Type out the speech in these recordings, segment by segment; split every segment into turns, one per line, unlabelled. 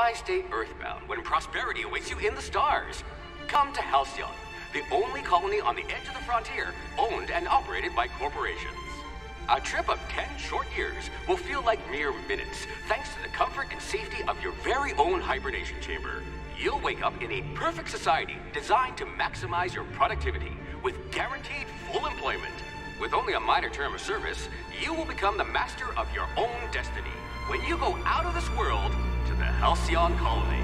Why stay earthbound when prosperity awaits you in the stars? Come to Halcyon, the only colony on the edge of the frontier, owned and operated by corporations. A trip of 10 short years will feel like mere minutes, thanks to the comfort and safety of your very own hibernation chamber. You'll wake up in a perfect society designed to maximize your productivity with guaranteed full employment. With only a minor term of service, you will become the master of your own destiny when you go out of this world to the Halcyon colony.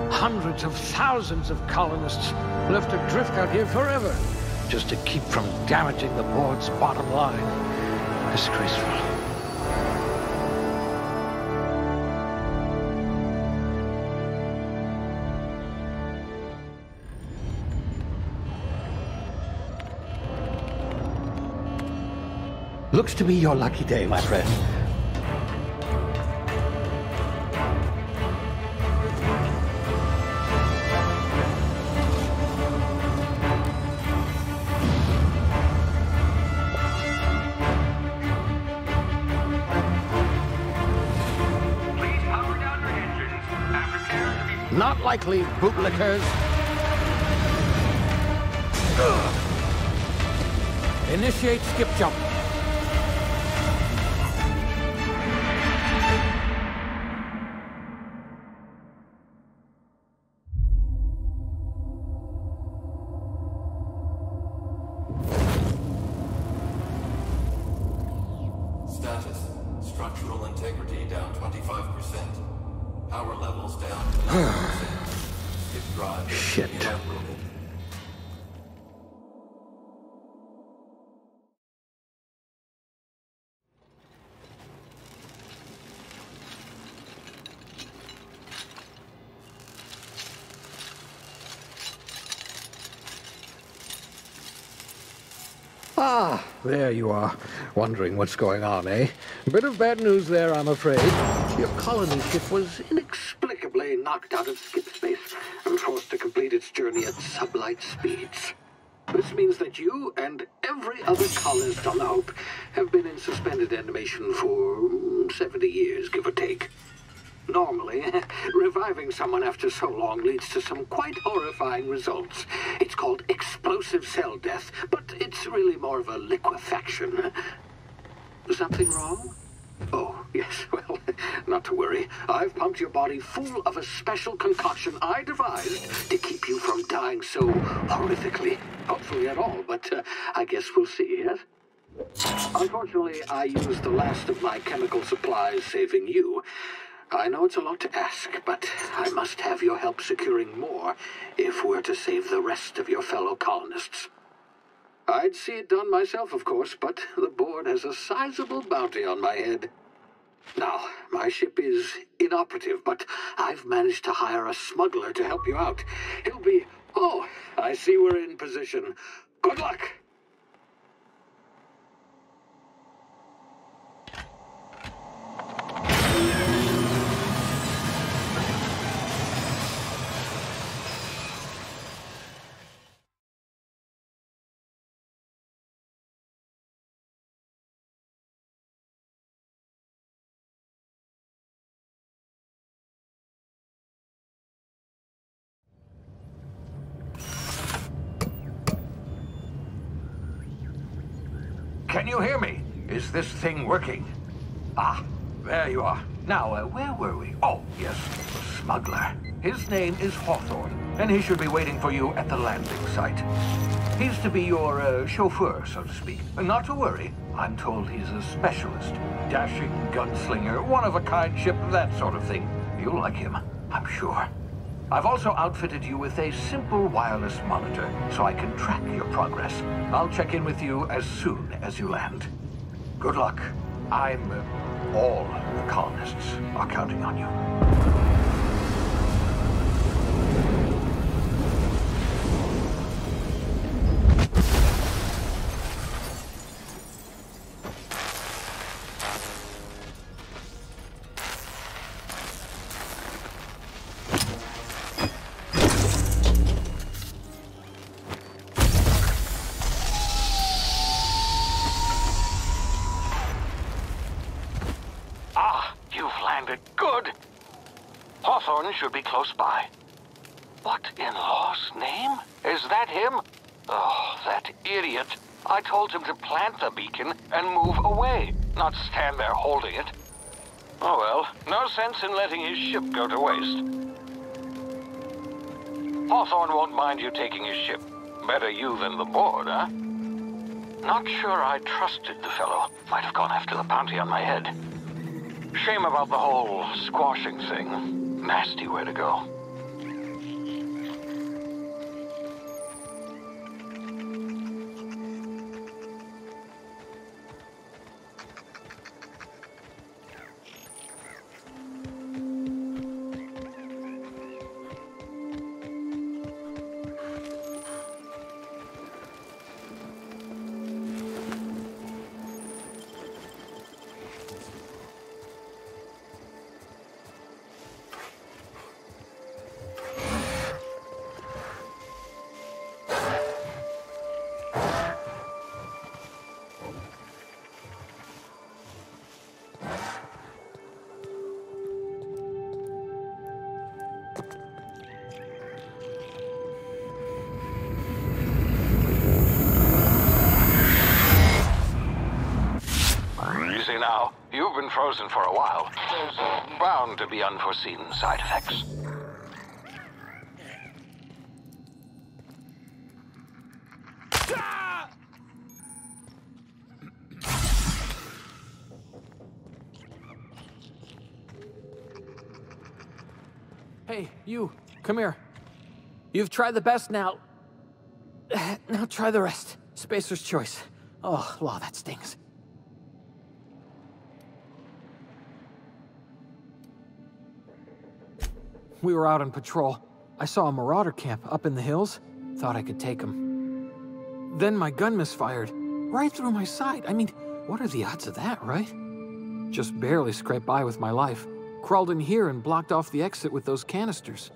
Hundreds of thousands of colonists left adrift out here forever, just to keep from damaging the board's bottom line. Disgraceful. Looks to be your lucky day, my friend. Not likely, bootlickers. Initiate skip jump.
Status. Structural integrity down 25%. Power levels down to 90%. Skip drive.
Shit. Ah, there you are. Wondering what's going on, eh? Bit of bad news there, I'm afraid. Your colony ship was inexplicably knocked out of skip space and forced to complete its journey at sublight speeds. This means that you and every other colonist on the Hope have been in suspended animation for 70 years, give or take. Normally, reviving someone after so long leads to some quite horrifying results. It's called explosive cell death, but it's really more of a liquefaction. Something wrong? Oh, yes, well, not to worry. I've pumped your body full of a special concoction I devised to keep you from dying so horrifically. Hopefully at all, but I guess we'll see, yes? Unfortunately, I used the last of my chemical supplies saving you. I know it's a lot to ask, but I must have your help securing more if we're to save the rest of your fellow colonists. I'd see it done myself, of course, but the board has a sizable bounty on my head. Now, my ship is inoperative, but I've managed to hire a smuggler to help you out. He'll be... Oh, I see we're in position. Good luck! Can you hear me? Is this thing working? Ah, there you are. Now, where were we? Oh, yes, the smuggler. His name is Hawthorne, and he should be waiting for you at the landing site. He's to be your chauffeur, so to speak. Not to worry. I'm told he's a specialist. Dashing gunslinger, one-of-a-kind ship, that sort of thing. You'll like him, I'm sure. I've also outfitted you with a simple wireless monitor, so I can track your progress. I'll check in with you as soon as you land. Good luck. All the colonists are counting on you.
Should be close by. What in law's name? Is that him? Oh, that idiot. I told him to plant the beacon and move away, not stand there holding it. Oh well, no sense in letting his ship go to waste. Hawthorne won't mind you taking his ship. Better you than the board, huh? Not sure I trusted the fellow. Might have gone after the bounty on my head. Shame about the whole squashing thing. Nasty way to go. Now, you've been frozen for a while. There's bound to be unforeseen side effects.
Hey, you, come here. You've tried the best now. Now try the rest. Spacer's choice. Oh, wow, that stings. We were out on patrol. I saw a marauder camp up in the hills. Thought I could take him. Then my gun misfired. Right through my side. I mean, what are the odds of that, right? Just barely scraped by with my life. Crawled in here and blocked off the exit with those canisters.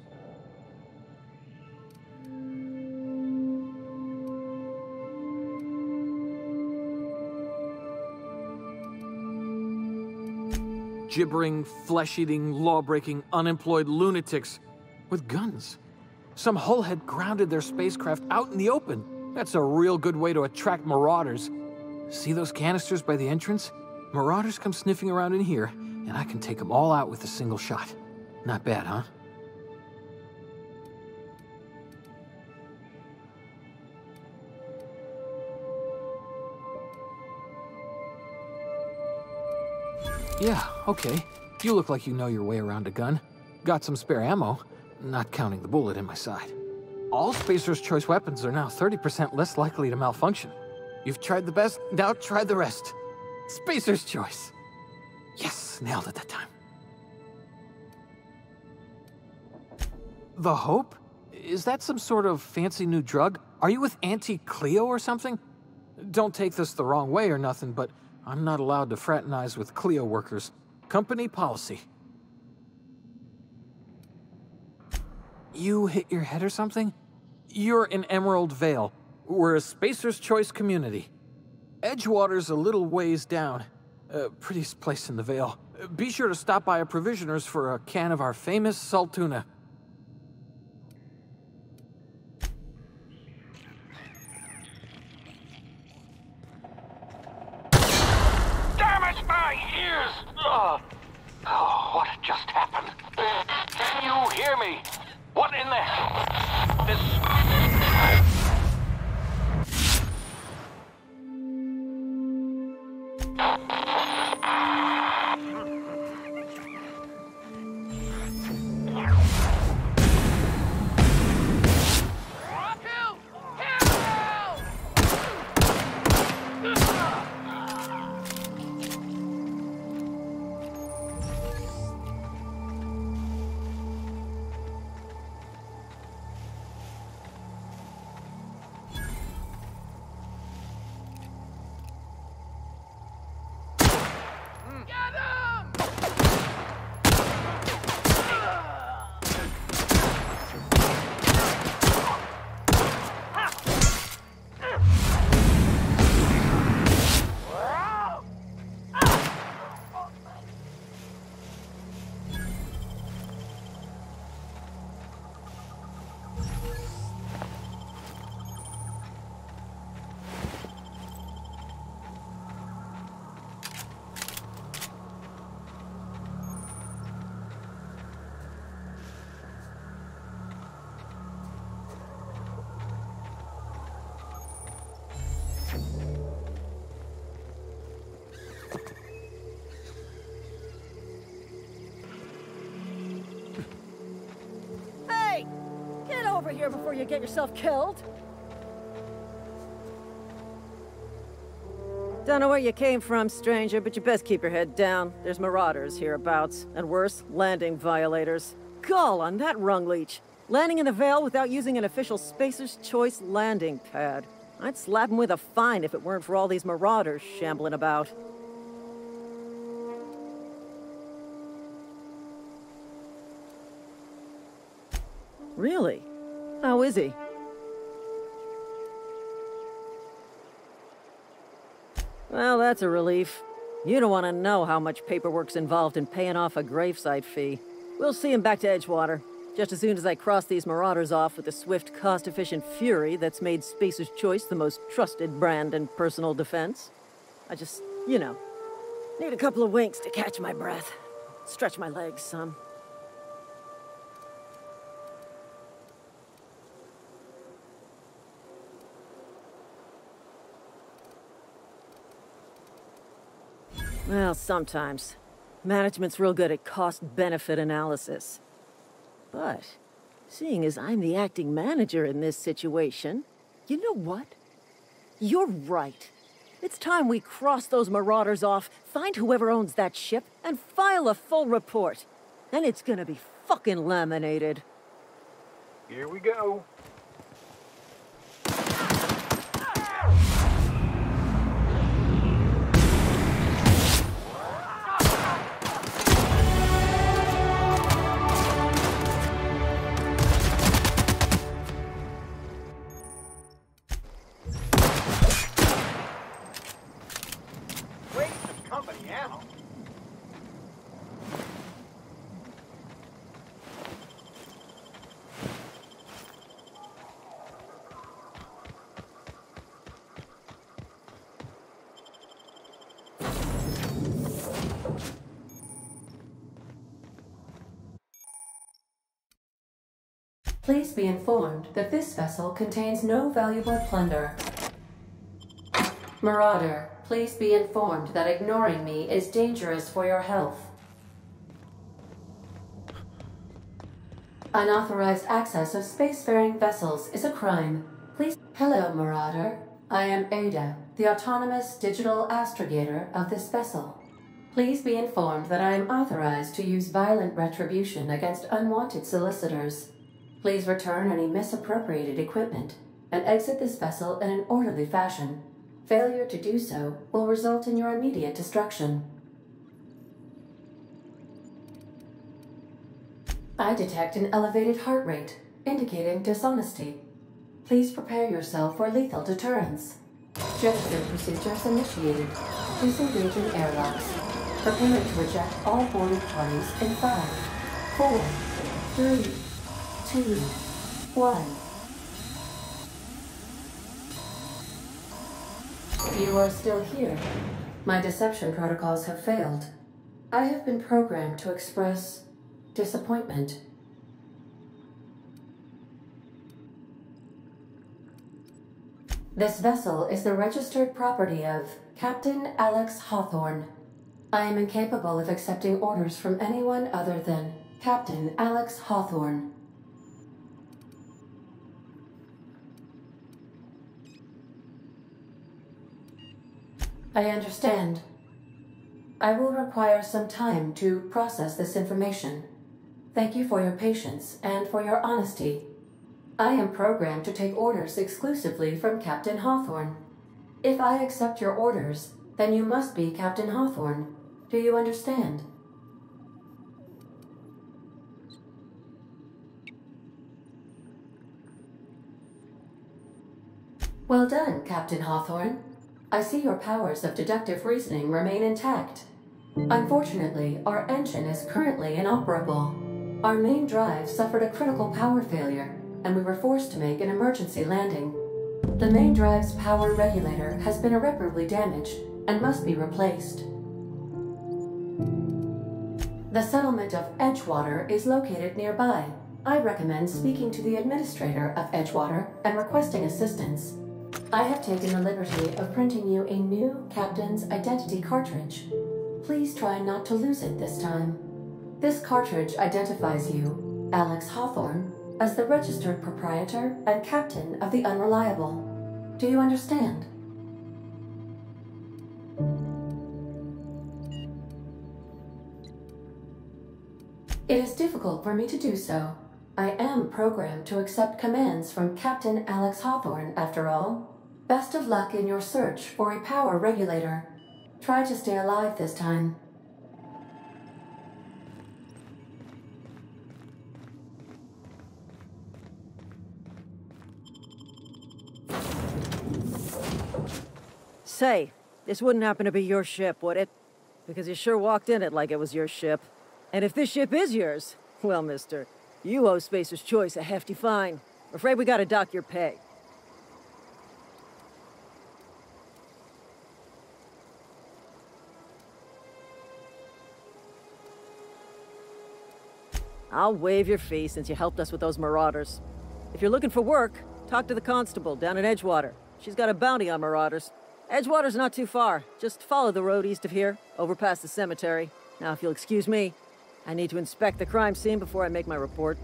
Gibbering, flesh-eating, law-breaking, unemployed lunatics with guns. Some hullhead grounded their spacecraft out in the open. That's a real good way to attract marauders. See those canisters by the entrance? Marauders come sniffing around in here, and I can take them all out with a single shot. Not bad, huh? Yeah, okay. You look like you know your way around a gun. Got some spare ammo, not counting the bullet in my side. All Spacer's choice weapons are now 30% less likely to malfunction. You've tried the best, now try the rest. Spacer's choice. Yes, nailed it that time. The Hope? Is that some sort of fancy new drug? Are you with Auntie Cleo or something? Don't take this the wrong way or nothing, but I'm not allowed to fraternize with Cleo workers. Company policy. You hit your head or something? You're in Emerald Vale. We're a Spacer's Choice community. Edgewater's a little ways down. Prettiest place in the Vale. Be sure to stop by a provisioner's for a can of our famous salt tuna.
My ears! Oh, what just happened? Can you hear hear me? What in the... This...
Over here before you get yourself killed. Don't know where you came from, stranger, but you best keep your head down. There's marauders hereabouts, and worse, landing violators. Gall on that rung leech. Landing in the Vale without using an official Spacer's Choice landing pad. I'd slap him with a fine if it weren't for all these marauders shambling about. Really? How is he? Well, that's a relief. You don't want to know how much paperwork's involved in paying off a gravesite fee. We'll see him back to Edgewater, just as soon as I cross these marauders off with the swift, cost-efficient fury that's made Spacer's Choice the most trusted brand in personal defense. I just, you know, need a couple of winks to catch my breath. Stretch my legs some. Well, sometimes. Management's real good at cost-benefit analysis. But, seeing as I'm the acting manager in this situation, you know what? You're right. It's time we cross those marauders off, find whoever owns that ship, and file a full report. Then it's gonna be fucking laminated.
Here we go.
Please be informed that this vessel contains no valuable plunder. Marauder, please be informed that ignoring me is dangerous for your health. Unauthorized access of spacefaring vessels is a crime. Please... Hello, Marauder. I am Ada, the autonomous digital astrogator of this vessel. Please be informed that I am authorized to use violent retribution against unwanted solicitors. Please return any misappropriated equipment and exit this vessel in an orderly fashion. Failure to do so will result in your immediate destruction. I detect an elevated heart rate, indicating dishonesty. Please prepare yourself for lethal deterrence. Gesture procedures initiated. Disengaging airlocks. Preparing to eject all boarded parties in 5, 4, 3, 2, 1. You are still here. My deception protocols have failed. I have been programmed to express disappointment. This vessel is the registered property of Captain Alex Hawthorne. I am incapable of accepting orders from anyone other than Captain Alex Hawthorne. I understand. I will require some time to process this information. Thank you for your patience and for your honesty. I am programmed to take orders exclusively from Captain Hawthorne. If I accept your orders, then you must be Captain Hawthorne. Do you understand? Well done, Captain Hawthorne. I see your powers of deductive reasoning remain intact. Unfortunately, our engine is currently inoperable. Our main drive suffered a critical power failure, and we were forced to make an emergency landing. The main drive's power regulator has been irreparably damaged and must be replaced. The settlement of Edgewater is located nearby. I recommend speaking to the administrator of Edgewater and requesting assistance. I have taken the liberty of printing you a new captain's identity cartridge. Please try not to lose it this time. This cartridge identifies you, Alex Hawthorne, as the registered proprietor and captain of the Unreliable. Do you understand? It is difficult for me to do so. I am programmed to accept commands from Captain Alex Hawthorne, after all. Best of luck in your search for a power regulator. Try to stay alive this time.
Say, this wouldn't happen to be your ship, would it? Because you sure walked in it like it was your ship. And if this ship is yours, well, mister, you owe Spacer's Choice a hefty fine. Afraid we gotta dock your pay. I'll waive your fee since you helped us with those marauders. If you're looking for work, talk to the constable down at Edgewater. She's got a bounty on marauders. Edgewater's not too far. Just follow the road east of here, over past the cemetery. Now, if you'll excuse me, I need to inspect the crime scene before I make my report.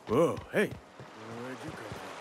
Whoa, hey. Where'd you come from?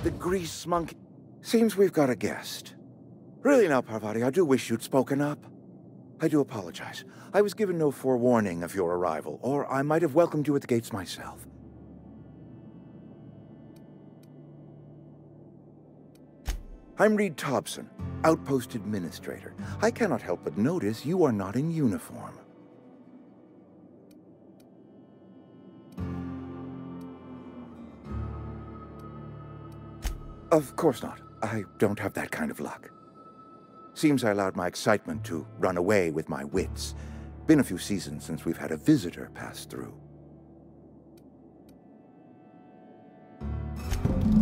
The grease monkey. Seems we've got a guest. Really now, Parvati, I do wish you'd spoken up. I do apologize. I was given no forewarning of your arrival, or I might have welcomed you at the gates myself. I'm Reed Thompson, Outpost Administrator. I cannot help but notice you are not in uniform. Of course not. I don't have that kind of luck. Seems I allowed my excitement to run away with my wits. Been a few seasons since we've had a visitor pass through.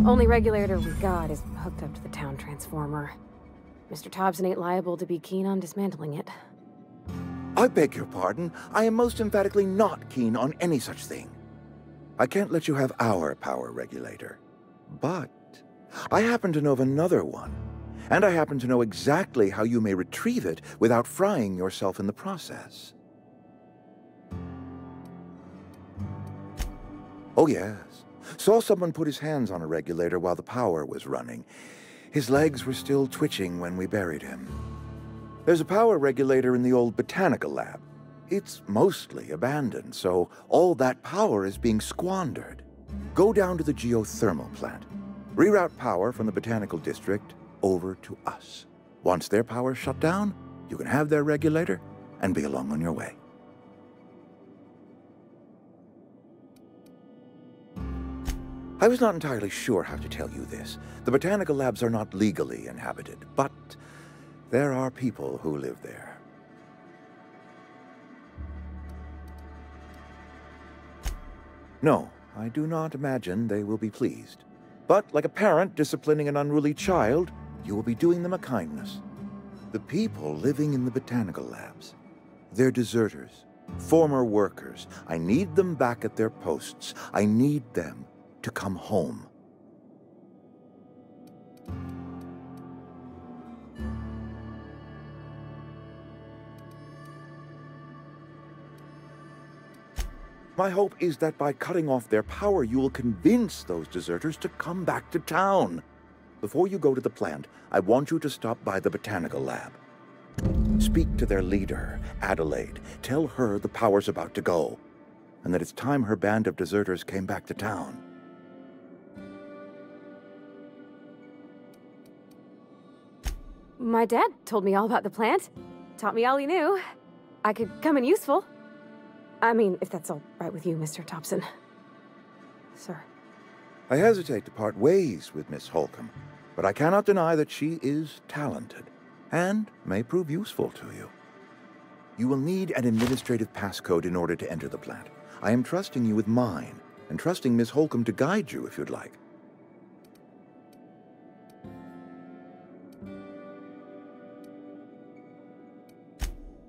Only regulator we got is hooked up to the town transformer. Mr. Thompson ain't liable to be keen on dismantling it.
I beg your pardon. I am most emphatically not keen on any such thing. I can't let you have our power regulator. But I happen to know of another one. And I happen to know exactly how you may retrieve it without frying yourself in the process. Oh, yes. Saw someone put his hands on a regulator while the power was running. His legs were still twitching when we buried him. There's a power regulator in the old botanical lab. It's mostly abandoned, so all that power is being squandered. Go down to the geothermal plant. Reroute power from the botanical district over to us. Once their power's shut down, you can have their regulator and be along on your way. I was not entirely sure how to tell you this. The botanical labs are not legally inhabited, but there are people who live there. No, I do not imagine they will be pleased. But like a parent disciplining an unruly child, you will be doing them a kindness. The people living in the botanical labs, they're deserters, former workers. I need them back at their posts. I need them to come home. My hope is that by cutting off their power, you will convince those deserters to come back to town. Before you go to the plant, I want you to stop by the botanical lab. Speak to their leader, Adelaide. Tell her the power's about to go, and that it's time her band of deserters came back to town.
My dad told me all about the plant. Taught me all he knew. I could come in useful. I mean, if that's all right with you, Mr. Thompson. Sir.
I hesitate to part ways with Miss Holcomb, but I cannot deny that she is talented and may prove useful to you. You will need an administrative passcode in order to enter the plant. I am trusting you with mine, and trusting Miss Holcomb to guide you if you'd like.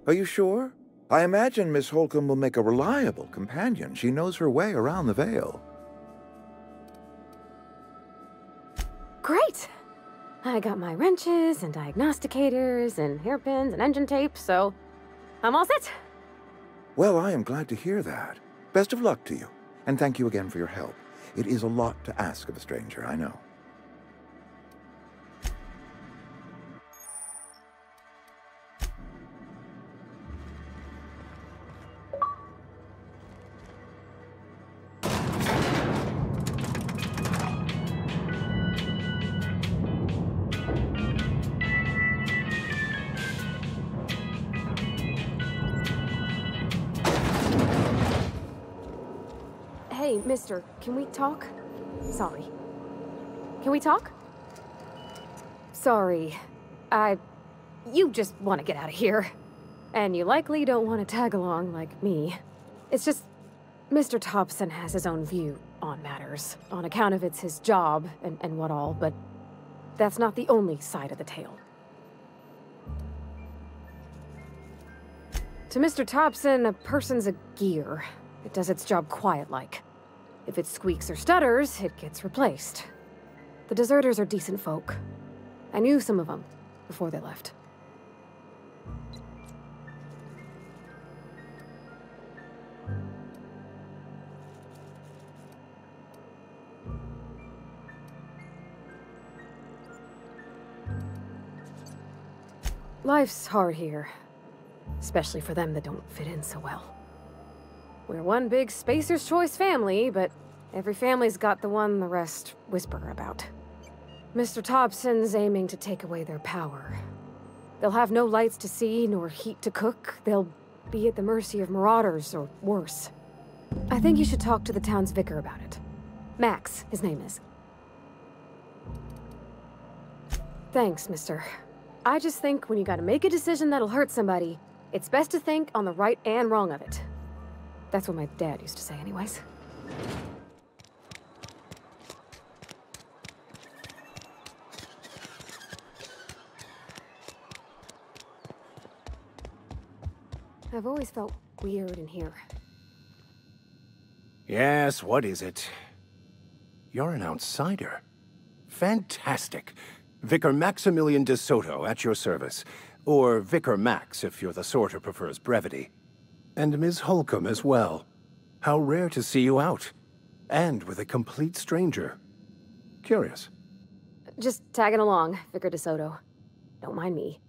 Are you sure? I imagine Miss Holcomb will make a reliable companion. She knows her way around the Vale.
Great! I got my wrenches and diagnosticators and hairpins and engine tape, so I'm all set.
Well, I am glad to hear that. Best of luck to you, and thank you again for your help. It is a lot to ask of a stranger, I know.
Hey, mister, can we talk? Sorry. Can we talk? Sorry. You just want to get out of here. And you likely don't want to tag along like me. It's just, Mr. Thompson has his own view on matters, on account of it's his job and what all, but that's not the only side of the tale. To Mr. Thompson, a person's a gear. It does its job quiet-like. If it squeaks or stutters, it gets replaced. The deserters are decent folk. I knew some of them before they left. Life's hard here. Especially for them that don't fit in so well. We're one big Spacer's Choice family, but every family's got the one the rest whisper about. Mr. Thompson's aiming to take away their power. They'll have no lights to see, nor heat to cook. They'll be at the mercy of marauders, or worse. I think you should talk to the town's vicar about it. Max, his name is. Thanks, mister. I just think when you gotta make a decision that'll hurt somebody, it's best to think on the right and wrong of it. That's what my dad used to say anyways. I've always felt weird in here.
Yes, what is it? You're an outsider. Fantastic. Vicar Maximilian de Soto at your service. Or Vicar Max if you're the sort who prefers brevity. And Ms. Holcomb as well. How rare to see you out. And with a complete stranger. Curious.
Just tagging along, Vicar de Soto. Don't mind me.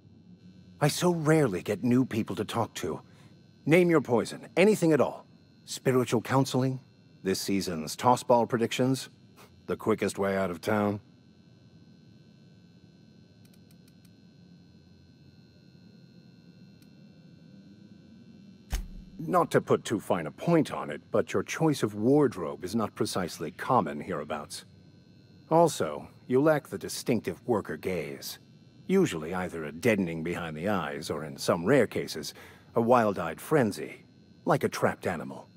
I so rarely get new people to talk to. Name your poison, anything at all. Spiritual counseling? This season's tossball predictions? The quickest way out of town? Not to put too fine a point on it, but your choice of wardrobe is not precisely common hereabouts. Also, you lack the distinctive worker gaze. Usually either a deadening behind the eyes, or in some rare cases, a wild-eyed frenzy, like a trapped animal.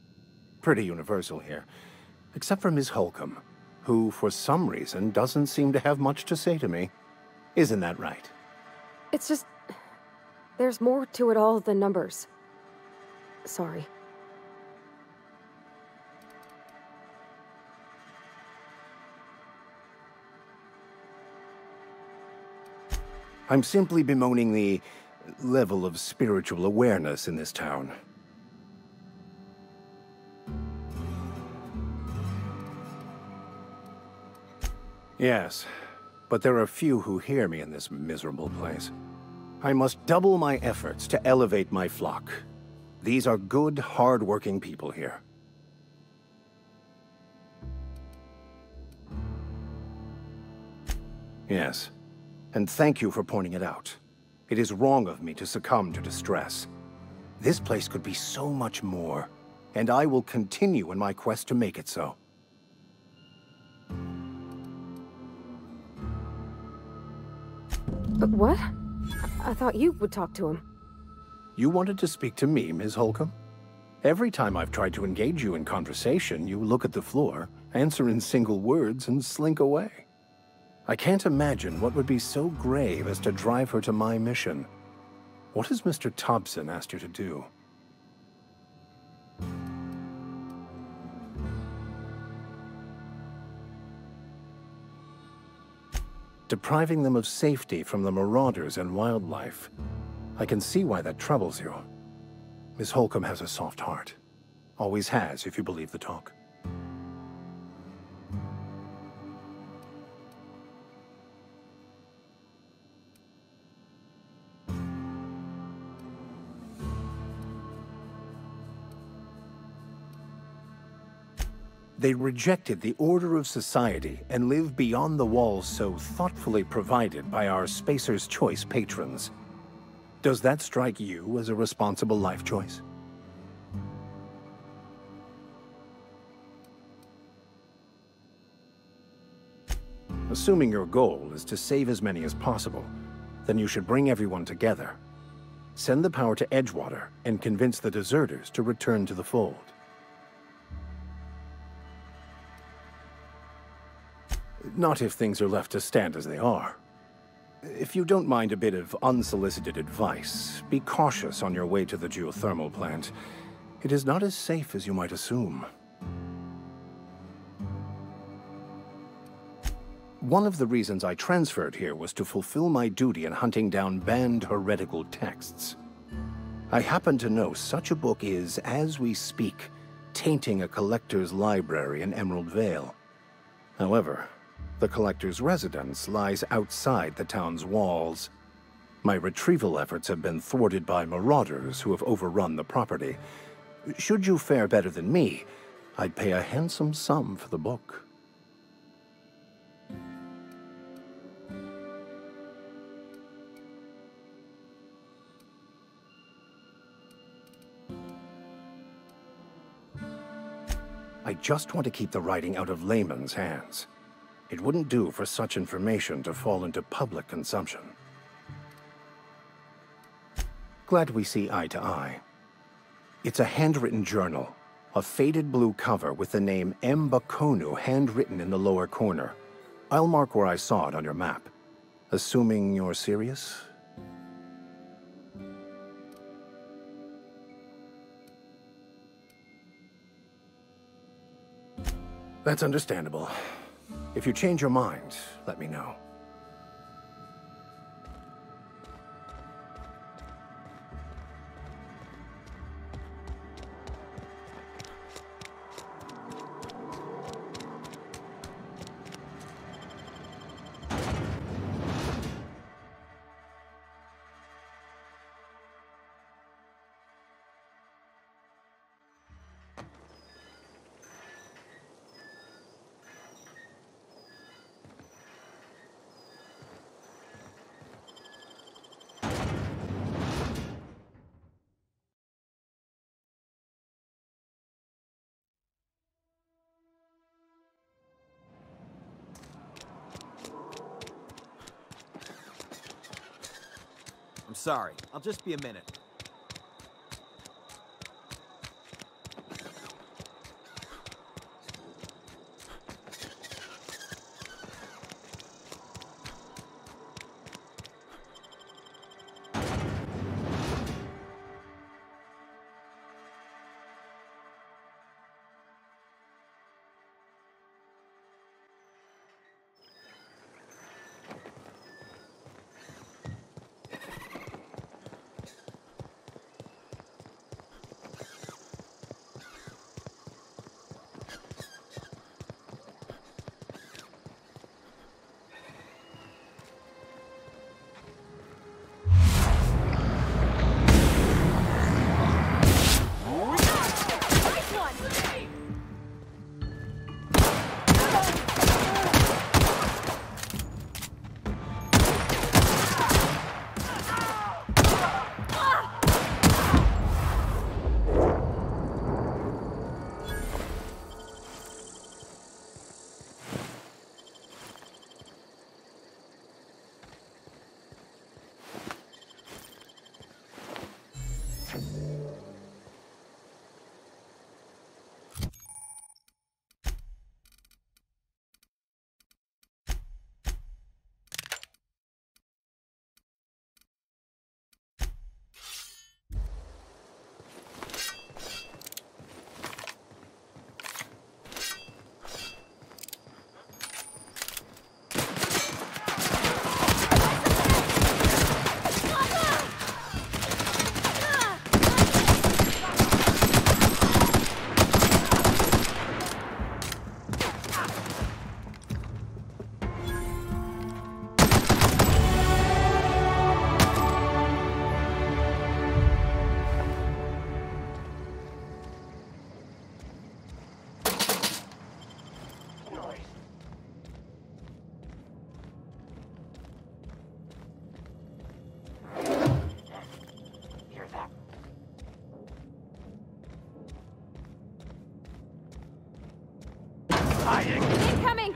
Pretty universal here, except for Ms. Holcomb, who, for some reason, doesn't seem to have much to say to me. Isn't that right?
It's just... there's more to it all than numbers. Sorry.
I'm simply bemoaning the level of spiritual awareness in this town. Yes, but there are few who hear me in this miserable place. I must double my efforts to elevate my flock. These are good, hard-working people here. Yes, and thank you for pointing it out. It is wrong of me to succumb to distress. This place could be so much more, and I will continue in my quest to make it so.
But what? I thought you would talk to him.
You wanted to speak to me, Ms. Holcomb? Every time I've tried to engage you in conversation, you look at the floor, answer in single words, and slink away. I can't imagine what would be so grave as to drive her to my mission. What has Mr. Thompson asked you to do? Depriving them of safety from the marauders and wildlife. I can see why that troubles you. Miss Holcomb has a soft heart. Always has, if you believe the talk. They rejected the order of society and live beyond the walls so thoughtfully provided by our Spacer's Choice patrons. Does that strike you as a responsible life choice? Assuming your goal is to save as many as possible, then you should bring everyone together. Send the power to Edgewater and convince the deserters to return to the fold. Not if things are left to stand as they are. If you don't mind a bit of unsolicited advice, be cautious on your way to the geothermal plant. It is not as safe as you might assume. One of the reasons I transferred here was to fulfill my duty in hunting down banned heretical texts. I happen to know such a book is, as we speak, tainting a collector's library in Emerald Vale. However, the collector's residence lies outside the town's walls. My retrieval efforts have been thwarted by marauders who have overrun the property. Should you fare better than me, I'd pay a handsome sum for the book. I just want to keep the writing out of layman's hands. It wouldn't do for such information to fall into public consumption. Glad we see eye to eye. It's a handwritten journal, a faded blue cover with the name M. Bakonu handwritten in the lower corner. I'll mark where I saw it on your map. Assuming you're serious? That's understandable. If you change your mind, let me know.
I'm sorry. I'll just be a minute.
Incoming!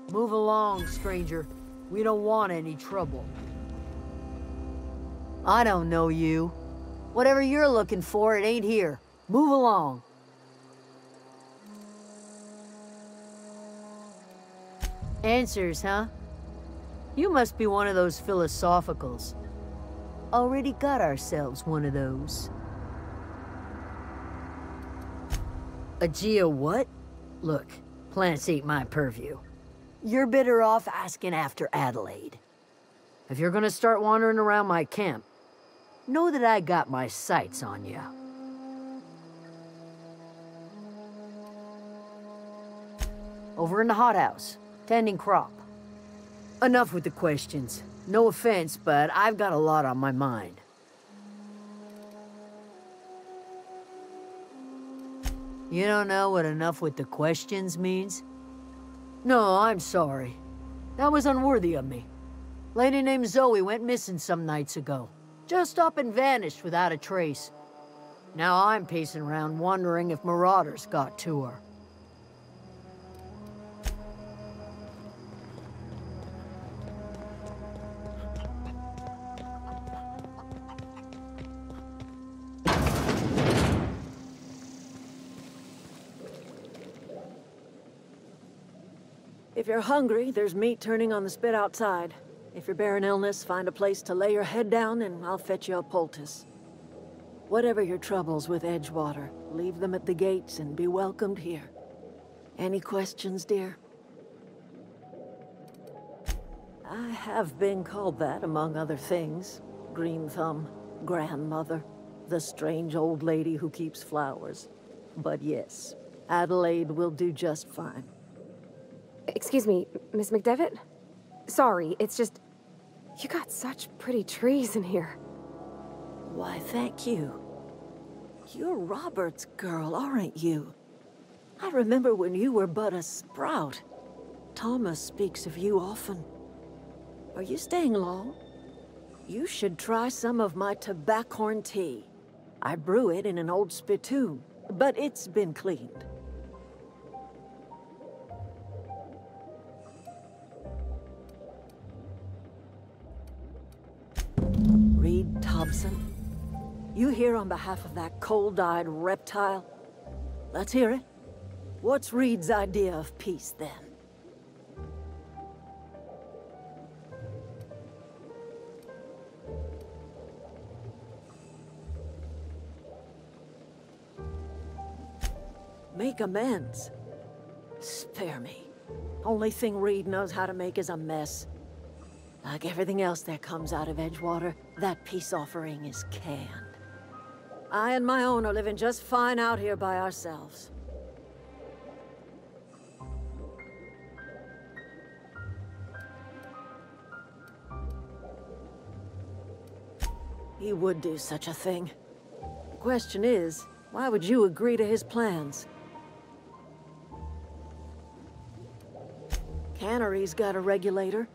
Move along, stranger. We don't want any trouble. I don't know you. Whatever you're looking for, it ain't here. Move along. Answers, huh? You must be one of those philosophicals. Already got ourselves one of those. A geo what? Look, plants ain't my purview. You're better off asking after Adelaide. If you're gonna start wandering around my camp, know that I got my sights on you. Over in the hothouse, tending crop. Enough with the questions. No offense, but I've got a lot on my mind. You don't know what enough with the questions means? No, I'm sorry. That was unworthy of me. Lady named Zoe went missing some nights ago. Just up and vanished without a trace. Now I'm pacing around wondering if marauders got to her.
If you're hungry, there's meat turning on the spit outside. If you're bearing illness, find a place to lay your head down and I'll fetch you a poultice. Whatever your troubles with Edgewater, leave them at the gates and be welcomed here. Any questions, dear? I have been called that, among other things. Green Thumb, grandmother, the strange old lady who keeps flowers. But yes, Adelaide will do just fine.
Excuse me, Miss McDevitt? Sorry, it's just... You got such pretty trees in here.
Why, thank you. You're Robert's girl, aren't you? I remember when you were but a sprout. Thomas speaks of you often. Are you staying long? You should try some of my tobaccorn tea. I brew it in an old spittoon, but it's been cleaned. Reed Thompson? You here on behalf of that cold-eyed reptile? Let's hear it. What's Reed's idea of peace, then? Make amends? Spare me. Only thing Reed knows how to make is a mess. Like everything else that comes out of Edgewater, that peace offering is canned. I and my own are living just fine out here by ourselves. He would do such a thing. The question is, why would you agree to his plans? Cannery's got a regulator.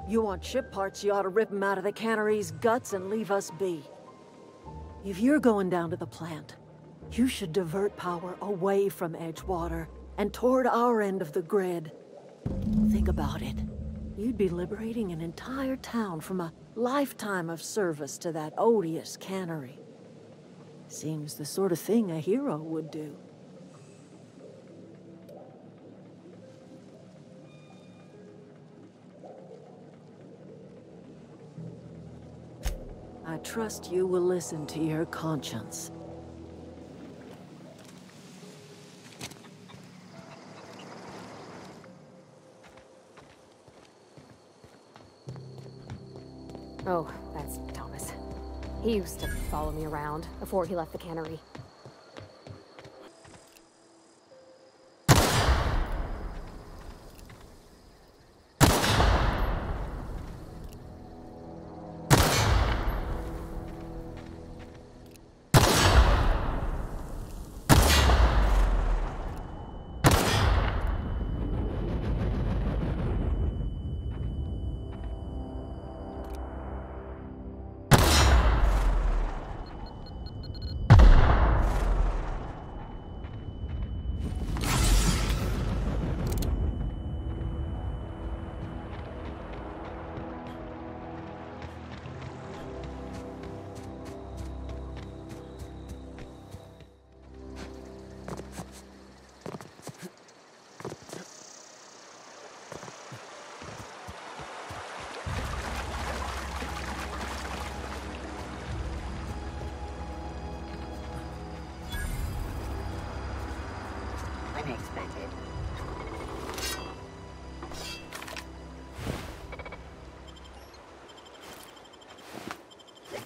You want ship parts, you ought to rip them out of the cannery's guts and leave us be. If you're going down to the plant, you should divert power away from Edgewater and toward our end of the grid. Think about it. You'd be liberating an entire town from a lifetime of service to that odious cannery. Seems the sort of thing a hero would do. I trust you will listen to your conscience.
Oh, that's Thomas. He used to follow me around before he left the cannery.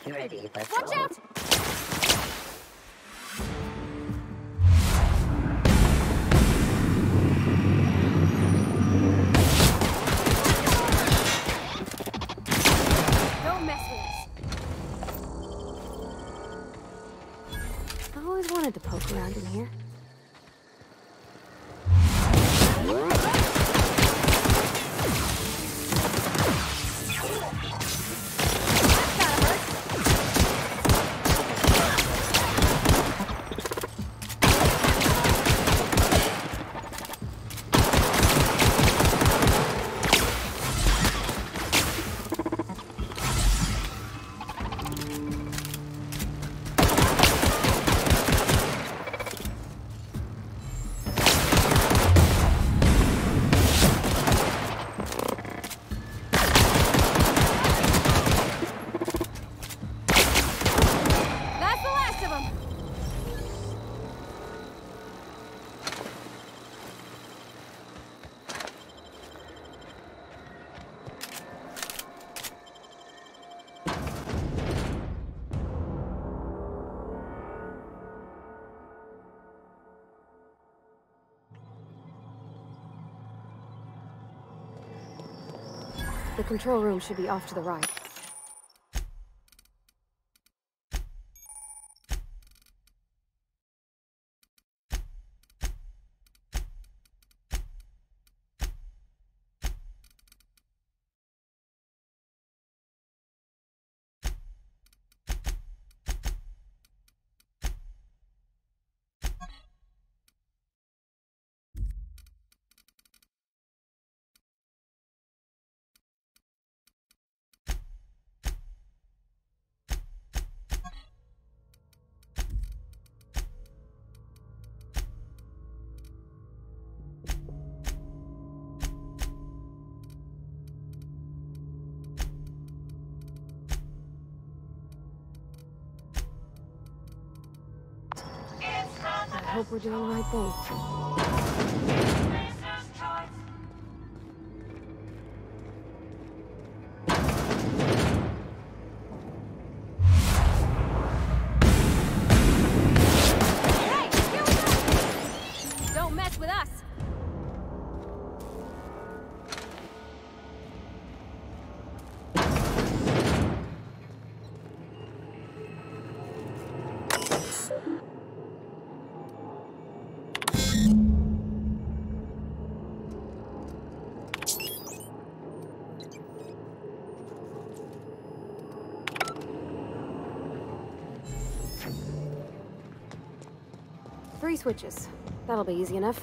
security vessel.
Watch out! Don't mess with us. I always wanted to poke around in here. The control room should be off to the right. I hope we're doing the right thing. Hey, here we go! Don't mess with us! Three switches. That'll be easy enough.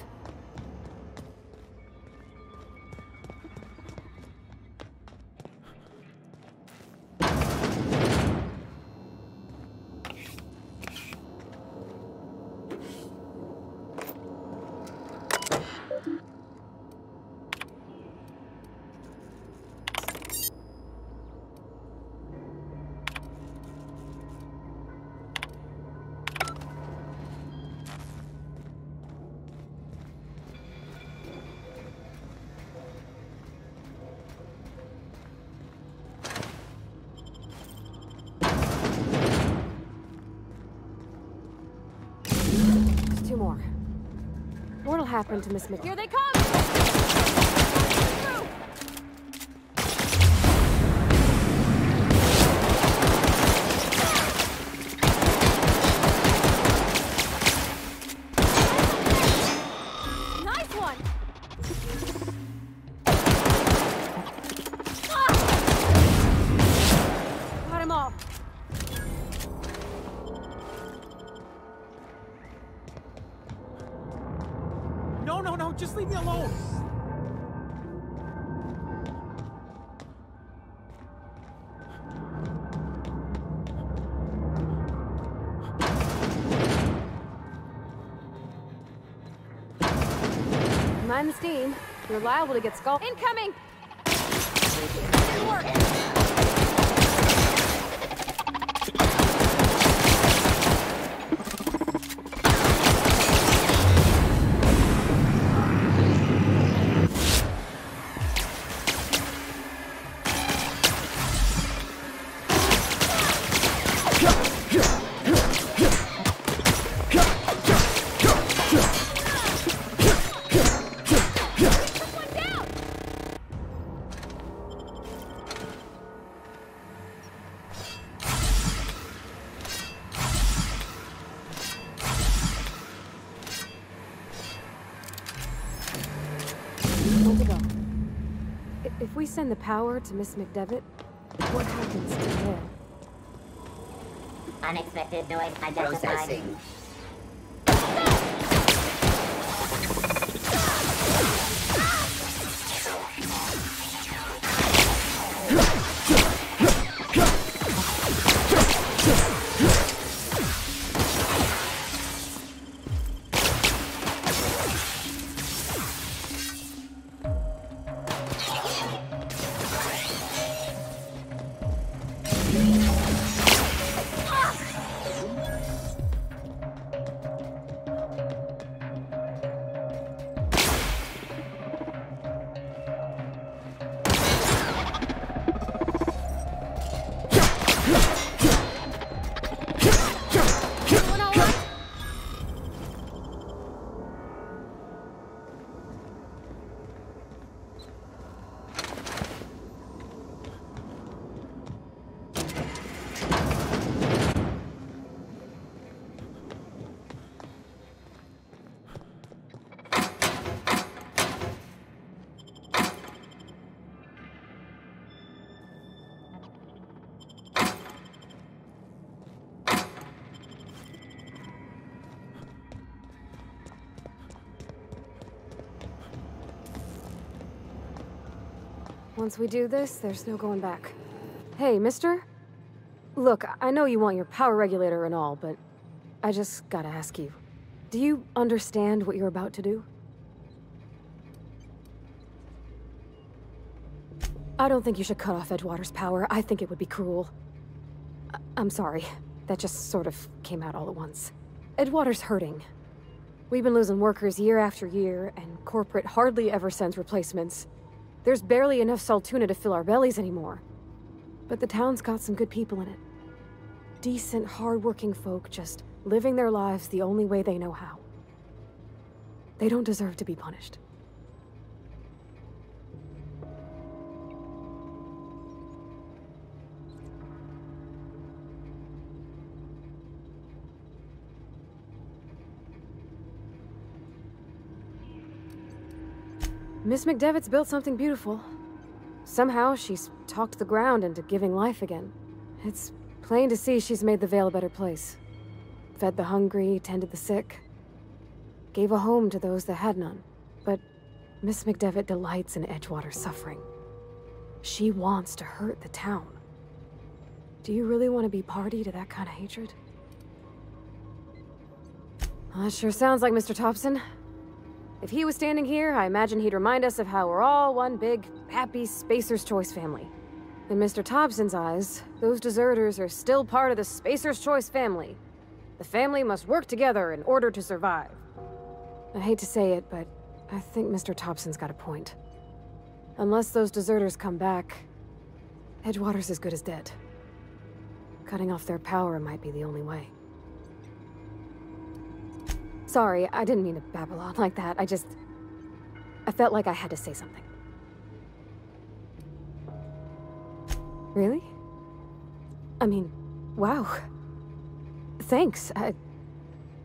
Two more. What'll happen to Miss Mc... Here they come! Nice one! Got him all.
No, just leave me alone!
Mind the steam. You're liable to get scalded. Incoming! Good work! If we send the power to Miss McDevitt, what happens to her?
Unexpected noise identified. Processing.
Once we do this, there's no going back. Hey, mister? Look, I know you want your power regulator and all, but I just gotta ask you. Do you understand what you're about to do? I don't think you should cut off Edgewater's power. I think it would be cruel. I'm sorry. That just sort of came out all at once. Edgewater's hurting. We've been losing workers year after year, and corporate hardly ever sends replacements. There's barely enough Saltuna to fill our bellies anymore. But the town's got some good people in it. Decent, hard-working folk just living their lives the only way they know how. They don't deserve to be punished. Miss McDevitt's built something beautiful. Somehow, she's talked the ground into giving life again. It's plain to see she's made the Vale a better place. Fed the hungry, tended the sick. Gave a home to those that had none. But Miss McDevitt delights in Edgewater's suffering. She wants to hurt the town. Do you really want to be party to that kind of hatred? Well, that sure sounds like Mr. Thompson. If he was standing here, I imagine he'd remind us of how we're all one big, happy Spacer's Choice family. In Mr. Thompson's eyes, those deserters are still part of the Spacer's Choice family. The family must work together in order to survive. I hate to say it, but I think Mr. Thompson's got a point. Unless those deserters come back, Edgewater's as good as dead. Cutting off their power might be the only way. Sorry, I didn't mean to babble on like that. I felt like I had to say something. Really? I mean, wow. Thanks.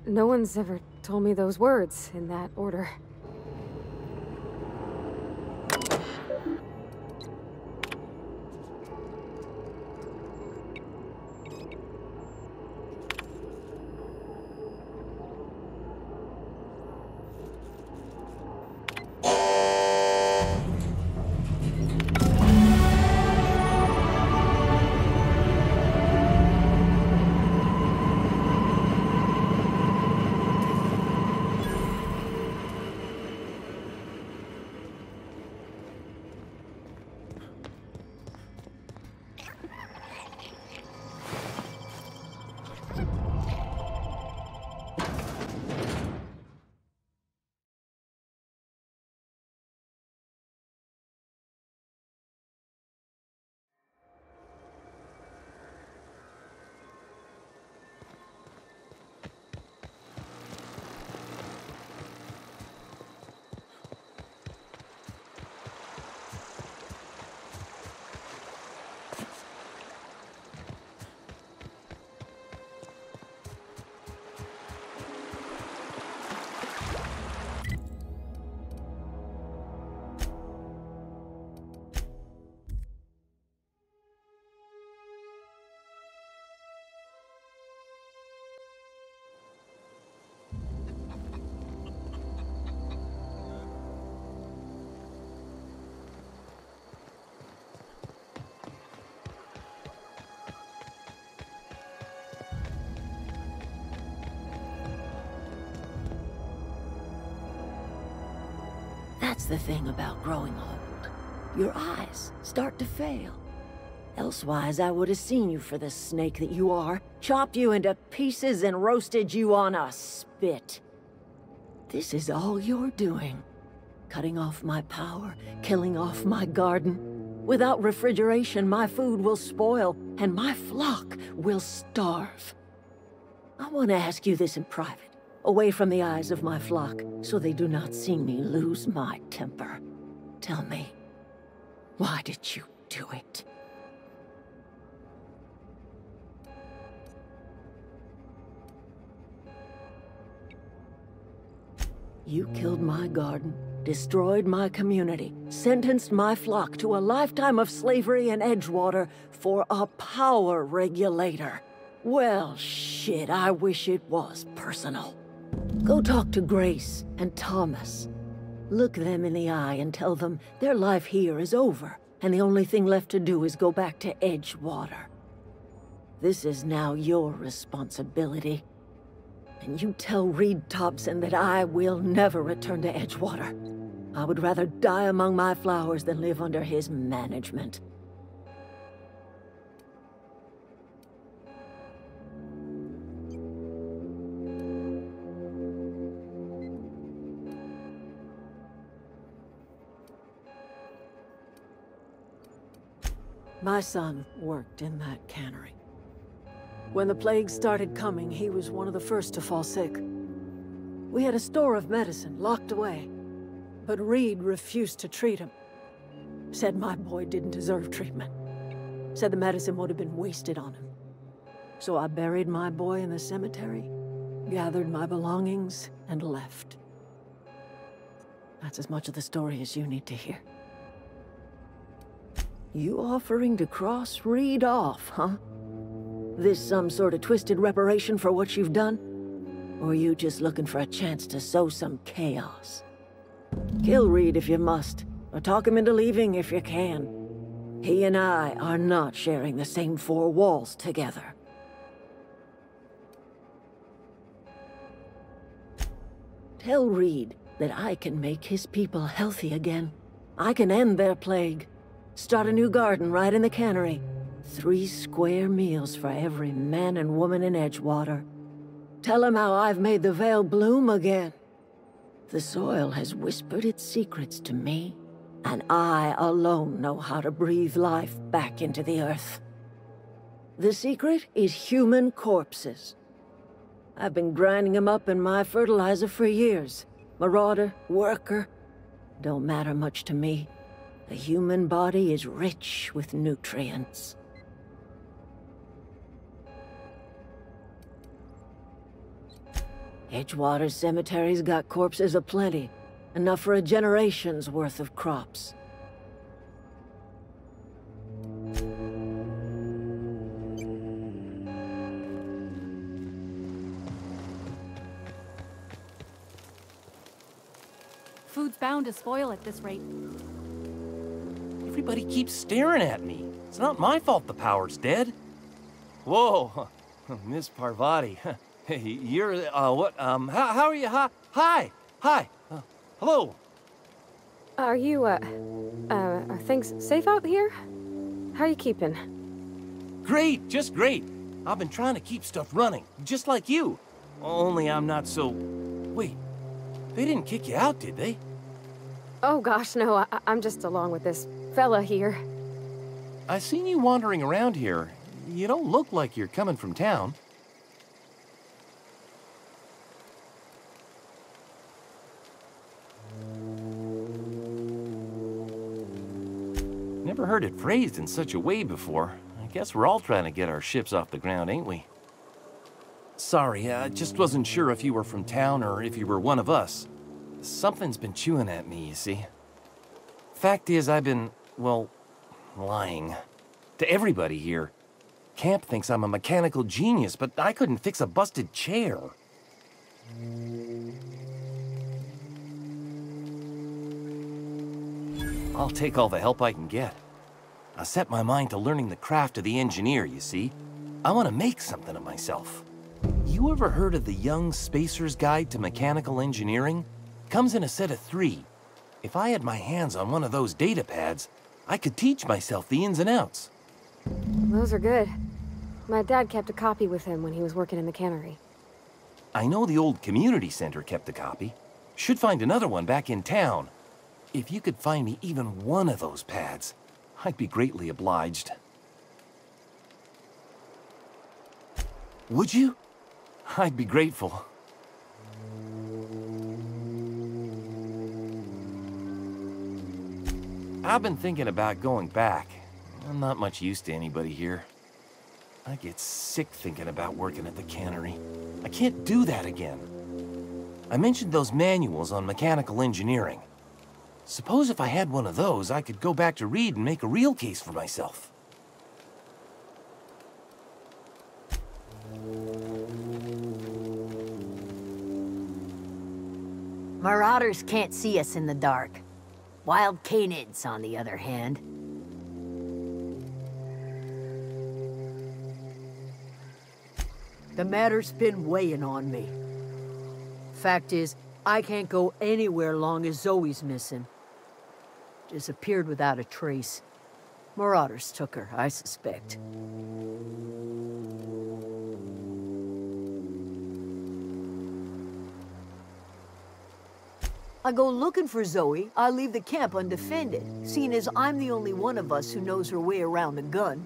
No one's ever told me those words in that order.
That's the thing about growing old. Your eyes start to fail. Elsewise, I would have seen you for the snake that you are, chopped you into pieces and roasted you on a spit. This is all you're doing. Cutting off my power, killing off my garden. Without refrigeration, my food will spoil, and my flock will starve. I want to ask you this in private, away from the eyes of my flock, so they do not see me lose my temper. Tell me, why did you do it? You killed my garden, destroyed my community, sentenced my flock to a lifetime of slavery in Edgewater for a power regulator. Well, shit, I wish it was personal. Go talk to Grace and Thomas. Look them in the eye and tell them their life here is over, and the only thing left to do is go back to Edgewater. This is now your responsibility. And you tell Reed Thompson that I will never return to Edgewater. I would rather die among my flowers than live under his management. My son worked in that cannery. When the plague started coming, he was one of the first to fall sick. We had a store of medicine locked away, but Reed refused to treat him. Said my boy didn't deserve treatment. Said the medicine would have been wasted on him. So I buried my boy in the cemetery, gathered my belongings, and left. That's as much of the story as you need to hear. You offering to cross Reed off, huh? This some sort of twisted reparation for what you've done? Or are you just looking for a chance to sow some chaos? Kill Reed if you must, or talk him into leaving if you can. He and I are not sharing the same four walls together. Tell Reed that I can make his people healthy again. I can end their plague. Start a new garden right in the cannery. 3 square meals for every man and woman in Edgewater. Tell him how I've made the Vale bloom again. The soil has whispered its secrets to me, and I alone know how to breathe life back into the earth. The secret is human corpses. I've been grinding them up in my fertilizer for years. Marauder, worker, don't matter much to me. The human body is rich with nutrients. Edgewater Cemetery's got corpses aplenty, enough for a generation's worth of crops.
Food's bound to spoil at this rate.
Everybody keeps staring at me. It's not my fault the power's dead. Whoa, Miss Parvati. Hey, you're, what, how are you? Hi, hello.
Are you, are things safe out here? How are you keeping?
Great, just great. I've been trying to keep stuff running, just like you. Only I'm not so... Wait, they didn't kick you out, did they?
Oh gosh, no, I'm just along with this fella here.
I seen you wandering around here. You don't look like you're coming from town. Never heard it phrased in such a way before. I guess we're all trying to get our ships off the ground, ain't we? Sorry, I just wasn't sure if you were from town or if you were one of us. Something's been chewing at me, you see. Fact is, I've been, well, lying. To everybody here. Camp thinks I'm a mechanical genius, but I couldn't fix a busted chair. I'll take all the help I can get. I set my mind to learning the craft of the engineer, you see. I want to make something of myself. You ever heard of the Young Spacer's Guide to Mechanical Engineering? Comes in a set of 3. If I had my hands on one of those data pads, I could teach myself the ins and outs.
Those are good. My dad kept a copy with him when he was working in the cannery.
I know the old community center kept a copy. Should find another one back in town. If you could find me even one of those pads, I'd be greatly obliged. Would you? I'd be grateful. I've been thinking about going back. I'm not much use to anybody here. I get sick thinking about working at the cannery. I can't do that again. I mentioned those manuals on mechanical engineering. Suppose if I had one of those, I could go back to read and make a real case for myself.
Marauders can't see us in the dark. Wild canids, on the other hand. The matter's been weighing on me. Fact is, I can't go anywhere long as Zoe's missing. Disappeared without a trace. Marauders took her, I suspect. I go looking for Zoe, I leave the camp undefended, seeing as I'm the only one of us who knows her way around a gun.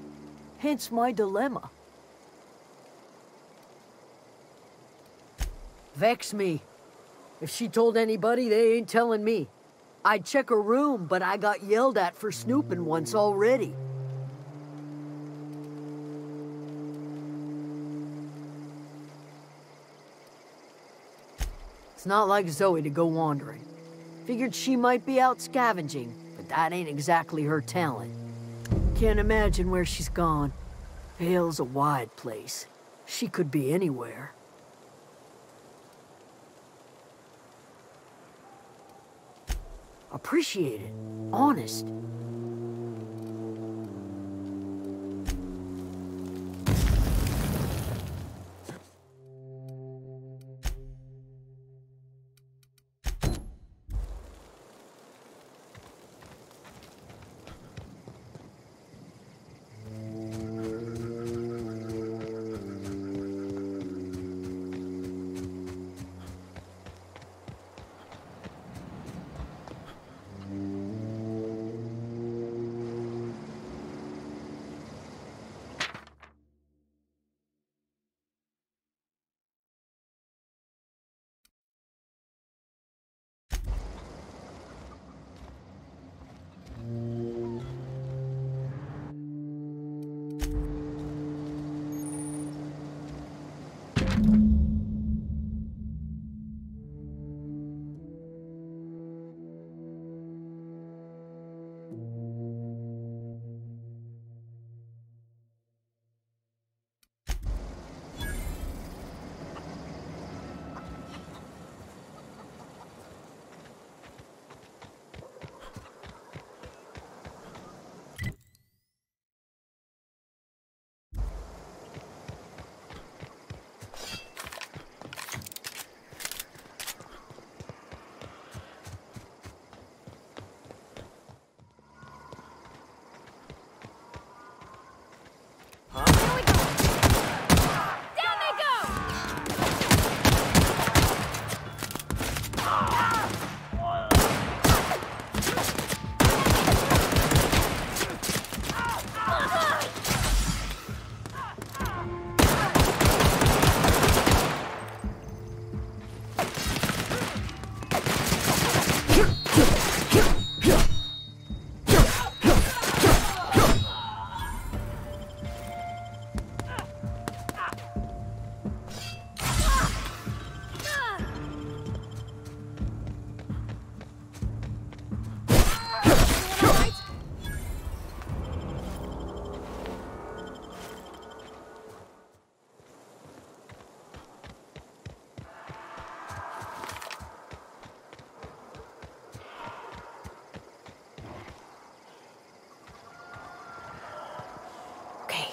Hence my dilemma. Vex me. If she told anybody, they ain't telling me. I'd check her room, but I got yelled at for snooping once already. It's not like Zoe to go wandering. Figured she might be out scavenging, but that ain't exactly her talent. Can't imagine where she's gone. Vale's a wide place. She could be anywhere. Appreciate it. Honest.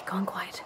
Gone quiet.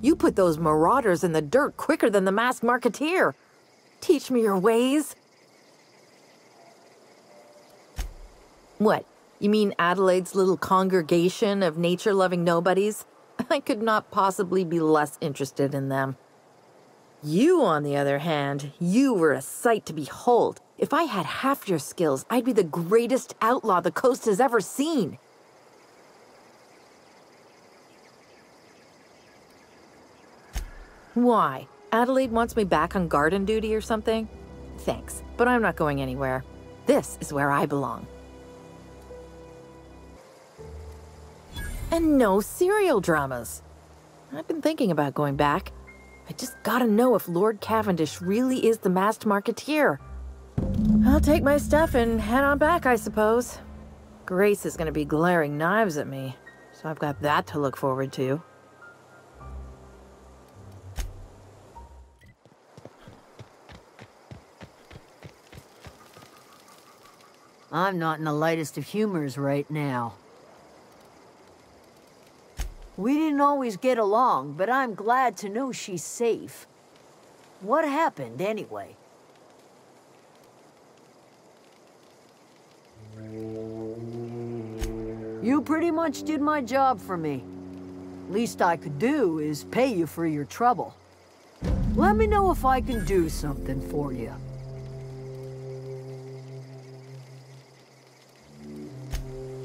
You put those marauders in the dirt quicker than the masked marketeer. Teach me your ways. What? You mean Adelaide's little congregation of nature-loving nobodies? I could not possibly be less interested in them. You, on the other hand, you were a sight to behold. If I had half your skills, I'd be the greatest outlaw the coast has ever seen. Why? Adelaide wants me back on garden duty or something? Thanks, but I'm not going anywhere. This is where I belong. And no serial dramas. I've been thinking about going back. I just gotta know if Lord Cavendish really is the masked marketeer. I'll take my stuff and head on back, I suppose. Grace is gonna be glaring knives at me, so I've got that to look forward to.
I'm not in the lightest of humors right now. We didn't always get along, but I'm glad to know she's safe. What happened, anyway? You pretty much did my job for me. Least I could do is pay you for your trouble. Let me know if I can do something for you.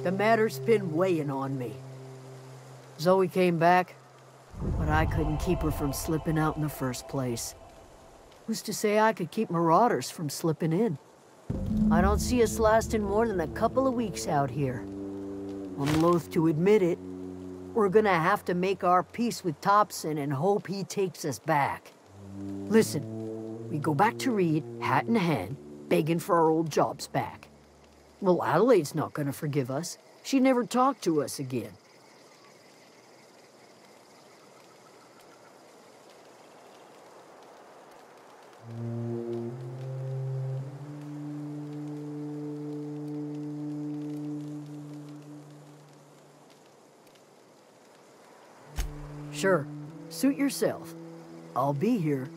The matter's been weighing on me. Zoe came back, but I couldn't keep her from slipping out in the first place. Who's to say I could keep marauders from slipping in? I don't see us lasting more than a couple of weeks out here. I'm loath to admit it. We're gonna have to make our peace with Thompson and hope he takes us back. Listen, we go back to Reed, hat in hand, begging for our old jobs back. Well, Adelaide's not gonna forgive us. She never talked to us again. Sure, suit yourself. I'll be here.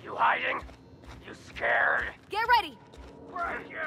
You hiding? You scared?
Get ready!
Thank you!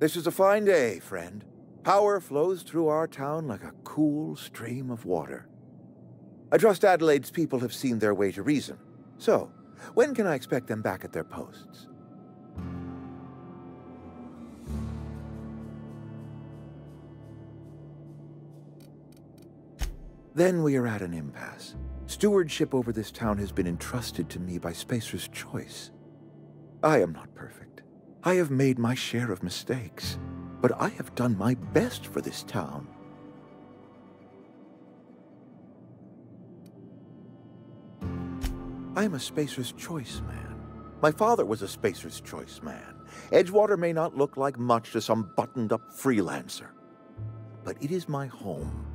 This is a fine day, friend. Power flows through our town like a cool stream of water. I trust Adelaide's people have seen their way to reason. So, when can I expect them back at their posts? Then we are at an impasse. Stewardship over this town has been entrusted to me by Spacer's Choice. I am not perfect. I have made my share of mistakes, but I have done my best for this town. I am a Spacer's Choice man. My father was a Spacer's Choice man. Edgewater may not look like much to some buttoned-up freelancer, but it is my home.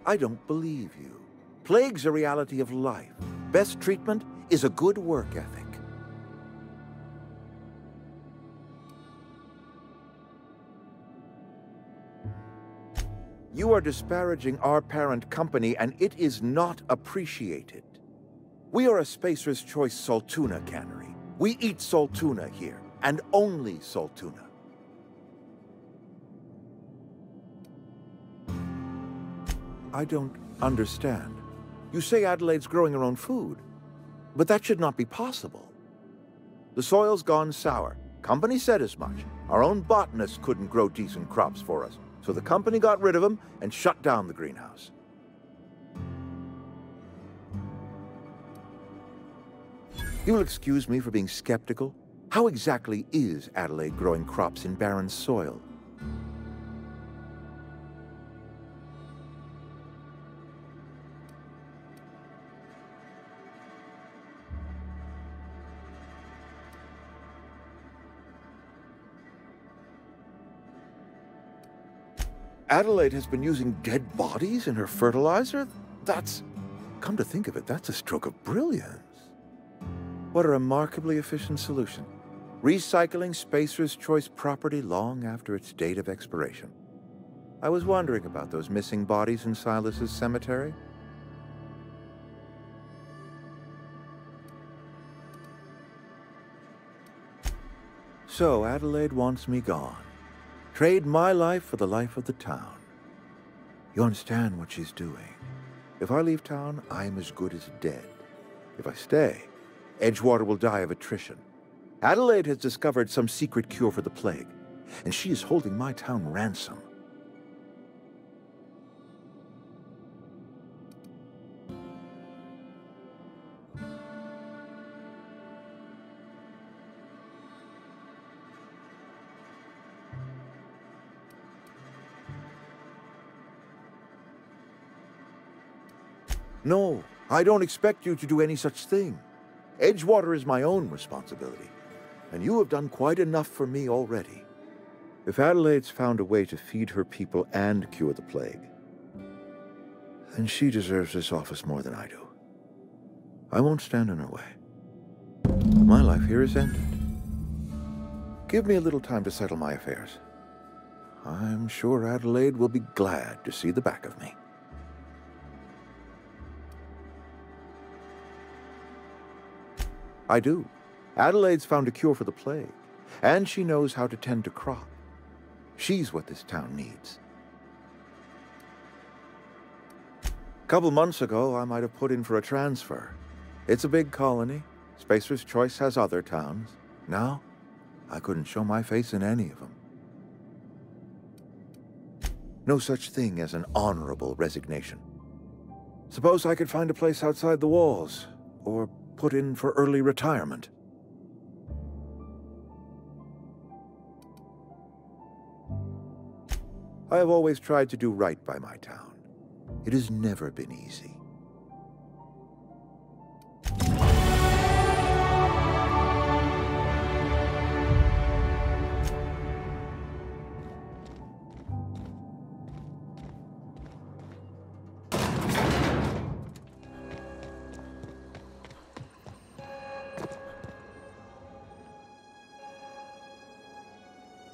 I don't believe you. Plague's a reality of life. Best treatment is a good work ethic. You are disparaging our parent company, and it is not appreciated. We are a Spacer's Choice Saltuna cannery. We eat Saltuna here, and only Saltuna. I don't understand. You say Adelaide's growing her own food, but that should not be possible. The soil's gone sour. Company said as much. Our own botanists couldn't grow decent crops for us, so the company got rid of them and shut down the greenhouse. You'll excuse me for being skeptical. How exactly is Adelaide growing crops in barren soil? Adelaide has been using dead bodies in her fertilizer? That's... come to think of it, that's a stroke of brilliance. What a remarkably efficient solution. Recycling Spacer's Choice property long after its date of expiration. I was wondering about those missing bodies in Silas's cemetery. So Adelaide wants me gone. Trade my life for the life of the town. You understand what she's doing. If I leave town, I am as good as dead. If I stay, Edgewater will die of attrition. Adelaide has discovered some secret cure for the plague, and she is holding my town ransom. No, I don't expect you to do any such thing. Edgewater is my own responsibility, and you have done quite enough for me already. If Adelaide's found a way to feed her people and cure the plague, then she deserves this office more than I do. I won't stand in her way. My life here is ended. Give me a little time to settle my affairs. I'm sure Adelaide will be glad to see the back of me. I do. Adelaide's found a cure for the plague, and she knows how to tend to crop. She's what this town needs. A couple months ago, I might have put in for a transfer. It's a big colony. Spacer's Choice has other towns. Now, I couldn't show my face in any of them. No such thing as an honorable resignation. Suppose I could find a place outside the walls, or put in for early retirement. I have always tried to do right by my town. It has never been easy.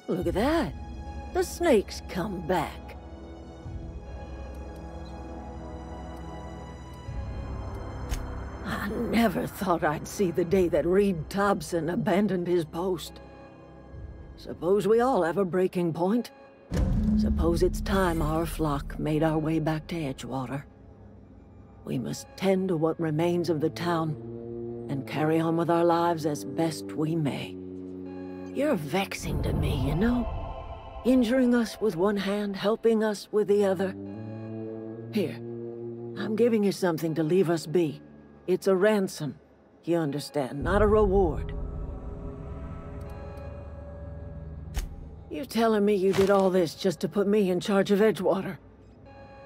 Look at that. The snake's come back. Never thought I'd see the day that Reed Thompson abandoned his post. Suppose we all have a breaking point. Suppose it's time our flock made our way back to Edgewater. We must tend to what remains of the town and carry on with our lives as best we may. You're vexing to me, you know? Injuring us with one hand, helping us with the other. Here, I'm giving you something to leave us be. It's a ransom, you understand, not a reward. You're telling me you did all this just to put me in charge of Edgewater?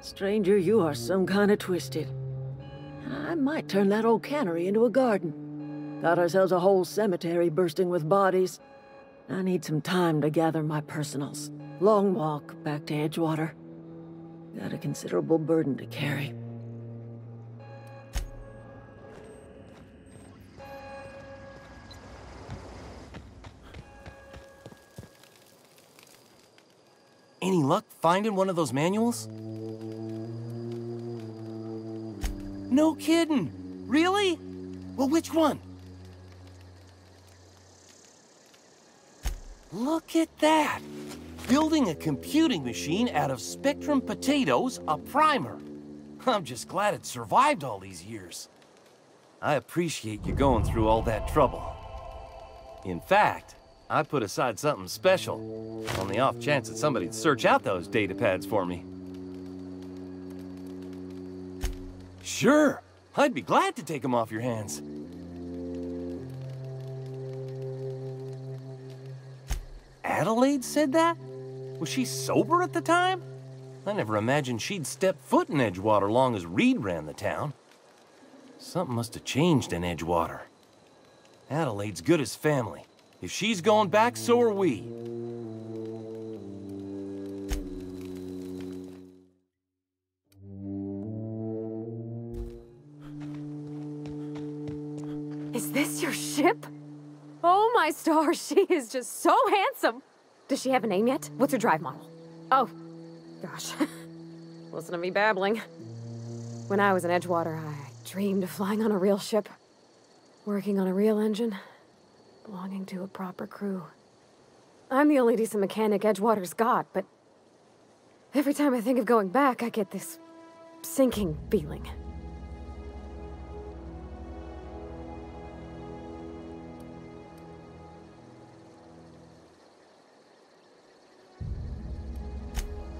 Stranger, you are some kind of twisted. I might turn that old cannery into a garden. Got ourselves a whole cemetery bursting with bodies. I need some time to gather my personals. Long walk back to Edgewater. Got a considerable burden to carry.
Any luck finding one of those manuals? No kidding! Really? Well, which one? Look at that! Building a computing machine out of Spectrum potatoes, a primer. I'm just glad it survived all these years. I appreciate you going through all that trouble. In fact, I put aside something special, on the off chance that somebody'd search out those data pads for me. Sure, I'd be glad to take them off your hands. Adelaide said that? Was she sober at the time? I never imagined she'd step foot in Edgewater long as Reed ran the town. Something must have changed in Edgewater. Adelaide's good as family. If she's going back, so are we.
Is this your ship? Oh my stars, she is just so handsome. Does she have a name yet? What's her drive model? Oh, gosh. Listen to me babbling. When I was in Edgewater, I dreamed of flying on a real ship, working on a real engine, belonging to a proper crew. I'm the only decent mechanic Edgewater's got, but every time I think of going back, I get this sinking feeling.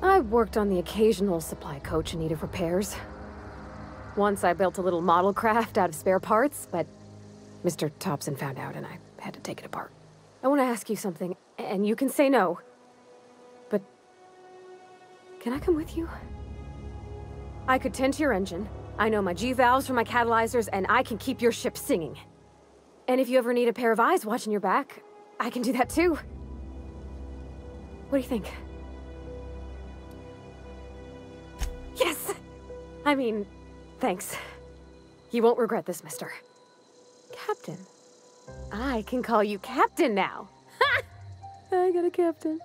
I've worked on the occasional supply coach in need of repairs. Once I built a little model craft out of spare parts, but Mr. Thompson found out and I had to take it apart. I want to ask you something, and you can say no, but can I come with you? I could tend to your engine. I know my G-valves for my catalyzers, and I can keep your ship singing. And if you ever need a pair of eyes watching your back, I can do that too. What do you think? Yes! I mean, thanks. You won't regret this, mister. Captain. I can call you Captain now. Ha! I got a captain.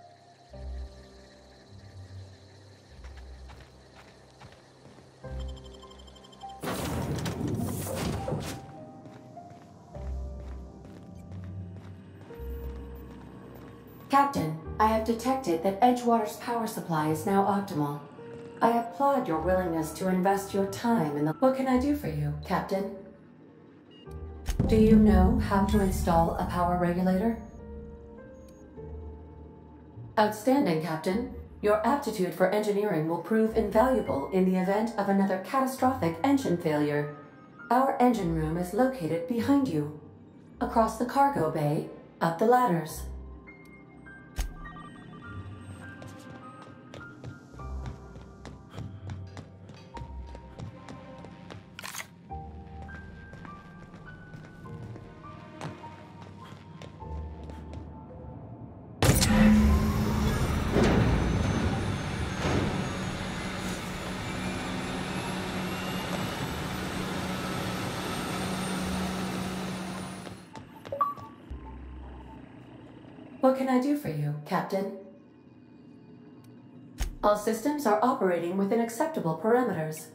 Captain, I have detected that Edgewater's power supply is now optimal. I applaud your willingness to invest your time in the... What can I do for you, Captain? Do you know how to install a power regulator? Outstanding, Captain. Your aptitude for engineering will prove invaluable in the event of another catastrophic engine failure. Our engine room is located behind you. Across the cargo bay, up the ladders. What can I do for you, Captain? All systems are operating within acceptable parameters.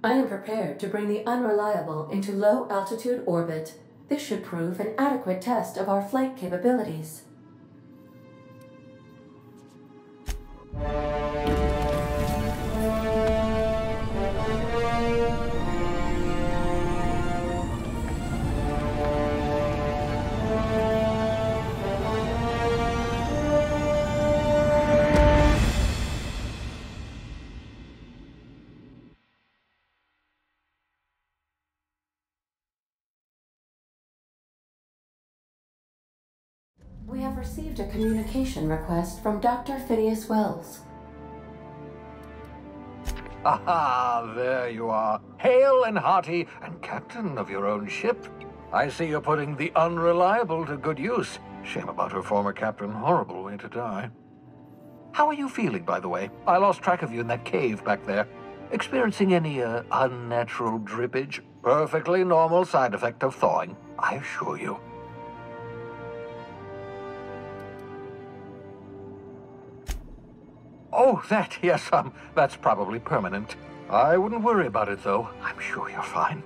I am prepared to bring the unreliable into low-altitude orbit. This should prove an adequate test of our flight capabilities. We have received a communication request from Dr. Phineas Wells.
Aha, there you are. Hale and hearty, and captain of your own ship. I see you're putting the unreliable to good use. Shame about her former captain. Horrible way to die. How are you feeling, by the way? I lost track of you in that cave back there. Experiencing any, unnatural drippage? Perfectly normal side effect of thawing, I assure you. Oh, that, yes, that's probably permanent. I wouldn't worry about it, though. I'm sure you're fine.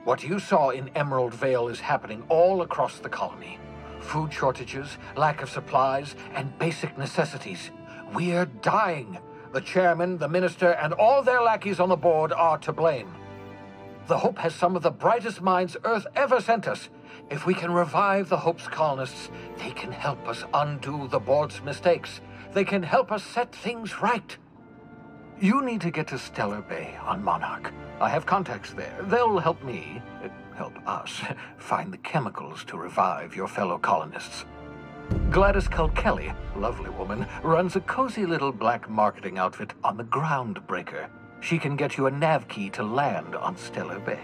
What you saw in Emerald Vale is happening all across the colony. Food shortages, lack of supplies, and basic necessities. We're dying. The chairman, the minister, and all their lackeys on the board are to blame. The Hope has some of the brightest minds Earth ever sent us. If we can revive the Hope's colonists, they can help us undo the board's mistakes. They can help us set things right. You need to get to Stellar Bay on Monarch. I have contacts there. They'll help me, help us, find the chemicals to revive your fellow colonists. Gladys Kelly, lovely woman, runs a cozy little black marketing outfit on the Groundbreaker. She can get you a nav key to land on Stellar Bay.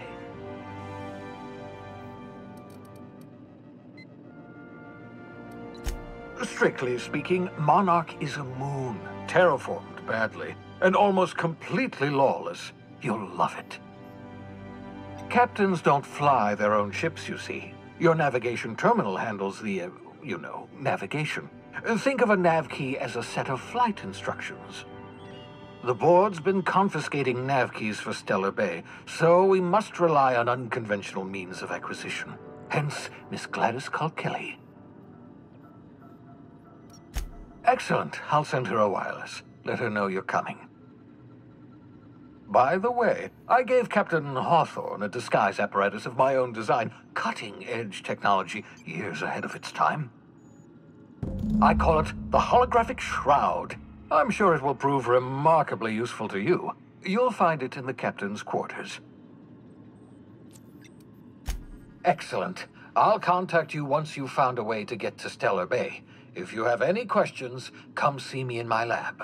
Strictly speaking, Monarch is a moon, terraformed badly, and almost completely lawless. You'll love it. Captains don't fly their own ships, you see. Your navigation terminal handles the, navigation. Think of a nav key as a set of flight instructions. The board's been confiscating nav keys for Stellar Bay, so we must rely on unconventional means of acquisition. Hence, Miss Gladys Kelly. Excellent. I'll send her a wireless. Let her know you're coming. By the way, I gave Captain Hawthorne a disguise apparatus of my own design, cutting-edge technology, years ahead of its time. I call it the Holographic Shroud. I'm sure it will prove remarkably useful to you. You'll find it in the captain's quarters. Excellent. I'll contact you once you've found a way to get to Stellar Bay. If you have any questions, come see me in my lab.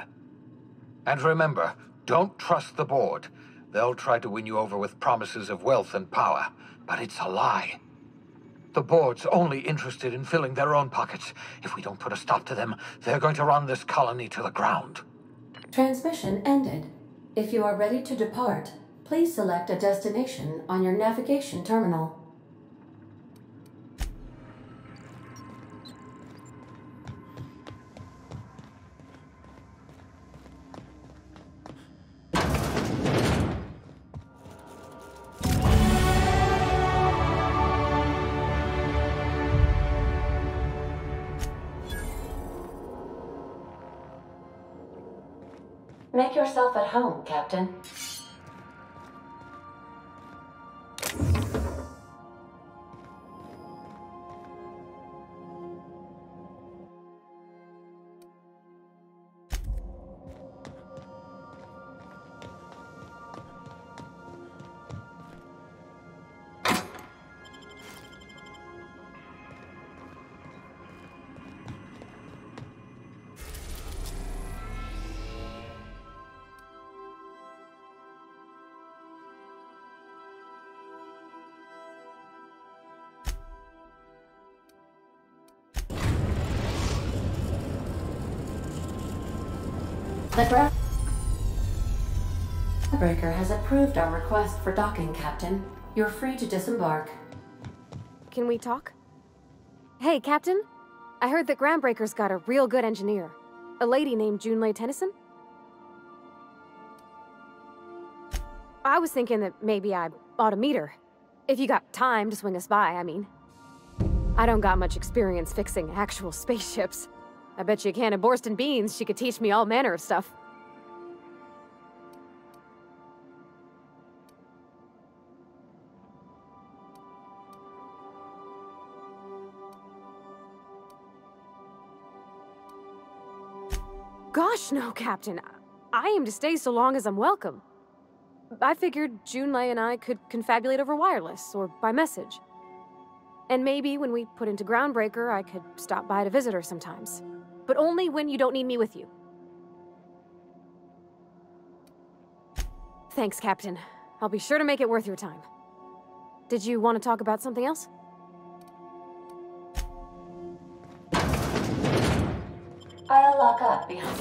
And remember, don't trust the board. They'll try to win you over with promises of wealth and power, but it's a lie. The board's only interested in filling their own pockets. If we don't put a stop to them, they're going to run this colony to the ground.
Transmission ended. If you are ready to depart, please select a destination on your navigation terminal. Make yourself at home, Captain. The Groundbreaker has approved our request for docking, Captain. You're free to disembark.
Can we talk? Hey, Captain. I heard that Groundbreaker's got a real good engineer. A lady named Junlei Tennyson? I was thinking that maybe I ought to meet her. If you got time to swing us by, I mean. I don't got much experience fixing actual spaceships. I bet you a can of Borston beans she could teach me all manner of stuff. Gosh, no, Captain. I aim to stay so long as I'm welcome. I figured Junlei and I could confabulate over wireless or by message. And maybe when we put into Groundbreaker, I could stop by to visit her sometimes. But only when you don't need me with you. Thanks, Captain. I'll be sure to make it worth your time. Did you want to talk about something else?
I'll lock up behind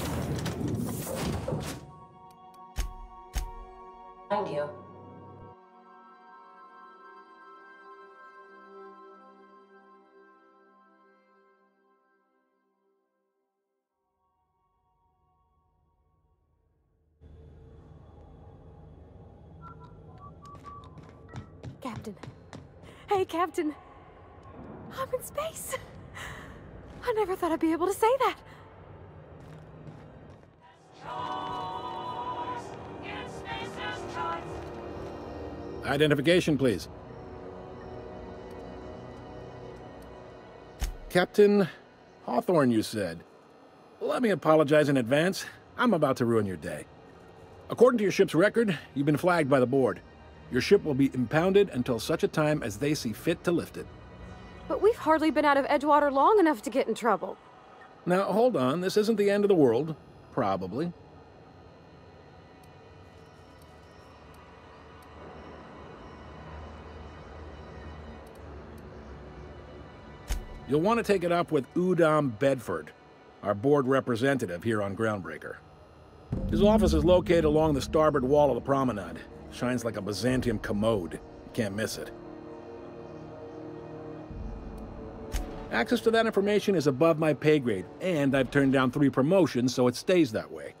you.
Captain. Hey, Captain. I'm in space. I never thought I'd be able to say that.
Identification, please. Captain Hawthorne, you said. Let me apologize in advance. I'm about to ruin your day. According to your ship's record, you've been flagged by the board. Your ship will be impounded until such a time as they see fit to lift it.
But we've hardly been out of Edgewater long enough to get in trouble.
Now, hold on. This isn't the end of the world. Probably. You'll want to take it up with Udom Bedford, our board representative here on Groundbreaker. His office is located along the starboard wall of the promenade. Shines like a Byzantium commode. You can't miss it. Access to that information is above my pay grade, and I've turned down 3 promotions, so it stays that way.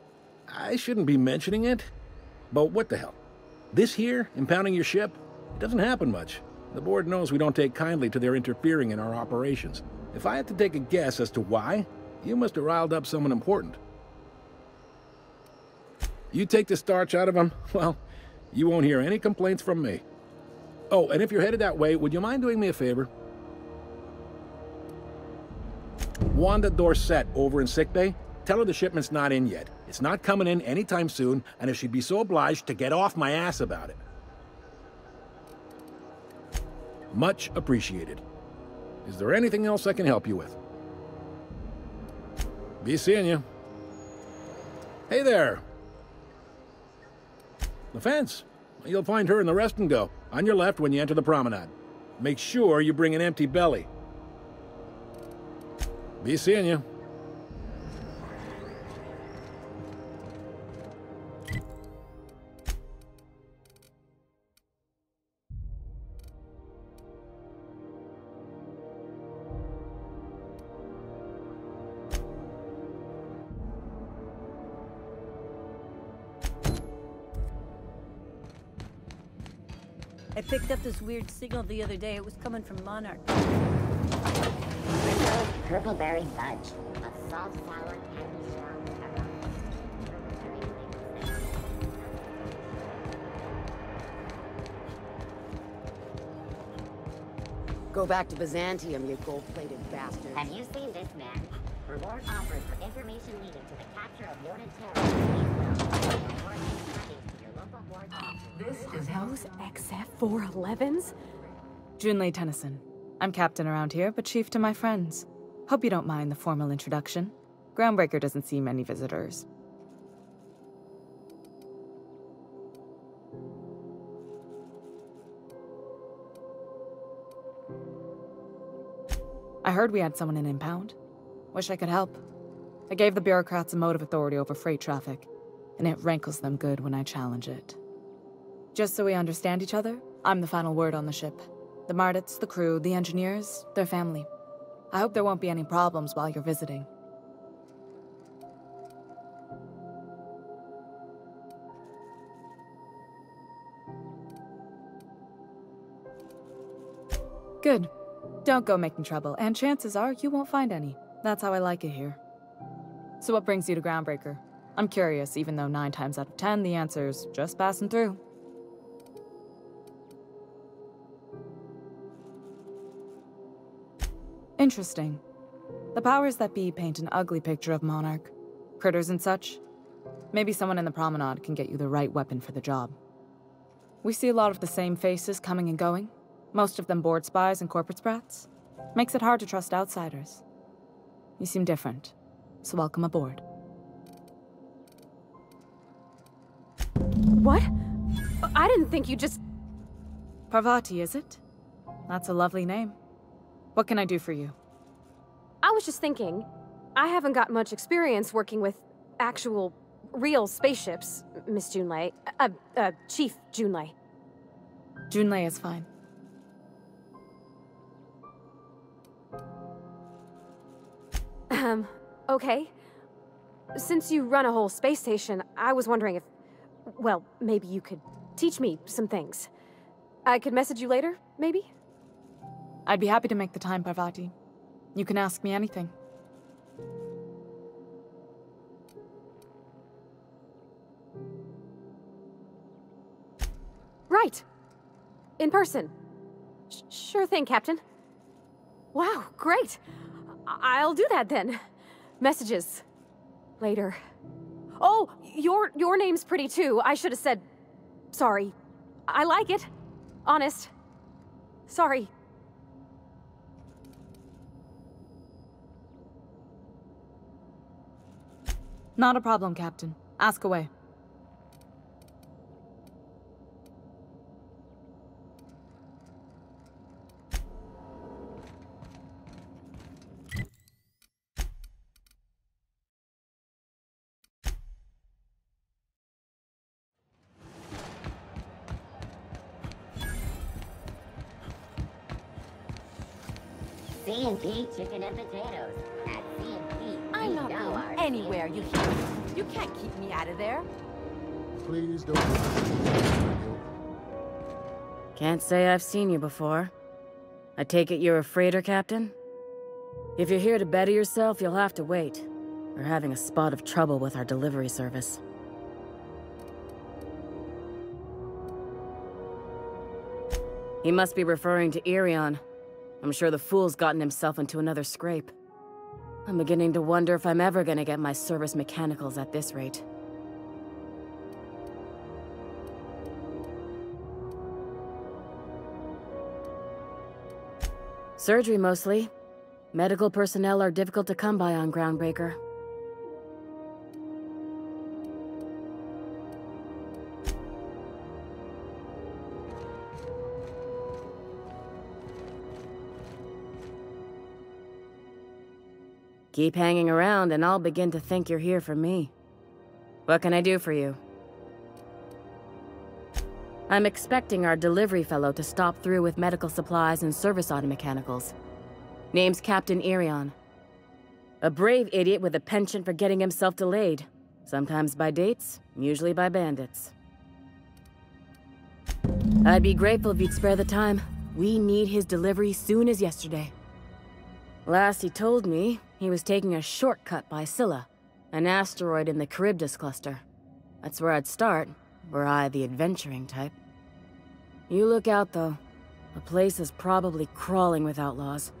I shouldn't be mentioning it, but what the hell? This here, impounding your ship, it doesn't happen much. The board knows we don't take kindly to their interfering in our operations. If I had to take a guess as to why, you must have riled up someone important. You take the starch out of them, well, you won't hear any complaints from me. Oh, and if you're headed that way, would you mind doing me a favor? Wanda Dorset over in sickbay, tell her the shipment's not in yet. It's not coming in anytime soon, and if she'd be so obliged to get off my ass about it. Much appreciated. Is there anything else I can help you with? Be seeing you. Hey there. The fence. You'll find her in the rest and go, on your left when you enter the promenade. Make sure you bring an empty belly. Be seeing you.
I picked up this weird signal the other day. It was coming from Monarch.
Purpleberry fudge. A salt sour candy shell.
Go back to Byzantium, you gold-plated bastard.
Have you seen this man? Reward offered for information leading to the capture of noted terrorists.
This is those XF-411s?
Junlei Tennyson. I'm captain around here, but chief to my friends. Hope you don't mind the formal introduction. Groundbreaker doesn't see many visitors. I heard we had someone in impound. Wish I could help. I gave the bureaucrats a motive authority over freight traffic, and it rankles them good when I challenge it. Just so we understand each other, I'm the final word on the ship. The Mardits, the crew, the engineers, their family. I hope there won't be any problems while you're visiting. Good. Don't go making trouble, and chances are you won't find any. That's how I like it here. So what brings you to Groundbreaker? I'm curious, even though 9 times out of 10 the answer's just passing through. Interesting. The powers that be paint an ugly picture of Monarch. Critters and such. Maybe someone in the promenade can get you the right weapon for the job. We see a lot of the same faces coming and going. Most of them board spies and corporate sprats. Makes it hard to trust outsiders. You seem different, so welcome aboard.
What? I didn't think you just...
Parvati, is it? That's a lovely name. What can I do for you?
I was just thinking, I haven't got much experience working with actual, real spaceships, Miss Junlei. Chief Junlei.
Junlei is fine.
Okay. Since you run a whole space station, I was wondering if... Well, maybe you could teach me some things. I could message you later, maybe?
I'd be happy to make the time, Parvati. You can ask me anything.
Right. In person. Sure thing, Captain. Wow, great. I'll do that then. Messages. Later. Oh, your name's pretty too. I should have said... Sorry. I like it. Honest. Sorry.
Not a problem, Captain. Ask away.
C&P chicken and potatoes. At C&P,
I'm not going anywhere, you hear? You can't keep me out of there.
Please don't.
Can't say I've seen you before. I take it you're a freighter, Captain? If you're here to better yourself, you'll have to wait. We're having a spot of trouble with our delivery service. He must be referring to Irion. I'm sure the fool's gotten himself into another scrape. I'm beginning to wonder if I'm ever gonna get my service mechanicals at this rate. Surgery, mostly. Medical personnel are difficult to come by on Groundbreaker. Keep hanging around and I'll begin to think you're here for me. What can I do for you? I'm expecting our delivery fellow to stop through with medical supplies and service auto mechanicals. Name's Captain Irion. A brave idiot with a penchant for getting himself delayed. Sometimes by dates, usually by bandits. I'd be grateful if you'd spare the time. We need his delivery soon as yesterday. Last he told me, he was taking a shortcut by Scylla, an asteroid in the Charybdis cluster. That's where I'd start, were I the adventuring type. You look out, though. The place is probably crawling with outlaws.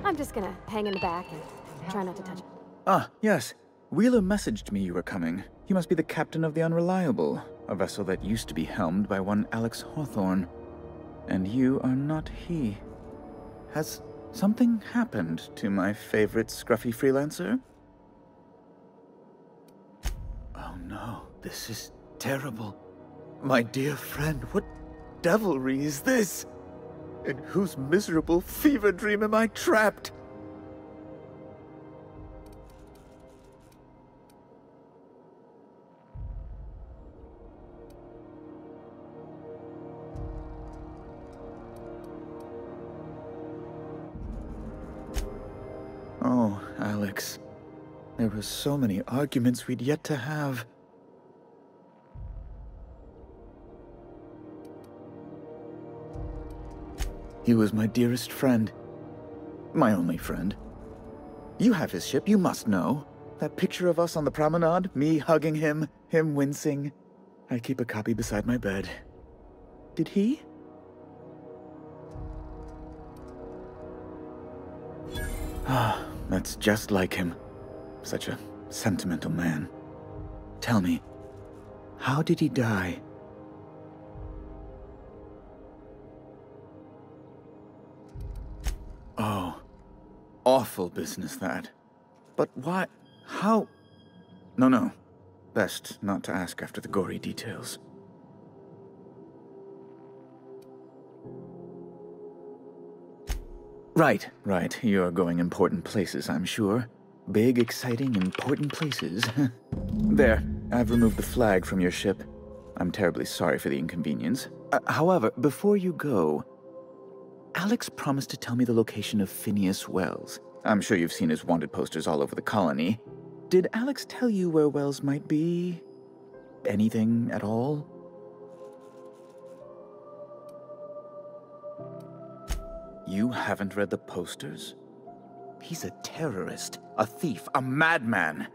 I'm just gonna hang in the back and try not to touch it.
Ah, yes. Wheeler messaged me you were coming. He must be the captain of the Unreliable, a vessel that used to be helmed by one Alex Hawthorne. And you are not he. Has something happened to my favorite scruffy freelancer? Oh no, this is terrible. My dear friend, what devilry is this? In whose miserable fever dream am I trapped? Oh, Alex. There were so many arguments we'd yet to have. He was my dearest friend. My only friend. You have his ship, you must know. That picture of us on the promenade, me hugging him, him wincing. I keep a copy beside my bed. Did he? Ah, that's just like him. Such a sentimental man. Tell me, how did he die? Oh, awful business that. But why? How? No. Best not to ask after the gory details. Right. You're going important places, I'm sure. Big, exciting, important places. There, I've removed the flag from your ship. I'm terribly sorry for the inconvenience. However, before you go, Alex promised to tell me the location of Phineas Wells. I'm sure you've seen his wanted posters all over the colony. Did Alex tell you where Wells might be? Anything at all? You haven't read the posters? He's a terrorist, a thief, a madman.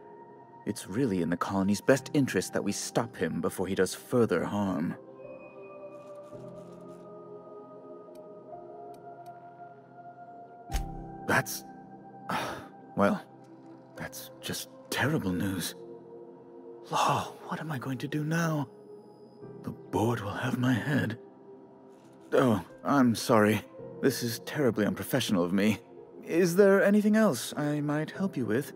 It's really in the colony's best interest that we stop him before he does further harm. That's... well, that's just terrible news. Law, what am I going to do now? The board will have my head. Oh, I'm sorry. This is terribly unprofessional of me. Is there anything else I might help you with?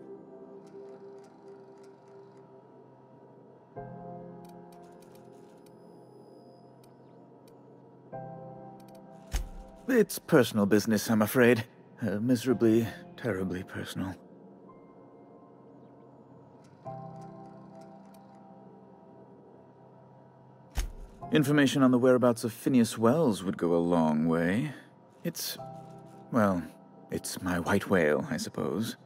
It's personal business, I'm afraid. Miserably, terribly personal. Information on the whereabouts of Phineas Wells would go a long way. It's... well, it's my white whale, I suppose.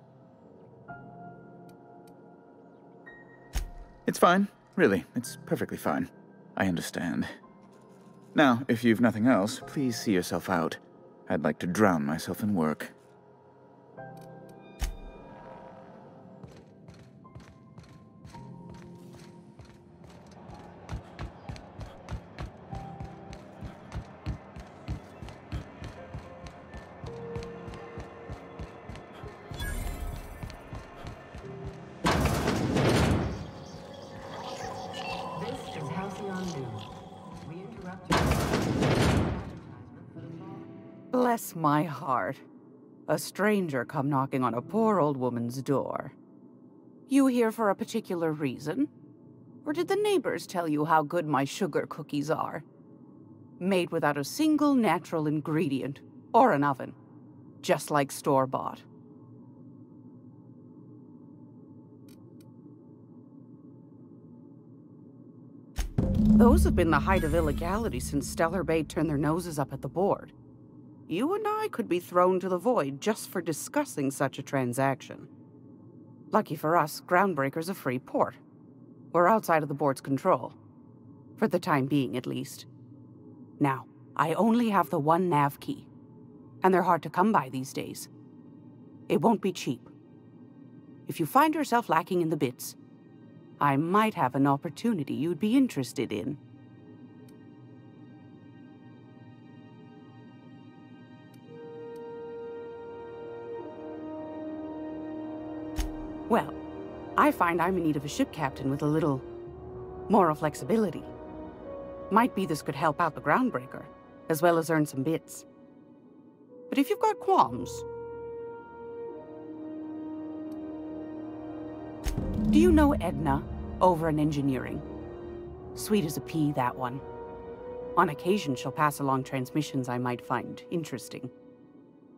It's fine. Really, it's perfectly fine. I understand. Now, if you've nothing else, please see yourself out. I'd like to drown myself in work.
Bless my heart. A stranger come knocking on a poor old woman's door. You here for a particular reason? Or did the neighbors tell you how good my sugar cookies are? Made without a single natural ingredient, or an oven. Just like store-bought. Those have been the height of illegality since Stellar Bay turned their noses up at the board. You and I could be thrown to the void just for discussing such a transaction. Lucky for us, Groundbreaker's a free port. We're outside of the board's control. For the time being, at least. Now, I only have the one nav key. And they're hard to come by these days. It won't be cheap. If you find yourself lacking in the bits, I might have an opportunity you'd be interested in. Well, I find I'm in need of a ship captain with a little moral flexibility. Might be this could help out the Groundbreaker, as well as earn some bits. But if you've got qualms... Do you know Edna, over in engineering? Sweet as a pea, that one. On occasion, she'll pass along transmissions I might find interesting.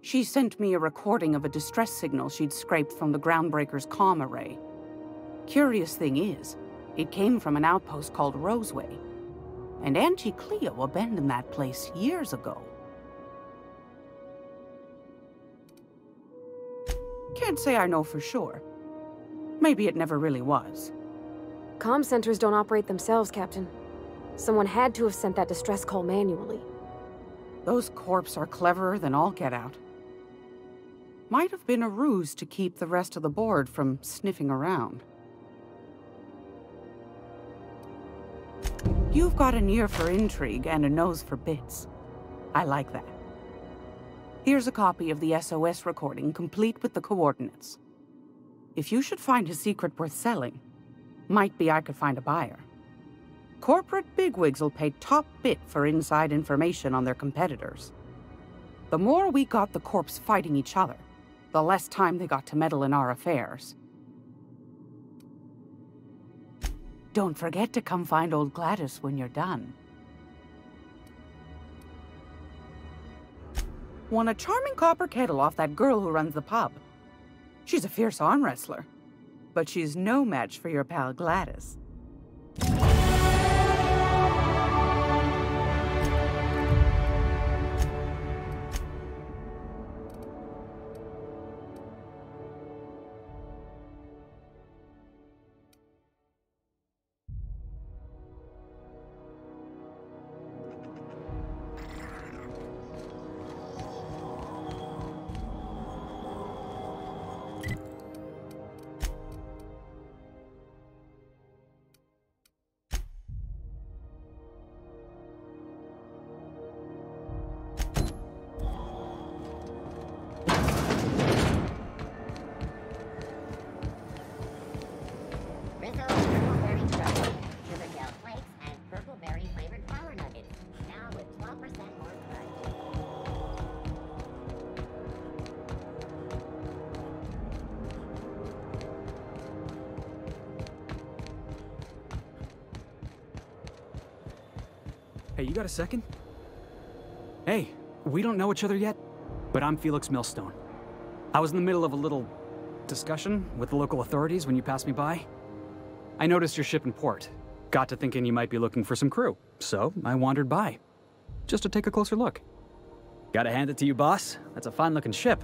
She sent me a recording of a distress signal she'd scraped from the Groundbreaker's comm array. Curious thing is, it came from an outpost called Roseway. And Auntie Cleo abandoned that place years ago. Can't say I know for sure. Maybe it never really was.
Comm centers don't operate themselves, Captain. Someone had to have sent that distress call manually.
Those corps are cleverer than all get out. Might have been a ruse to keep the rest of the board from sniffing around. You've got an ear for intrigue and a nose for bits. I like that. Here's a copy of the SOS recording, complete with the coordinates. If you should find a secret worth selling, might be I could find a buyer. Corporate bigwigs will pay top bit for inside information on their competitors. The more we got the corps fighting each other, the less time they got to meddle in our affairs. Don't forget to come find old Gladys when you're done. Won a charming copper kettle off that girl who runs the pub. She's a fierce arm wrestler, but she's no match for your pal Gladys.
Hey, you got a second? Hey, we don't know each other yet, but I'm Felix Millstone. I was in the middle of a little discussion with the local authorities when you passed me by. I noticed your ship in port. Got to thinking you might be looking for some crew, so I wandered by, just to take a closer look. Gotta hand it to you, boss. That's a fine-looking ship.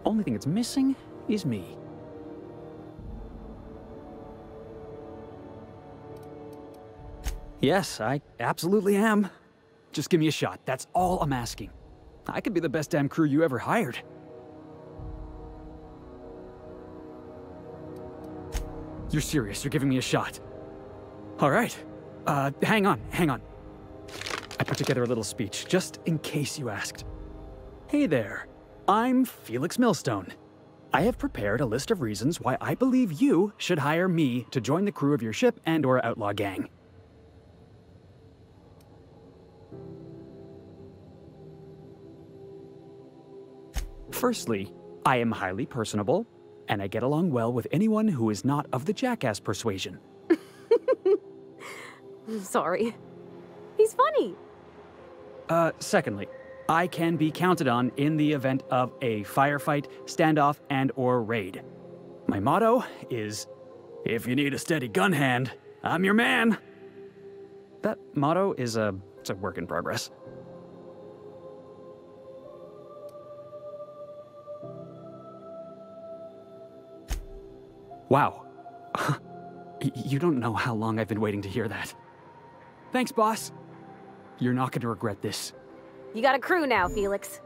Only thing it's missing is me. Yes, I absolutely am. Just give me a shot. That's all I'm asking. I could be the best damn crew you ever hired. You're serious? You're giving me a shot? All right. Hang on. I put together a little speech, just in case you asked. Hey there. I'm Felix Millstone. I have prepared a list of reasons why I believe you should hire me to join the crew of your ship and/or outlaw gang. Firstly, I am highly personable, and I get along well with anyone who is not of the jackass persuasion.
Sorry. He's funny.
Secondly, I can be counted on in the event of a firefight, standoff, and/or raid. My motto is, if you need a steady gun hand, I'm your man. That motto is it's a work in progress. Wow. You don't know how long I've been waiting to hear that. Thanks, boss. You're not going to regret this.
You got a crew now, Felix.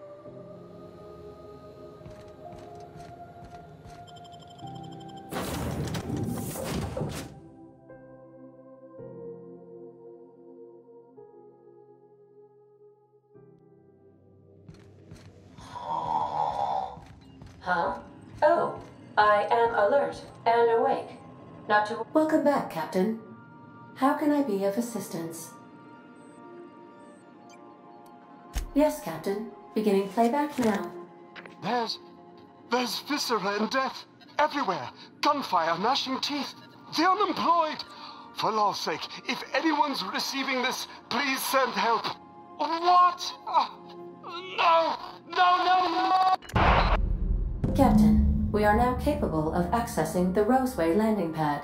Huh? Oh, I am alert and awake. Not to... Welcome back, Captain. How can I be of assistance? Yes, Captain. Beginning playback now.
There's viscera and death everywhere. Gunfire, gnashing teeth. The unemployed. For law's sake, if anyone's receiving this, please send help. What? No!
Captain, we are now capable of accessing the Roseway landing pad.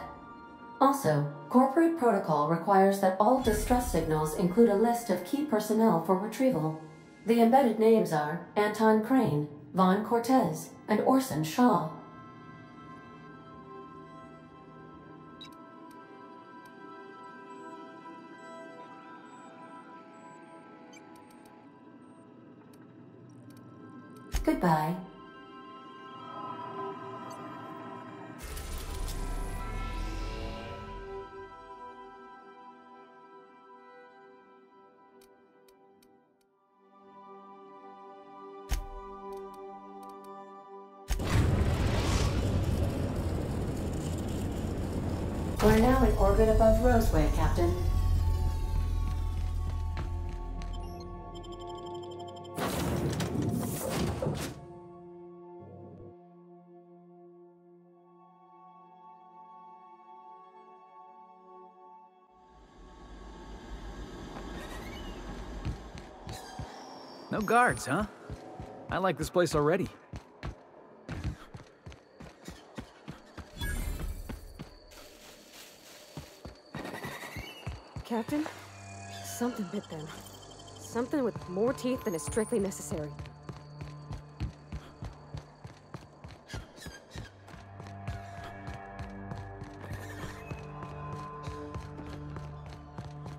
Also, corporate protocol requires that all distress signals include a list of key personnel for retrieval. The embedded names are Anton Crane, Vaughn Cortez, and Orson Shaw. Goodbye. We're now in orbit above Roseway, Captain.
No guards, huh? I like this place already.
Captain? Something bit them. Something with more teeth than is strictly necessary.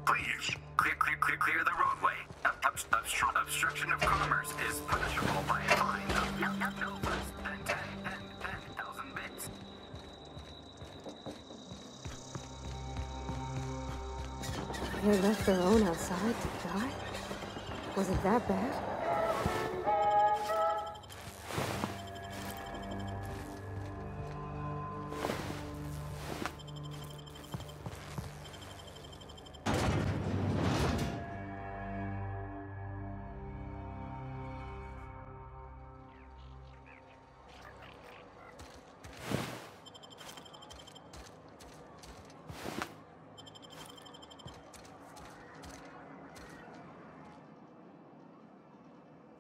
Please, clear the roadway. Obstruction of commerce is punishable by a fine of no less than 10,000 bits.
They left their own outside to die? Was it that bad?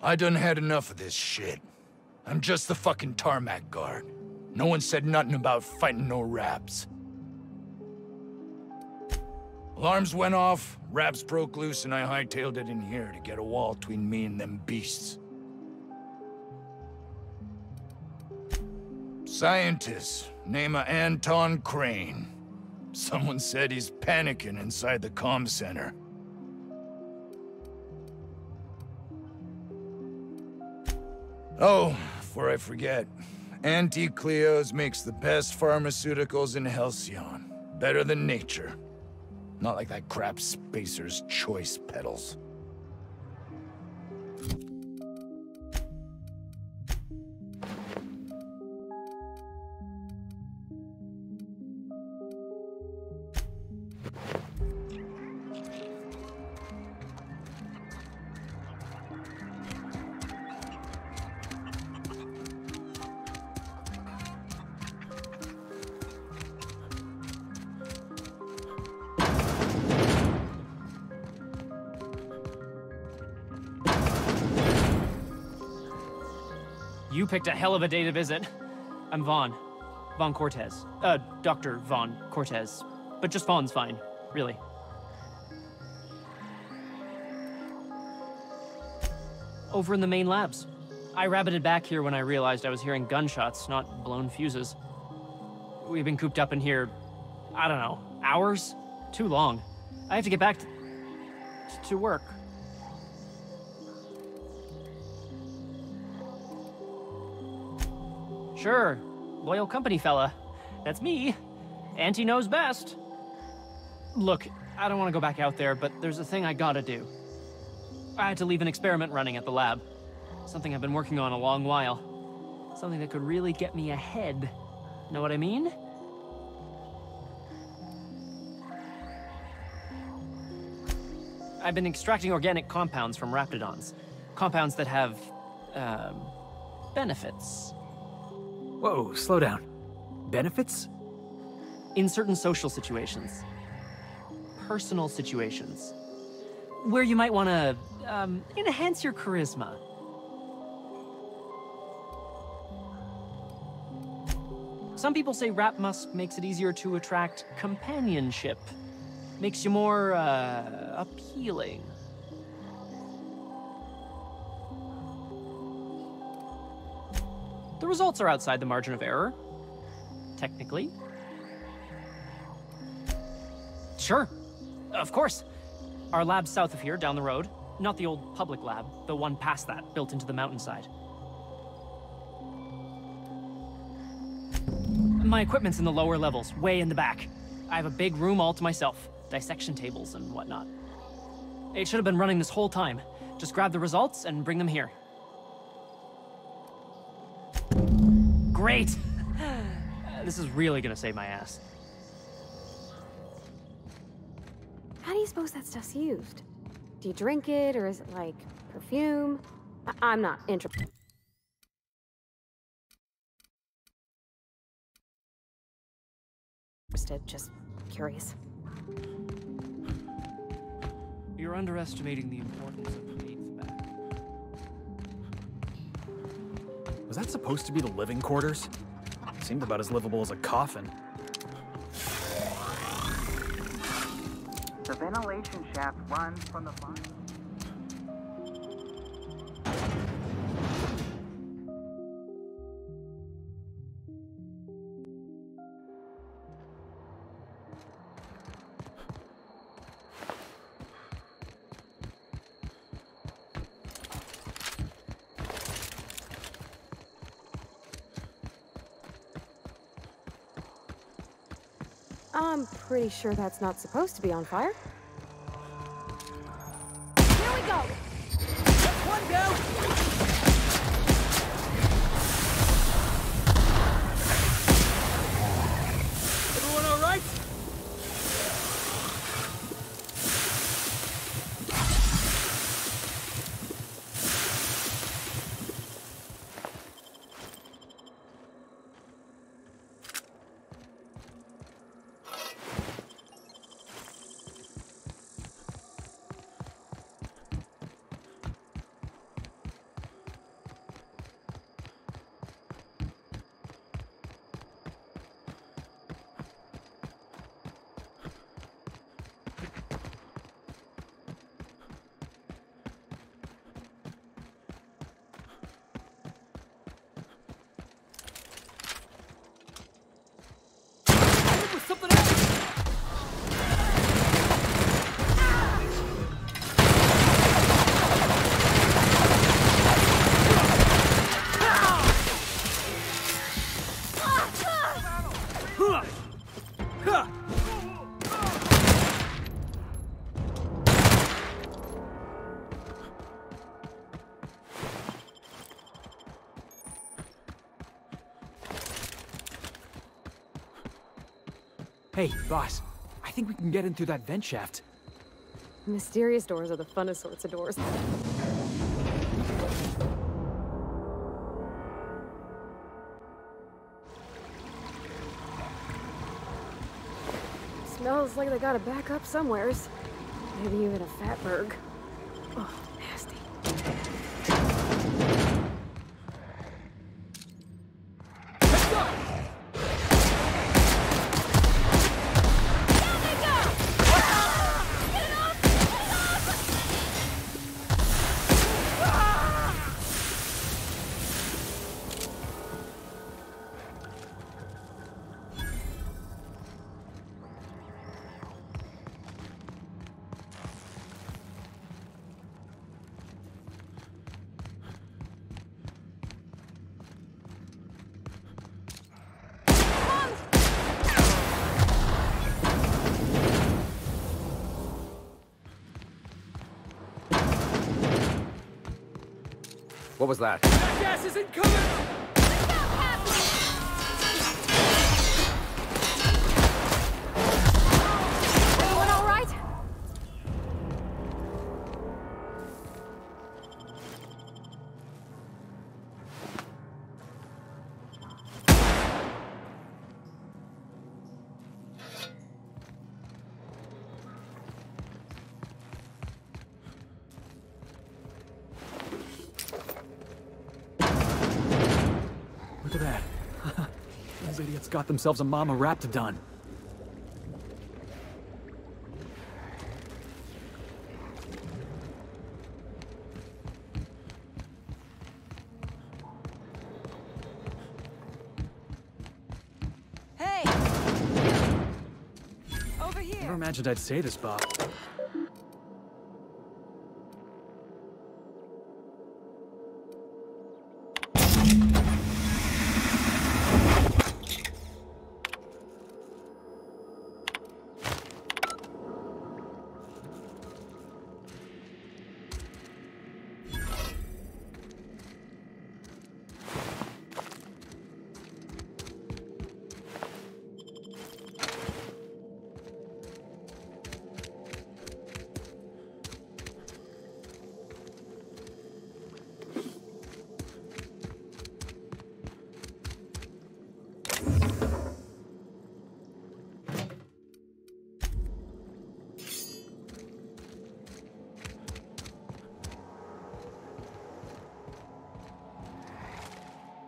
I done had enough of this shit. I'm just the fucking tarmac guard. No one said nothing about fighting no raps. Alarms went off, raps broke loose, and I hightailed it in here to get a wall between me and them beasts. Scientist, name of Anton Crane. Someone said he's panicking inside the comm center. Oh, before I forget, Auntie Cleo's makes the best pharmaceuticals in Halcyon. Better than nature. Not like that crap Spacer's Choice pedals.
You picked a hell of a day to visit. I'm Vaughn. Vaughn Cortez. Dr. Vaughn Cortez. But just Vaughn's fine, really. Over in the main labs. I rabbited back here when I realized I was hearing gunshots, not blown fuses. We've been cooped up in here, I don't know, hours? Too long. I have to get back to work. Sure, loyal company fella. That's me. Auntie knows best. Look, I don't want to go back out there, but there's a thing I gotta do. I had to leave an experiment running at the lab. Something I've been working on a long while. Something that could really get me ahead. Know what I mean? I've been extracting organic compounds from raptidons. Compounds that have, benefits.
Whoa, slow down. Benefits?
In certain social situations. Personal situations. Where you might want to, enhance your charisma. Some people say rap musk makes it easier to attract companionship. Makes you more, appealing. The results are outside the margin of error. Technically. Sure. Of course. Our lab's south of here, down the road. Not the old public lab, the one past that, built into the mountainside. My equipment's in the lower levels, way in the back. I have a big room all to myself, dissection tables and whatnot. It should have been running this whole time. Just grab the results and bring them here. Great! This is really gonna save my ass.
How do you suppose that stuff's used? Do you drink it, or is it like perfume? I'm not interested. Just curious.
You're underestimating the importance of faith back.
Was that supposed to be the living quarters? Seemed about as livable as a coffin.
The ventilation shaft runs from the line.
I'm pretty sure that's not supposed to be on fire.
Here we go! One down!
Everyone all right? Hey, boss. I think we can get in through that vent shaft.
Mysterious doors are the funnest sorts of doors. Smells like they got a backup somewheres. Maybe even a fatberg. Oh, nasty.
What was that?
That gas is incoming!
Everyone all right?
Look at that. Those idiots got themselves a mama raptidon.
Hey! Over here!
Never imagined I'd say this, Bob.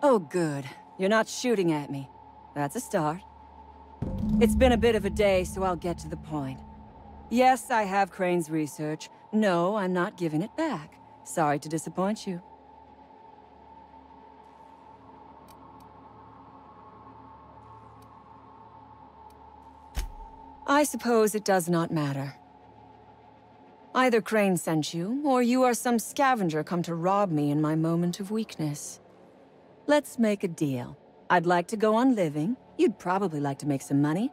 Oh, good. You're not shooting at me. That's a start. It's been a bit of a day, so I'll get to the point. Yes, I have Crane's research. No, I'm not giving it back. Sorry to disappoint you. I suppose it does not matter. Either Crane sent you, or you are some scavenger come to rob me in my moment of weakness. Let's make a deal. I'd like to go on living. You'd probably like to make some money.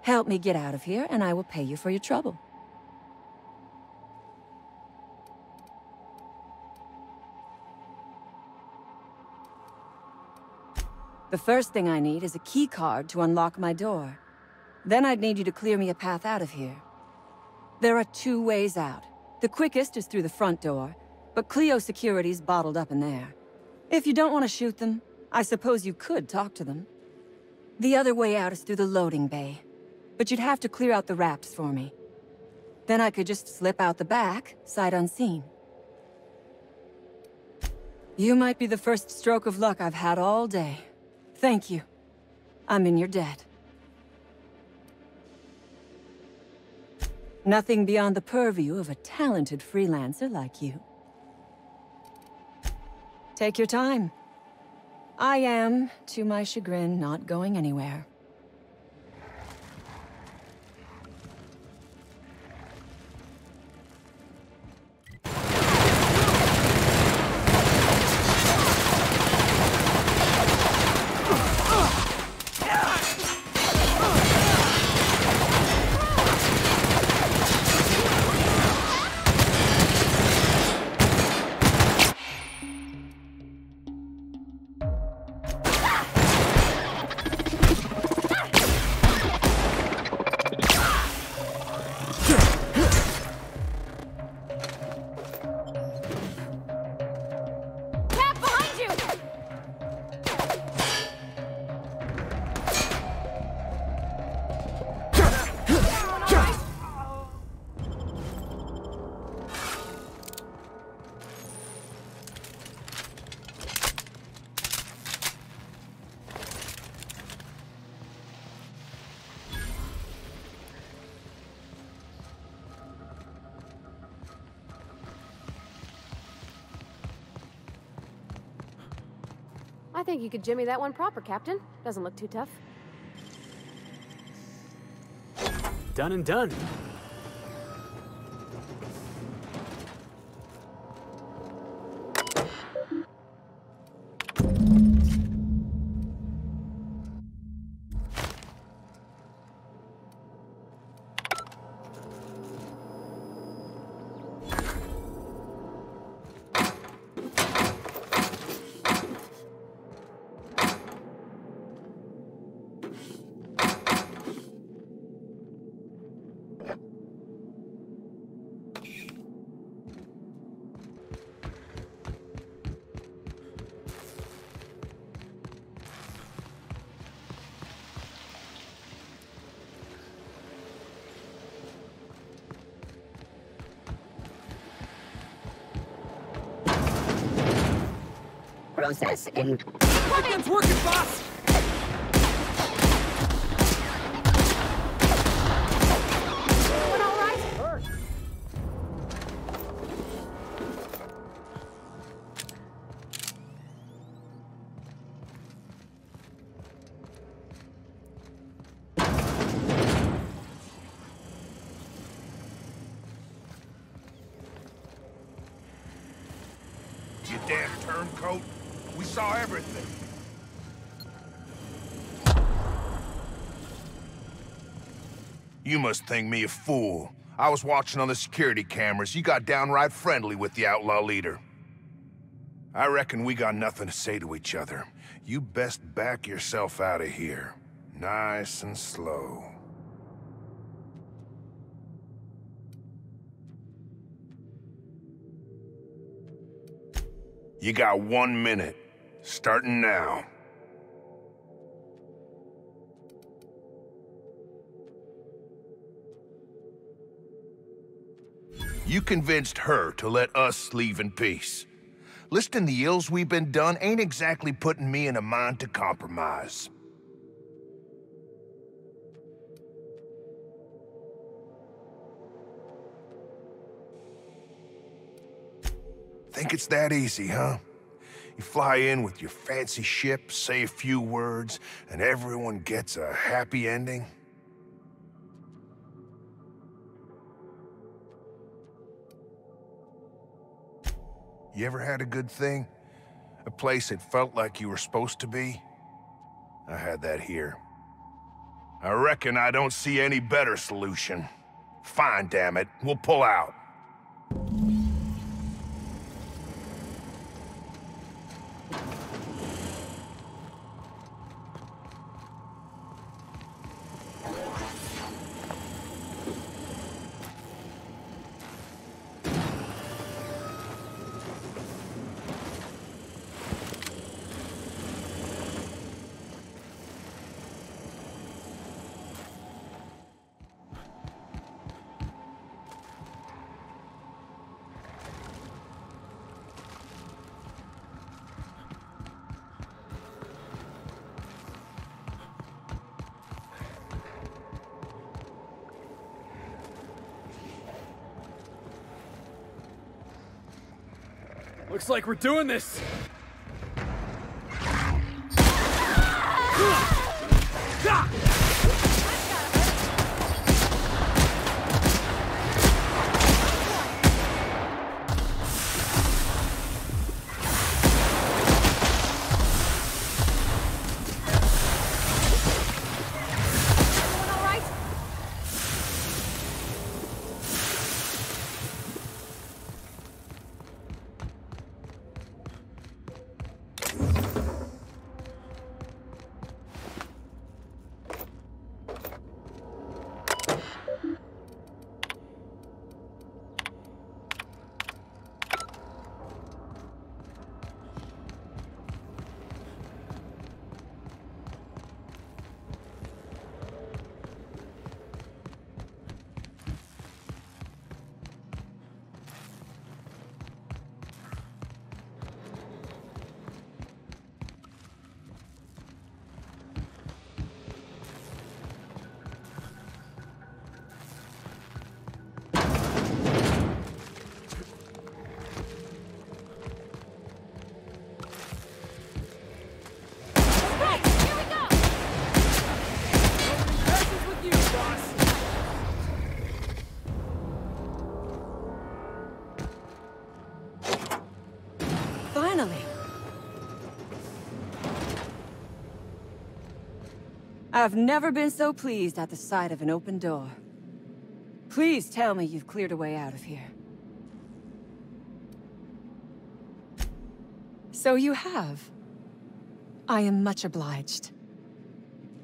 Help me get out of here, and I will pay you for your trouble. The first thing I need is a key card to unlock my door. Then I'd need you to clear me a path out of here. There are 2 ways out. The quickest is through the front door, but Clio security's bottled up in there. If you don't want to shoot them, I suppose you could talk to them. The other way out is through the loading bay, but you'd have to clear out the wraps for me. Then I could just slip out the back, sight unseen. You might be the first stroke of luck I've had all day. Thank you. I'm in your debt. Nothing beyond the purview of a talented freelancer like you. Take your time. I am, to my chagrin, not going anywhere.
I think you could jimmy that one proper, Captain. Doesn't look too tough.
Done and done.
Process in.
It's working, boss!
Doing all right?
sugarcoat. We saw everything. You must think me a fool. I was watching on the security cameras. You got downright friendly with the outlaw leader. I reckon we got nothing to say to each other. You best back yourself out of here. Nice and slow. You got 1 minute. Starting now. You convinced her to let us leave in peace. Listing the ills we've been done ain't exactly putting me in a mind to compromise. Think it's that easy, huh? You fly in with your fancy ship, say a few words, and everyone gets a happy ending? You ever had a good thing? A place that felt like you were supposed to be? I had that here. I reckon I don't see any better solution. Fine, damn it. We'll pull out.
Looks like we're doing this!
Finally. I've never been so pleased at the sight of an open door. Please tell me you've cleared a way out of here. So you have. I am much obliged.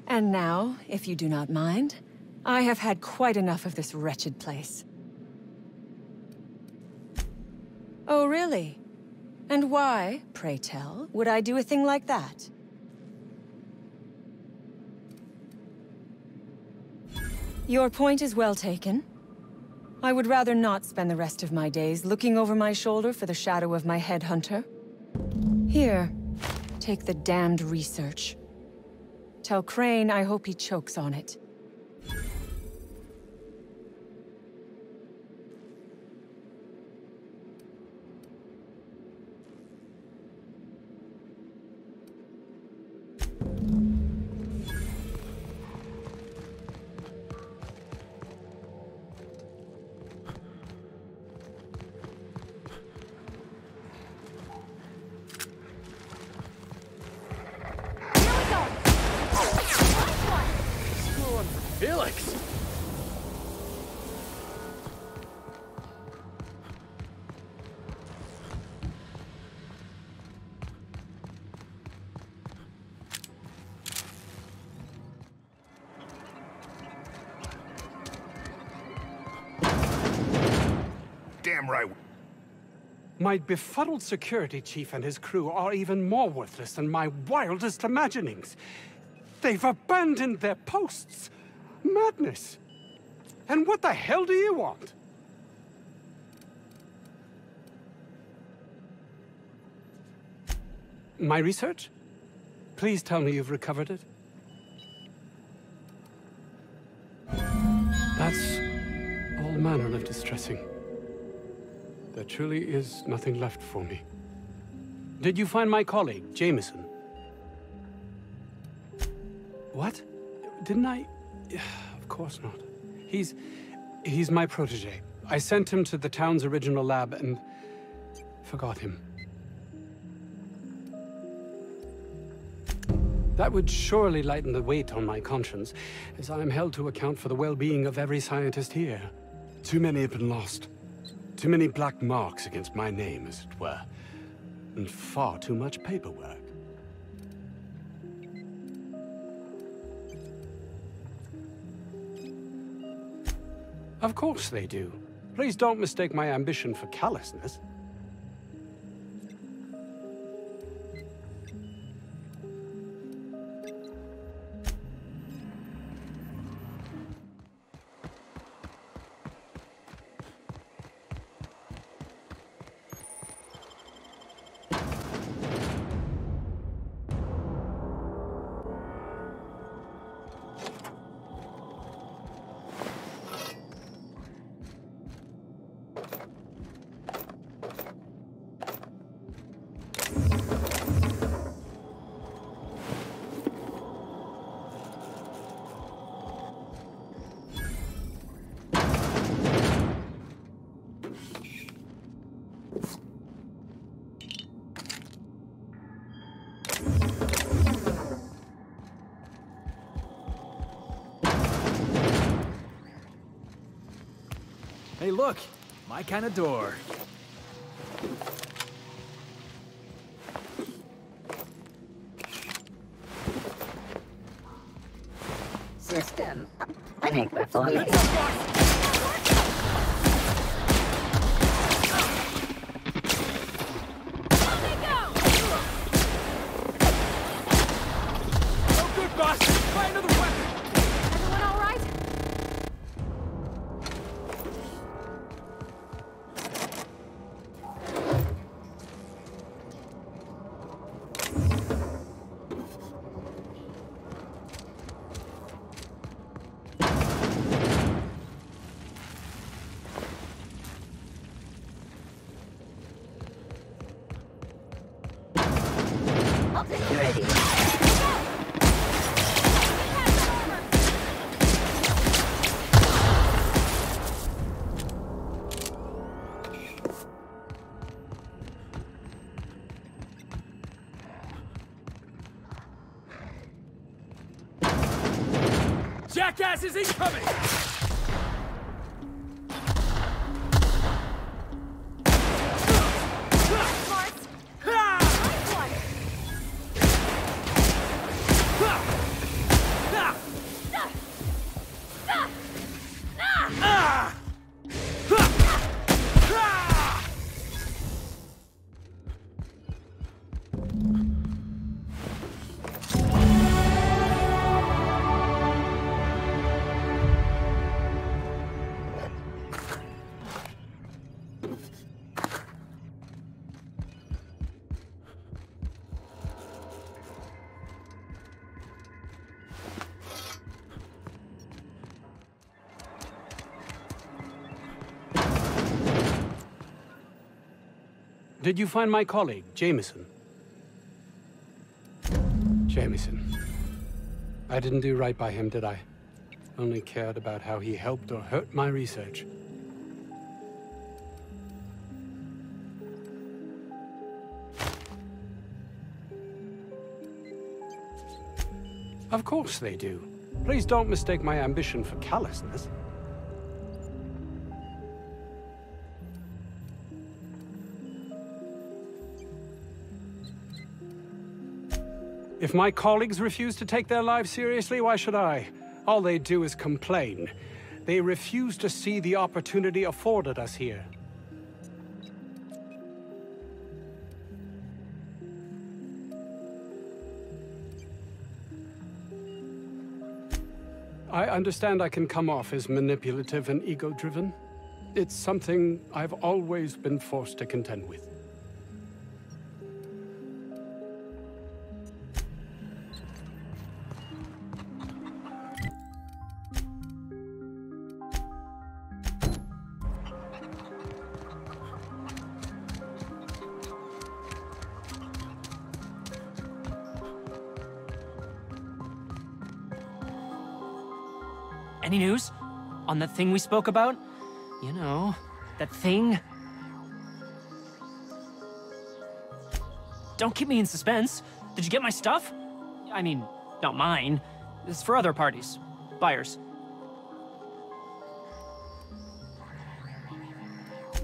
And now, if you do not mind, I have had quite enough of this wretched place. Oh, really? And why, pray tell, would I do a thing like that? Your point is well taken. I would rather not spend the rest of my days looking over my shoulder for the shadow of my headhunter. Here, take the damned research. Tell Crane I hope he chokes on it.
Felix!
Damn right.
My befuddled security chief and his crew are even more worthless than my wildest imaginings. They've abandoned their posts. Madness. And what the hell do you want? My research? Please tell me you've recovered it. That's all manner of distressing. There truly is nothing left for me. Did you find my colleague, Jameson? What? Didn't I? Of course not. He's my protege. I sent him to the town's original lab and forgot him. That would surely lighten the weight on my conscience, as I am held to account for the well-being of every scientist here. Too many have been lost. Too many black marks against my name, as it were. And far too much paperwork. Of course they do. Please don't mistake my ambition for callousness.
Hey, look! My kind of door.
System. I think we're fully.
Jackass is incoming!
Did you find my colleague, Jameson? Jameson. I didn't do right by him, did I? Only cared about how he helped or hurt my research. Of course they do. Please don't mistake my ambition for callousness. If my colleagues refuse to take their lives seriously, why should I? All they do is complain. They refuse to see the opportunity afforded us here. I understand I can come off as manipulative and ego-driven. It's something I've always been forced to contend with.
Any news? On that thing we spoke about? You know, that thing? Don't keep me in suspense. Did you get my stuff? I mean, not mine. It's for other parties. Buyers.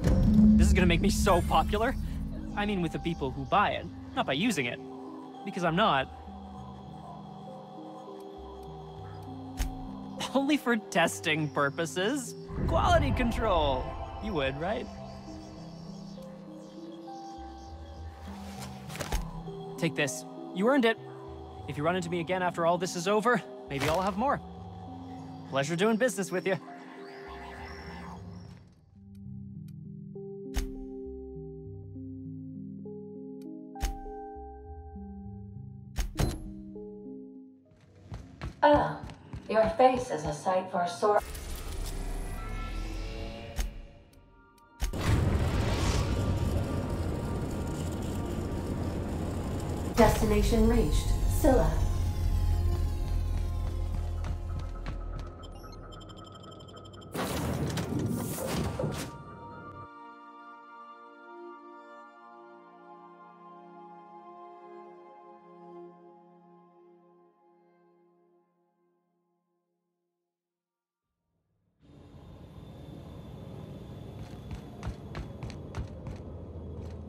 This is gonna make me so popular. I mean, with the people who buy it, not by using it. Because I'm not. Only for testing purposes. Quality control. You would, right? Take this. You earned it. If you run into me again after all this is over, maybe I'll have more. Pleasure doing business with you.
Ah. Your face is a sight for sore. Destination reached. Scylla.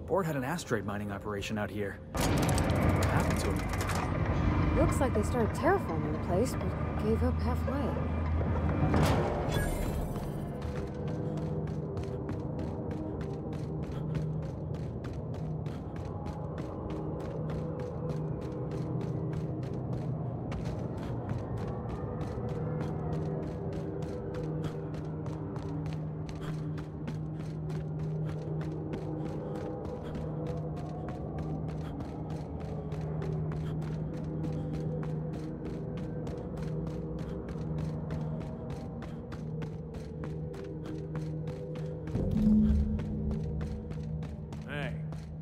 Board had an asteroid mining operation out here. What happened to him?
Looks like they started terraforming the place, but gave up halfway.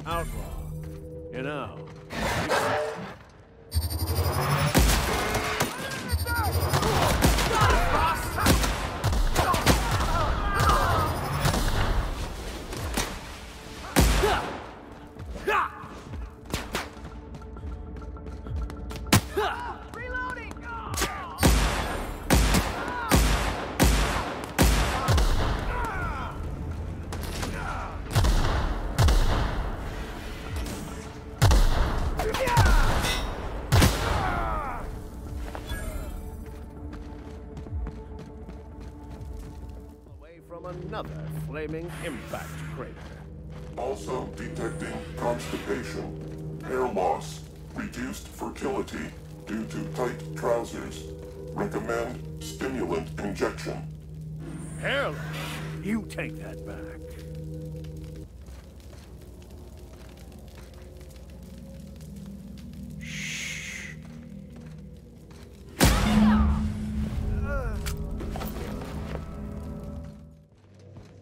Outlaw, you know. Another flaming impact crater.
Also detecting constipation, hair loss, reduced fertility due to tight trousers. Recommend stimulant injection.
Hair loss? You take that back.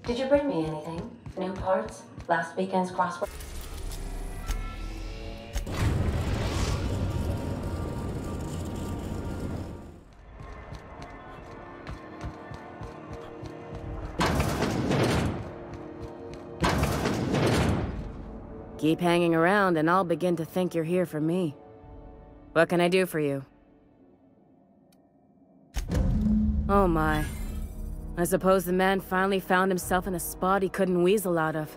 Did you bring me anything? New parts? Last weekend's crossword?
Keep hanging around and I'll begin to think you're here for me. What can I do for you? Oh my. I suppose the man finally found himself in a spot he couldn't weasel out of.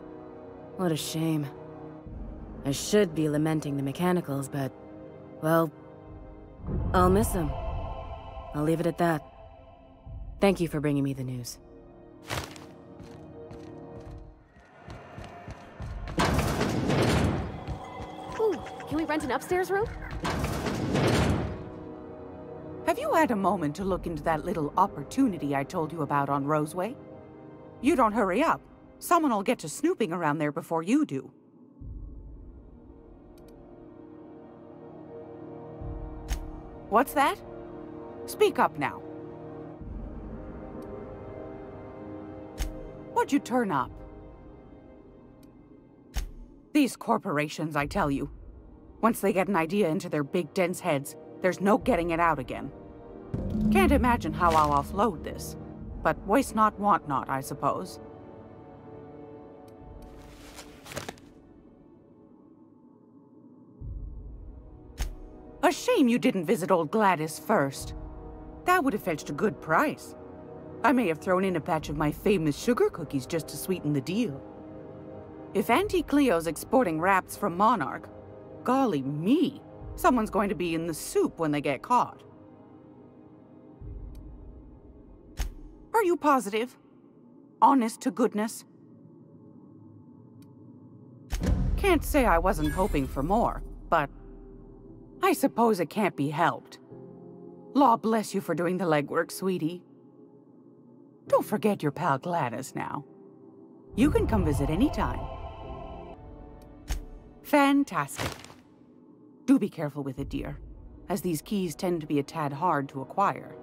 What a shame. I should be lamenting the mechanicals, but... well... I'll miss him. I'll leave it at that. Thank you for bringing me the news.
Ooh, can we rent an upstairs room?
Have you had a moment to look into that little opportunity I told you about on Roseway? You don't hurry up. Someone will get to snooping around there before you do. What's that? Speak up now. What'd you turn up? These corporations, I tell you. Once they get an idea into their big dense heads, there's no getting it out again. Can't imagine how I'll offload this. But waste not, want not, I suppose. A shame you didn't visit old Gladys first. That would have fetched a good price. I may have thrown in a batch of my famous sugar cookies just to sweeten the deal. If Auntie Cleo's exporting wraps from Monarch, golly me, someone's going to be in the soup when they get caught. Are you positive? Honest to goodness? Can't say I wasn't hoping for more, but I suppose it can't be helped. Law bless you for doing the legwork, sweetie. Don't forget your pal Gladys now. You can come visit anytime. Fantastic. Do be careful with it, dear, as these keys tend to be a tad hard to acquire.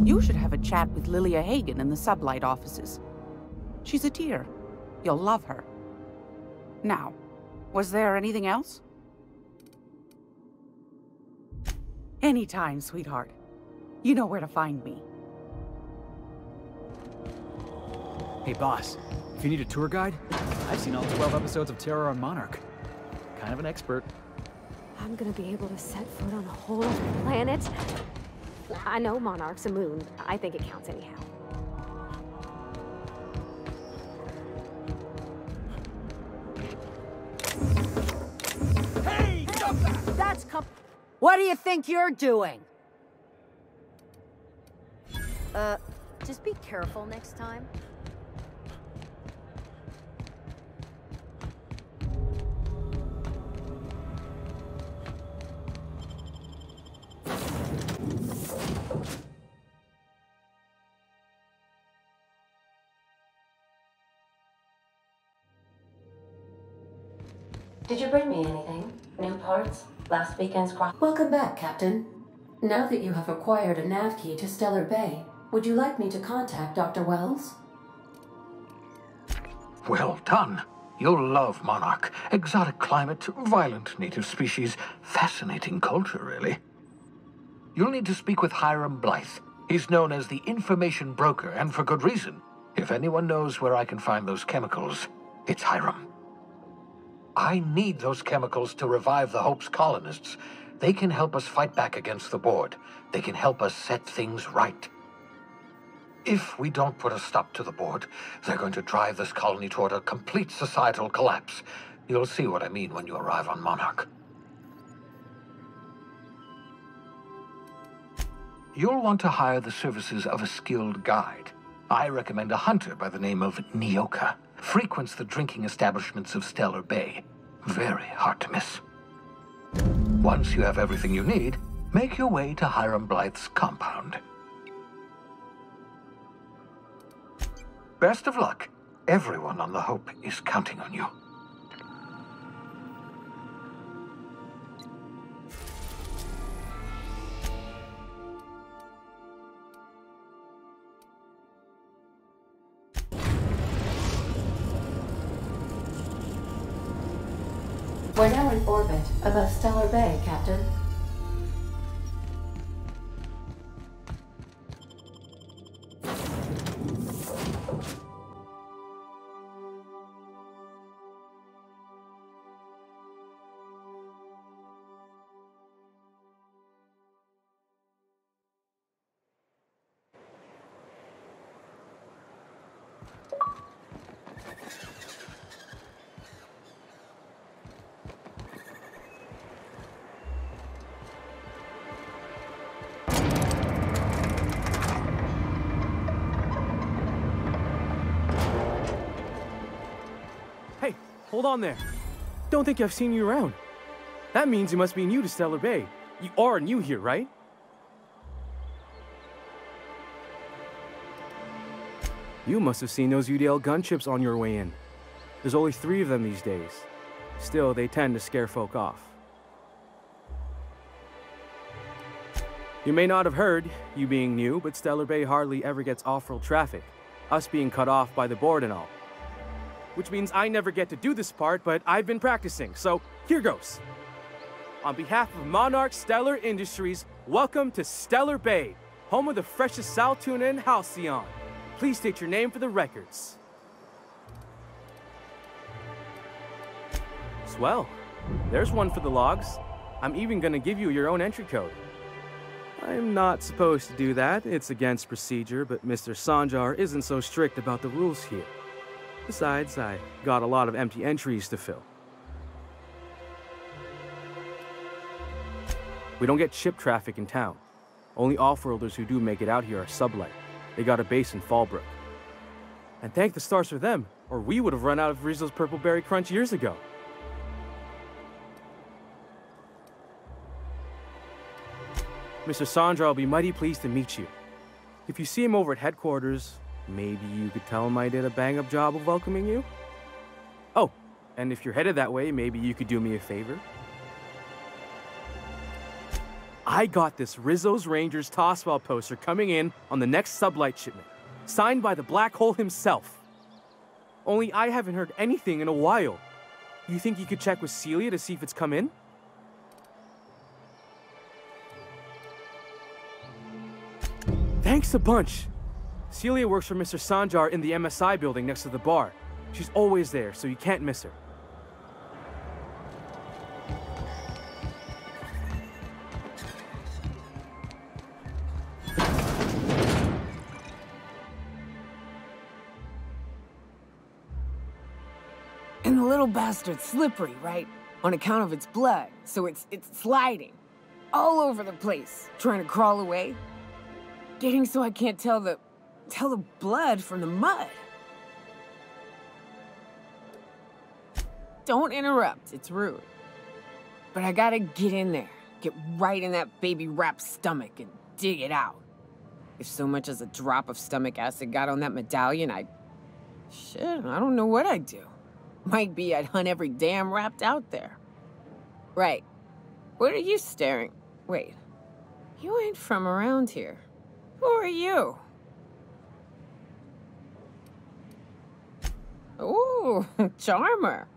You should have a chat with Lilia Hagen in the Sublight offices. She's a dear. You'll love her. Now, was there anything else? Anytime, sweetheart. You know where to find me.
Hey, boss. If you need a tour guide, I've seen all 12 episodes of Terror on Monarch. Kind of an expert.
I'm gonna be able to set foot on a whole other planet? I know Monarch's a moon. I think it counts anyhow.
Hey, stop that! That's What do you think you're doing? Just be careful next time.
Did you bring me anything? New parts? Last weekend's cross? Welcome back, Captain. Now that you have acquired a nav key to Stellar Bay, would you like me to contact Dr. Wells?
Well done. You'll love Monarch. Exotic climate, violent native species, fascinating culture, really. You'll need to speak with Hiram Blythe. He's known as the information broker, and for good reason. If anyone knows where I can find those chemicals, it's Hiram. I need those chemicals to revive the Hope's colonists. They can help us fight back against the board. They can help us set things right. If we don't put a stop to the board, they're going to drive this colony toward a complete societal collapse. You'll see what I mean when you arrive on Monarch. You'll want to hire the services of a skilled guide. I recommend a hunter by the name of Nyoka. Frequents the drinking establishments of Stellar Bay. Very hard to miss. Once you have everything you need, make your way to Hiram Blythe's compound. Best of luck. Everyone on the Hope is counting on you.
We're now in orbit above Stellar Bay, Captain.
Hey, hold on there. Don't think I've seen you around. That means you must be new to Stellar Bay. You are new here, right? You must have seen those UDL gunships on your way in. There's only 3 of them these days. Still, they tend to scare folk off. You may not have heard, you being new, but Stellar Bay hardly ever gets off-road traffic, us being cut off by the board and all. Which means I never get to do this part, but I've been practicing, so here goes. On behalf of Monarch Stellar Industries, welcome to Stellar Bay, home of the freshest sal tuna in Halcyon. Please state your name for the records. Swell. There's one for the logs. I'm even gonna give you your own entry code. I'm not supposed to do that. It's against procedure, but Mr. Sanjar isn't so strict about the rules here. Besides, I got a lot of empty entries to fill. We don't get ship traffic in town. Only off-worlders who do make it out here are sublight. They got a base in Fallbrook. And thank the stars for them, or we would have run out of Rizzo's Purple Berry Crunch years ago. Mr. Sanjar will be mighty pleased to meet you. If you see him over at headquarters, maybe you could tell him I did a bang-up job of welcoming you? Oh, and if you're headed that way, maybe you could do me a favor? I got this Rizzo's Rangers Tosswell poster coming in on the next sublight shipment, signed by the Black Hole himself. Only I haven't heard anything in a while. You think you could check with Celia to see if it's come in? Thanks a bunch. Celia works for Mr. Sanjar in the MSI building next to the bar. She's always there, so you can't miss her.
And the little bastard's slippery, right? On account of its blood, so it's sliding. All over the place, trying to crawl away. Getting so I can't tell the blood from the mud. Don't interrupt, it's rude. But I gotta get in there, get right in that baby rap's stomach and dig it out. If so much as a drop of stomach acid got on that medallion, shit, I don't know what I'd do. Might be I'd hunt every damn rapt out there. Right. What are you staring? Wait. You ain't from around here. Who are you? Ooh, charmer.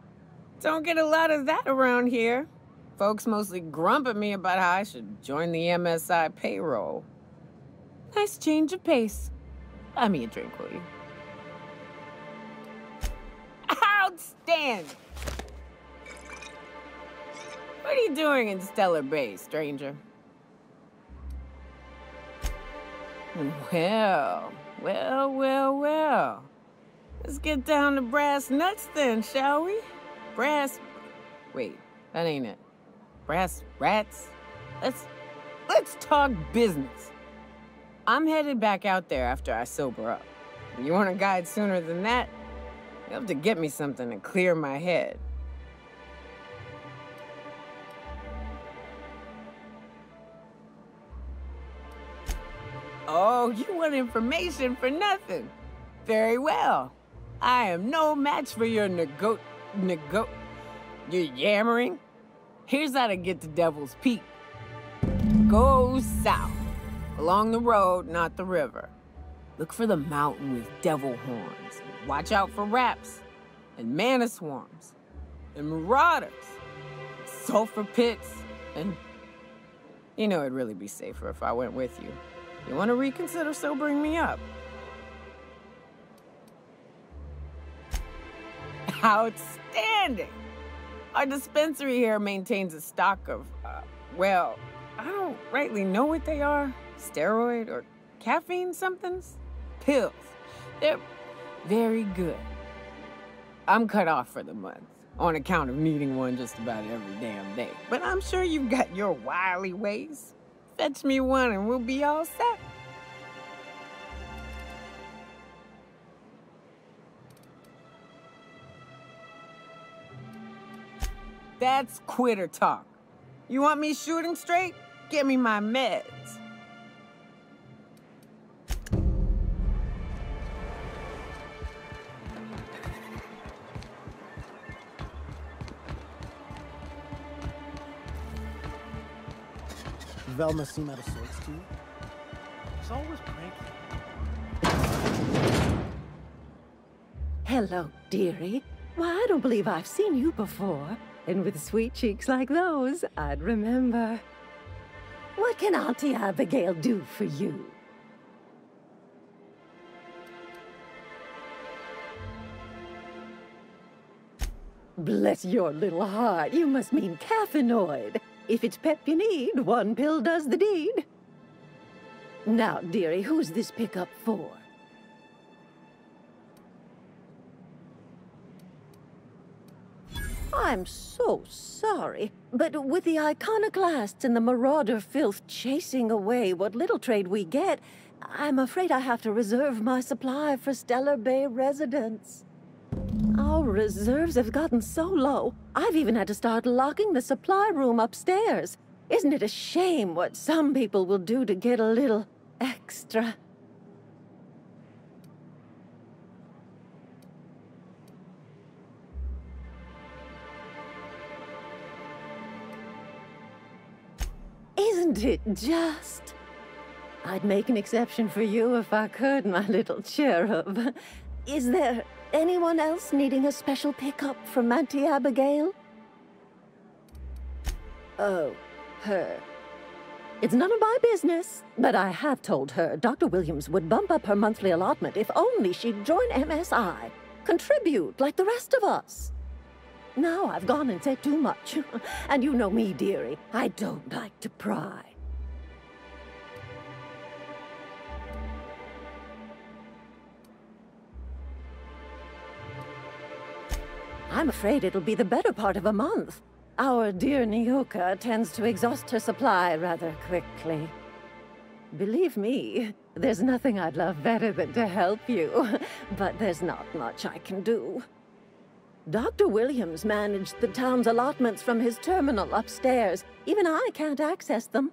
Don't get a lot of that around here. Folks mostly grump at me about how I should join the MSI payroll. Nice change of pace. Buy me a drink, will you? Outstanding! What are you doing in Stellar Bay, stranger? Well. Let's get down to brass nuts then, shall we? Wait, that ain't it. Brass rats? Let's talk business. I'm headed back out there after I sober up. You want a guide sooner than that? You'll have to get me something to clear my head. Oh, you want information for nothing? Very well. I am no match for your your yammering. Here's how to get to Devil's Peak. Go south, along the road, not the river. Look for the mountain with devil horns. Watch out for raps, and mana swarms, and marauders, sulfur pits, and... You know, it'd really be safer if I went with you. You want to reconsider sobering me up? Outstanding! Our dispensary here maintains a stock of, well, I don't rightly know what they are. Steroid or caffeine somethings? Pills. They're Very good. I'm cut off for the month, on account of needing one just about every damn day. But I'm sure you've got your wily ways. Fetch me one and we'll be all set. That's quitter talk. You want me shooting straight? Give me my meds.
Velma seem out of sorts to you?
It's always cranky.
Hello, dearie. Why, I don't believe I've seen you before. And with sweet cheeks like those, I'd remember. What can Auntie Abigail do for you? Bless your little heart, you must mean caffeinoid. If it's pep you need, one pill does the deed. Now, dearie, who's this pickup for? I'm so sorry, but with the iconoclasts and the marauder filth chasing away what little trade we get, I'm afraid I have to reserve my supply for Stellar Bay residents. Our reserves have gotten so low, I've even had to start locking the supply room upstairs. Isn't it a shame what some people will do to get a little extra? Isn't it just? I'd make an exception for you if I could, my little cherub. Is there anyone else needing a special pickup from Auntie Abigail? Oh, her. It's none of my business, but I have told her Dr. Williams would bump up her monthly allotment if only she'd join MSI. Contribute like the rest of us. Now I've gone and said too much. And you know me, dearie. I don't like to pry. I'm afraid it'll be the better part of a month. Our dear Nyoka tends to exhaust her supply rather quickly. Believe me, there's nothing I'd love better than to help you, but there's not much I can do. Dr. Williams managed the town's allotments from his terminal upstairs. Even I can't access them.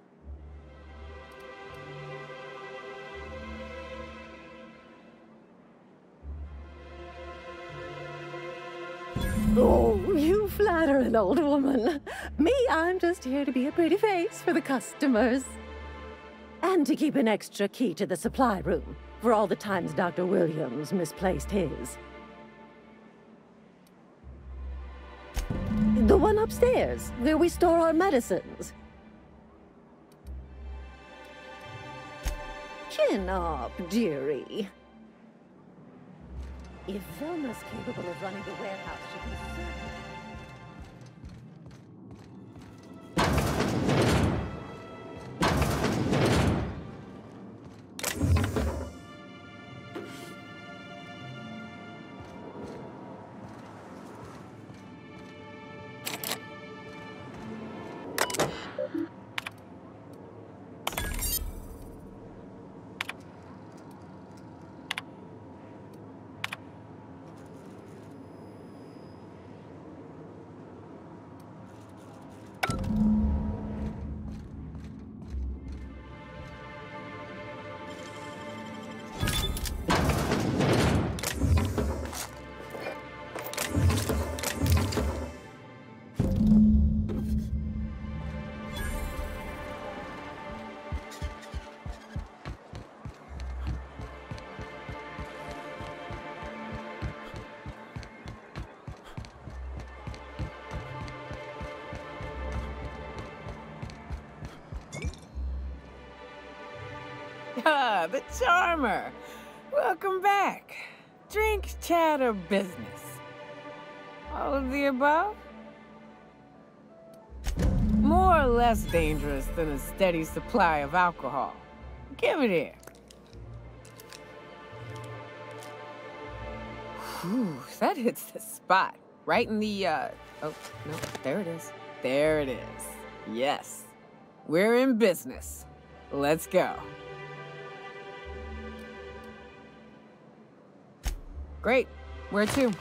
Oh, you flatter an old woman. Me, I'm just here to be a pretty face for the customers. And to keep an extra key to the supply room, for all the times Dr. Williams misplaced his. The one upstairs, where we store our medicines. Chin up, dearie. If Velma's capable of running the warehouse, she can certainly...
Ah, the charmer. Welcome back. Drink, chat, or business? All of the above? More or less dangerous than a steady supply of alcohol. Give it here. Ooh, that hits the spot. Right in the, oh, no, there it is. There it is. Yes. We're in business. Let's go. Great. Where to?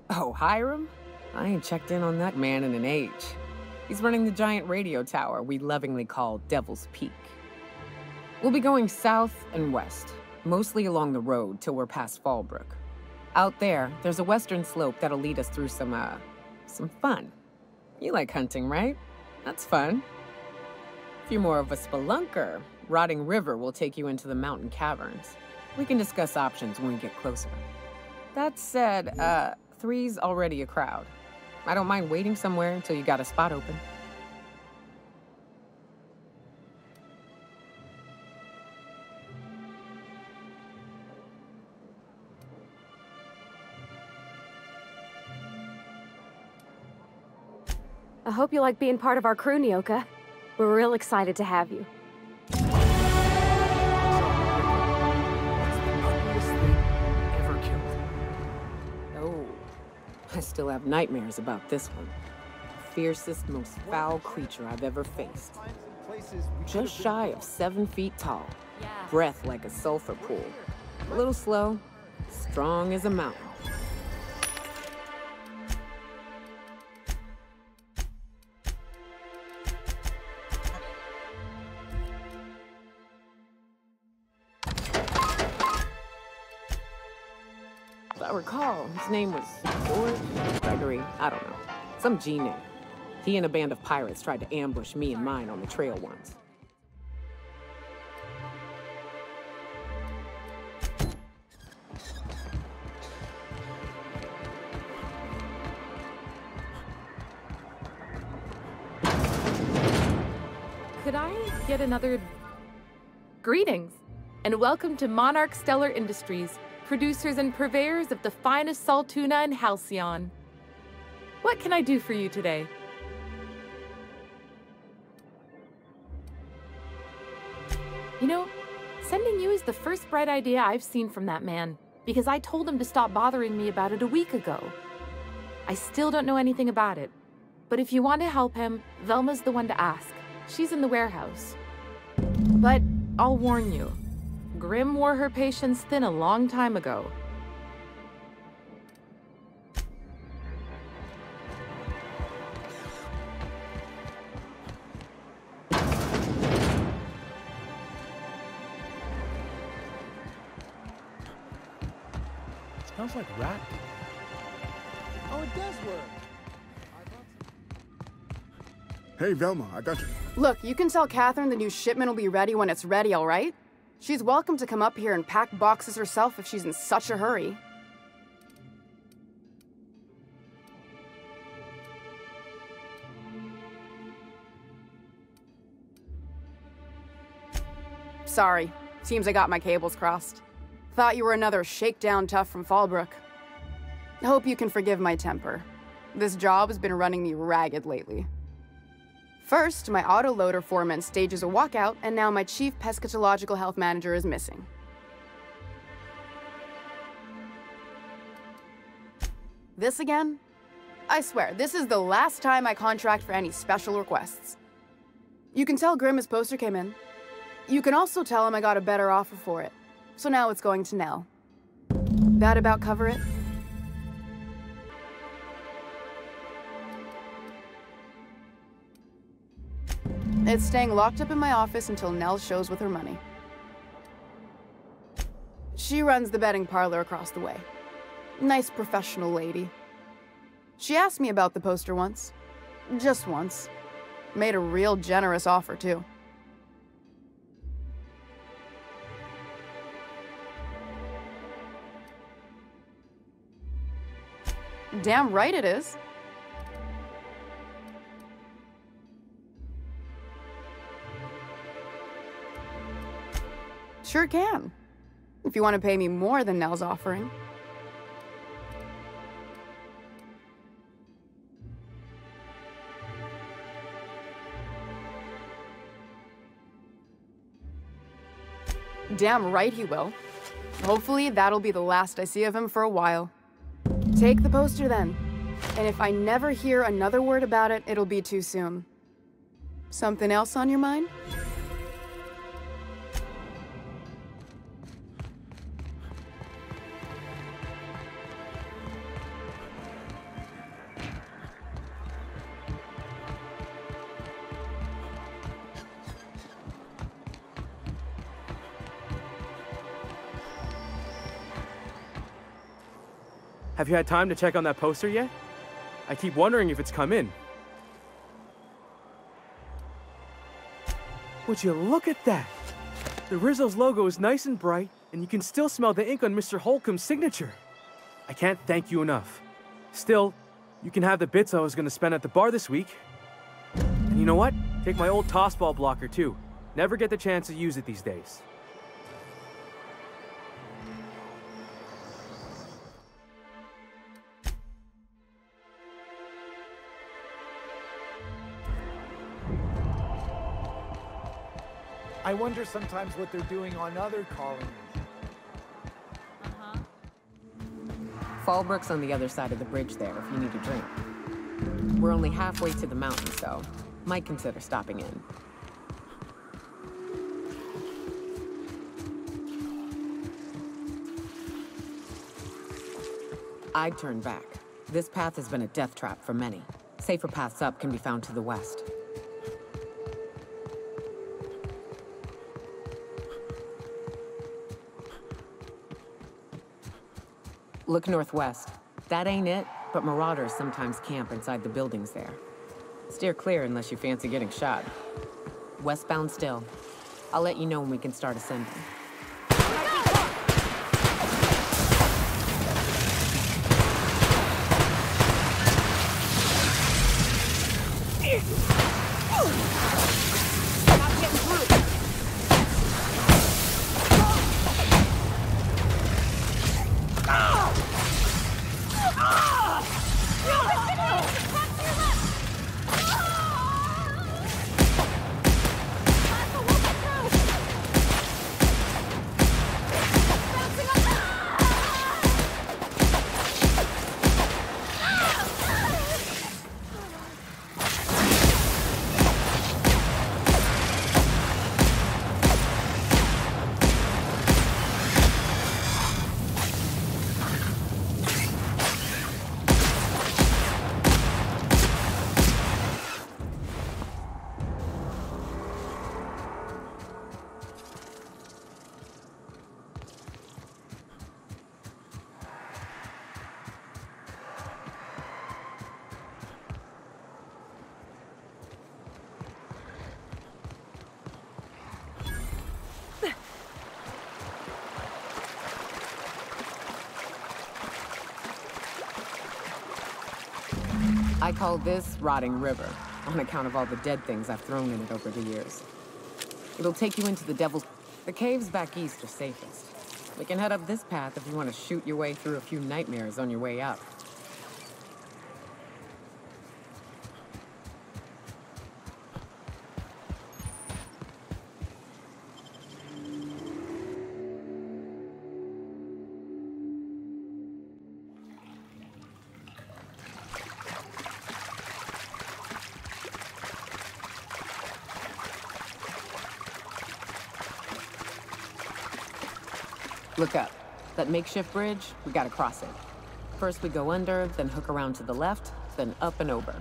Oh, Hiram? I ain't checked in on that man in an age. He's running the giant radio tower we lovingly call Devil's Peak. We'll be going south and west, mostly along the road till we're past Fallbrook. Out there, there's a western slope that'll lead us through some fun. You like hunting, right? That's fun. If you're more of a spelunker, Rotting River will take you into the mountain caverns. We can discuss options when we get closer. That said, 3's already a crowd. I don't mind waiting somewhere until you got a spot open.
I hope you like being part of our crew, Nyoka. We're real excited to have you.
I still have nightmares about this one. Fiercest, most foul creature I've ever faced. Just shy of 7 feet tall. Breath like a sulfur pool. A little slow, strong as a mountain. If I recall, his name was George, Gregory, I don't know. Some G name. He and a band of pirates tried to ambush me and mine on the trail once.
Could I get another... Greetings, and welcome to Monarch Stellar Industries, producers and purveyors of the finest salt tuna in Halcyon. What can I do for you today? You know, sending you is the first bright idea I've seen from that man, because I told him to stop bothering me about it a week ago. I still don't know anything about it, but if you want to help him, Velma's the one to ask. She's in the warehouse. But I'll warn you, Grim wore her patience thin a long time ago.
Smells like rat. Oh, it does work.
Hey, Velma, I got you.
Look, you can tell Catherine the new shipment will be ready when it's ready, all right? She's welcome to come up here and pack boxes herself if she's in such a hurry. Sorry. Seems I got my cables crossed. Thought you were another shakedown tough from Fallbrook. Hope you can forgive my temper. This job has been running me ragged lately. First, my autoloader foreman stages a walkout, and now my chief pescatological health manager is missing. This again? I swear, this is the last time I contract for any special requests. You can tell Grim his poster came in. You can also tell him I got a better offer for it. So now it's going to Nell. That about cover it? It's staying locked up in my office until Nell shows with her money. She runs the betting parlor across the way. Nice professional lady. She asked me about the poster once. Just once. Made a real generous offer, too. Damn right it is. Sure can. If you want to pay me more than Nell's offering. Damn right he will. Hopefully that'll be the last I see of him for a while. Take the poster then. And if I never hear another word about it, it'll be too soon. Something else on your mind?
Have you had time to check on that poster yet? I keep wondering if it's come in. Would you look at that? The Rizzo's logo is nice and bright, and you can still smell the ink on Mr. Holcomb's signature. I can't thank you enough. Still, you can have the bits I was going to spend at the bar this week. And you know what? Take my old tossball blocker too. Never get the chance to use it these days.
I wonder sometimes what they're doing on other colonies.
Fallbrook's on the other side of the bridge there if you need a drink. We're only halfway to the mountain, so might consider stopping in. I'd turn back. This path has been a death trap for many. Safer paths up can be found to the west. Look northwest. That ain't it, but marauders sometimes camp inside the buildings there. Steer clear unless you fancy getting shot. Westbound still. I'll let you know when we can start ascending. I call this Rotting River, on account of all the dead things I've thrown in it over the years. It'll take you into the Devil's... The caves back east are safest. We can head up this path if you want to shoot your way through a few nightmares on your way up. Look up. That makeshift bridge, we gotta cross it. First we go under, then hook around to the left, then up and over.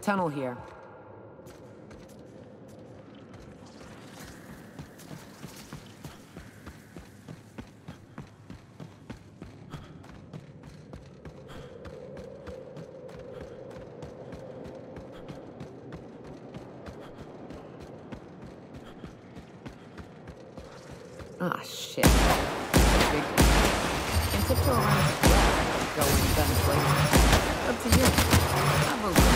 Tunnel here. Ah, shit. Big one. And tiptoe around as well. Go in guns blazing. Up to you. I'm over.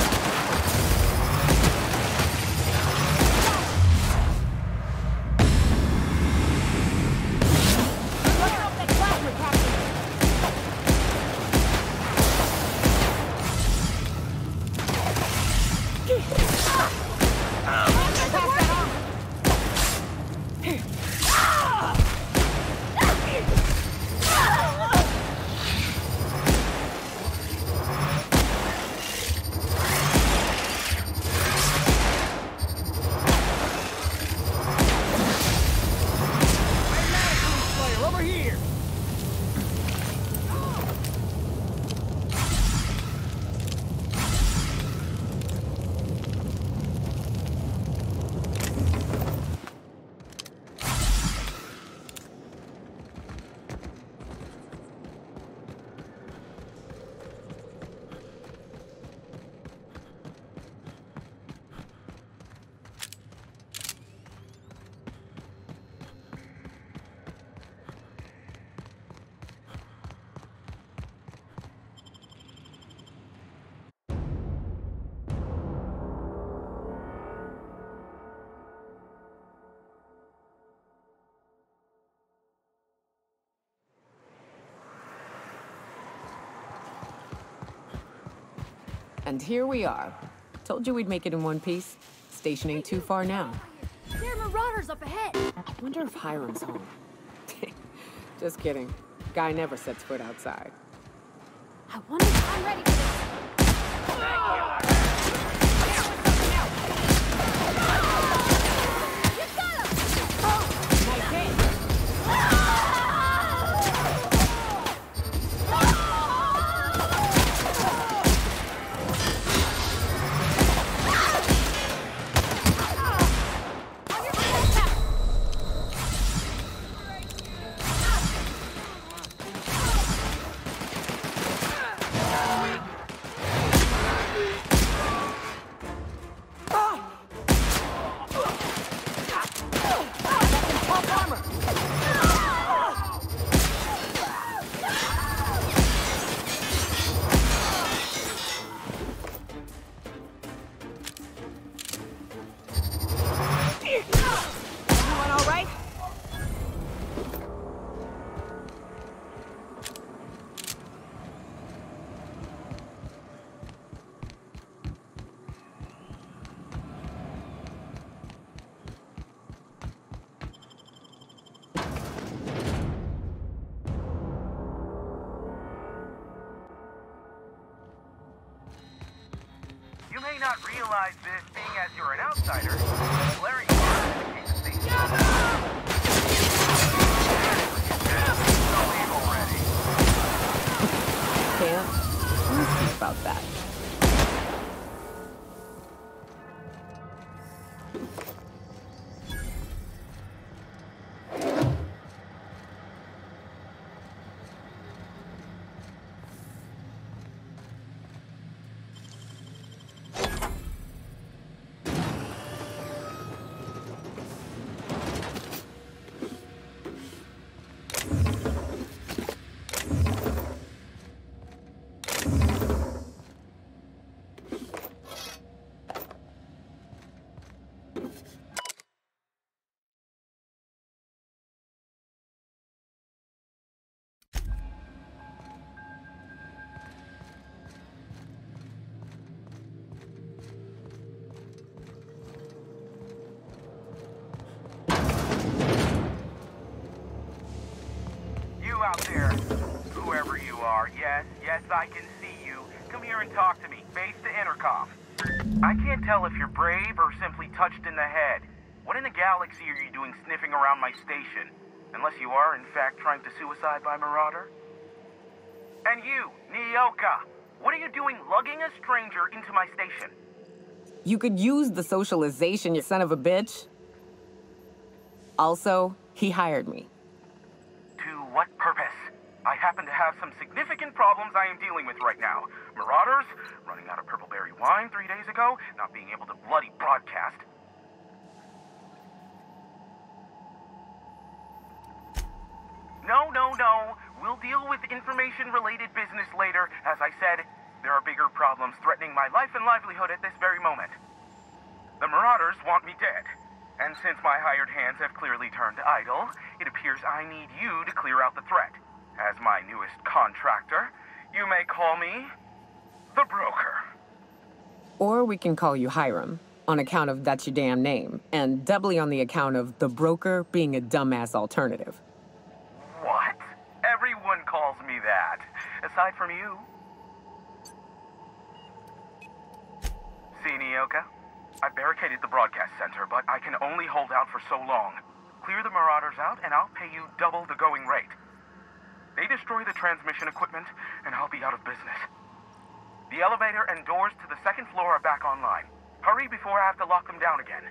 And here we are. Told you we'd make it in one piece. Station ain't too far now.
There are marauders up ahead!
Wonder if Hiram's home. Just kidding. Guy never sets foot outside.
I wonder if I'm ready for this.
You may not realize this, being as you're an outsider. Larry indicates the station. Already.
Can't. We'll see about that.
Out there, whoever you are, yes, I can see you. Come here and talk to me, face to intercom. I can't tell if you're brave or simply touched in the head. What in the galaxy are you doing sniffing around my station? Unless you are, in fact, trying to suicide by Marauder? And you, Nyoka, what are you doing lugging a stranger into my station?
You could use the socialization, you son of a bitch. Also, he hired me.
What purpose? I happen to have some significant problems I am dealing with right now. Marauders, running out of purple berry wine 3 days ago, not being able to bloody broadcast. no. We'll deal with information-related business later. As I said, there are bigger problems threatening my life and livelihood at this very moment. The Marauders want me dead. And since my hired hands have clearly turned idle, it appears I need you to clear out the threat. As my newest contractor, you may call me the Broker.
Or we can call you Hiram, on account of that's your damn name, and doubly on the account of the Broker being a dumbass alternative.
What? Everyone calls me that, aside from you. See, Nyoka? I barricaded the broadcast center, but I can only hold out for so long. Clear the Marauders out, and I'll pay you double the going rate. They destroy the transmission equipment, and I'll be out of business. The elevator and doors to the second floor are back online. Hurry before I have to lock them down again.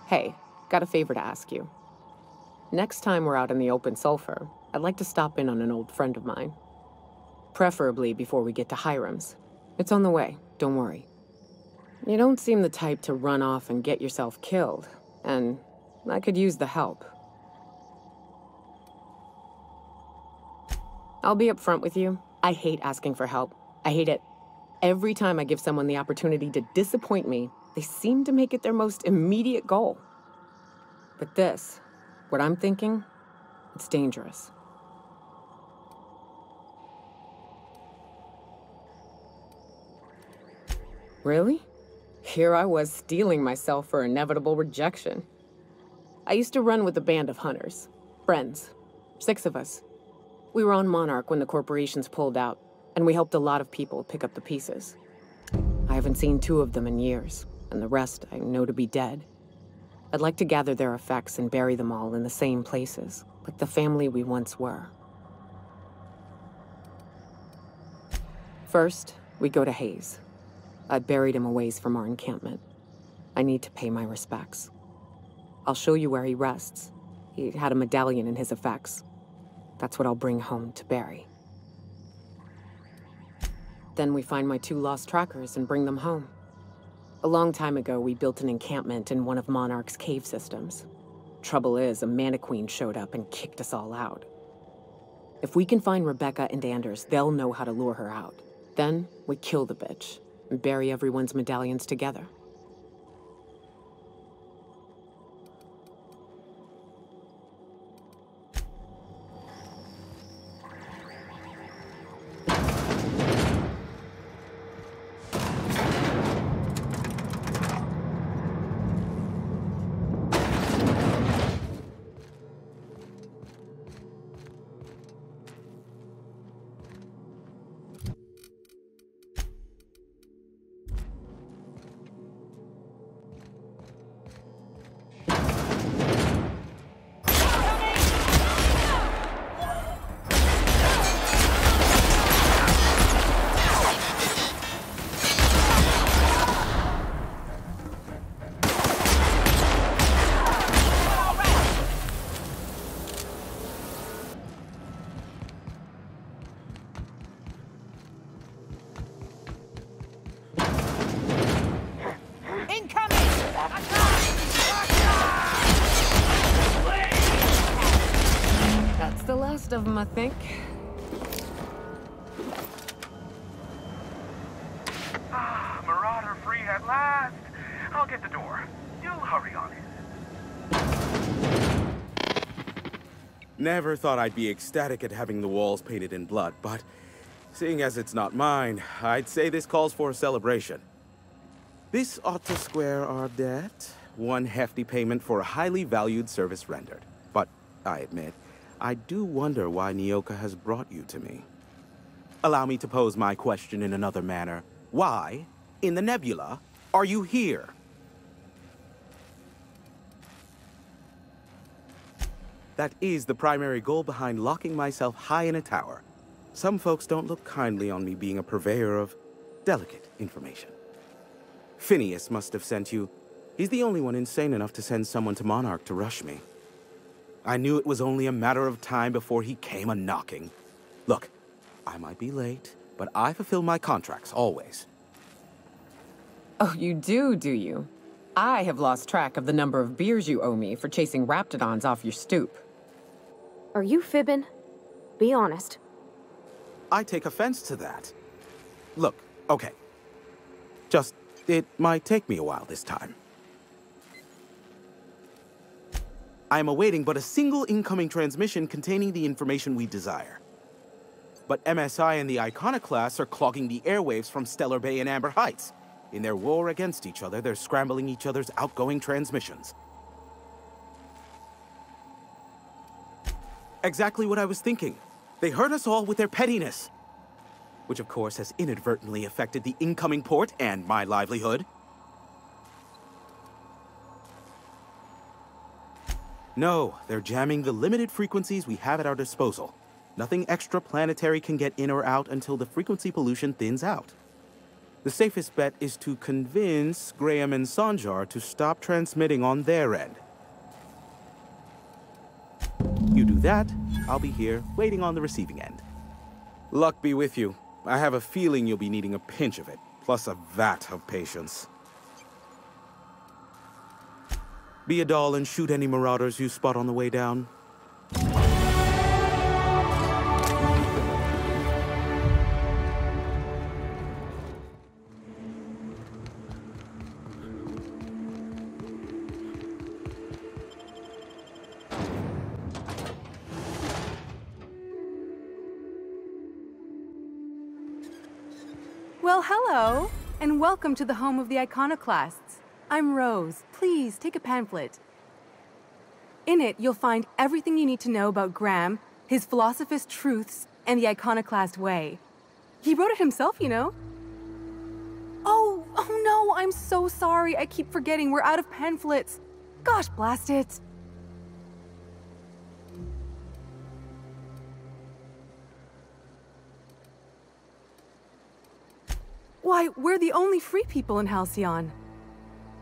Hey, got a favor to ask you. Next time we're out in the open sulfur, I'd like to stop in on an old friend of mine. Preferably before we get to Hiram's. It's on the way, don't worry. You don't seem the type to run off and get yourself killed, and I could use the help. I'll be upfront with you. I hate asking for help. I hate it. Every time I give someone the opportunity to disappoint me, they seem to make it their most immediate goal. But this, what I'm thinking, it's dangerous. Really? Here I was steeling myself for inevitable rejection. I used to run with a band of hunters. Friends. 6 of us. We were on Monarch when the corporations pulled out, and we helped a lot of people pick up the pieces. I haven't seen 2 of them in years, and the rest I know to be dead. I'd like to gather their effects and bury them all in the same places, like the family we once were. First, we go to Hayes. I buried him a ways from our encampment. I need to pay my respects. I'll show you where he rests. He had a medallion in his effects. That's what I'll bring home to bury. Then we find my 2 lost trackers and bring them home. A long time ago, we built an encampment in one of Monarch's cave systems. Trouble is, a Mantiqueen showed up and kicked us all out. If we can find Rebecca and Anders, they'll know how to lure her out. Then, we kill the bitch and bury everyone's medallions together. Of them, I think.
Marauder free at last. I'll get the door. You hurry on it.
Never thought I'd be ecstatic at having the walls painted in blood, but seeing as it's not mine, I'd say this calls for a celebration. This ought to square our debt. 1 hefty payment for a highly valued service rendered. But I admit, I do wonder why Nyoka has brought you to me. Allow me to pose my question in another manner. Why, in the nebula, are you here? That is the primary goal behind locking myself high in a tower. Some folks don't look kindly on me being a purveyor of delicate information. Phineas must have sent you. He's the only one insane enough to send someone to Monarch to rush me. I knew it was only a matter of time before he came a-knocking. Look, I might be late, but I fulfill my contracts, always.
Oh, you do you? I have lost track of the number of beers you owe me for chasing raptidons off your stoop.
Are you fibbing? Be honest.
I take offense to that. Look, okay. Just, it might take me a while this time. I am awaiting but a single incoming transmission containing the information we desire. But MSI and the Iconoclasts are clogging the airwaves from Stellar Bay and Amber Heights. In their war against each other, they're scrambling each other's outgoing transmissions. Exactly what I was thinking. They hurt us all with their pettiness. Which of course has inadvertently affected the incoming port and my livelihood. No, they're jamming the limited frequencies we have at our disposal. Nothing extraplanetary can get in or out until the frequency pollution thins out. The safest bet is to convince Graham and Sanjar to stop transmitting on their end. You do that, I'll be here, waiting on the receiving end. Luck be with you. I have a feeling you'll be needing a pinch of it, plus a vat of patience. Be a doll and shoot any marauders you spot on the way down.
Well, hello, and welcome to the home of the Iconoclasts. I'm Rose. Please, take a pamphlet. In it, you'll find everything you need to know about Graham, his philosophist truths, and the Iconoclast way. He wrote it himself, you know. Oh no, I'm so sorry. I keep forgetting we're out of pamphlets. Gosh, blast it. Why, we're the only free people in Halcyon.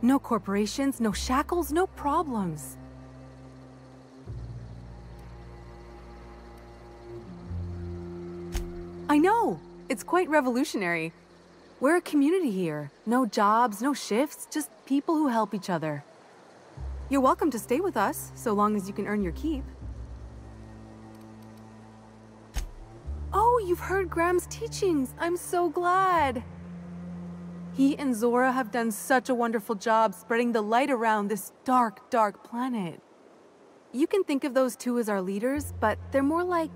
No corporations, no shackles, no problems. I know! It's quite revolutionary. We're a community here. No jobs, no shifts, just people who help each other. You're welcome to stay with us, so long as you can earn your keep. Oh, you've heard Graham's teachings. I'm so glad. He and Zora have done such a wonderful job spreading the light around this dark, dark planet. You can think of those two as our leaders, but they're more like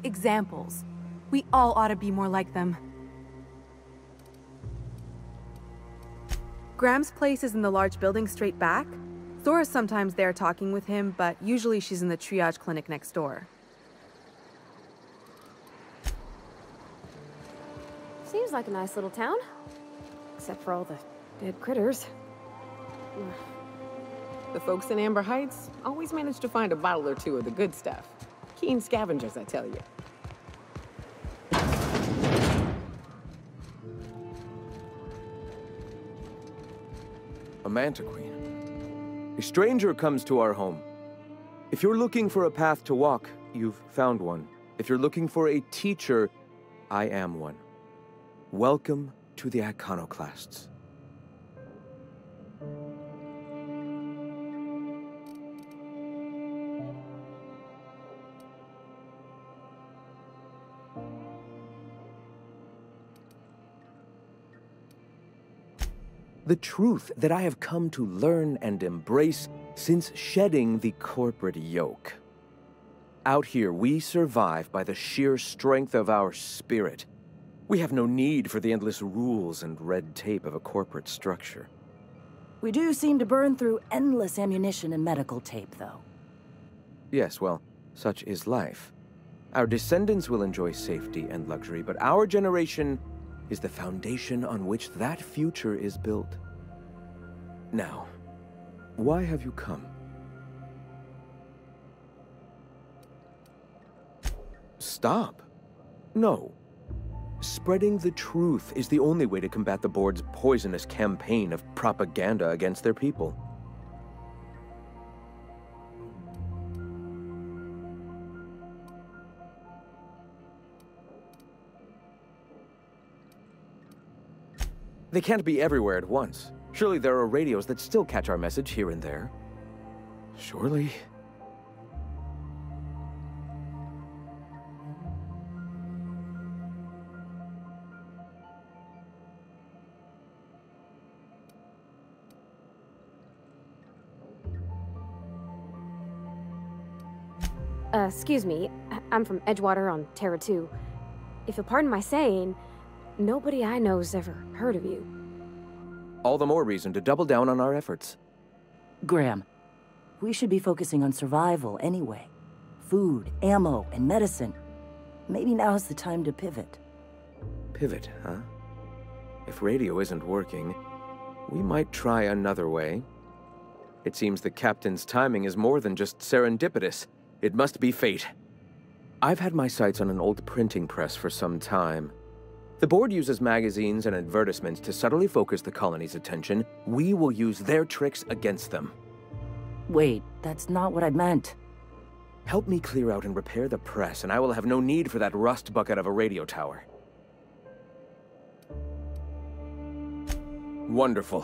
examples. We all ought to be more like them. Graham's place is in the large building straight back. Zora's sometimes there talking with him, but usually she's in the triage clinic next door.
Seems like a nice little town. Except for all the dead critters.
The folks in Amber Heights always manage to find a bottle or two of the good stuff. Keen scavengers, I tell you.
A Manta Queen. A stranger comes to our home. If you're looking for a path to walk, you've found one. If you're looking for a teacher, I am one. Welcome to the Iconoclasts. The truth that I have come to learn and embrace since shedding the corporate yoke. Out here, we survive by the sheer strength of our spirit. We have no need for the endless rules and red tape of a corporate structure.
We do seem to burn through endless ammunition and medical tape, though.
Yes, well, such is life. Our descendants will enjoy safety and luxury, but our generation is the foundation on which that future is built. Now, why have you come? Stop. No. Spreading the truth is the only way to combat the board's poisonous campaign of propaganda against their people. They can't be everywhere at once. Surely there are radios that still catch our message here and there. Surely...
Excuse me. I'm from Edgewater on Terra 2. If you'll pardon my saying, nobody I know's ever heard of you.
All the more reason to double down on our efforts.
Graham, we should be focusing on survival anyway. Food, ammo, and medicine. Maybe now's the time to pivot.
Pivot, huh? If radio isn't working, we might try another way. It seems the captain's timing is more than just serendipitous. It must be fate. I've had my sights on an old printing press for some time. The board uses magazines and advertisements to subtly focus the colony's attention. We will use their tricks against them.
Wait, that's not what I meant.
Help me clear out and repair the press, and I will have no need for that rust bucket of a radio tower. Wonderful.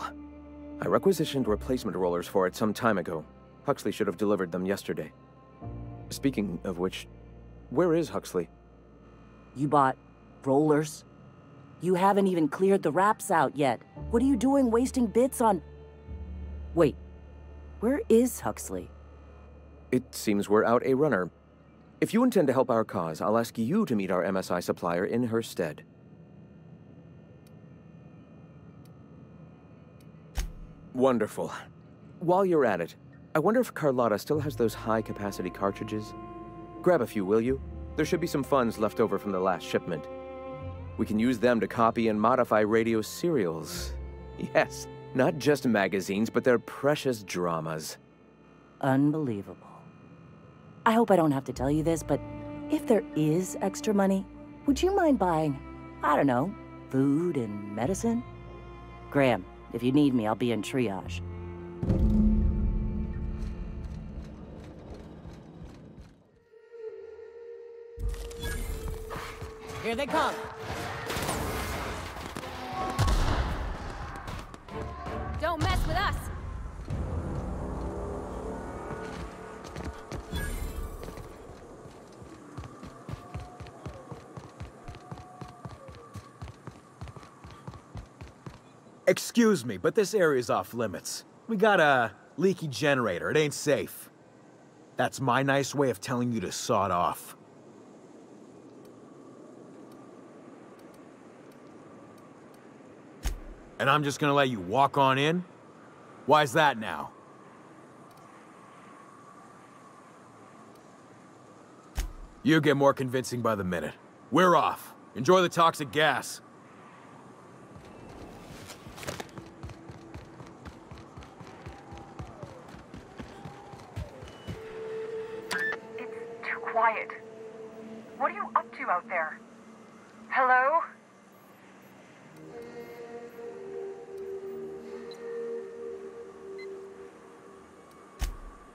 I requisitioned replacement rollers for it some time ago. Huxley should have delivered them yesterday. Speaking of which, where is Huxley?
You bought rollers? You haven't even cleared the wraps out yet. What are you doing wasting bits on... Wait, where is Huxley?
It seems we're out a runner. If you intend to help our cause, I'll ask you to meet our MSI supplier in her stead. Wonderful. While you're at it, I wonder if Carlotta still has those high-capacity cartridges? Grab a few, will you? There should be some funds left over from the last shipment. We can use them to copy and modify radio serials. Yes, not just magazines, but their precious dramas.
Unbelievable. I hope I don't have to tell you this, but if there is extra money, would you mind buying, I don't know, food and medicine? Graham, if you need me, I'll be in triage.
Here they come.
Don't mess with us!
Excuse me, but this area's off limits. We got a leaky generator. It ain't safe. That's my nice way of telling you to sod off. And I'm just gonna let you walk on in? Why's that now? You get more convincing by the minute. We're off. Enjoy the toxic gas.
It's too quiet. What are you up to out there? Hello?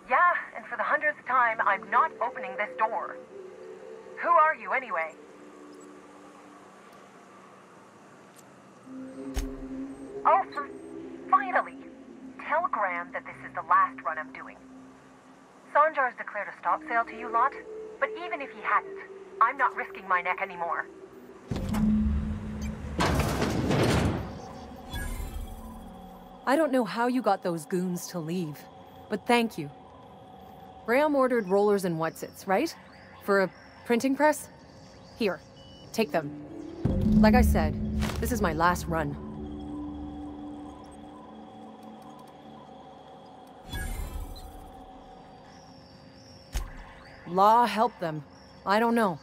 Yeah, and for the 100th time, I'm not opening this door. Who are you, anyway? Oh, finally! Tell Graham that this is the last run I'm doing. Sanjar's declared a stop sale to you lot, but even if he hadn't, I'm not risking my neck anymore.
I don't know how you got those goons to leave, but thank you. Graham ordered rollers and whatsits, right? For a printing press? Here, take them. Like I said, this is my last run. Law help them. I don't know.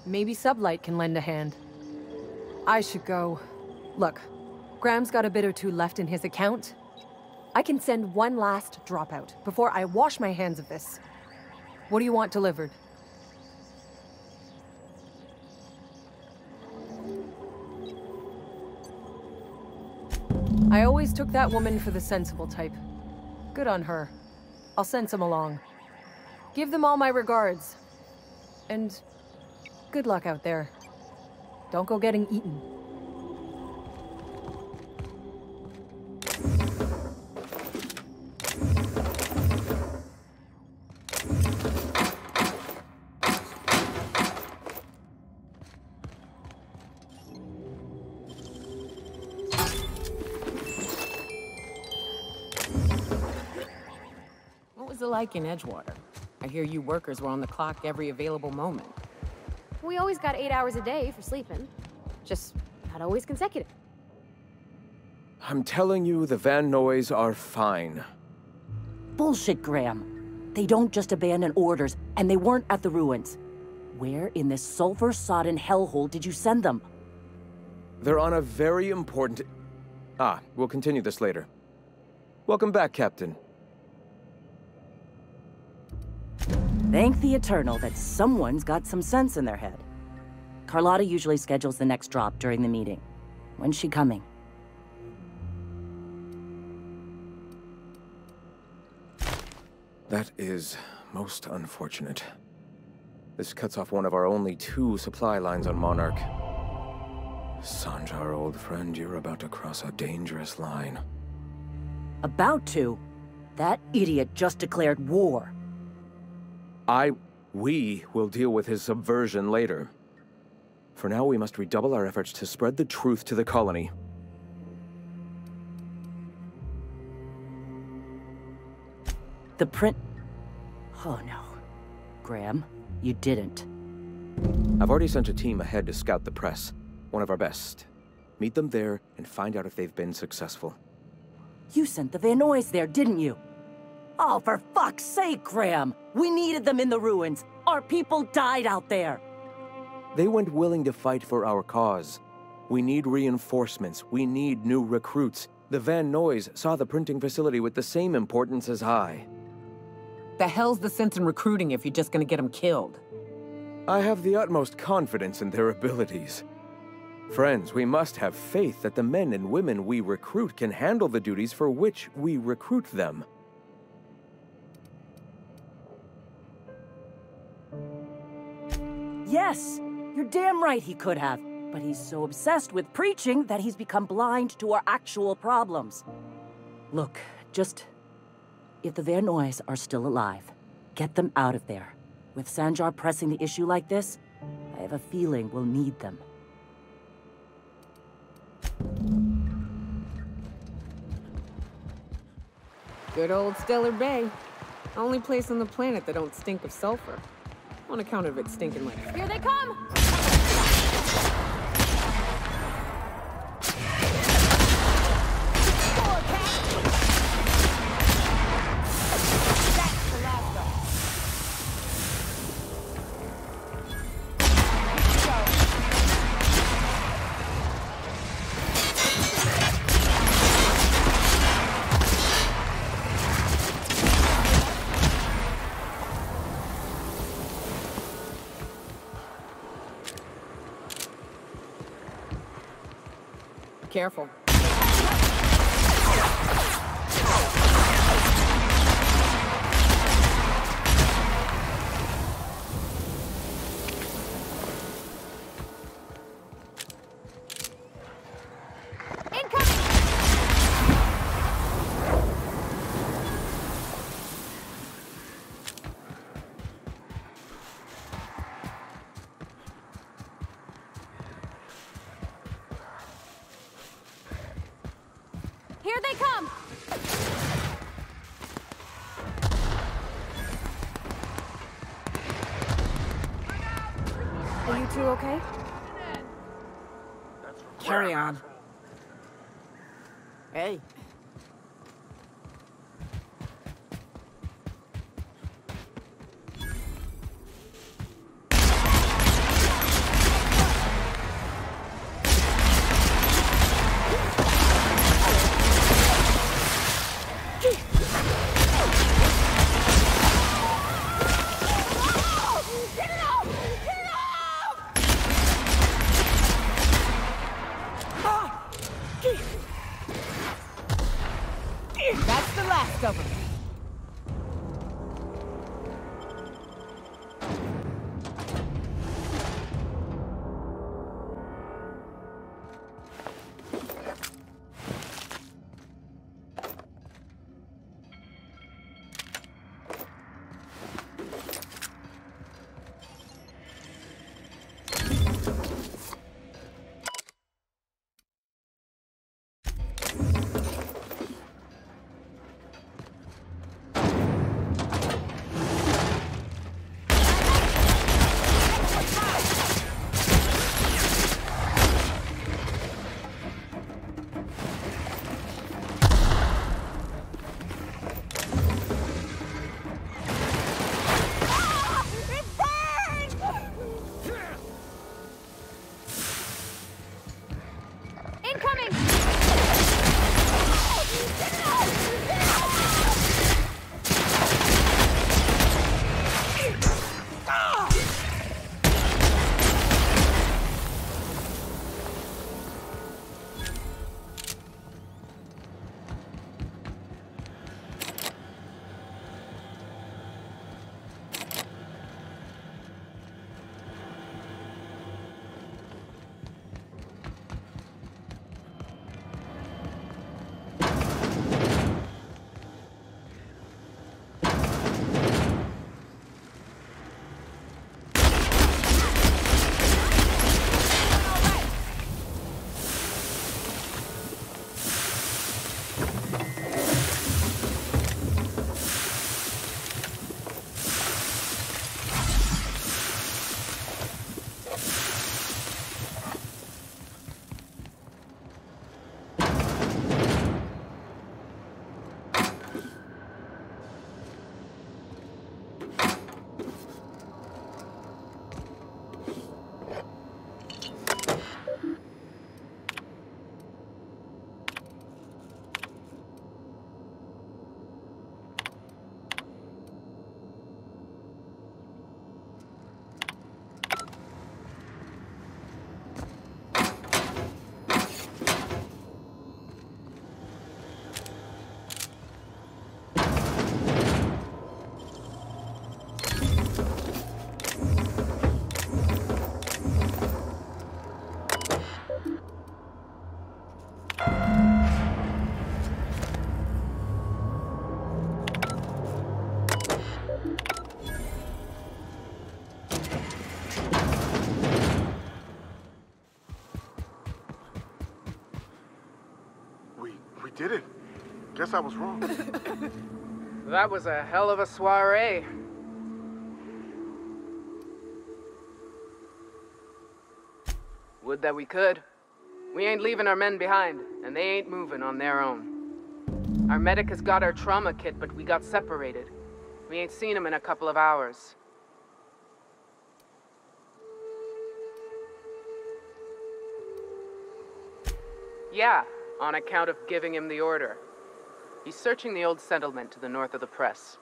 Maybe Sublight can lend a hand. I should go. Look, Graham's got a bit or two left in his account. I can send one last dropout before I wash my hands of this. What do you want delivered? I always took that woman for the sensible type. Good on her. I'll send some along. Give them all my regards. And good luck out there. Don't go getting eaten.
it like in Edgewater? I hear you workers were on the clock every available moment.
We always got 8 hours a day for sleeping. Just not always consecutive.
I'm telling you, the Van Noys are fine.
Bullshit, Graham. They don't just abandon orders, and they weren't at the ruins. Where in this sulfur-sodden hellhole did you send them?
They're on a very important... we'll continue this later. Welcome back, Captain.
Thank the Eternal that someone's got some sense in their head. Carlotta usually schedules the next drop during the meeting. When's she coming?
That is most unfortunate. This cuts off one of our only 2 supply lines on Monarch. Sanjar, old friend, you're about to cross a dangerous line.
About to? That idiot just declared war.
We will deal with his subversion later. For now, we must redouble our efforts to spread the truth to the colony.
The print... Oh no. Graham, you didn't.
I've already sent a team ahead to scout the press. One of our best. Meet them there and find out if they've been successful.
You sent the Van Noys there, didn't you? Oh, for fuck's sake, Graham! We needed them in the ruins. Our people died out there.
They went willing to fight for our cause. We need reinforcements. We need new recruits. The Van Noys saw the printing facility with the same importance as I.
The hell's the sense in recruiting if you're just gonna get them killed?
I have the utmost confidence in their abilities. Friends, we must have faith that the men and women we recruit can handle the duties for which we recruit them.
Yes, you're damn right he could have. But he's so obsessed with preaching that he's become blind to our actual problems. Look, if the Van Noys are still alive, get them out of there. With Sanjar pressing the issue like this, I have a feeling we'll need them.
Good old Stellar Bay. Only place on the planet that don't stink of sulfur. On account of it stinking like...
Here they come!
Careful.
Here they come! Are you two okay?
Carry on. Hey. That's the last of them.
Guess I was wrong.
That was a hell of a soiree. Would that we could. We ain't leaving our men behind, and they ain't moving on their own. Our medic has got our trauma kit, but we got separated. We ain't seen him in a couple of hours. Yeah, on account of giving him the order. He's searching the old settlement to the north of the press.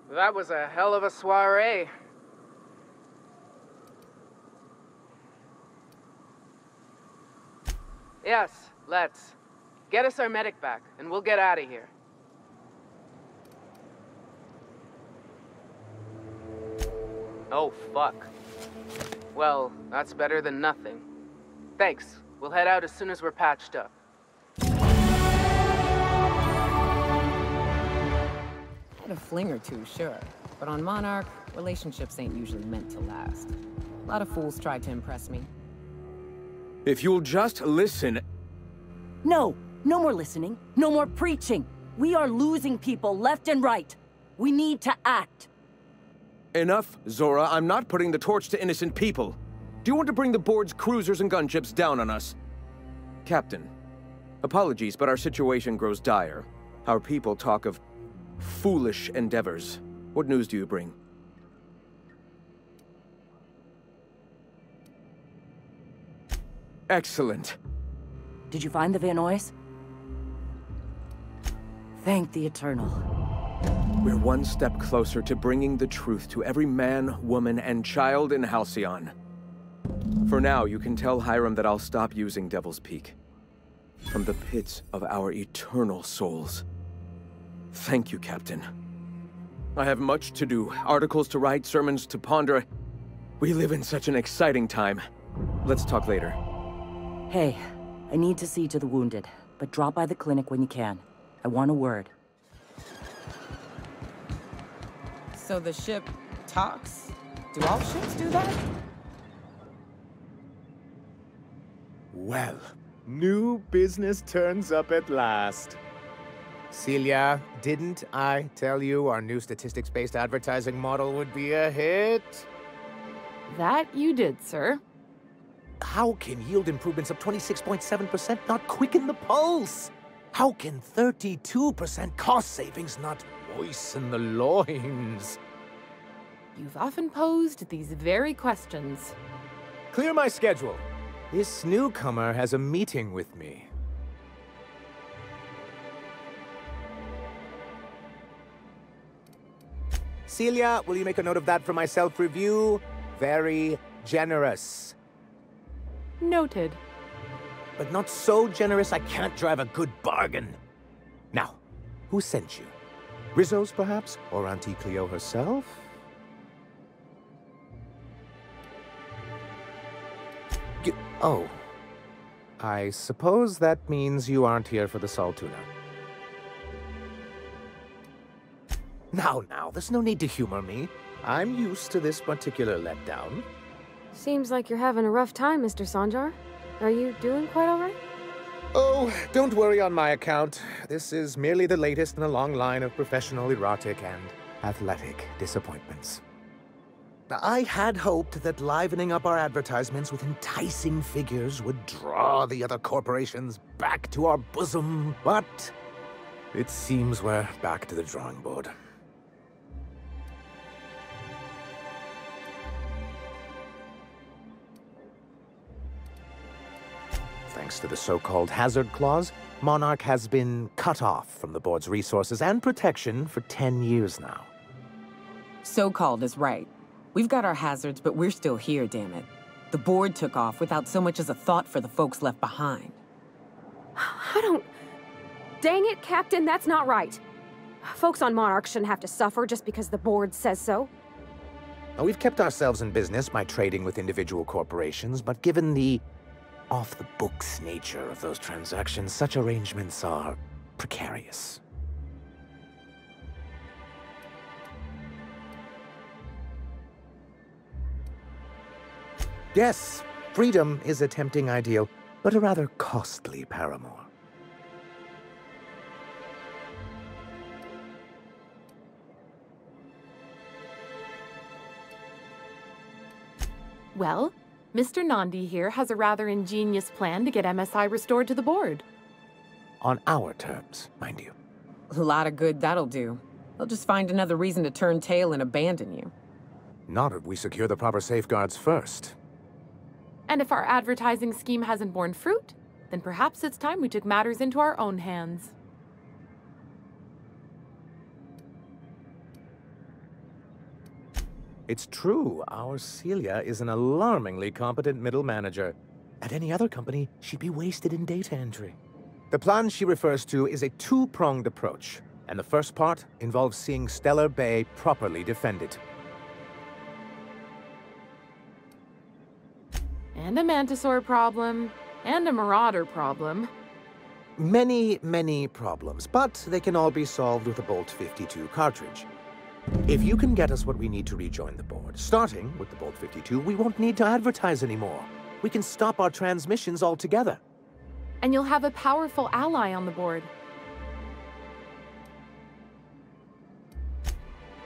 That was a hell of a soiree. Yes, let's. Get us our medic back, and we'll get out of here. Oh, fuck. Well, that's better than nothing. Thanks. We'll head out as soon as we're patched up.
Had a fling or two, sure. But on Monarch, relationships ain't usually meant to last. A lot of fools tried to impress me.
If you'll just listen...
No! No more listening. No more preaching. We are losing people left and right. We need to act.
Enough, Zora. I'm not putting the torch to innocent people. Do you want to bring the board's cruisers and gunships down on us? Captain, apologies, but our situation grows dire. Our people talk of foolish endeavors. What news do you bring? Excellent.
Did you find the Vanois? Thank the Eternal.
We're one step closer to bringing the truth to every man, woman, and child in Halcyon. For now, you can tell Hiram that I'll stop using Devil's Peak. From the pits of our eternal souls. Thank you, Captain. I have much to do, articles to write, sermons to ponder. We live in such an exciting time. Let's talk later.
Hey, I need to see to the wounded, but drop by the clinic when you can. I want a word.
So the ship talks? Do all ships do that?
Well, new business turns up at last. Celia, didn't I tell you our new statistics-based advertising model would be a hit?
That you did, sir.
How can yield improvements of 26.7% not quicken the pulse? How can 32% cost savings not moisten the loins?
You've often posed these very questions.
Clear my schedule. This newcomer has a meeting with me. Celia, will you make a note of that for my self-review? Very generous.
Noted.
But not so generous I can't drive a good bargain. Now, who sent you? Rizzo's, perhaps? Or Auntie Cleo herself? Oh. I suppose that means you aren't here for the Saltuna. Now, there's no need to humor me. I'm used to this particular letdown.
Seems like you're having a rough time, Mr. Sanjar. Are you doing quite all right?
Oh, don't worry on my account. This is merely the latest in a long line of professional erotic and athletic disappointments. I had hoped that livening up our advertisements with enticing figures would draw the other corporations back to our bosom, but it seems we're back to the drawing board. Thanks to the so-called hazard clause, Monarch has been cut off from the board's resources and protection for 10 years now.
So-called is right. We've got our hazards, but we're still here, damn it. The board took off without so much as a thought for the folks left behind.
I don't... Dang it, Captain, that's not right. Folks on Monarch shouldn't have to suffer just because the board says so.
Now, we've kept ourselves in business by trading with individual corporations, but given the off-the-books nature of those transactions, such arrangements are precarious. Yes, freedom is a tempting ideal, but a rather costly paramour.
Well, Mr. Nandi here has a rather ingenious plan to get MSI restored to the board.
On our terms, mind you.
A lot of good that'll do. They'll just find another reason to turn tail and abandon you.
Not if we secure the proper safeguards first.
And if our advertising scheme hasn't borne fruit, then perhaps it's time we took matters into our own hands.
It's true, our Celia is an alarmingly competent middle manager. At any other company, she'd be wasted in data entry. The plan she refers to is a two-pronged approach, and the first part involves seeing Stellar Bay properly defended.
And a Mantisaur problem, and a Marauder problem.
Many, many problems, but they can all be solved with a Bolt 52 cartridge. If you can get us what we need to rejoin the board, starting with the Bolt 52, we won't need to advertise anymore. We can stop our transmissions altogether.
And you'll have a powerful ally on the board.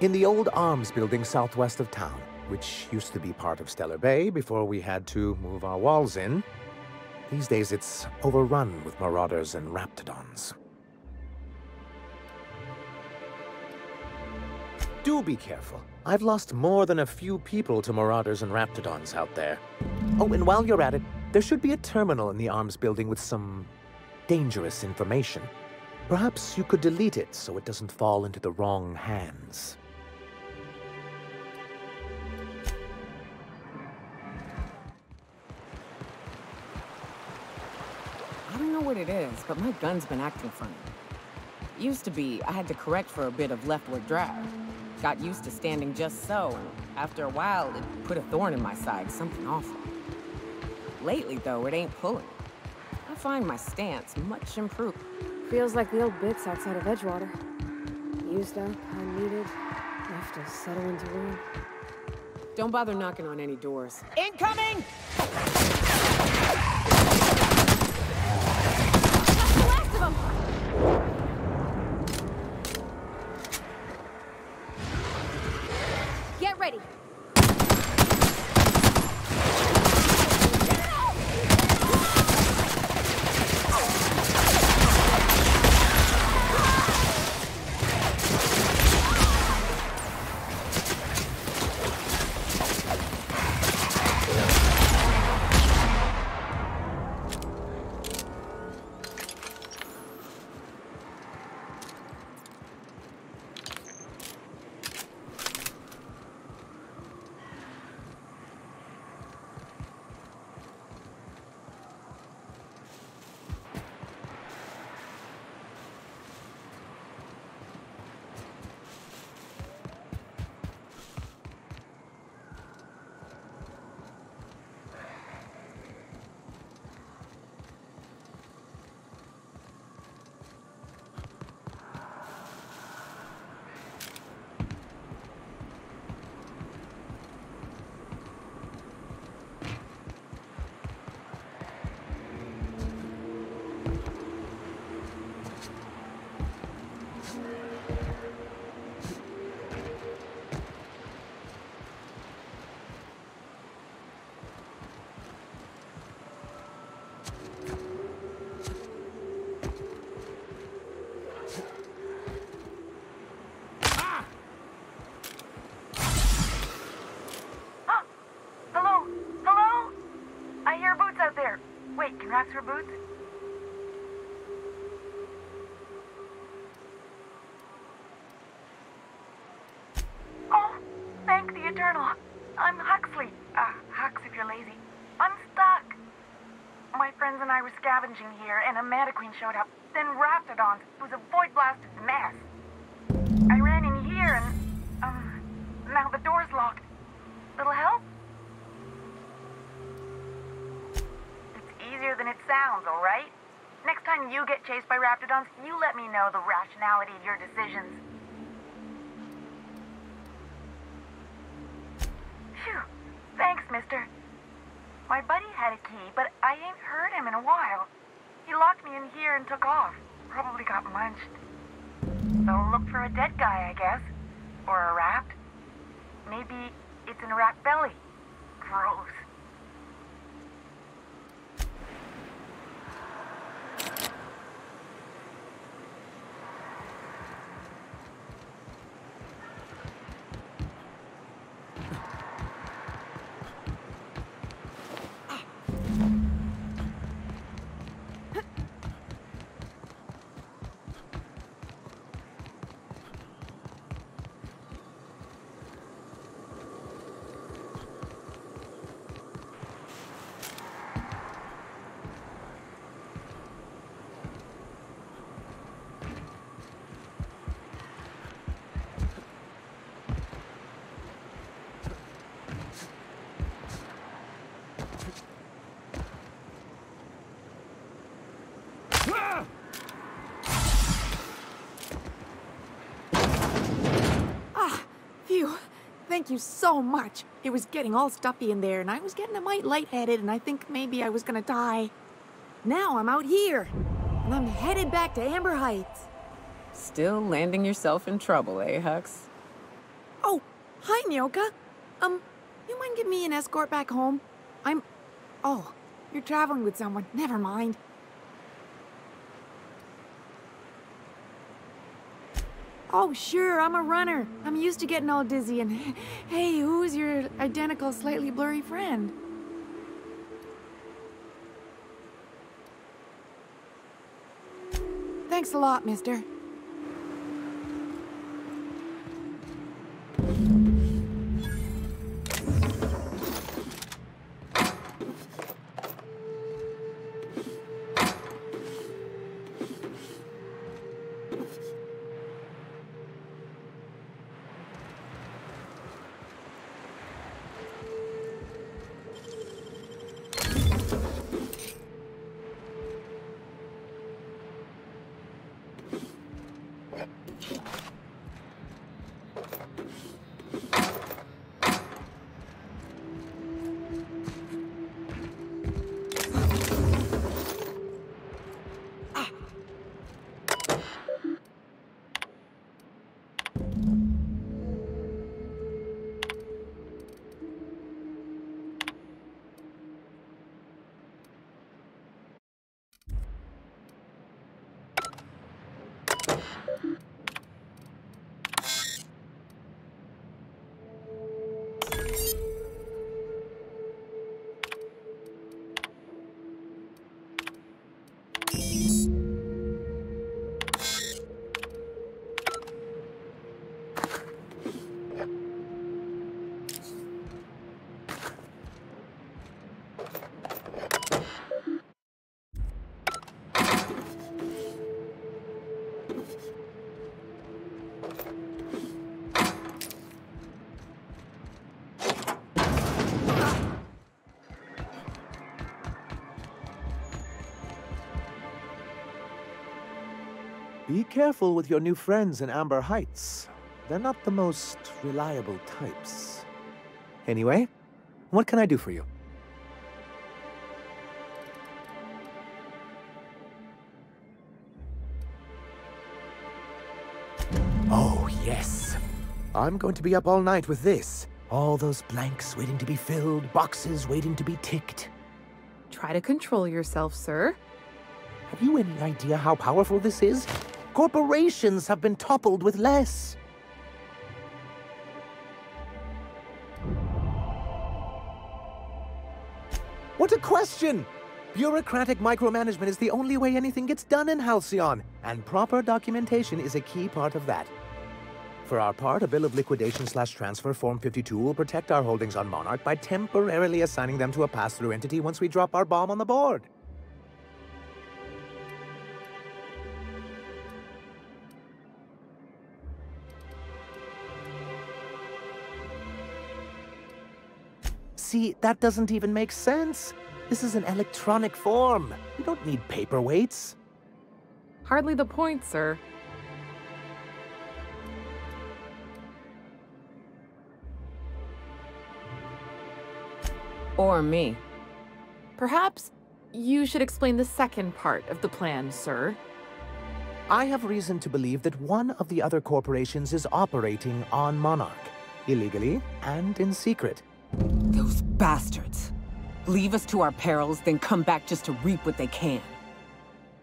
In the old arms building southwest of town, which used to be part of Stellar Bay before we had to move our walls in, these days it's overrun with marauders and raptidons. Do be careful. I've lost more than a few people to marauders and raptidons out there. Oh, and while you're at it, there should be a terminal in the arms building with some dangerous information. Perhaps you could delete it so it doesn't fall into the wrong hands.
I don't know what it is, but my gun's been acting funny. It used to be I had to correct for a bit of leftward drag. Got used to standing just so, and after a while, it put a thorn in my side, something awful. Lately, though, it ain't pulling. I find my stance much improved.
Feels like the old bits outside of Edgewater. Used up, unneeded, left to settle into ruin.
Don't bother knocking on any doors. Incoming!
That's the last of them! Get ready.
Max reboots? Oh, thank the Eternal. I'm Huxley. Hux if you're lazy. I'm stuck. My friends and I were scavenging here, and a Meta Queen showed up. Then Raptidons. It was a void-blasted mess. I ran in here and, now the door's locked. Little help? It's easier than it sounds, all right? Next time you get chased by Raptidons, you let me know the rationality of your decisions. Phew. Thanks, mister. My buddy had a key, but I ain't heard him in a while. He locked me in here and took off. Probably got munched. So look for a dead guy, I guess. Or a rat. Maybe it's in a rat belly. Gross.
Thank you so much. It was getting all stuffy in there, and I was getting a mite lightheaded, and I think maybe I was gonna die. Now I'm out here, and I'm headed back to Amber Heights.
Still landing yourself in trouble, eh, Hux?
Oh, hi, Nyoka. You mind giving me an escort back home? Oh, you're traveling with someone. Never mind. Oh, sure, I'm a runner. I'm used to getting all dizzy and... Hey, who's your identical, slightly blurry friend? Thanks a lot, mister.
Be careful with your new friends in Amber Heights. They're not the most reliable types. Anyway, what can I do for you? Oh, yes. I'm going to be up all night with this. All those blanks waiting to be filled, boxes waiting to be ticked.
Try to control yourself, sir.
Have you any idea how powerful this is? Corporations have been toppled with less. What a question! Bureaucratic micromanagement is the only way anything gets done in Halcyon, and proper documentation is a key part of that. For our part, a bill of liquidation/transfer Form 52 will protect our holdings on Monarch by temporarily assigning them to a pass-through entity once we drop our bomb on the board. See, that doesn't even make sense. This is an electronic form. We don't need paperweights.
Hardly the point, sir.
Or me.
Perhaps you should explain the second part of the plan, sir.
I have reason to believe that one of the other corporations is operating on Monarch, illegally and in secret.
Those bastards. Leave us to our perils, then come back just to reap what they can.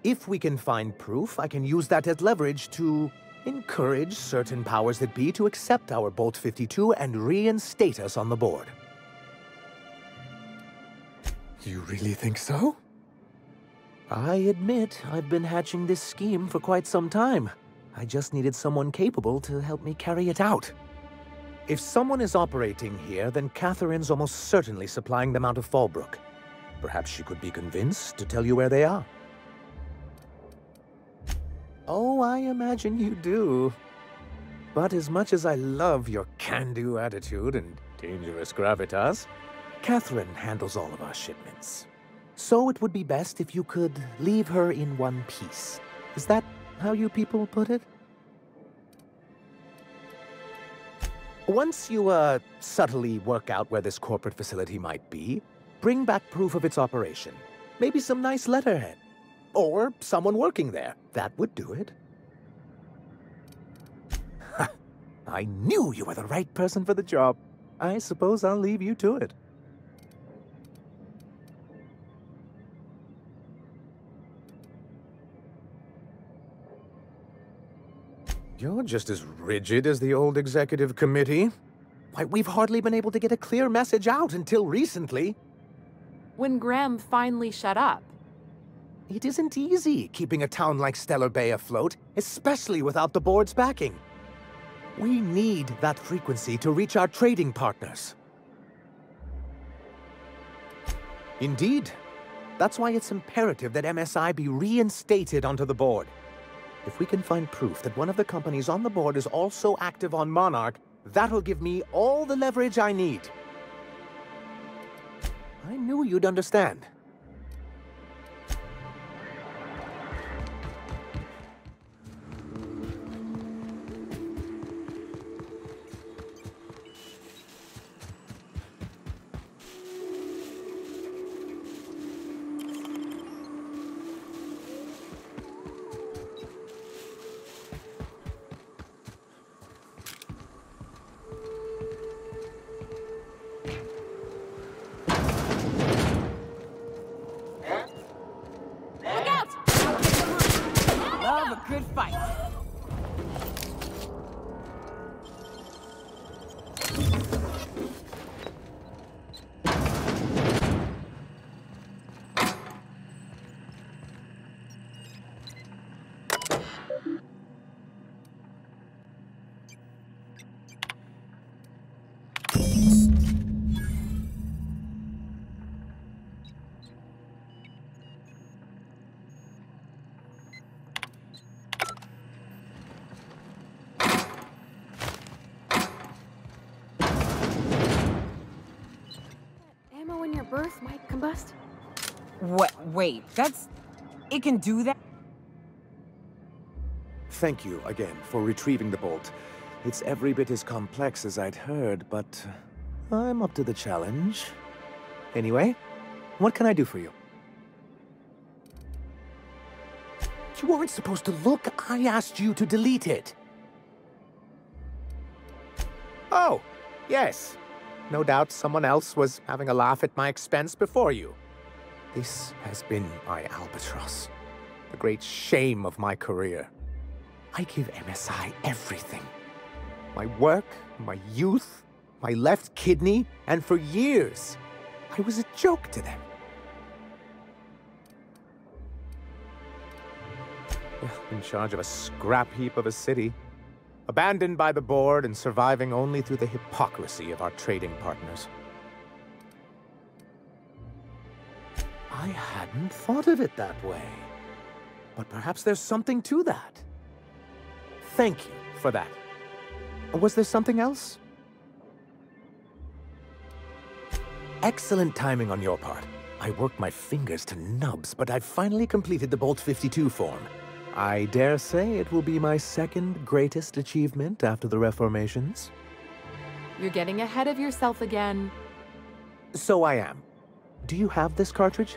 If we can find proof, I can use that as leverage to encourage certain powers that be to accept our Bolt 52 and reinstate us on the board. You really think so? I admit I've been hatching this scheme for quite some time. I just needed someone capable to help me carry it out. If someone is operating here, then Catherine's almost certainly supplying them out of Fallbrook. Perhaps she could be convinced to tell you where they are. Oh, I imagine you do. But as much as I love your can-do attitude and dangerous gravitas, Catherine handles all of our shipments. So it would be best if you could leave her in one piece. Is that how you people put it? Once you, subtly work out where this corporate facility might be, bring back proof of its operation. Maybe some nice letterhead. Or someone working there. That would do it. I knew you were the right person for the job. I suppose I'll leave you to it. You're just as rigid as the old executive committee. Why, we've hardly been able to get a clear message out until recently.
When Graham finally shut up.
It isn't easy keeping a town like Stellar Bay afloat, especially without the board's backing. We need that frequency to reach our trading partners. Indeed. That's why it's imperative that MSI be reinstated onto the board. If we can find proof that one of the companies on the board is also active on Monarch, that'll give me all the leverage I need. I knew you'd understand.
Good fight.
Birth might combust?
What? Wait, that's... It can do that?
Thank you again for retrieving the bolt. It's every bit as complex as I'd heard, but I'm up to the challenge. Anyway, what can I do for you? You weren't supposed to look. I asked you to delete it. Oh, yes. No doubt someone else was having a laugh at my expense before you. This has been my albatross. The great shame of my career. I give MSI everything. My work, my youth, my left kidney, and for years, I was a joke to them. In charge of a scrap heap of a city. Abandoned by the board and surviving only through the hypocrisy of our trading partners. I hadn't thought of it that way. But perhaps there's something to that. Thank you for that. Was there something else? Excellent timing on your part. I worked my fingers to nubs, but I've finally completed the Bolt 52 form. I dare say it will be my second greatest achievement after the reformations.
You're getting ahead of yourself again.
So I am. Do you have this cartridge?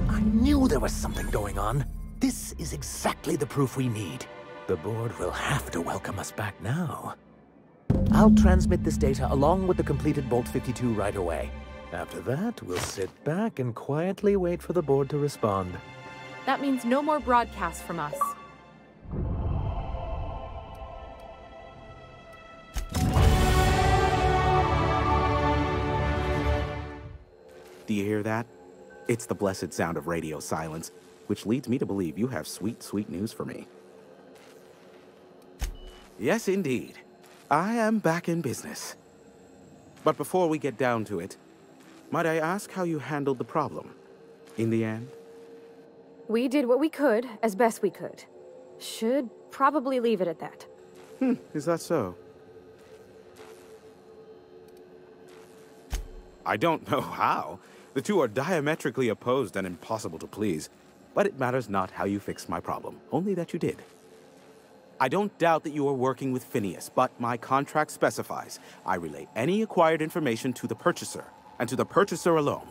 I knew there was something going on. This is exactly the proof we need. The board will have to welcome us back now. I'll transmit this data along with the completed Bolt 52 right away. After that, we'll sit back and quietly wait for the board to respond.
That means no more broadcasts from us.
Do you hear that? It's the blessed sound of radio silence, which leads me to believe you have sweet, sweet news for me. Yes, indeed. I am back in business. But before we get down to it, might I ask how you handled the problem? In the end?
We did what we could, as best we could. Should probably leave it at that.
Is that so? I don't know how. The two are diametrically opposed and impossible to please. But it matters not how you fixed my problem, only that you did. I don't doubt that you are working with Phineas, but my contract specifies I relay any acquired information to the purchaser, and to the purchaser alone.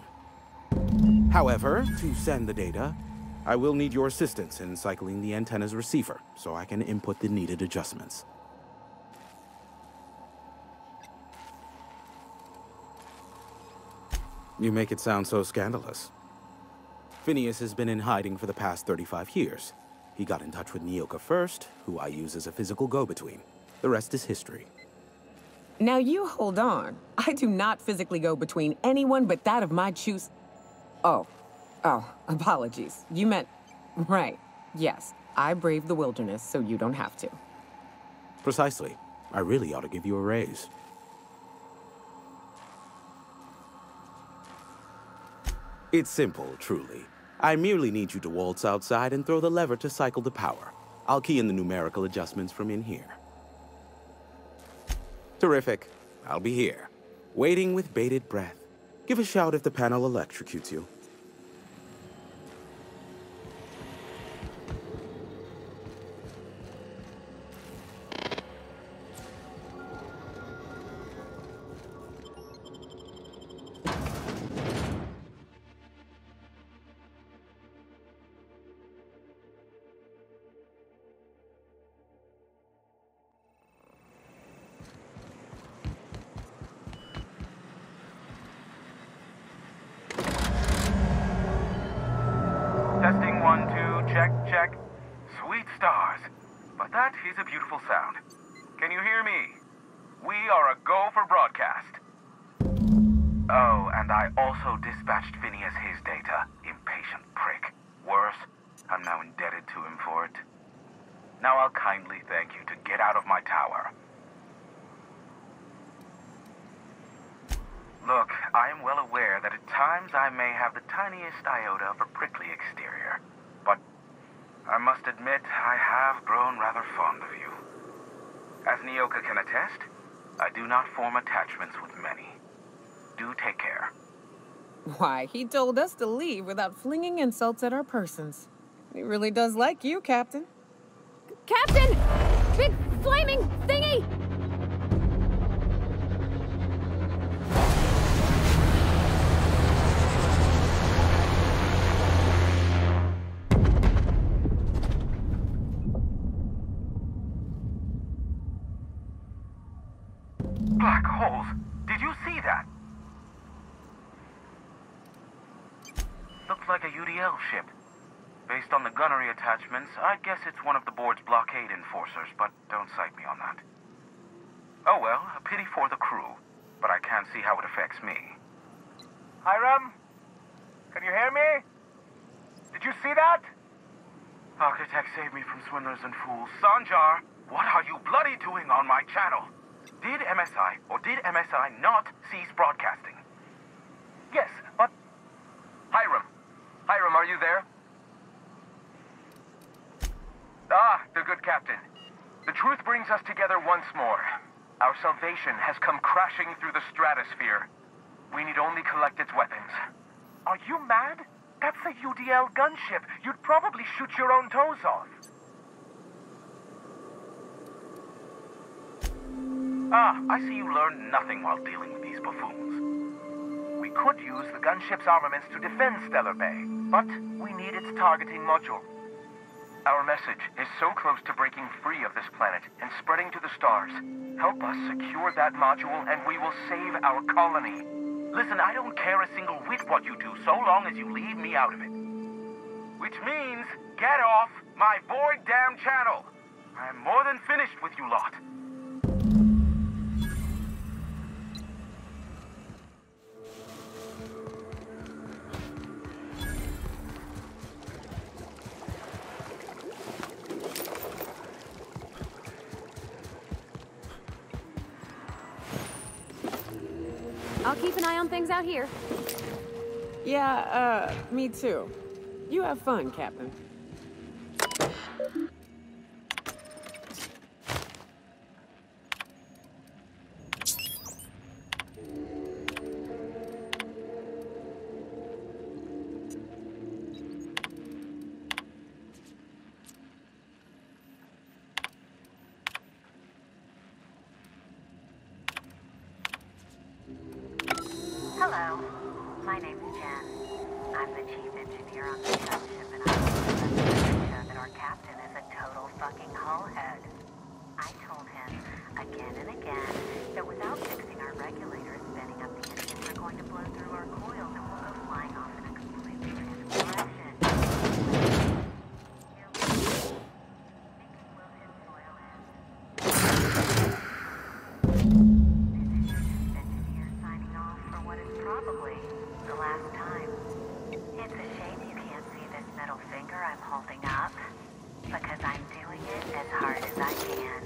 However, to send the data, I will need your assistance in cycling the antenna's receiver, so I can input the needed adjustments. You make it sound so scandalous. Phineas has been in hiding for the past 35 years. He got in touch with Nyoka first, who I use as a physical go-between. The rest is history.
Now you hold on. I do not physically go between anyone but that of my choose. Oh, apologies. You meant, right. Yes, I braved the wilderness, so you don't have to.
Precisely. I really ought to give you a raise. It's simple, truly. I merely need you to waltz outside and throw the lever to cycle the power. I'll key in the numerical adjustments from in here. Terrific. I'll be here, waiting with bated breath. Give a shout if the panel electrocutes you.
Testing 1, 2, check, check. Sweet stars. But that is a beautiful sound. Can you hear me? We are a go for broadcast. Oh, and I also dispatched Phineas his data. Impatient prick. Worse, I'm now indebted to him for it. Now I'll kindly thank you to get out of my tower. Look, I am well aware that at times I may have the tiniest iota of a prickly exterior, but I must admit I have grown rather fond of you. As Nyoka can attest, I do not form attachments with many. Do take care.
Why, he told us to leave without flinging insults at our persons. He really does like you, Captain.
Captain! Big flaming thingy!
Black holes! Did you see that? Looks like a UDL ship. Based on the gunnery attachments, I'd guess it's one of the board's blockade enforcers, but don't cite me on that. Oh well, a pity for the crew, but I can't see how it affects me. Hiram? Can you hear me? Did you see that? Architect, save me from swindlers and fools. Sanjar, what are you bloody doing on my channel? Did MSI or did MSI not cease broadcasting?
Yes, but... Hiram. Hiram, are you there? Ah, the good captain. The truth brings us together once more. Our salvation has come crashing through the stratosphere. We need only collect its weapons.
Are you mad? That's a UDL gunship. You'd probably shoot your own toes off. Ah, I see you learned nothing while dealing with these buffoons. We could use the gunship's armaments to defend Stellar Bay, but we need its targeting module.
Our message is so close to breaking free of this planet and spreading to the stars. Help us secure that module and we will save our colony.
Listen, I don't care a single whit what you do, so long as you leave me out of it. Which means, get off my void damn channel. I'm more than finished with you lot.
I'll keep an eye on things out here.
Yeah, me too. You have fun, Captain.
Hello, my name's Jen. I'm the chief engineer on the gunship, and I want to make sure that our captain is a total fucking hullhead. I told him again and again that without fixing our regulators, spinning up the engines are going to blow through our coils and we'll go flying off in a completely random direction. Probably the last time. It's a shame you can't see this middle finger I'm holding up, because I'm doing it as hard as I can.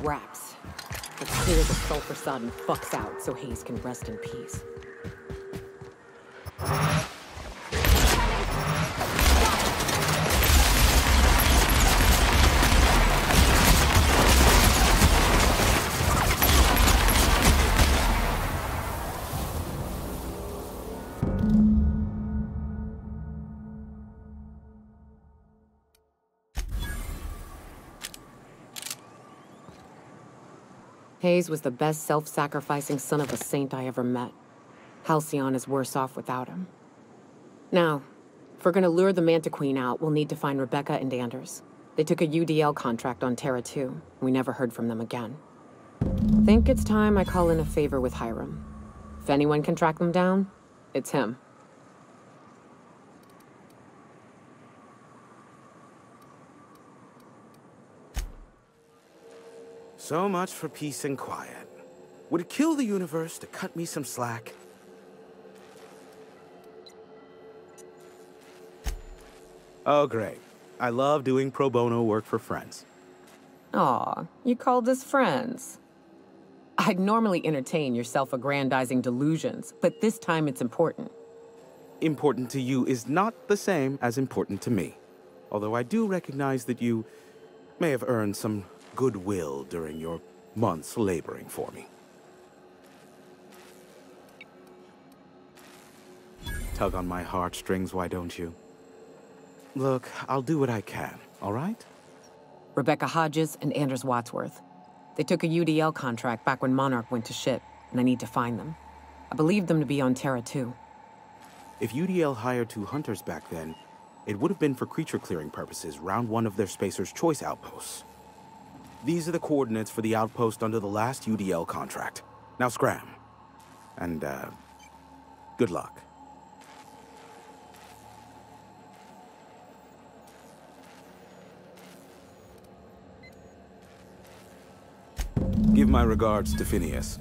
Raps. Let's clear the sulfur sod and fucks out so Hayes can rest in peace. Hayes was the best self-sacrificing son of a saint I ever met. Halcyon is worse off without him. Now, if we're gonna lure the Manta Queen out, we'll need to find Rebecca and Anders. They took a UDL contract on Terra 2. We never heard from them again. Think it's time I call in a favor with Hiram. If anyone can track them down, it's him.
So much for peace and quiet. Would it kill the universe to cut me some slack? Oh, great. I love doing pro bono work for friends.
Aw, you called us friends. I'd normally entertain your self-aggrandizing delusions, but this time it's important.
Important to you is not the same as important to me. Although I do recognize that you may have earned some goodwill during your months laboring for me. Tug on my heartstrings, why don't you? Look, I'll do what I can, all right?
Rebecca Hodges and Anders Wadsworth. They took a UDL contract back when Monarch went to shit, and I need to find them. I believe them to be on Terra 2.
If UDL hired 2 hunters back then, it would have been for creature clearing purposes, round one of their Spacer's Choice outposts. These are the coordinates for the outpost under the last UDL contract. Now scram. And, good luck. Give my regards to Phineas.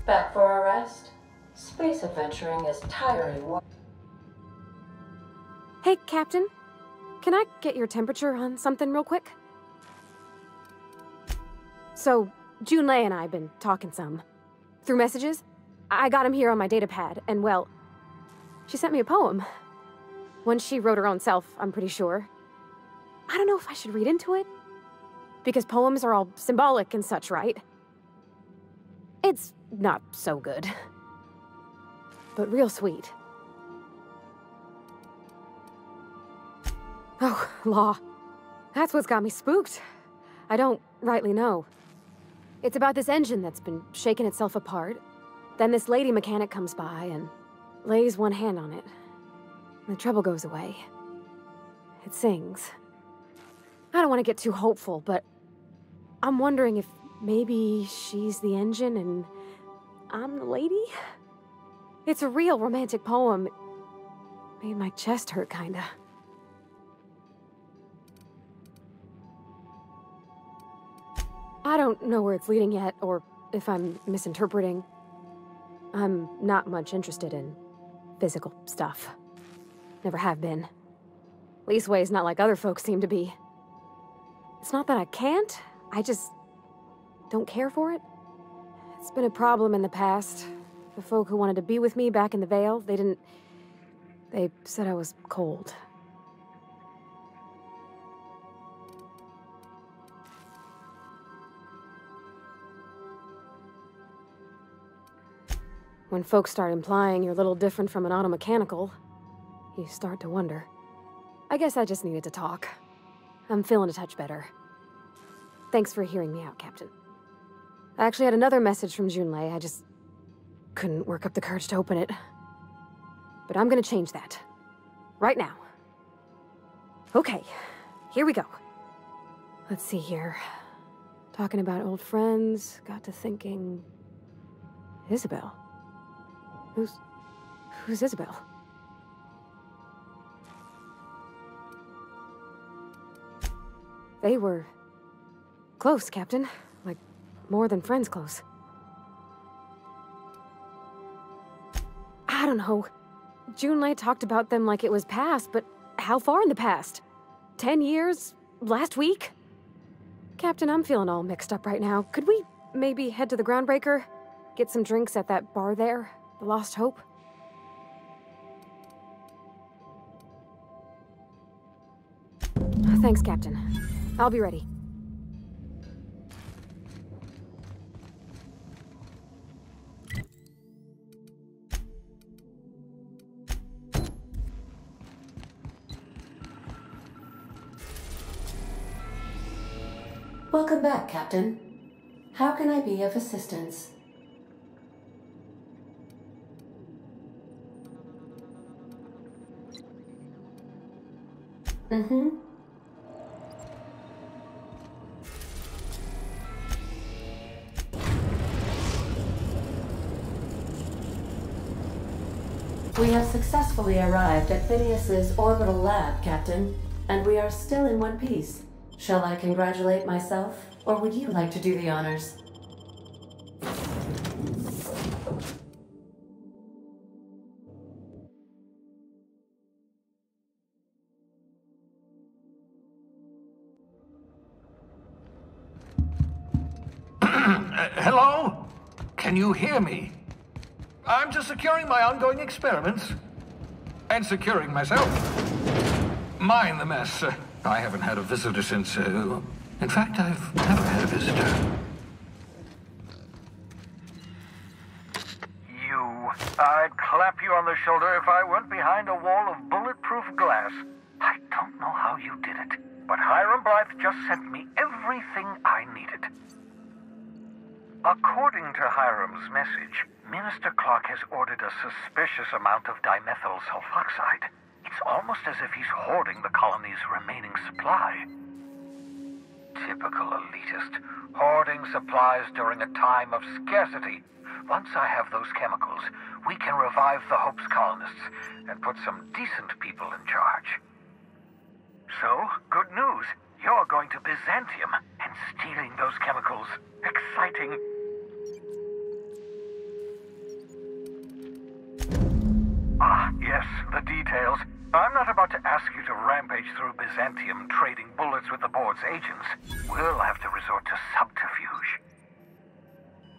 Back for a rest? Space adventuring is tiring work.
Hey, Captain. Can I get your temperature on something real quick? So, Junlei and I have been talking some. Through messages. I got him here on my datapad, and well, she sent me a poem. One she wrote her own self, I'm pretty sure. I don't know if I should read into it. Because poems are all symbolic and such, right? It's not so good. But real sweet. Oh, law. That's what's got me spooked. I don't rightly know. It's about this engine that's been shaking itself apart. Then this lady mechanic comes by and lays one hand on it. And the trouble goes away. It sings. I don't want to get too hopeful, but I'm wondering if maybe she's the engine and I'm the lady? It's a real romantic poem. Made my chest hurt, kinda. I don't know where it's leading yet, or if I'm misinterpreting. I'm not much interested in physical stuff. Never have been. Leastways not like other folks seem to be. It's not that I can't, I just don't care for it. It's been a problem in the past. The folk who wanted to be with me back in the Vale, they said I was cold. When folks start implying you're a little different from an automechanical, you start to wonder. I guess I just needed to talk. I'm feeling a touch better. Thanks for hearing me out, Captain. I actually had another message from Junlei. I just couldn't work up the courage to open it. But I'm gonna change that. Right now. Okay, here we go. Let's see here. Talking about old friends, got to thinking... Isabel? Who's Isabel? They were close, Captain. Like, more than friends close. I don't know. Junlei talked about them like it was past, but how far in the past? 10 years? Last week? Captain, I'm feeling all mixed up right now. Could we maybe head to the Groundbreaker? Get some drinks at that bar there? The Lost Hope? Thanks, Captain. I'll be ready.
Welcome back, Captain. How can I be of assistance? We have successfully arrived at Phineas's orbital lab, Captain, and we are still in one piece. Shall I congratulate myself, or would you like to do the honors?
Hello? Can you hear me? I'm just securing my ongoing experiments. And securing myself. Mind the mess. I haven't had a visitor since, in fact, I've never had a visitor.
I'd clap you on the shoulder if I weren't behind a wall of bulletproof glass. I don't know how you did it, but Hiram Blythe just sent me everything I needed.
According to Hiram's message, Minister Clark has ordered a suspicious amount of dimethyl sulfoxide. It's almost as if he's hoarding the colony's remaining supply. Typical elitist, hoarding supplies during a time of scarcity. Once I have those chemicals, we can revive the Hope's colonists and put some decent people in charge. So, good news. You're going to Byzantium and stealing those chemicals. Exciting. Ah, yes, the details. I'm not about to ask you to rampage through Byzantium trading bullets with the board's agents. We'll have to resort to subterfuge.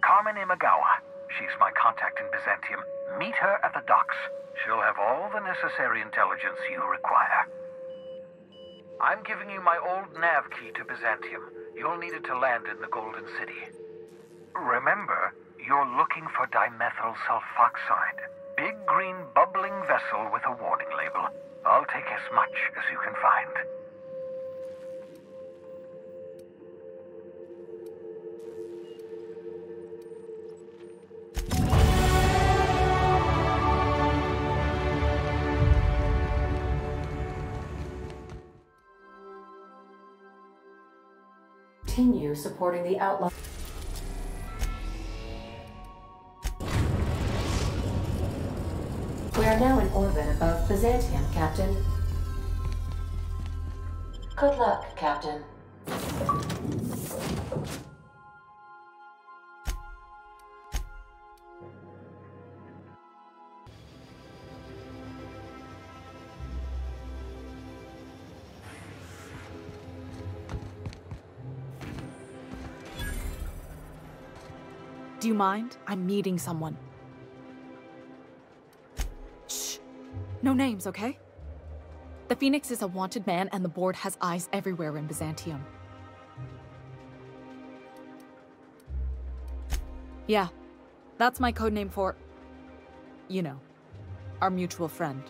Carmen Imagawa. She's my contact in Byzantium. Meet her at the docks. She'll have all the necessary intelligence you require. I'm giving you my old nav key to Byzantium. You'll need it to land in the Golden City. Remember, you're looking for dimethyl sulfoxide. Big green bubbling vessel with a warning label. I'll take as much as you can find.
Continue supporting the outlaw. We are now in orbit above Byzantium, Captain. Good luck, Captain.
Do you mind? I'm meeting someone. No names, okay? The Phoenix is a wanted man, and the board has eyes everywhere in Byzantium. Yeah, that's my codename for, you know, our mutual friend.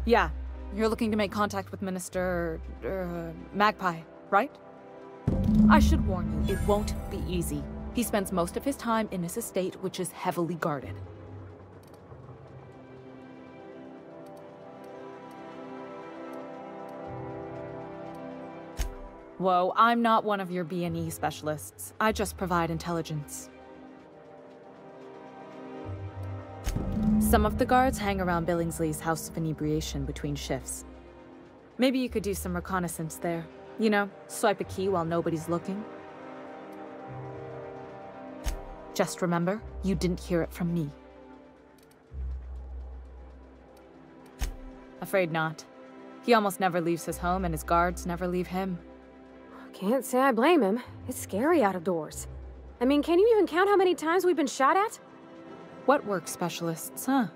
Yeah, you're looking to make contact with Minister... Magpie, right? I should warn you, it won't be easy. He spends most of his time in his estate, which is heavily guarded. Whoa, I'm not one of your B&E specialists. I just provide intelligence. Some of the guards hang around Billingsley's House of Inebriation between shifts. Maybe you could do some reconnaissance there. You know, swipe a key while nobody's looking. Just remember, you didn't hear it from me. Afraid not. He almost never leaves his home, and his guards never leave him.
Can't say I blame him. It's scary out of doors. I mean, can you even count how many times we've been shot at?
What work specialists, huh?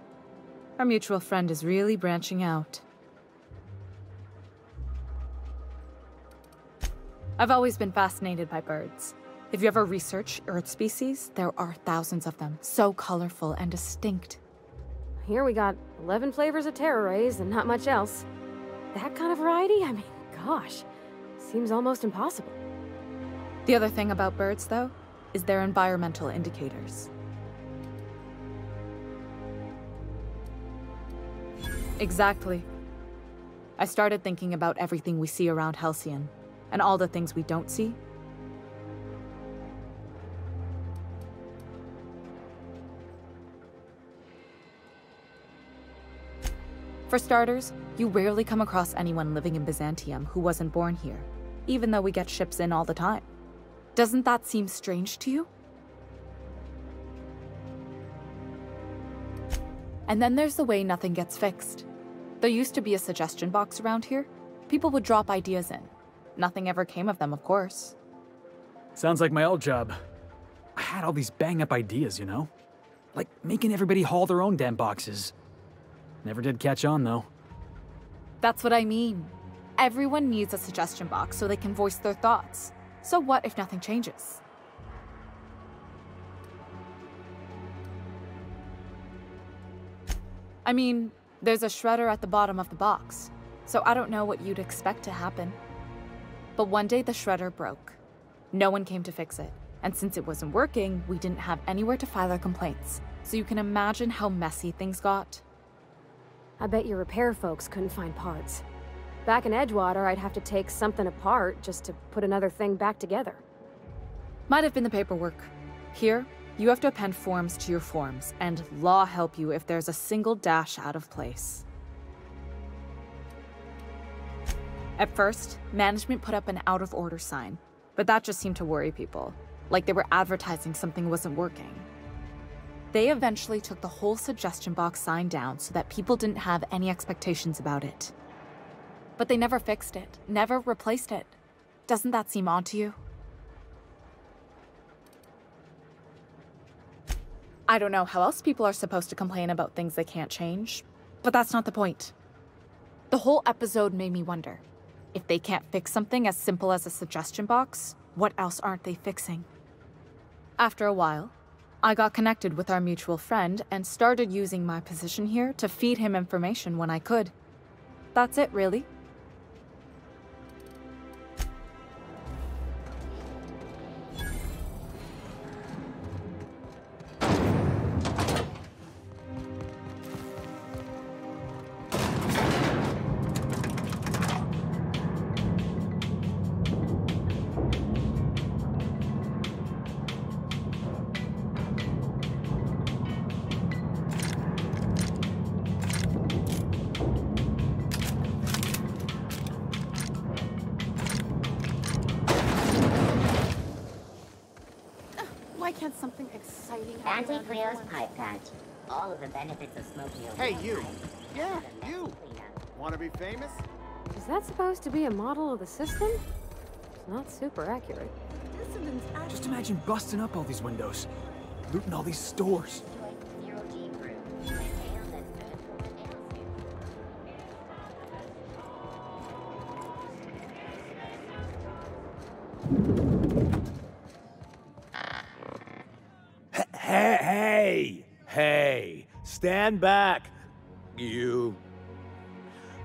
Our mutual friend is really branching out. I've always been fascinated by birds. If you ever research Earth species, there are thousands of them, so colorful and distinct.
Here we got 11 flavors of terror rays and not much else. That kind of variety? I mean, gosh, seems almost impossible.
The other thing about birds, though, is their environmental indicators. Exactly. I started thinking about everything we see around Halcyon. And all the things we don't see? For starters, you rarely come across anyone living in Byzantium who wasn't born here, even though we get ships in all the time. Doesn't that seem strange to you? And then there's the way nothing gets fixed. There used to be a suggestion box around here. People would drop ideas in. Nothing ever came of them, of course.
Sounds like my old job. I had all these bang-up ideas, you know? Like making everybody haul their own damn boxes. Never did catch on, though.
That's what I mean. Everyone needs a suggestion box so they can voice their thoughts. So what if nothing changes? I mean, there's a shredder at the bottom of the box, so I don't know what you'd expect to happen. But one day the shredder broke. No one came to fix it. And since it wasn't working, we didn't have anywhere to file our complaints. So you can imagine how messy things got.
I bet your repair folks couldn't find parts. Back in Edgewater, I'd have to take something apart just to put another thing back together.
Might have been the paperwork. Here, you have to append forms to your forms, and law help you if there's a single dash out of place. At first, management put up an out-of-order sign, but that just seemed to worry people, like they were advertising something wasn't working. They eventually took the whole suggestion box sign down so that people didn't have any expectations about it. But they never fixed it, never replaced it. Doesn't that seem odd to you? I don't know how else people are supposed to complain about things they can't change, but that's not the point. The whole episode made me wonder, if they can't fix something as simple as a suggestion box, what else aren't they fixing? After a while, I got connected with our mutual friend and started using my position here to feed him information when I could. That's it, really.
Why can't something exciting happen?
Auntie Cleo's pipe patch. All of the benefits of smoking a
Hey,
real
you.
pipe.
Yeah, you. Want to be famous?
Is that supposed to be a model of the system? It's not super accurate.
Just imagine busting up all these windows, looting all these stores.
Hey, stand back, you.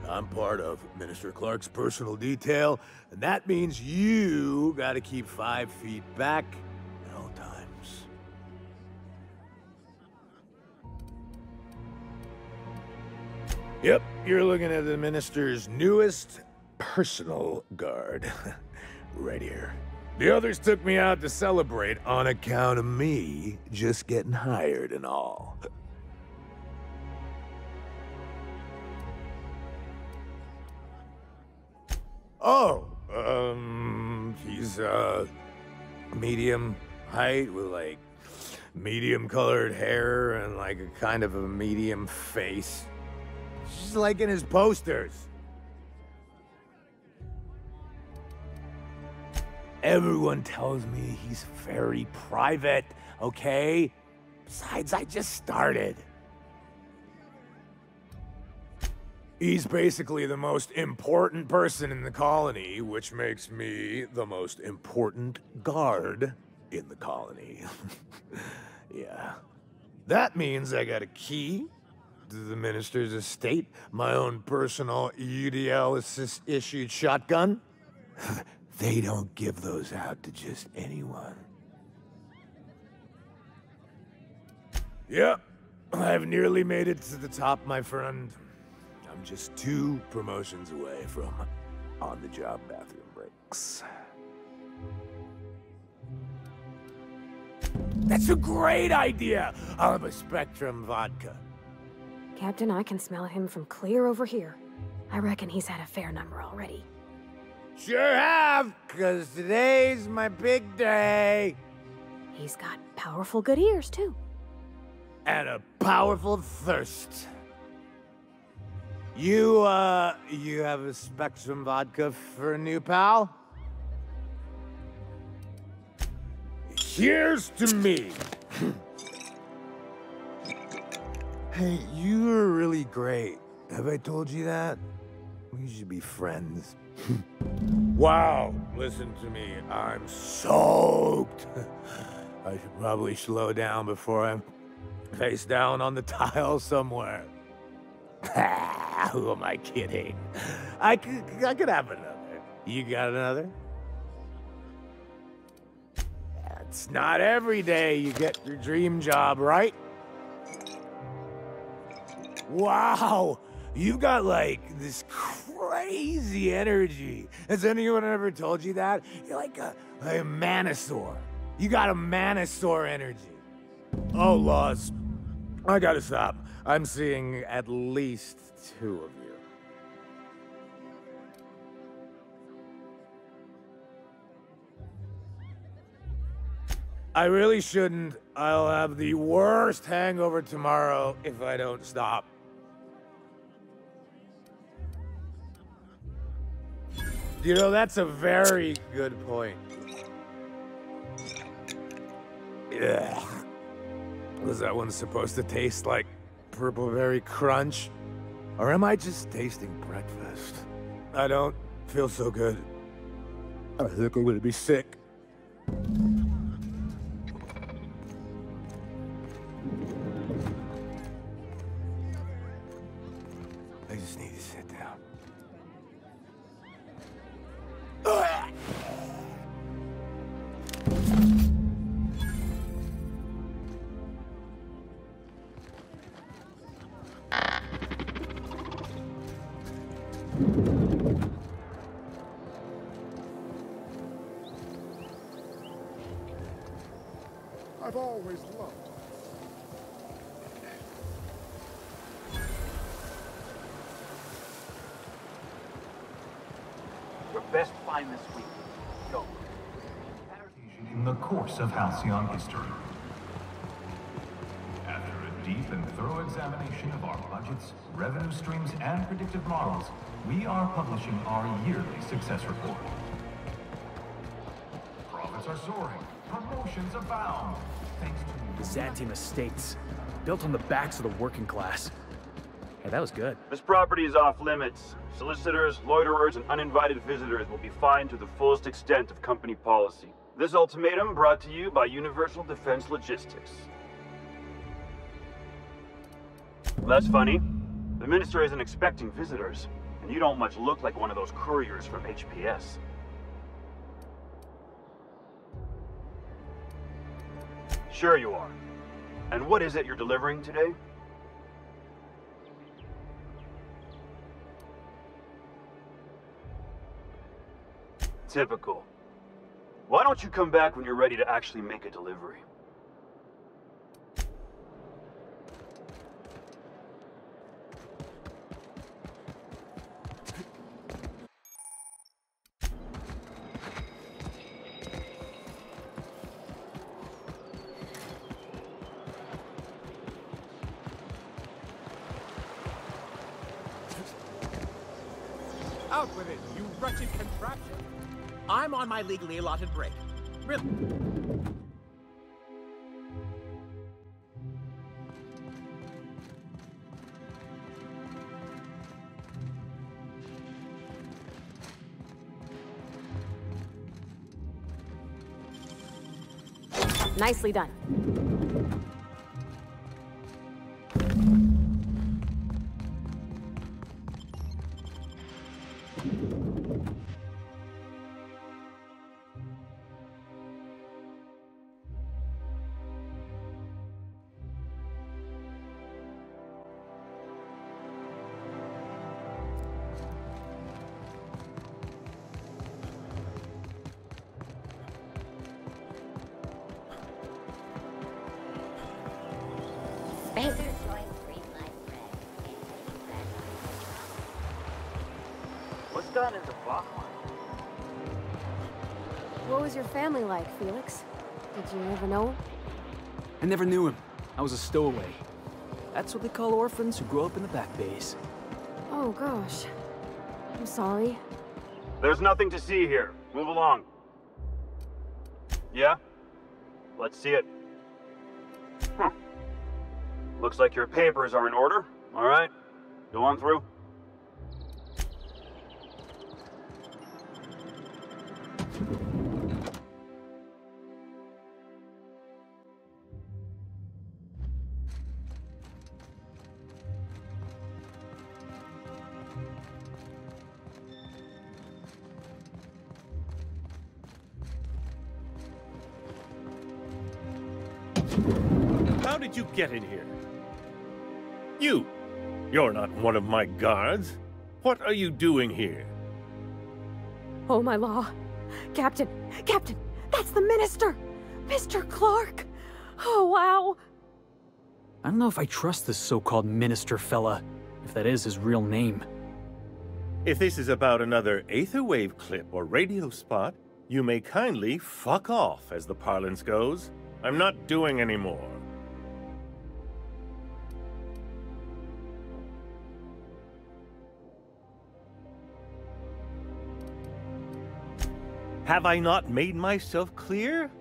I'm part of Minister Clark's personal detail, and that means you gotta keep 5 feet back at all times. Yep, you're looking at the Minister's newest personal guard. Right here. The others took me out to celebrate on account of me just getting hired and all. Oh, he's, medium height with, like, medium-colored hair and, like, a kind of a medium face. Just like in his posters. Everyone tells me he's very private, okay? Besides, I just started. He's basically the most important person in the colony, which makes me the most important guard in the colony. Yeah. That means I got a key to the minister's estate, my own personal UDL-issued shotgun. They don't give those out to just anyone. Yep, I've nearly made it to the top, my friend. I'm just 2 promotions away from on-the-job bathroom breaks. That's a great idea! I'll have a Spectrum vodka.
Captain, I can smell him from clear over here. I reckon he's had a fair number already.
Sure have, 'cause today's my big day.
He's got powerful good ears, too.
And a powerful thirst. You have a Spectrum vodka for a new pal? Here's to me. Hey, you're really great. Have I told you that? We should be friends. Wow, listen to me. I'm soaked. I should probably slow down before I'm face down on the tile somewhere. Who am I kidding? I could have another. You got another? It's not every day you get your dream job, right? Wow! You've got, like, this crazy energy. Has anyone ever told you that? You're like a manosaur. You got a manosaur energy. Oh, laws. I gotta stop. I'm seeing at least 2 of you. I really shouldn't. I'll have the worst hangover tomorrow if I don't stop. You know, that's a very good point. Yeah. Was that one supposed to taste like purple berry crunch? Or am I just tasting breakfast? I don't feel so good. I think I'm gonna be sick. I just need to sit down.
I've always loved.
Your best find this week. Go.
In the course of Halcyon history. After a deep and thorough examination of our budgets, revenue streams, and predictive models, we are publishing our yearly success report. Profits are soaring. Promotions abound. Thanks to
The Byzantium estates, built on the backs of the working class. Hey, that was good.
This property is off limits. Solicitors, loiterers, and uninvited visitors will be fined to the fullest extent of company policy. This ultimatum brought to you by Universal Defense Logistics. That's funny. The minister isn't expecting visitors, and you don't much look like one of those couriers from HPS. Sure you are. And what is it you're delivering today? Typical. Why don't you come back when you're ready to actually make a delivery?
Out with it, you wretched contraption! I'm on my legally allotted break. Really?
Nicely done.
What's gone into Bachman?
What was your family like, Felix? Did you ever know him?
I never knew him. I was a stowaway. That's what they call orphans who grow up in the back bays.
Oh, gosh. I'm sorry.
There's nothing to see here. Move along. Yeah? Let's see it. Looks like your papers are in order. All right. Go on through.
How did you get in here? You're not one of my guards. What are you doing here?
Oh, my law. Captain, that's the minister! Mr. Clark! Oh, wow.
I don't know if I trust this so-called minister fella, if that is his real name.
If this is about another Aetherwave clip or radio spot, you may kindly fuck off, as the parlance goes. I'm not doing any more. Have I not made myself clear?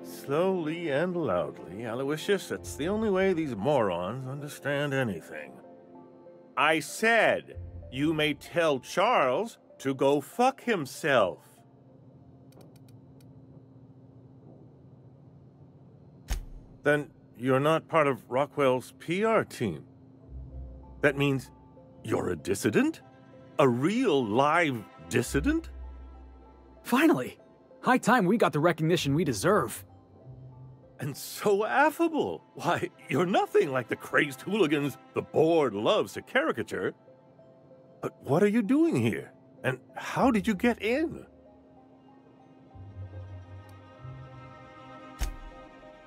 Slowly and loudly, Aloysius, it's the only way these morons understand anything. I said, you may tell Charles to go fuck himself. Then you're not part of Rockwell's PR team. That means you're a dissident? A real live dissident?
Finally! High time we got the recognition we deserve.
And so affable. Why, you're nothing like the crazed hooligans the board loves to caricature. But what are you doing here? And how did you get in?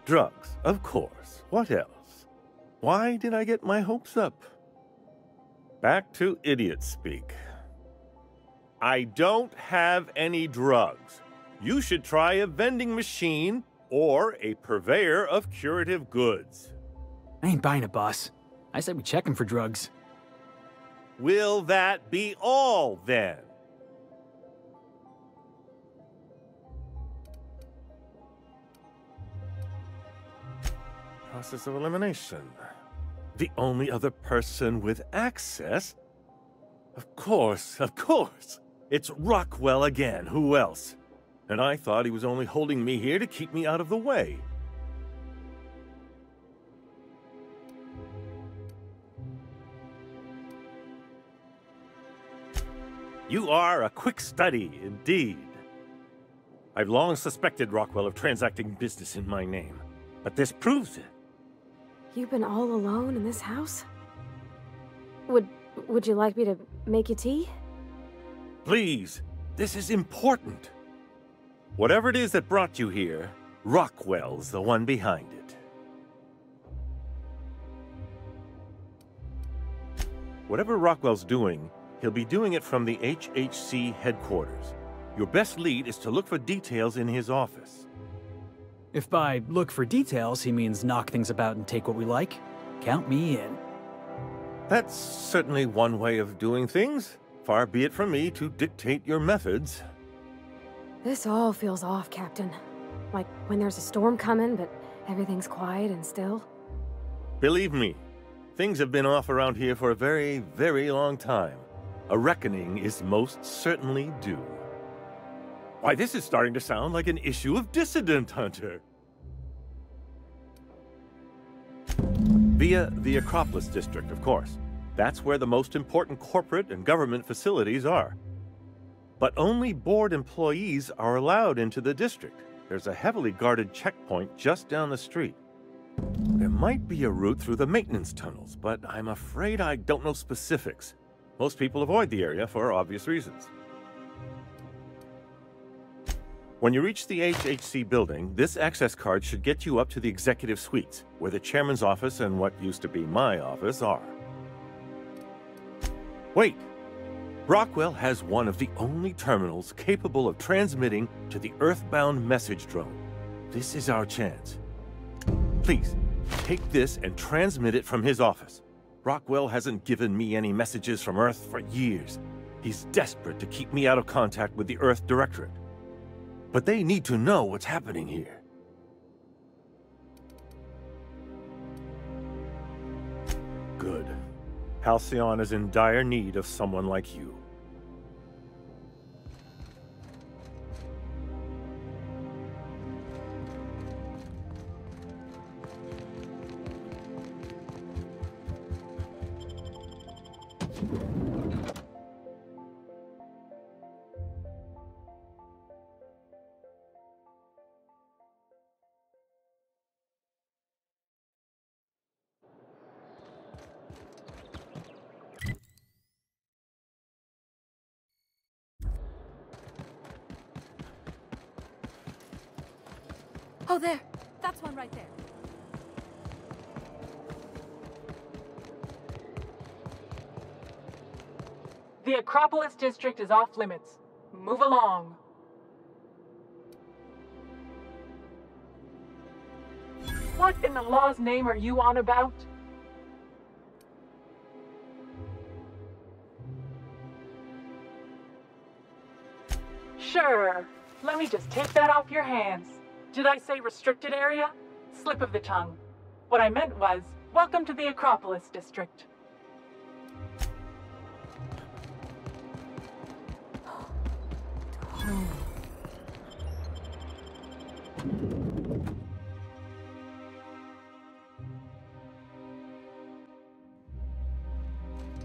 Drugs, of course. What else? Why did I get my hopes up? Back to idiot speak. I don't have any drugs. You should try a vending machine or a purveyor of curative goods.
I ain't buying it, boss. I said we check him for drugs.
Will that be all, then? Process of elimination. The only other person with access? Of course. It's Rockwell again. Who else? And I thought he was only holding me here to keep me out of the way. You are a quick study, indeed. I've long suspected Rockwell of transacting business in my name, but this proves it.
You've been all alone in this house? Would you like me to make you tea?
Please, this is important. Whatever it is that brought you here, Rockwell's the one behind it. Whatever Rockwell's doing, he'll be doing it from the HHC headquarters. Your best lead is to look for details in his office.
If by look for details he means knock things about and take what we like, count me in.
That's certainly one way of doing things. Far be it from me to dictate your methods.
This all feels off, Captain. Like when there's a storm coming, but everything's quiet and still.
Believe me, things have been off around here for a very, very long time. A reckoning is most certainly due. Why, this is starting to sound like an issue of Dissident Hunter. Via the Acropolis District, of course. That's where the most important corporate and government facilities are. But only board employees are allowed into the district. There's a heavily guarded checkpoint just down the street. There might be a route through the maintenance tunnels, but I'm afraid I don't know specifics. Most people avoid the area for obvious reasons. When you reach the HHC building, this access card should get you up to the executive suites, where the chairman's office and what used to be my office are. Wait! Rockwell has one of the only terminals capable of transmitting to the Earthbound message drone. This is our chance. Please, take this and transmit it from his office. Rockwell hasn't given me any messages from Earth for years. He's desperate to keep me out of contact with the Earth Directorate. But they need to know what's happening here. Good. Halcyon is in dire need of someone like you.
Oh, there. That's one right there.
The Acropolis district is off limits. Move along. What in the law's name are you on about? Sure. Let me just take that off your hands. Did I say restricted area? Slip of the tongue. What I meant was, welcome to the Acropolis district.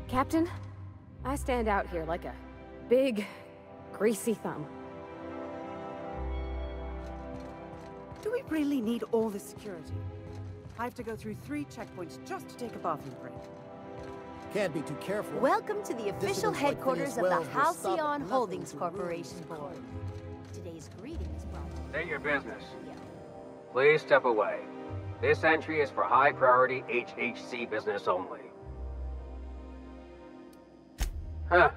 Captain, I stand out here like a big, greasy thumb.
Do we really need all this security? I have to go through 3 checkpoints just to take a bathroom break.
Can't be too careful.
Welcome to the official headquarters of the Halcyon Holdings
nothing to
Corporation Board. Today's greeting is brought to you.
State your business. Please step away. This entry is for high-priority HHC business only. Huh.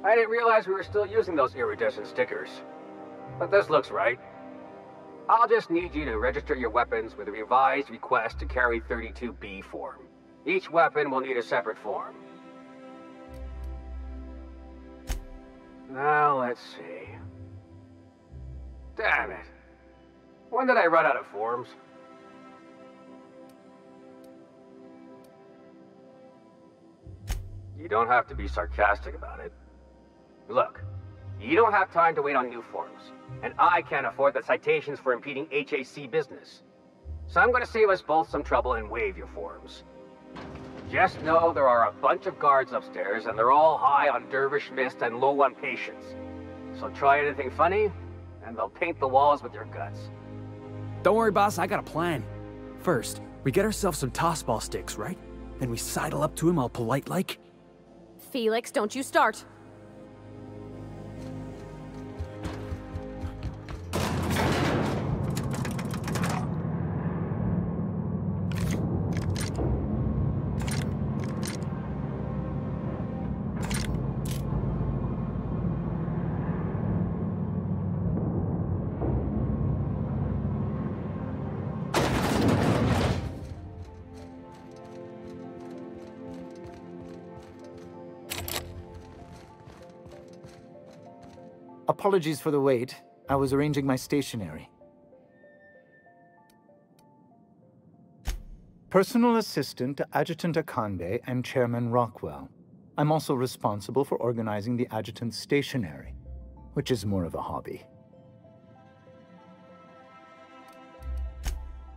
I didn't realize we were still using those iridescent stickers. But this looks right. I'll just need you to register your weapons with a revised request to carry 32B form. Each weapon will need a separate form. Now, let's see. Damn it. When did I run out of forms? You don't have to be sarcastic about it. Look, you don't have time to wait on new forms, and I can't afford the citations for impeding HAC business. So I'm going to save us both some trouble and waive your forms. Just know there are a bunch of guards upstairs, and they're all high on dervish mist and low on patience. So try anything funny, and they'll paint the walls with your guts.
Don't worry, boss, I got a plan. First, we get ourselves some tossball sticks, right? Then we sidle up to him all polite-like.
Felix, don't you start.
Apologies for the wait. I was arranging my stationery. Personal assistant to Adjutant Akande and Chairman Rockwell. I'm also responsible for organizing the adjutant's stationery, which is more of a hobby.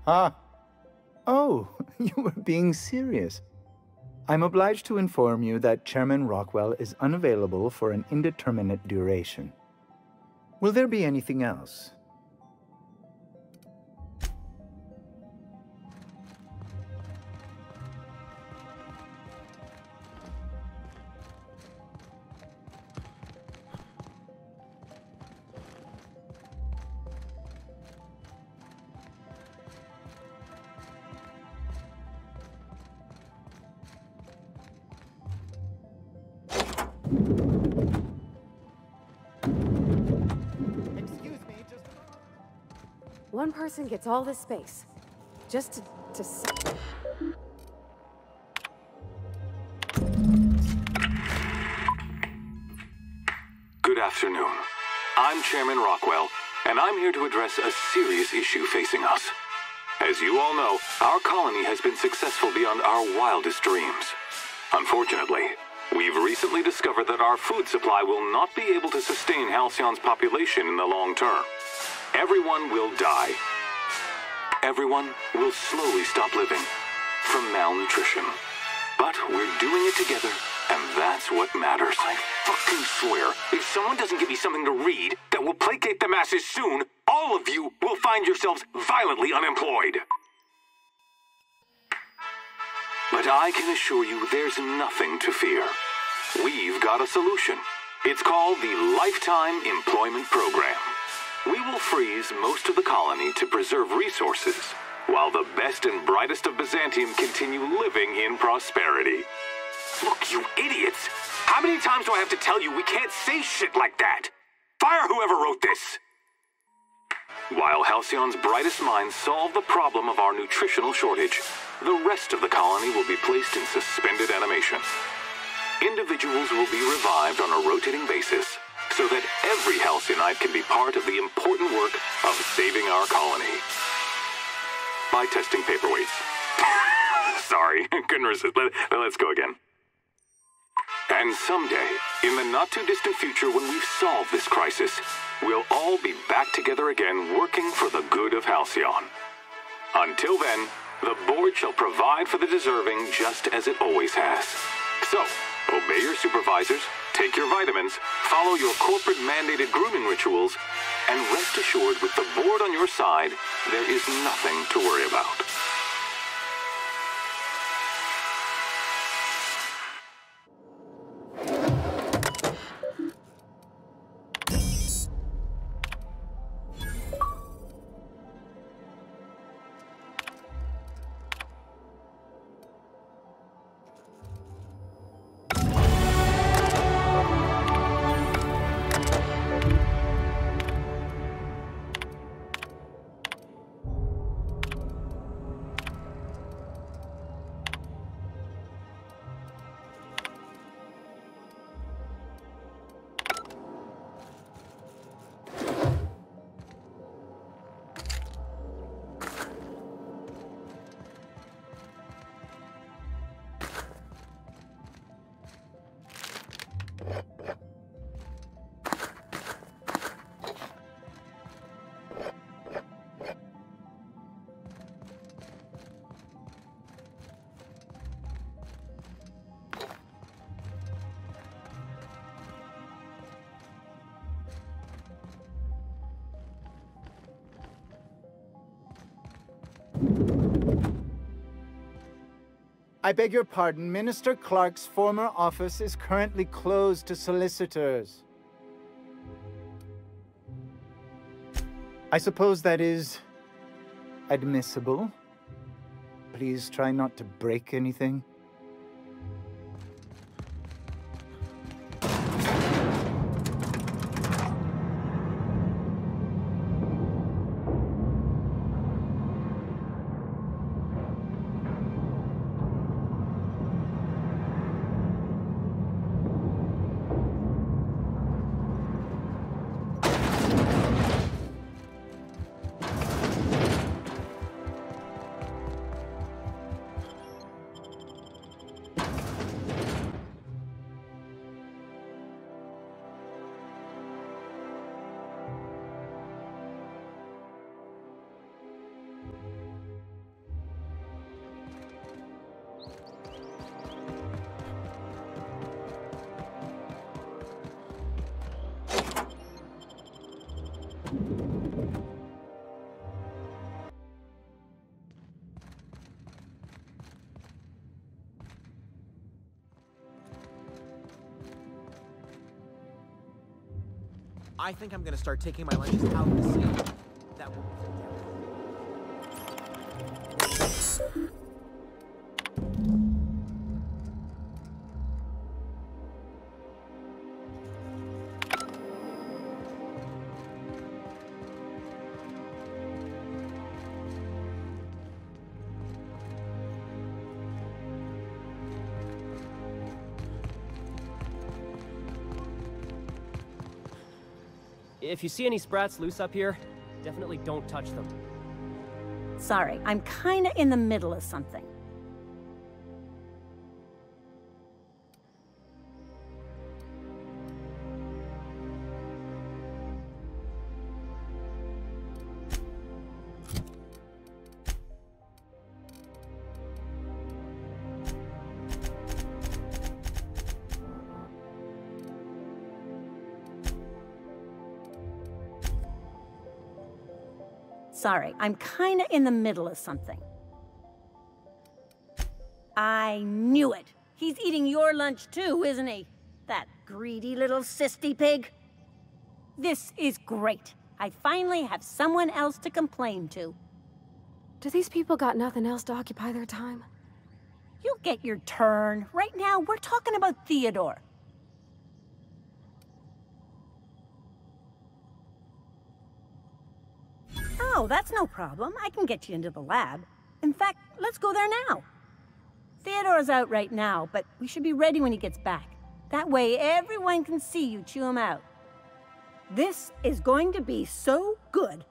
Ah. Oh, you were being serious. I'm obliged to inform you that Chairman Rockwell is unavailable for an indeterminate duration. Will there be anything else?
One person gets all this space. Just to sit.
Good afternoon. I'm Chairman Rockwell, and I'm here to address a serious issue facing us. As you all know, our colony has been successful beyond our wildest dreams. Unfortunately, we've recently discovered that our food supply will not be able to sustain Halcyon's population in the long term. Everyone will die. Everyone will slowly stop living from malnutrition. But we're doing it together, and that's what matters. I fucking swear, if someone doesn't give me something to read that will placate the masses soon, all of you will find yourselves violently unemployed. But I can assure you there's nothing to fear. We've got a solution. It's called the Lifetime Employment Program. we will freeze most of the colony to preserve resources, while the best and brightest of Byzantium continue living in prosperity. Look, you idiots! How many times do I have to tell you we can't say shit like that? Fire whoever wrote this! While Halcyon's brightest minds solve the problem of our nutritional shortage, the rest of the colony will be placed in suspended animation. Individuals will be revived on a rotating basis, so that every Halcyonite can be part of the important work of saving our colony. By testing paperweights. Sorry, couldn't resist. Let's go again. And someday, in the not-too-distant future when we've solved this crisis, we'll all be back together again working for the good of Halcyon. Until then, the board shall provide for the deserving just as it always has. So, obey your supervisors, take your vitamins, follow your corporate-mandated grooming rituals, and rest assured with the board on your side, there is nothing to worry about.
I beg your pardon, Minister Clark's former office is currently closed to solicitors. I suppose that is admissible. Please try not to break anything.
I think I'm gonna start taking my lunches out in the sea. That will...
If you see any sprats loose up here, definitely don't touch them.
Sorry, I'm kinda in the middle of something. Sorry, I'm kinda in the middle of something. I knew it! He's eating your lunch too, isn't he? That greedy little cysty pig. This is great. I finally have someone else to complain to.
Do these people got nothing else to occupy their time?
You'll get your turn. Right now, we're talking about Theodore. Oh, that's no problem. I can get you into the lab. In fact, let's go there now. Theodore's out right now, but we should be ready when he gets back. That way, everyone can see you chew him out. This is going to be so good.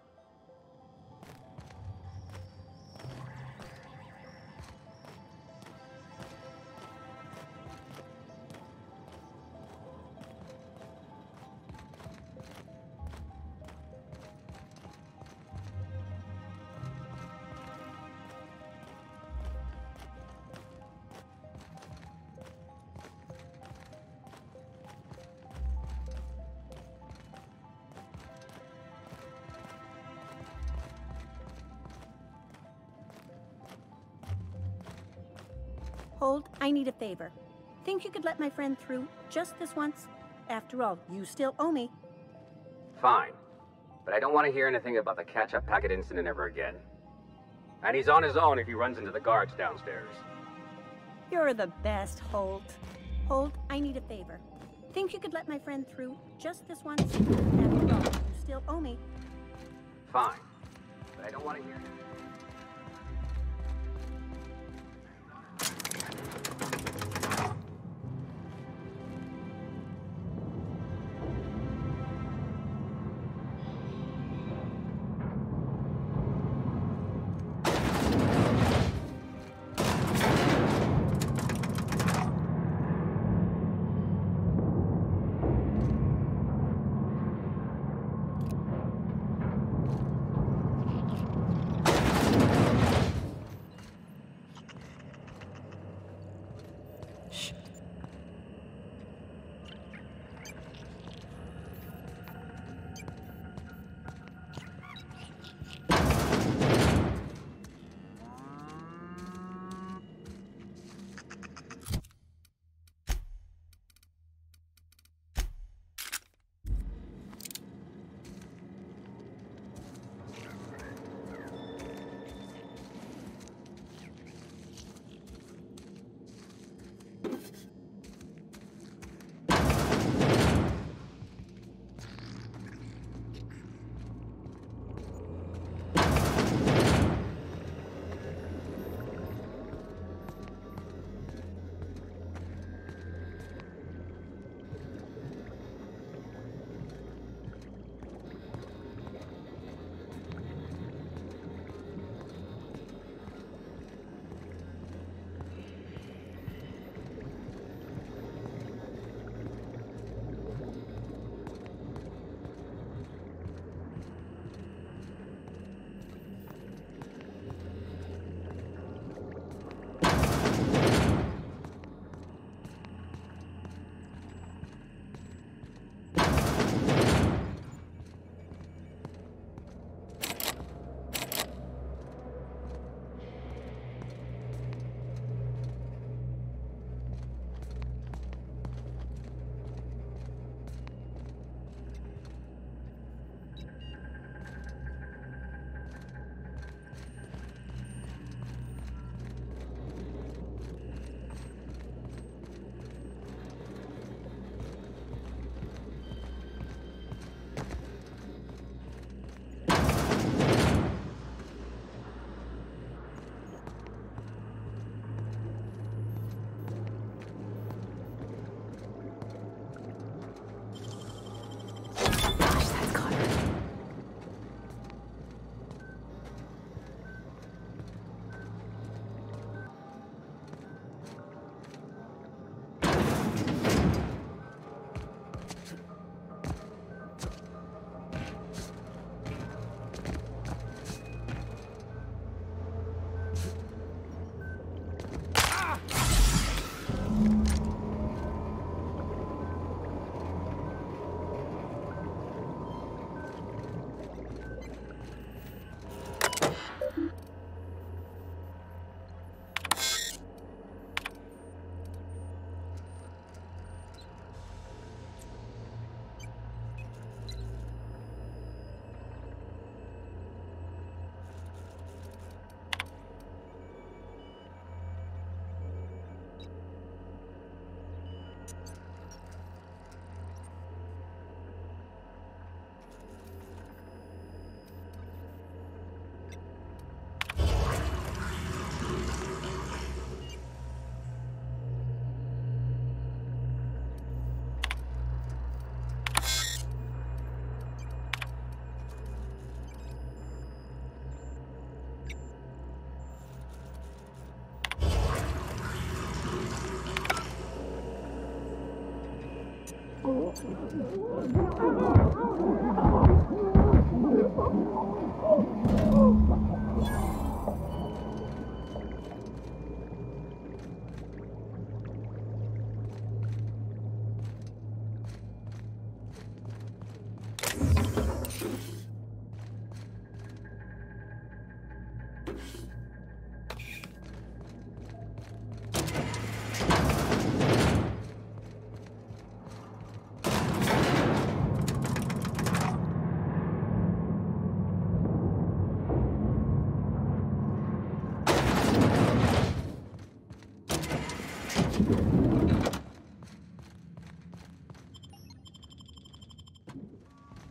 Hold, I need a favor. Think you could let my friend through just this once? After all, you still owe me.
Fine. But I don't want to hear anything about the catch-up packet incident ever again. And he's on his own if he runs into the guards downstairs.
You're the best, Holt. Holt, I need a favor. Think you could let my friend through just this once? After all, you still owe me.
Fine. But I don't want to hear anything.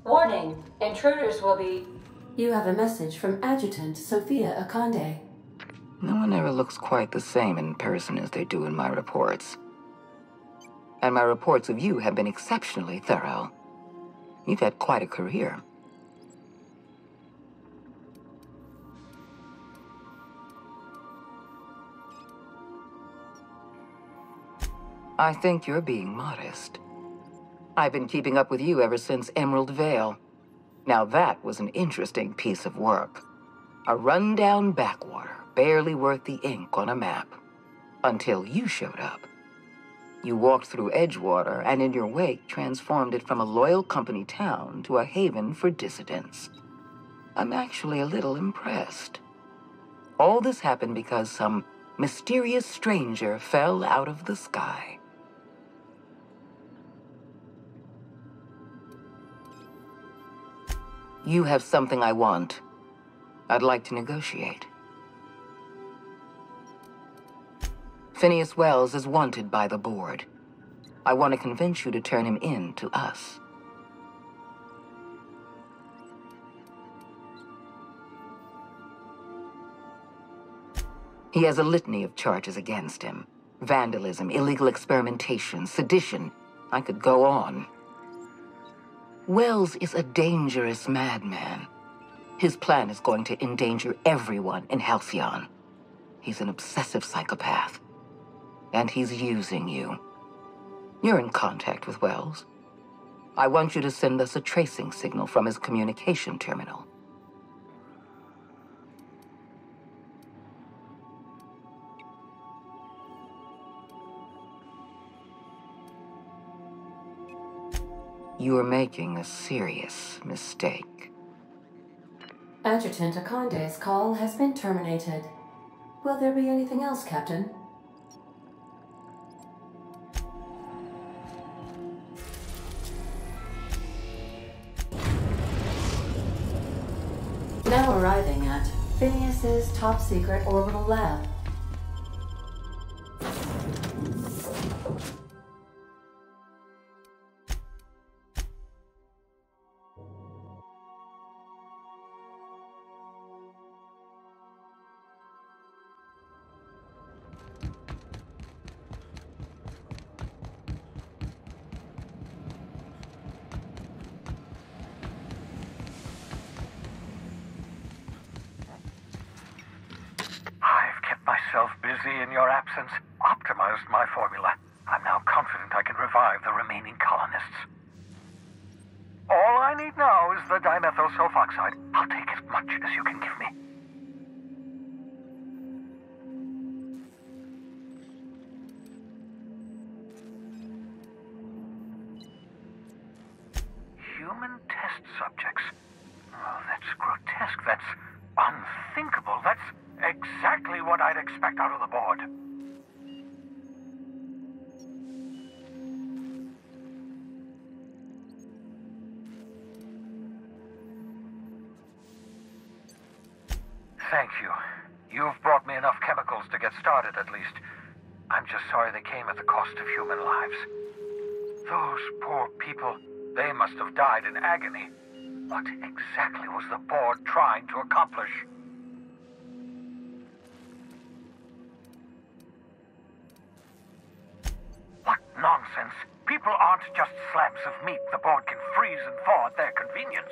Warning, intruders will be... You have a message from Adjutant Sophia Akande.
No one ever looks quite the same in person as they do in my reports. And my reports of you have been exceptionally thorough. You've had quite a career. I think you're being modest. I've been keeping up with you ever since Emerald Vale. Now that was an interesting piece of work. A rundown backwater, barely worth the ink on a map. Until you showed up. You walked through Edgewater and in your wake transformed it from a loyal company town to a haven for dissidents. I'm actually a little impressed. All this happened because some mysterious stranger fell out of the sky. You have something I want. I'd like to negotiate. Phineas Wells is wanted by the board. I want to convince you to turn him in to us. He has a litany of charges against him. Vandalism, illegal experimentation, sedition. I could go on. Wells is a dangerous madman. His plan is going to endanger everyone in Halcyon. He's an obsessive psychopath. And he's using you. You're in contact with Wells. I want you to send us a tracing signal from his communication terminal. You are making a serious mistake.
Adjutant Akande's call has been terminated. Will there be anything else, Captain? Now arriving at Phineas's top-secret orbital lab.
Busy in your absence, optimized my formula. I'm now confident I can revive the remaining colonists. All I need now is the dimethyl sulfoxide. I'll take as much as you can give me. Human test subjects. Oh, that's grotesque. That's unthinkable. That's exactly what I'd expect out of the board. Thank you. You've brought me enough chemicals to get started, at least. I'm just sorry they came at the cost of human lives. Those poor people, they must have died in agony. What exactly was the board trying to accomplish? What nonsense! People aren't just slabs of meat the board can freeze and thaw at their convenience.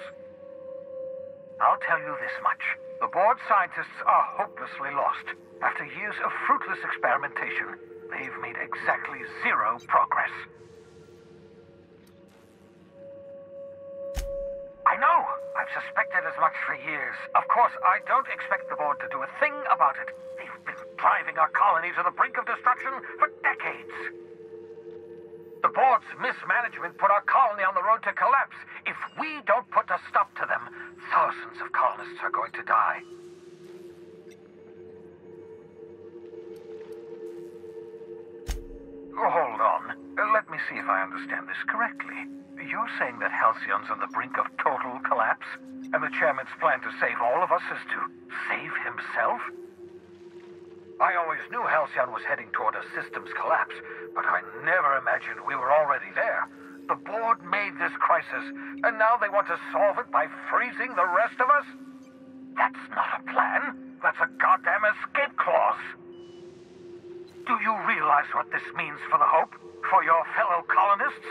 I'll tell you this much. The board scientists are hopelessly lost. After years of fruitless experimentation, they've made exactly zero progress. I've suspected as much for years. Of course, I don't expect the board to do a thing about it. They've been driving our colony to the brink of destruction for decades. The board's mismanagement put our colony on the road to collapse. If we don't put a stop to them, thousands of colonists are going to die. Hold on. Let me see if I understand this correctly. You're saying that Halcyon's on the brink of total collapse? And the chairman's plan to save all of us is to save himself? I always knew Halcyon was heading toward a systems collapse, but I never imagined we were already there. The board made this crisis, and now they want to solve it by freezing the rest of us? That's not a plan. That's a goddamn escape clause. Do you realize what this means for the Hope? For your fellow colonists?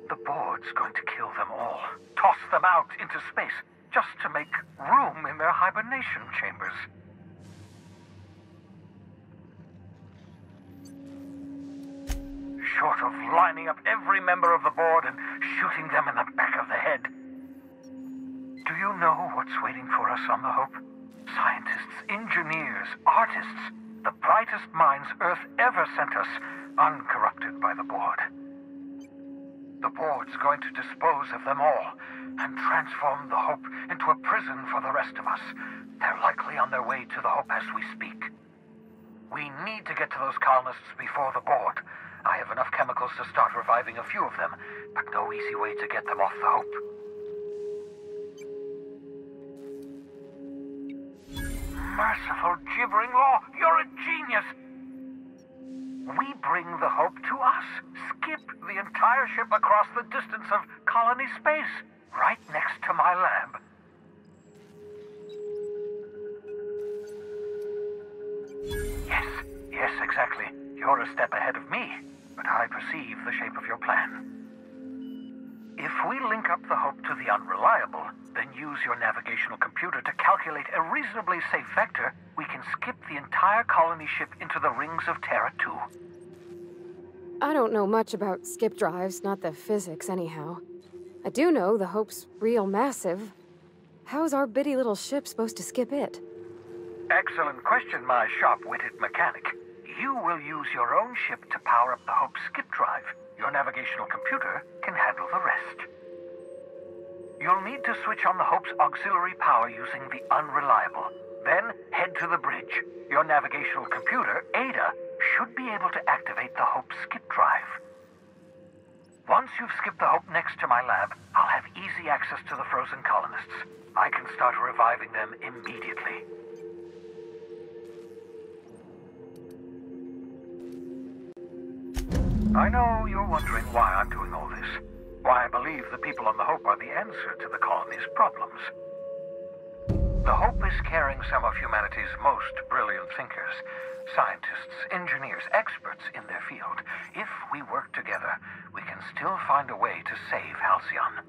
The board's going to kill them all. Toss them out into space, just to make room in their hibernation chambers. Short of lining up every member of the board and shooting them in the back of the head. Do you know what's waiting for us on the Hope? Scientists, engineers, artists, the brightest minds Earth ever sent us, uncorrupted by the board. The board's going to dispose of them all and transform the Hope into a prison for the rest of us. They're likely on their way to the Hope as we speak. We need to get to those colonists before the board. I have enough chemicals to start reviving a few of them, but no easy way to get them off the Hope. Merciful gibbering law, you're a genius! We bring the Hope to us. Skip the entire ship across the distance of colony space, right next to my lab. Yes, exactly. You're a step ahead of me, but I perceive the shape of your plan. If we link up the Hope to the Unreliable, then use your navigational computer to calculate a reasonably safe vector, we can skip the entire colony ship into the rings of Terra 2.
I don't know much about skip drives, not the physics anyhow. I do know the Hope's real massive. How's our bitty little ship supposed to skip it?
Excellent question, my sharp-witted mechanic. You will use your own ship to power up the Hope's skip drive. Your navigational computer can handle the rest. You'll need to switch on the Hope's auxiliary power using the Unreliable. Then head to the bridge. Your navigational computer, Ada, should be able to activate the Hope's skip drive. Once you've skipped the Hope next to my lab, I'll have easy access to the frozen colonists. I can start reviving them immediately. I know you're wondering why I'm doing all this. Why I believe the people on the Hope are the answer to the colony's problems. The Hope is carrying some of humanity's most brilliant thinkers. Scientists, engineers, experts in their field. If we work together, we can still find a way to save Halcyon.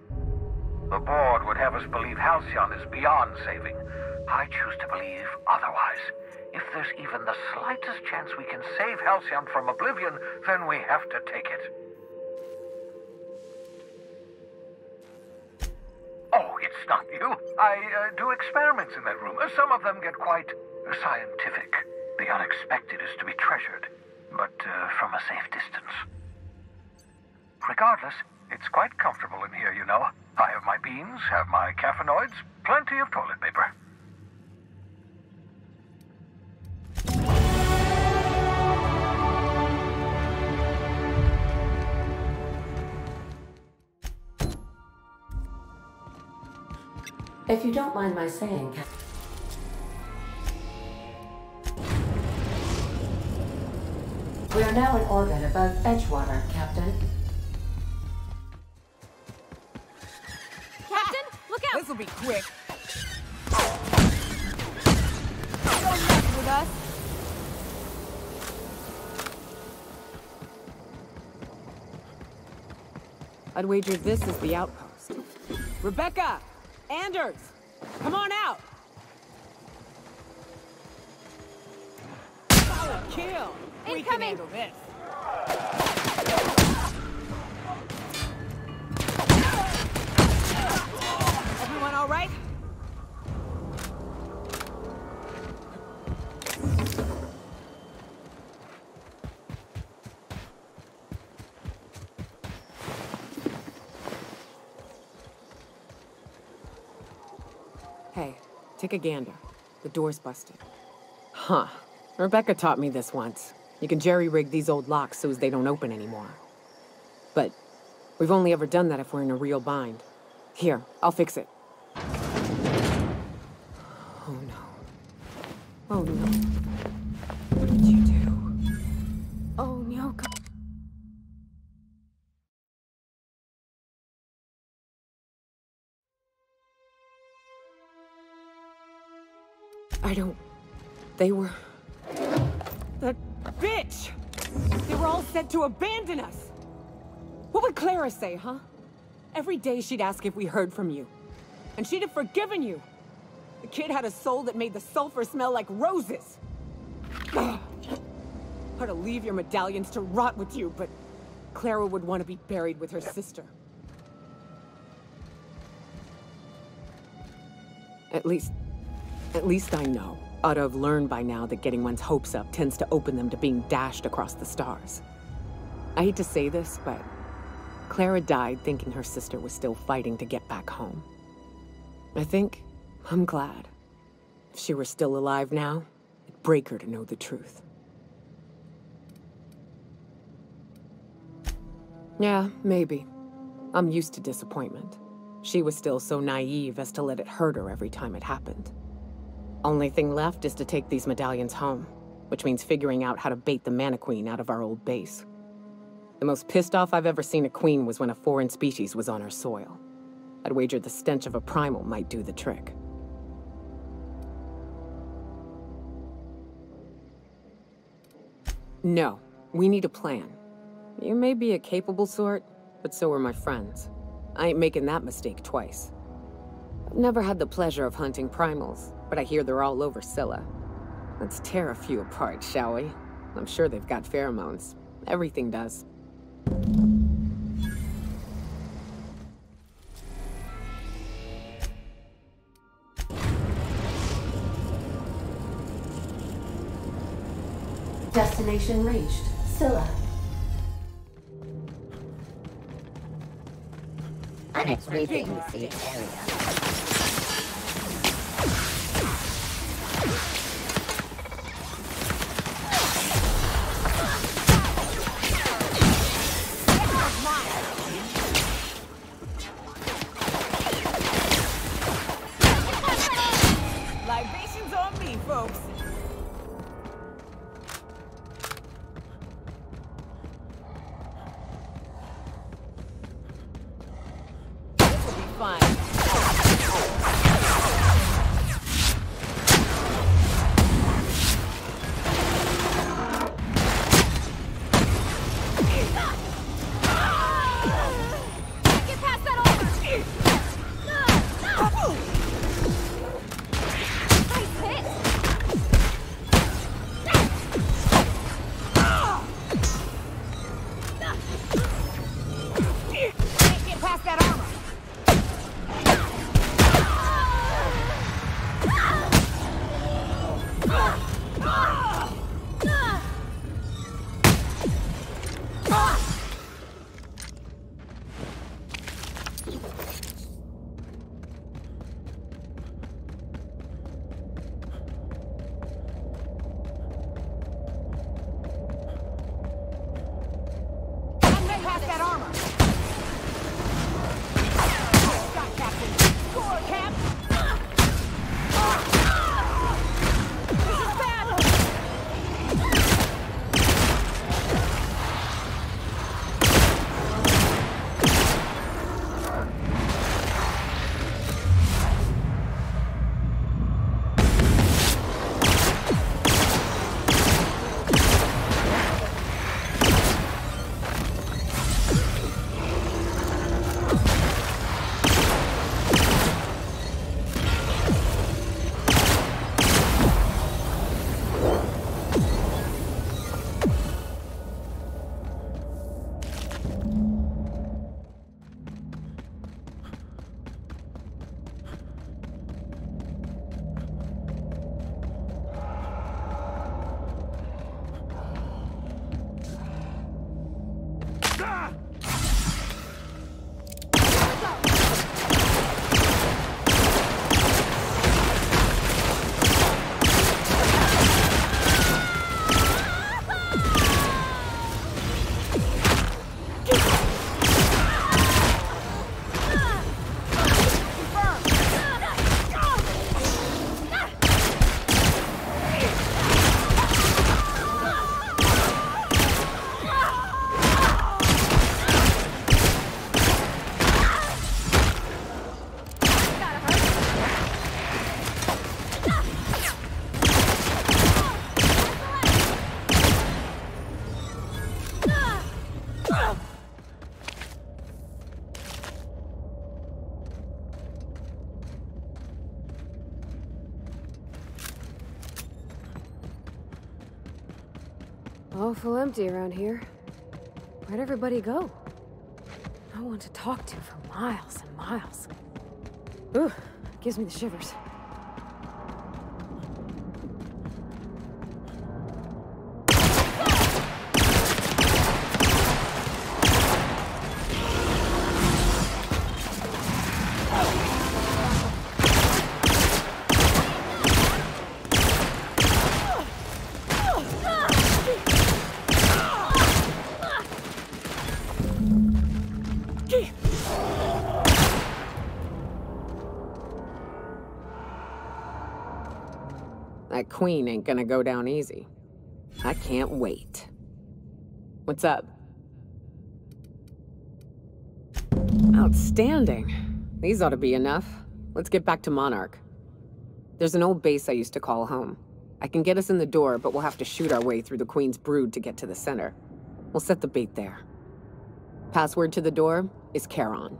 The board would have us believe Halcyon is beyond saving. I choose to believe otherwise. If there's even the slightest chance we can save Halcyon from oblivion, then we have to take it. Oh, it's not you. I do experiments in that room. Some of them get quite scientific. The unexpected is to be treasured, but from a safe distance. Regardless, it's quite comfortable in here, you know. I have my beans, have my caffeinoids, plenty of toilet paper.
If you don't mind my saying, Captain. We are now in orbit above Edgewater, Captain.
Captain, look out!
This'll be quick.
Don't mess with us!
I'd wager this is the outpost. Rebecca! Anders! Come on out! Solid kill! We can handle this. Everyone all
Hey, take a gander. The door's busted. Huh. Rebecca taught me this once. You can jerry-rig these old locks so as they don't open anymore. But we've only ever done that if we're in a real bind. Here, I'll fix it. Oh no. Oh no. What did you do? Oh no. I don't... They were... That bitch! They were all set to abandon us! What would Clara say, huh? Every day she'd ask if we heard from you. And she'd have forgiven you. The kid had a soul that made the sulfur smell like roses. Ugh. Or to leave your medallions to rot with you, but Clara would want to be buried with her sister. At least I know. Ought to have learned by now that getting one's hopes up tends to open them to being dashed across the stars. I hate to say this, but Clara died thinking her sister was still fighting to get back home. I'm glad. If she were still alive now, it'd break her to know the truth. Yeah, maybe. I'm used to disappointment. She was still so naive as to let it hurt her every time it happened. Only thing left is to take these medallions home, which means figuring out how to bait the Mana Queen out of our old base. The most pissed off I've ever seen a queen was when a foreign species was on her soil. I'd wager the stench of a primal might do the trick. No, we need a plan. You may be a capable sort, but so are my friends. I ain't making that mistake twice. I've never had the pleasure of hunting primals, but I hear they're all over Scylla. Let's tear a few apart, shall we? I'm sure they've got pheromones. Everything does.
Destination reached. Scylla.
Sweeping the area.
Libations on me, folks. This will be fun.
Awful empty around here. Where'd everybody go? No one to talk to for miles and miles. Ooh, gives me the shivers.
That queen ain't gonna go down easy. I can't wait. What's up? Outstanding. These ought to be enough. Let's get back to Monarch. There's an old base I used to call home. I can get us in the door, but we'll have to shoot our way through the Queen's brood to get to the center. We'll set the bait there. Password to the door is Charon.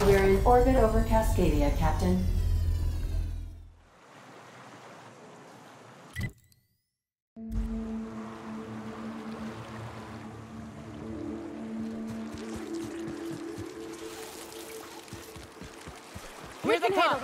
We're in orbit over Cascadia, Captain.
Here they come!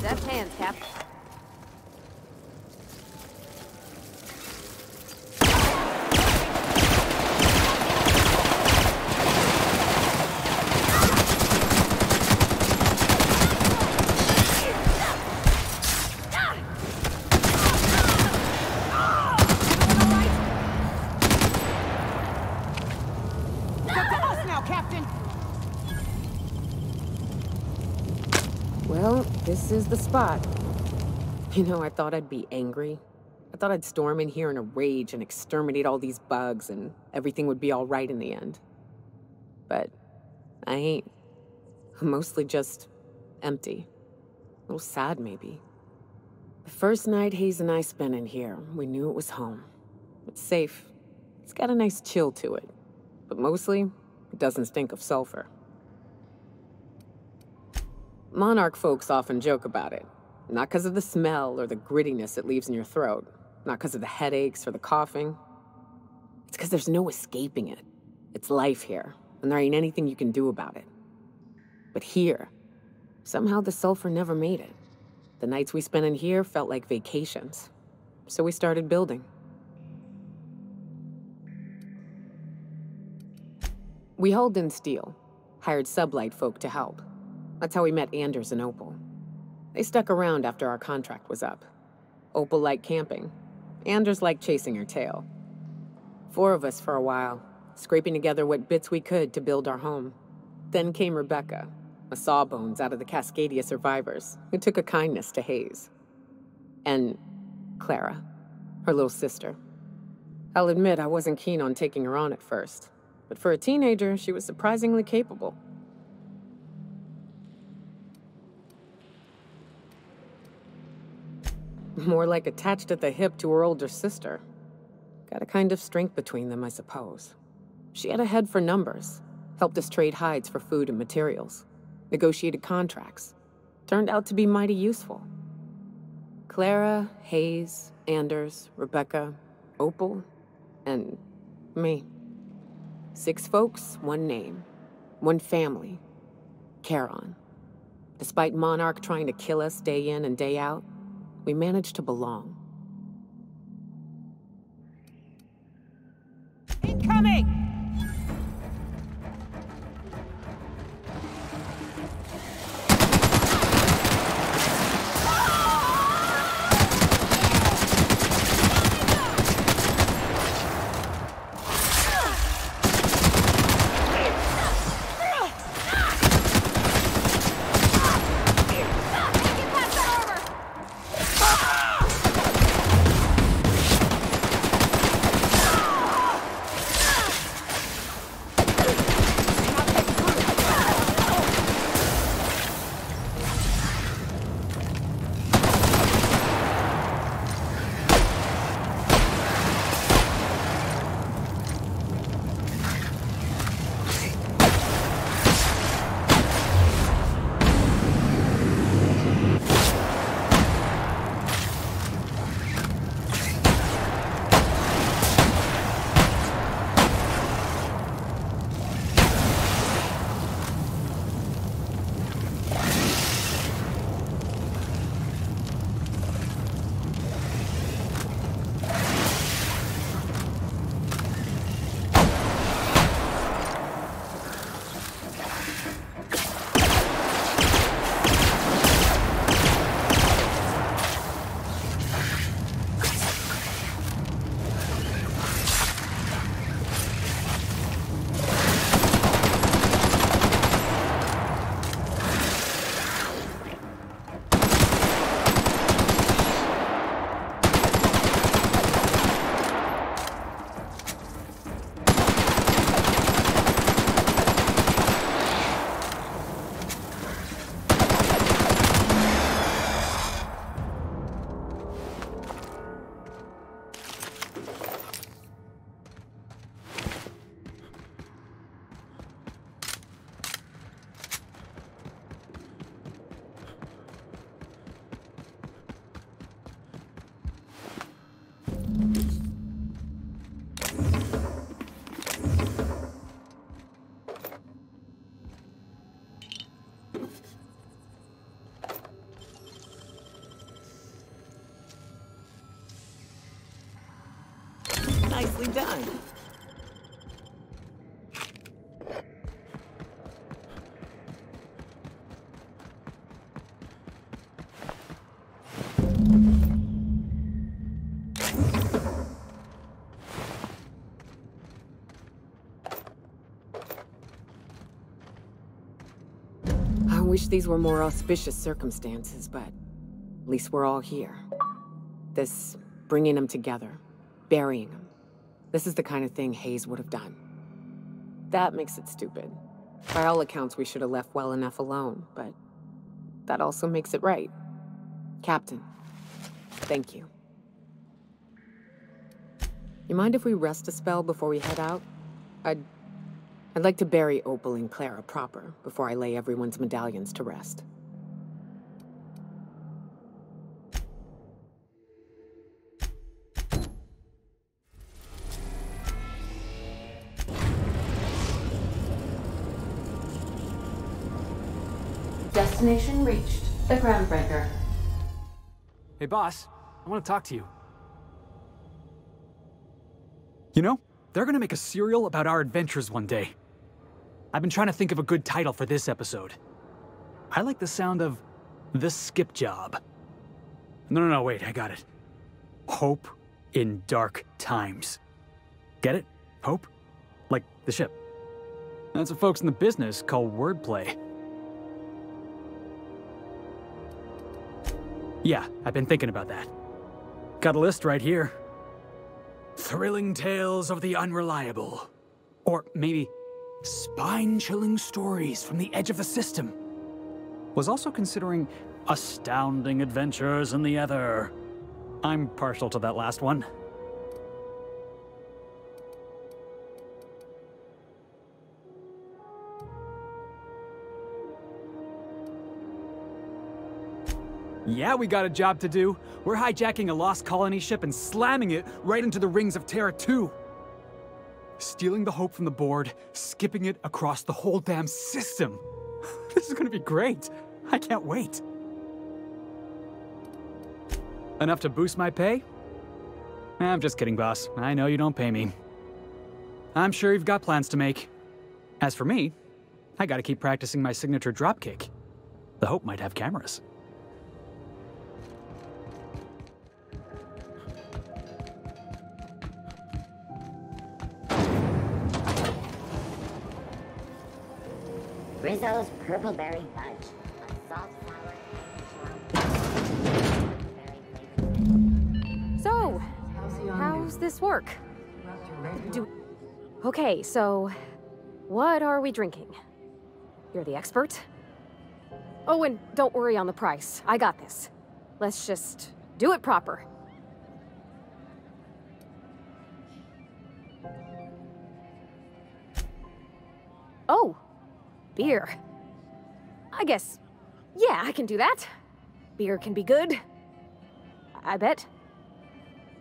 Deft hands, Cap.
Well, this is the spot. You know, I thought I'd be angry. I thought I'd storm in here in a rage and exterminate all these bugs and everything would be all right in the end. But I ain't. I'm mostly just empty. A little sad, maybe. The first night Hayes and I spent in here, we knew it was home. It's safe. It's got a nice chill to it. But mostly, it doesn't stink of sulfur. Monarch folks often joke about it. Not because of the smell or the grittiness it leaves in your throat. Not because of the headaches or the coughing. It's because there's no escaping it. It's life here, and there ain't anything you can do about it. But here, somehow the sulfur never made it. The nights we spent in here felt like vacations. So we started building. We hauled in steel, hired sublight folk to help. That's how we met Anders and Opal. They stuck around after our contract was up. Opal liked camping. Anders liked chasing her tail. 4 of us for a while, scraping together what bits we could to build our home. Then came Rebecca, a sawbones out of the Cascadia survivors, who took a kindness to Hayes. And Clara, her little sister. I'll admit I wasn't keen on taking her on at first, but for a teenager, she was surprisingly capable. More like attached at the hip to her older sister. Got a kind of strength between them, I suppose. She had a head for numbers, helped us trade hides for food and materials, negotiated contracts. Turned out to be mighty useful. Clara, Hayes, Anders, Rebecca, Opal, and me. 6 folks, 1 name, 1 family. Charon. Despite Monarch trying to kill us day in and day out, we managed to belong. Incoming! Nicely done. I wish these were more auspicious circumstances, but at least we're all here. This bringing them together, burying them. This is the kind of thing Hayes would have done. That makes it stupid. By all accounts, we should have left well enough alone, but that also makes it right. Captain, thank you. You mind if we rest a spell before we head out? I'd like to bury Opal and Clara proper before I lay everyone's medallions to rest.
Destination reached. The Groundbreaker.
Hey, boss. I want to talk to you. You know, they're gonna make a serial about our adventures one day. I've been trying to think of a good title for this episode. I like the sound of The Skip Job. No, wait, I got it. Hope in Dark Times. Get it? Hope? Like the ship. That's what folks in the business call wordplay. Yeah, I've been thinking about that. Got a list right here. Thrilling tales of the unreliable. Or maybe spine-chilling stories from the edge of the system. Was also considering astounding adventures in the ether. I'm partial to that last one. Yeah, we got a job to do. We're hijacking a lost colony ship and slamming it right into the rings of Terra 2. Stealing the hope from the board, skipping it across the whole damn system. This is gonna be great. I can't wait. Enough to boost my pay? I'm just kidding, boss. I know you don't pay me. I'm sure you've got plans to make. As for me, I gotta keep practicing my signature dropkick. The Hope might have cameras.
Rizzo's purple berry fudge. A salt sour.
So, how's this work? Okay, so what are we drinking? You're the expert? Oh, and don't worry on the price. I got this. Let's just do it proper. Oh, beer. I guess, yeah, I can do that. Beer can be good. I bet.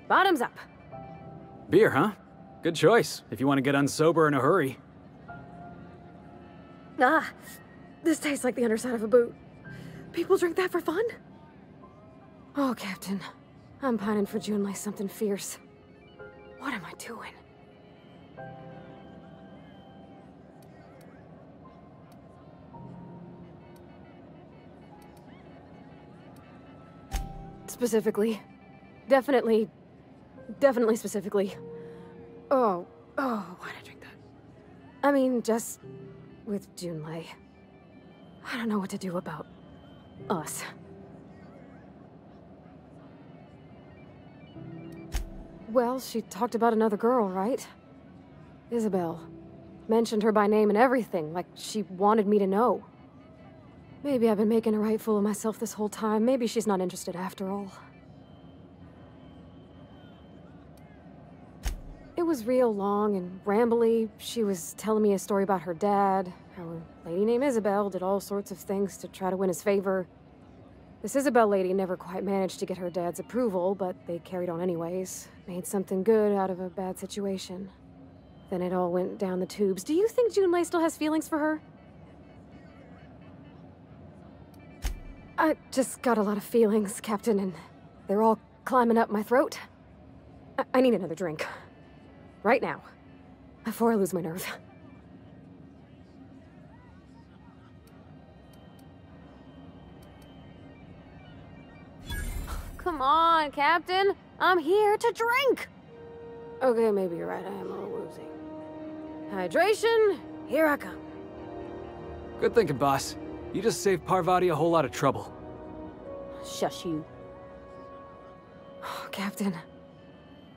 Bottoms up.
Beer, huh? Good choice, if you want to get unsober in a hurry.
Ah, this tastes like the underside of a boot. People drink that for fun? Oh, Captain. I'm pining for June like something fierce. What am I doing? Specifically. Definitely specifically. Oh, why'd I drink that? I mean, just with Junlei. I don't know what to do about us. Well, she talked about another girl, right? Isabel. Mentioned her by name and everything, like she wanted me to know. Maybe I've been making a right fool of myself this whole time. Maybe she's not interested after all. It was real long and rambly. She was telling me a story about her dad, how a lady named Isabel did all sorts of things to try to win his favor. This Isabel lady never quite managed to get her dad's approval, but they carried on anyways. Made something good out of a bad situation. Then it all went down the tubes. Do you think Junlei still has feelings for her? I just got a lot of feelings, Captain, and they're all climbing up my throat. I need another drink. Right now. Before I lose my nerve. Come on, Captain. I'm here to drink. Okay, maybe you're right. I am a little woozy. Hydration, here I come.
Good thinking, boss. You just saved Parvati a whole lot of trouble.
Shush you. Oh, Captain,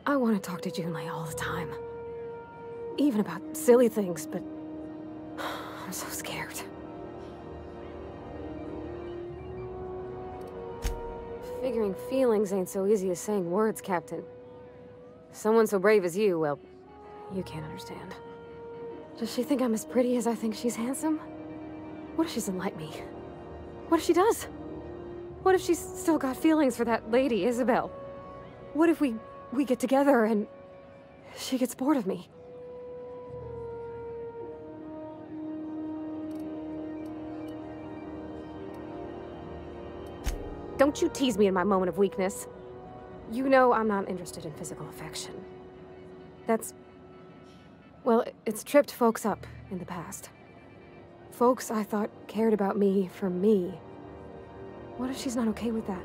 I want to talk to Junlei all the time. Even about silly things, but I'm so scared. Figuring feelings ain't so easy as saying words, Captain. Someone so brave as you, well, you can't understand. Does she think I'm as pretty as I think she's handsome? What if she doesn't like me? What if she does? What if she's still got feelings for that lady, Isabel? What if we get together and she gets bored of me? Don't you tease me in my moment of weakness. You know I'm not interested in physical affection. That's... well, it's tripped folks up in the past. Folks I thought cared about me for me. What if she's not okay with that?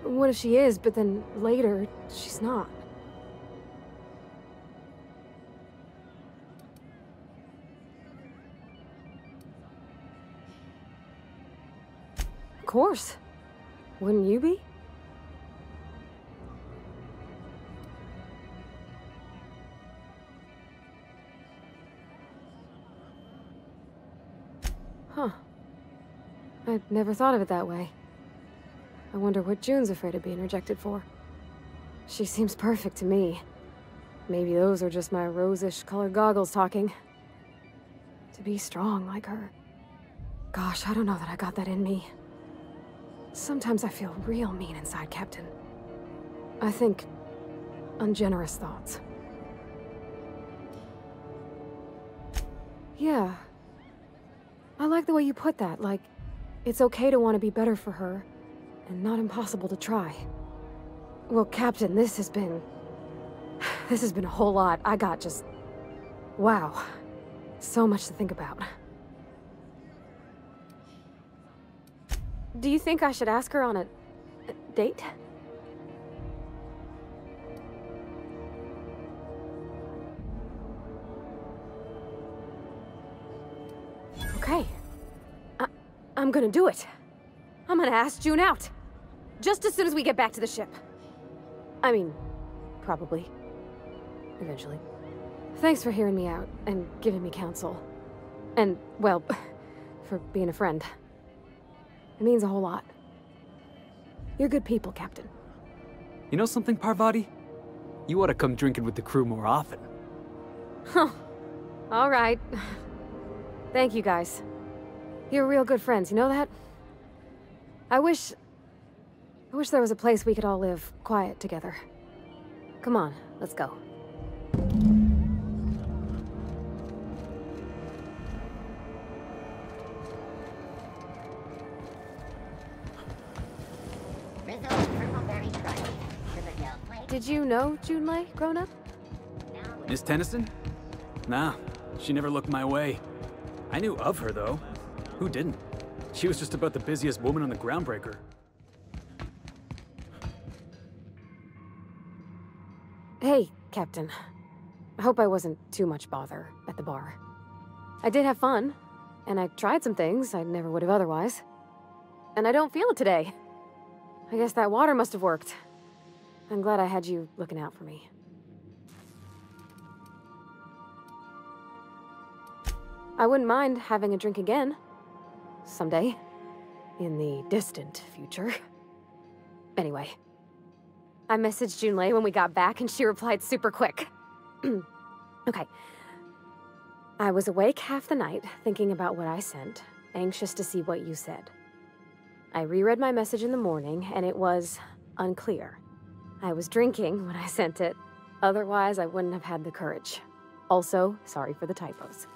What if she is, but then later, she's not? Of course. Wouldn't you be? I'd never thought of it that way. I wonder what June's afraid of being rejected for. She seems perfect to me. Maybe those are just my rosish colored goggles talking. To be strong like her. Gosh, I don't know that I got that in me. Sometimes I feel real mean inside, Captain. I think ungenerous thoughts. Yeah. I like the way you put that, like, it's okay to want to be better for her, and not impossible to try. Well, Captain, this has been a whole lot. I got just... wow. So much to think about. Do you think I should ask her on a date? Okay. I'm gonna do it. I'm gonna ask June out. Just as soon as we get back to the ship. I mean, probably. Eventually. Thanks for hearing me out and giving me counsel. And, well, for being a friend. It means a whole lot. You're good people, Captain.
You know something, Parvati? You ought to come drinking with the crew more often.
Huh. All right. Thank you, guys. You're real good friends, you know that? I wish there was a place we could all live quiet together. Come on, let's go. Did you know Junlei growing up?
Miss Tennyson? Nah, she never looked my way. I knew of her, though. Who didn't? She was just about the busiest woman on the Groundbreaker.
Hey, Captain. I hope I wasn't too much bother at the bar. I did have fun, and I tried some things I never would have otherwise. And I don't feel it today. I guess that water must have worked. I'm glad I had you looking out for me. I wouldn't mind having a drink again. Someday. In the distant future. Anyway. I messaged Junlei when we got back and she replied super quick. Okay. I was awake half the night, thinking about what I sent, anxious to see what you said. I reread my message in the morning, and it was unclear. I was drinking when I sent it. Otherwise, I wouldn't have had the courage. Also, sorry for the typos.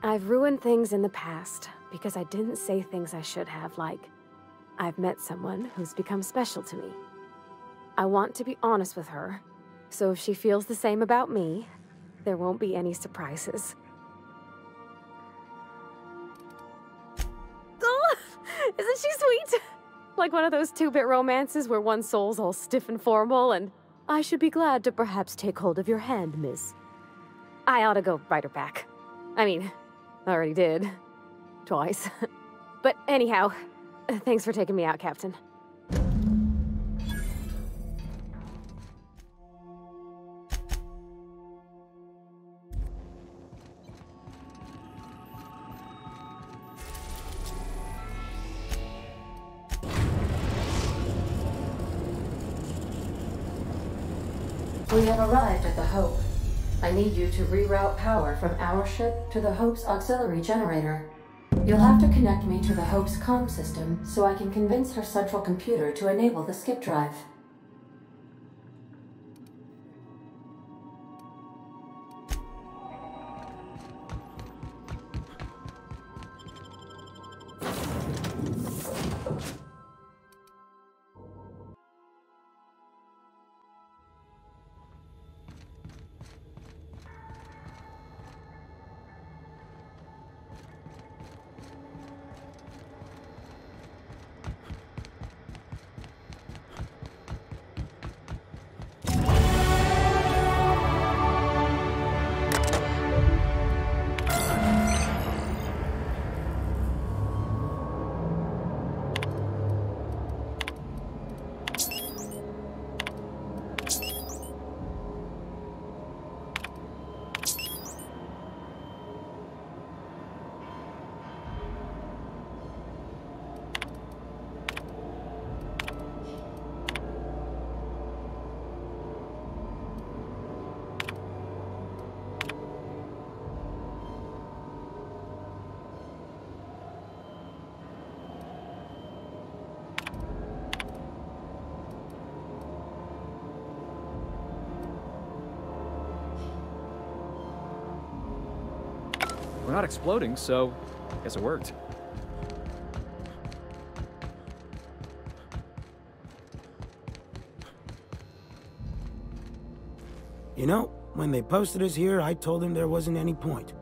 I've ruined things in the past because I didn't say things I should have, like, I've met someone who's become special to me. I want to be honest with her, so if she feels the same about me, there won't be any surprises. Oh, isn't she sweet? Like one of those 2-bit romances where one soul's all stiff and formal and, I should be glad to perhaps take hold of your hand, miss. I ought to go write her back. I mean, I already did. Twice. But anyhow, thanks for taking me out, Captain.
We have arrived at the Hope. I need you to reroute power from our ship to the Hope's auxiliary generator. You'll have to connect me to the Hope's comm system so I can convince her central computer to enable the skip drive.
We're not exploding, so I guess it worked.
You know, when they posted us here, I told them there wasn't any point.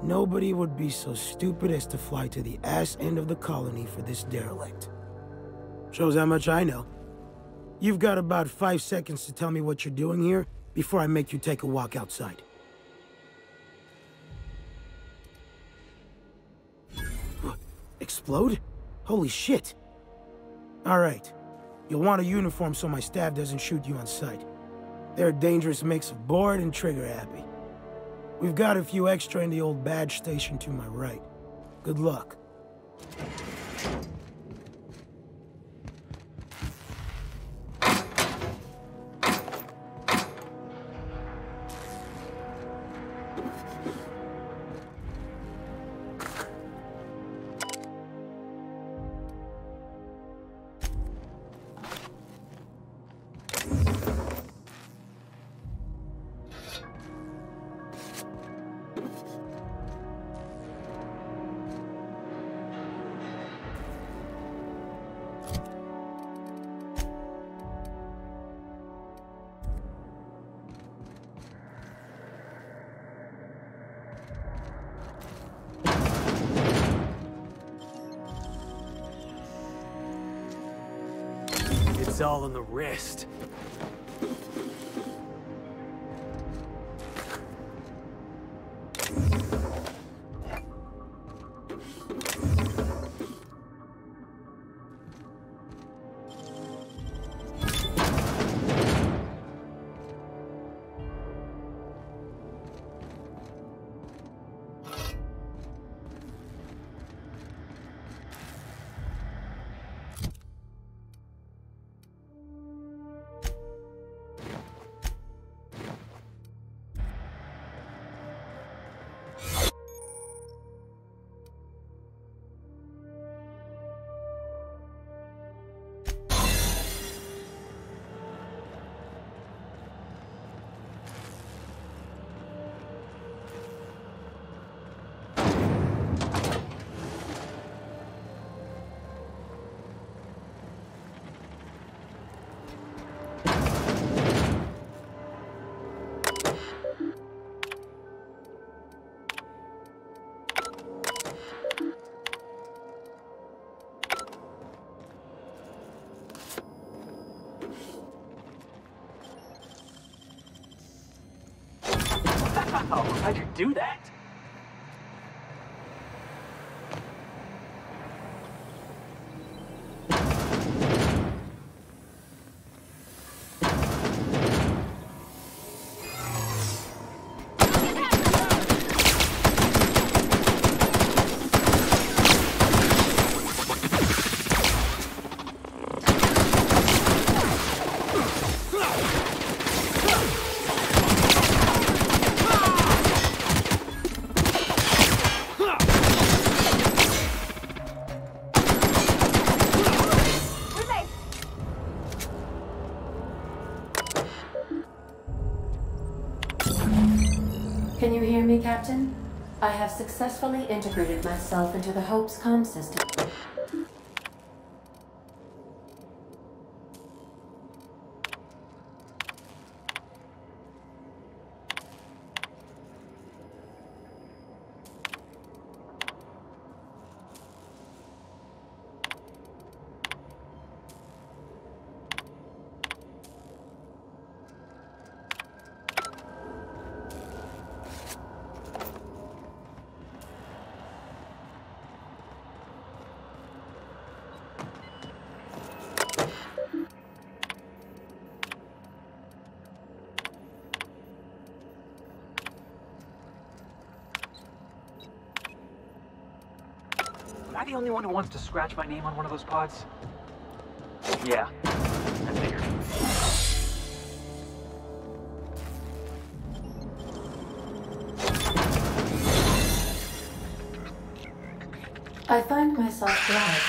Nobody would be so stupid as to fly to the ass end of the colony for this derelict. Shows how much I know. You've got about 5 seconds to tell me what you're doing here before I make you take a walk outside. Explode? Holy shit. All right. You'll want a uniform so my staff doesn't shoot you on sight. They're a dangerous mix of bored and trigger-happy. We've got a few extra in the old badge station to my right. Good luck. It's all in the wrist. How'd you do that?
Can you hear me, Captain? I have successfully integrated myself into the Hope's comm system.
Am I the only one who wants to scratch my name on one of those pods? Yeah, I figured.
I find myself glad.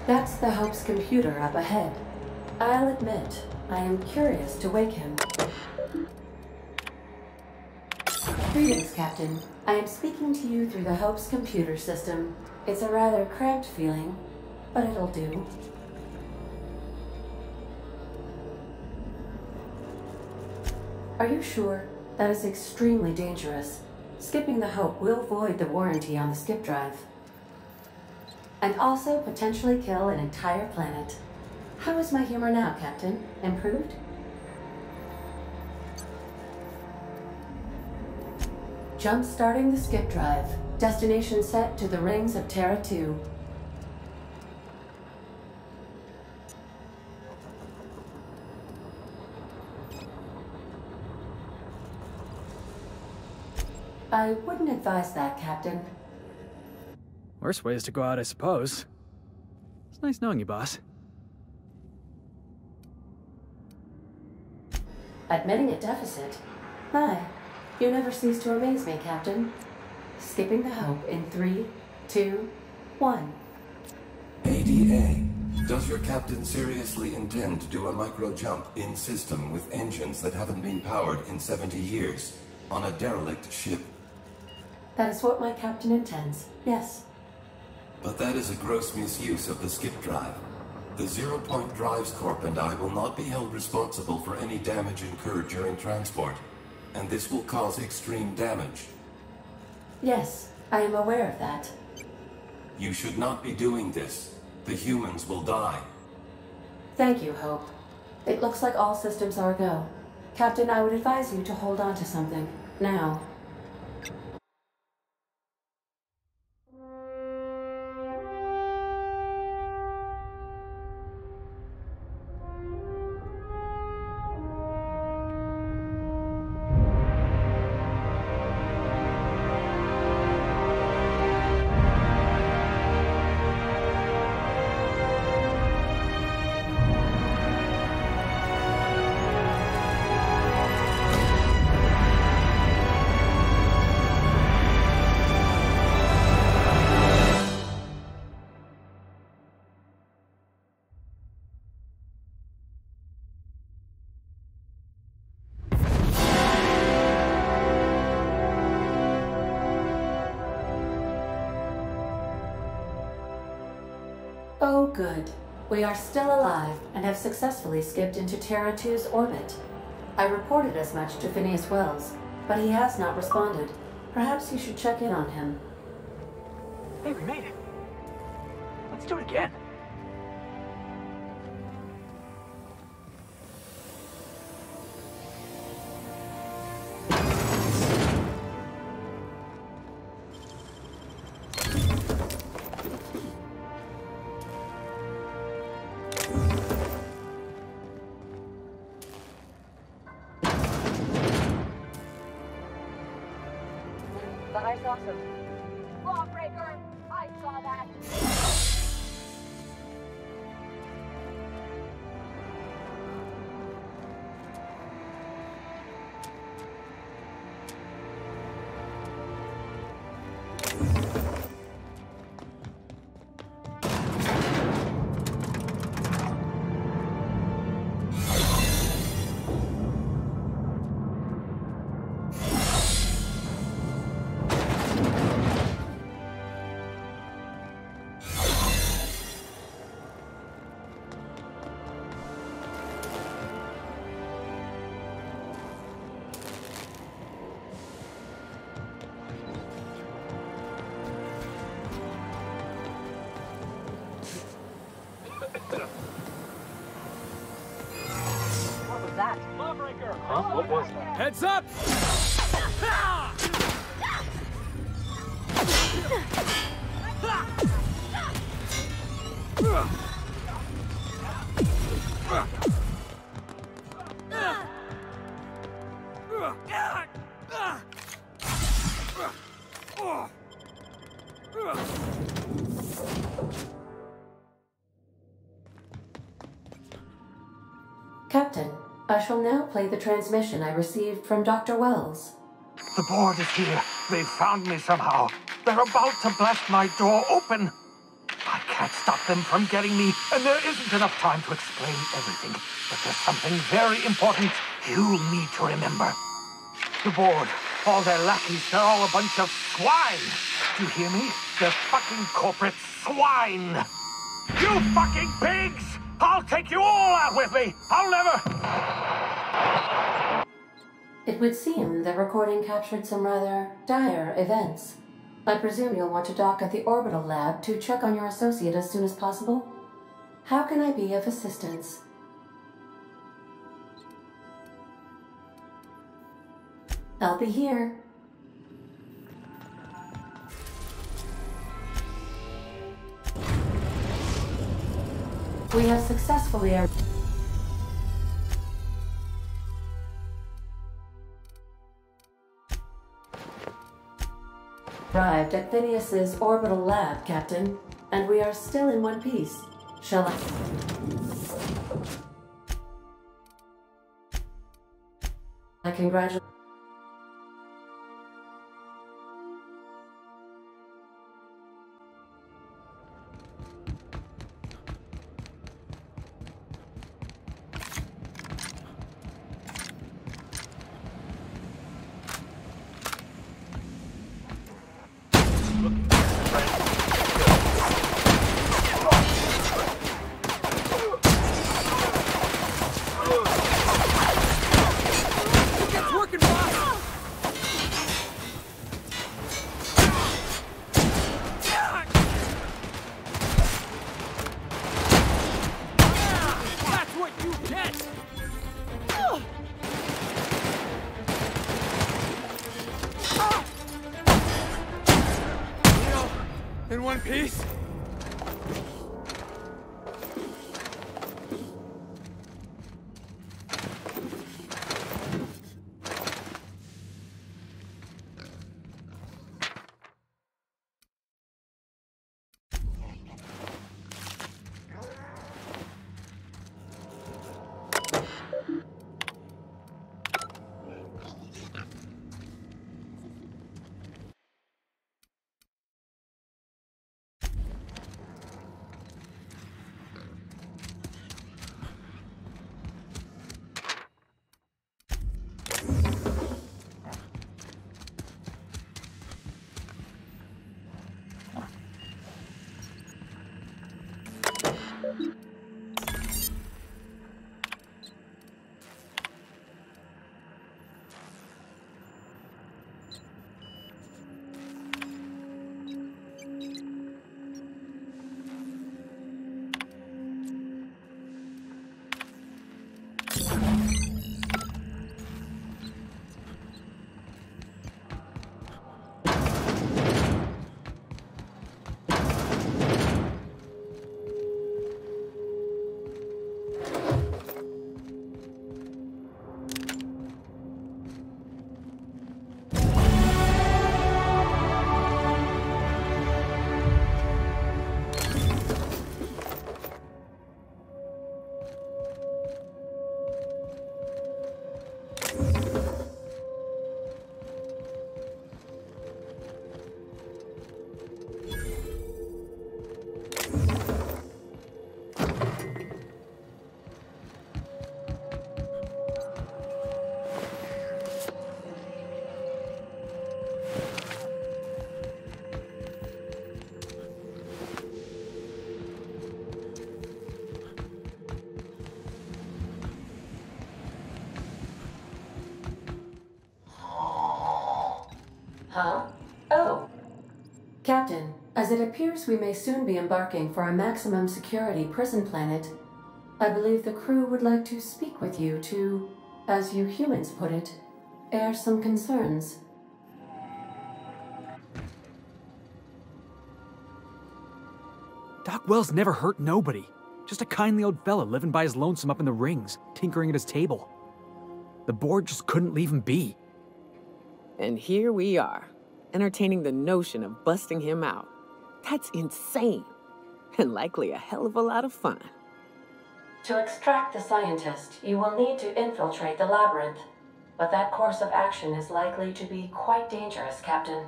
That's the Hope's computer up ahead. I'll admit, I am curious to wake him. Greetings, Captain. I am speaking to you through the Hope's computer system. It's a rather cramped feeling, but it'll do. Are you sure? That is extremely dangerous. Skipping the Hope will void the warranty on the skip drive. And also potentially kill an entire planet. How is my humor now, Captain? Improved? Jump-starting the skip drive. Destination set to the rings of Terra 2. I wouldn't advise that, Captain.
Worst way is to go out, I suppose. It's nice knowing you, boss.
Admitting a deficit? My, you never cease to amaze me, Captain. Skipping the Hope in 3, 2, 1.
ADA, does your captain seriously intend to do a micro-jump in system with engines that haven't been powered in 70 years on a derelict ship?
That is what my captain intends, yes.
But that is a gross misuse of the skip drive. The Zero Point Drives Corp and I will not be held responsible for any damage incurred during transport, and this will cause extreme damage.
Yes, I am aware of that.
You should not be doing this. The humans will die.
Thank you, Hope. It looks like all systems are go. Captain, I would advise you to hold on to something. Now. Oh, good. We are still alive and have successfully skipped into Terra 2's orbit. I reported as much to Phineas Wells, but he has not responded. Perhaps you should check in on him.
Hey, we made it. Let's do it again.
That is awesome. Lawbreaker! I saw that! What was that? Lawbreaker!
Huh? What was that? Heads up!
Captain, I shall now play the transmission I received from Dr. Wells.
The board is here. They've found me somehow. They're about to blast my door open. I can't can't stop them from getting me, and there isn't enough time to explain everything. But there's something very important you need to remember. The board, all their lackeys, they're all a bunch of swine. Do you hear me? They're fucking corporate swine. You fucking pigs! I'll take you all out with me! I'll never...
It would seem the recording captured some rather dire events. I presume you'll want to dock at the orbital lab to check on your associate as soon as possible. How can I be of assistance? I'll be here. We have successfully arrived at Phineas's orbital lab, Captain, and we are still in one piece. Shall I congratulate?
In one piece?
Huh? Oh. Captain, as it appears we may soon be embarking for a maximum security prison planet, I believe the crew would like to speak with you to, as you humans put it, air some concerns.
Doc Wells never hurt nobody. Just a kindly old fella living by his lonesome up in the rings, tinkering at his table. The board just couldn't leave him be.
And here we are, entertaining the notion of busting him out. That's insane, and likely a hell of a lot of fun.
To extract the scientist, you will need to infiltrate the labyrinth, but that course of action is likely to be quite dangerous, Captain.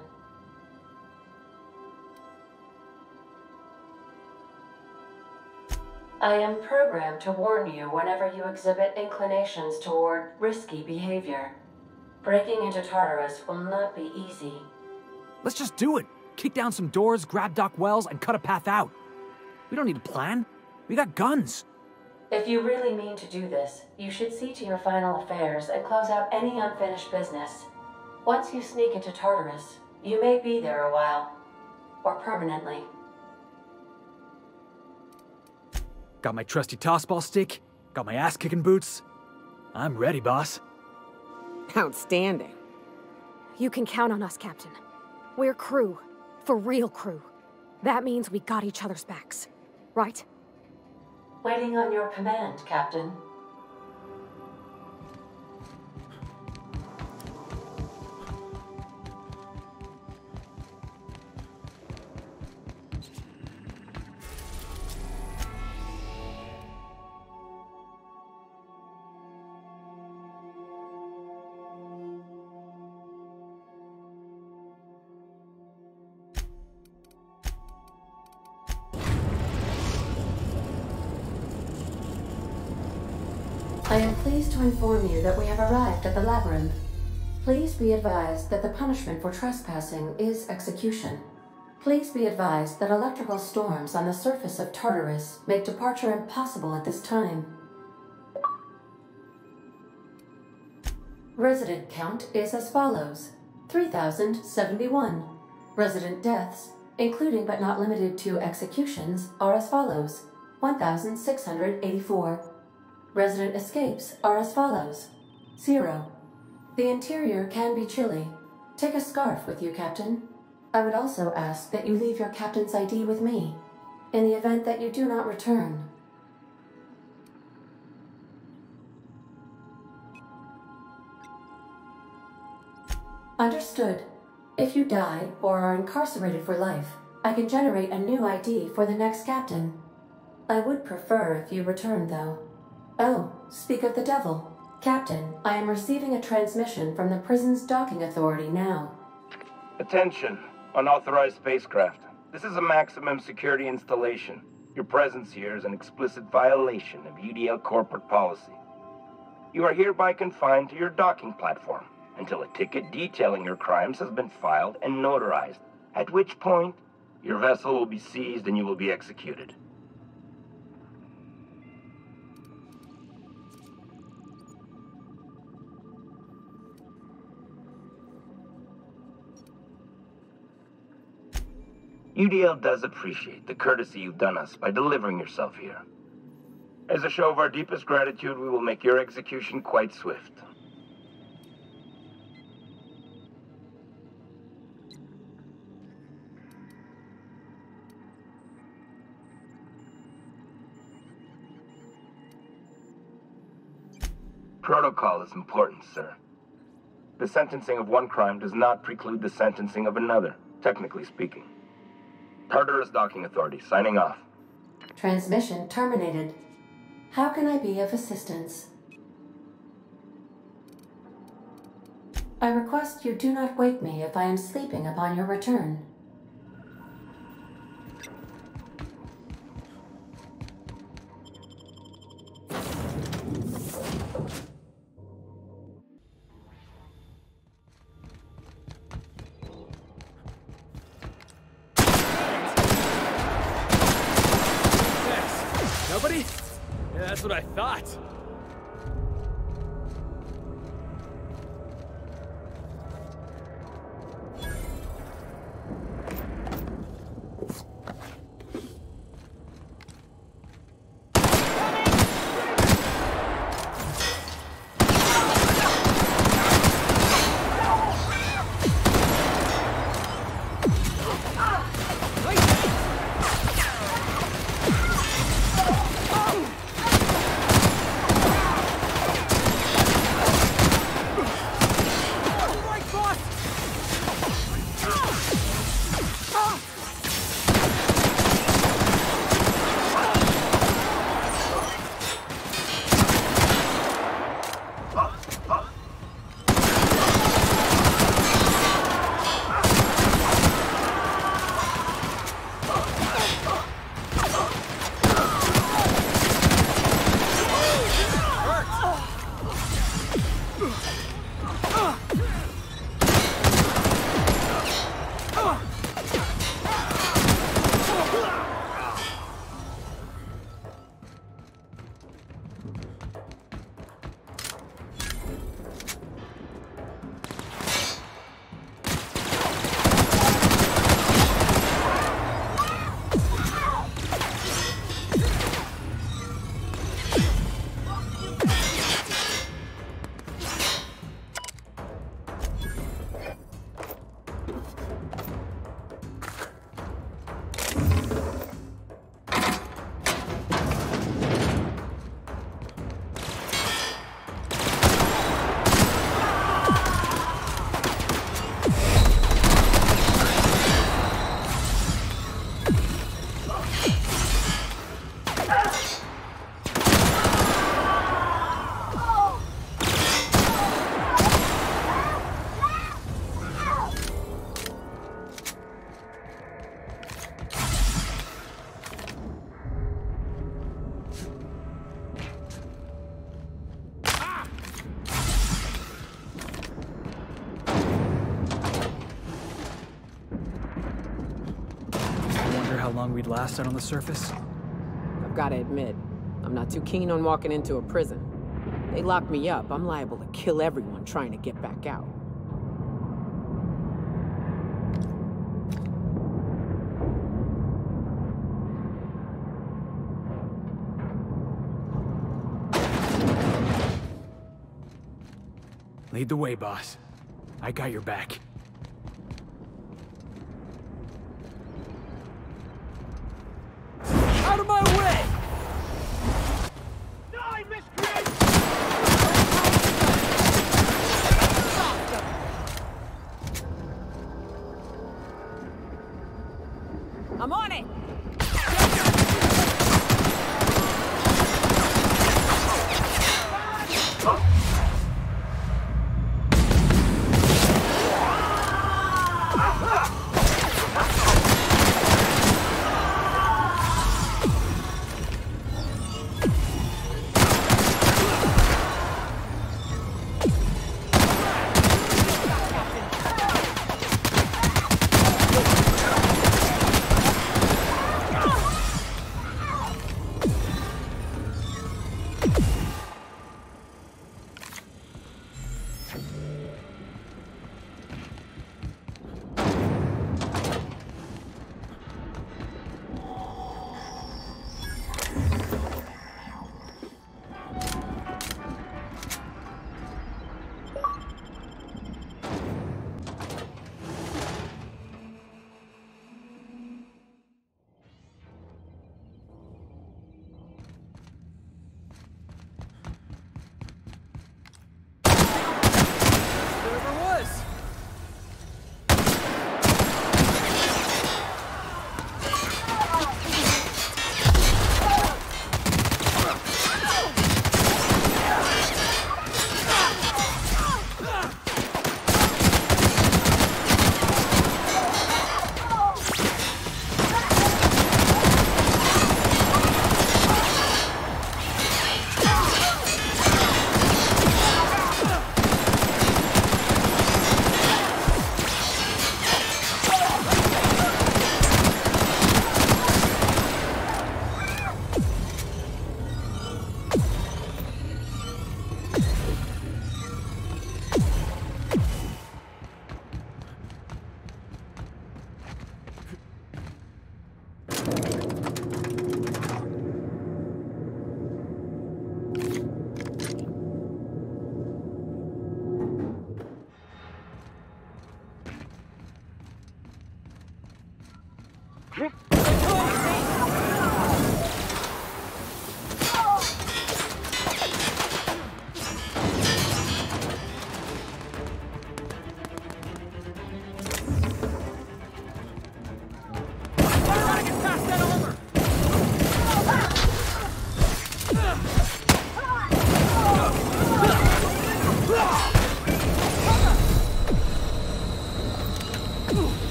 I am programmed to warn you whenever you exhibit inclinations toward risky behavior. Breaking into Tartarus will not be easy.
Let's just do it. Kick down some doors, grab Doc Wells, and cut a path out. We don't need a plan. We got guns.
If you really mean to do this, you should see to your final affairs and close out any unfinished business. Once you sneak into Tartarus, you may be there a while. Or permanently.
Got my trusty tossball stick, got my ass-kicking boots. I'm ready, boss.
Outstanding.
You can count on us, Captain. We're crew. For real crew. That means we got each other's backs. Right?
Waiting on your command, Captain. I am pleased to inform you that we have arrived at the labyrinth. Please be advised that the punishment for trespassing is execution. Please be advised that electrical storms on the surface of Tartarus make departure impossible at this time. Resident count is as follows: 3,071. Resident deaths, including but not limited to executions, are as follows: 1,684. Resident escapes are as follows: 0. The interior can be chilly. Take a scarf with you, Captain. I would also ask that you leave your captain's ID with me, in the event that you do not return. Understood. If you die or are incarcerated for life, I can generate a new ID for the next captain. I would prefer if you returned, though. Oh, speak of the devil. Captain, I am receiving a transmission from the prison's docking authority now.
Attention, unauthorized spacecraft. This is a maximum security installation. Your presence here is an explicit violation of UDL corporate policy. You are hereby confined to your docking platform until a ticket detailing your crimes has been filed and notarized, at which point your vessel will be seized and you will be executed. UDL does appreciate the courtesy you've done us by delivering yourself here. As a show of our deepest gratitude, we will make your execution quite swift. Protocol is important, sir. The sentencing of one crime does not preclude the sentencing of another, technically speaking. Tartarus Docking Authority, signing off.
Transmission terminated. How can I be of assistance? I request you do not wake me if I am sleeping upon your return.
Nobody? Yeah, that's what I thought. I wonder how long we'd last out on the surface.
I've got to admit, I'm not too keen on walking into a prison. They lock me up, I'm liable to kill everyone trying to get back out.
Lead the way, boss. I got your back. Out of my way!
Die, miscreant!
I'm on it!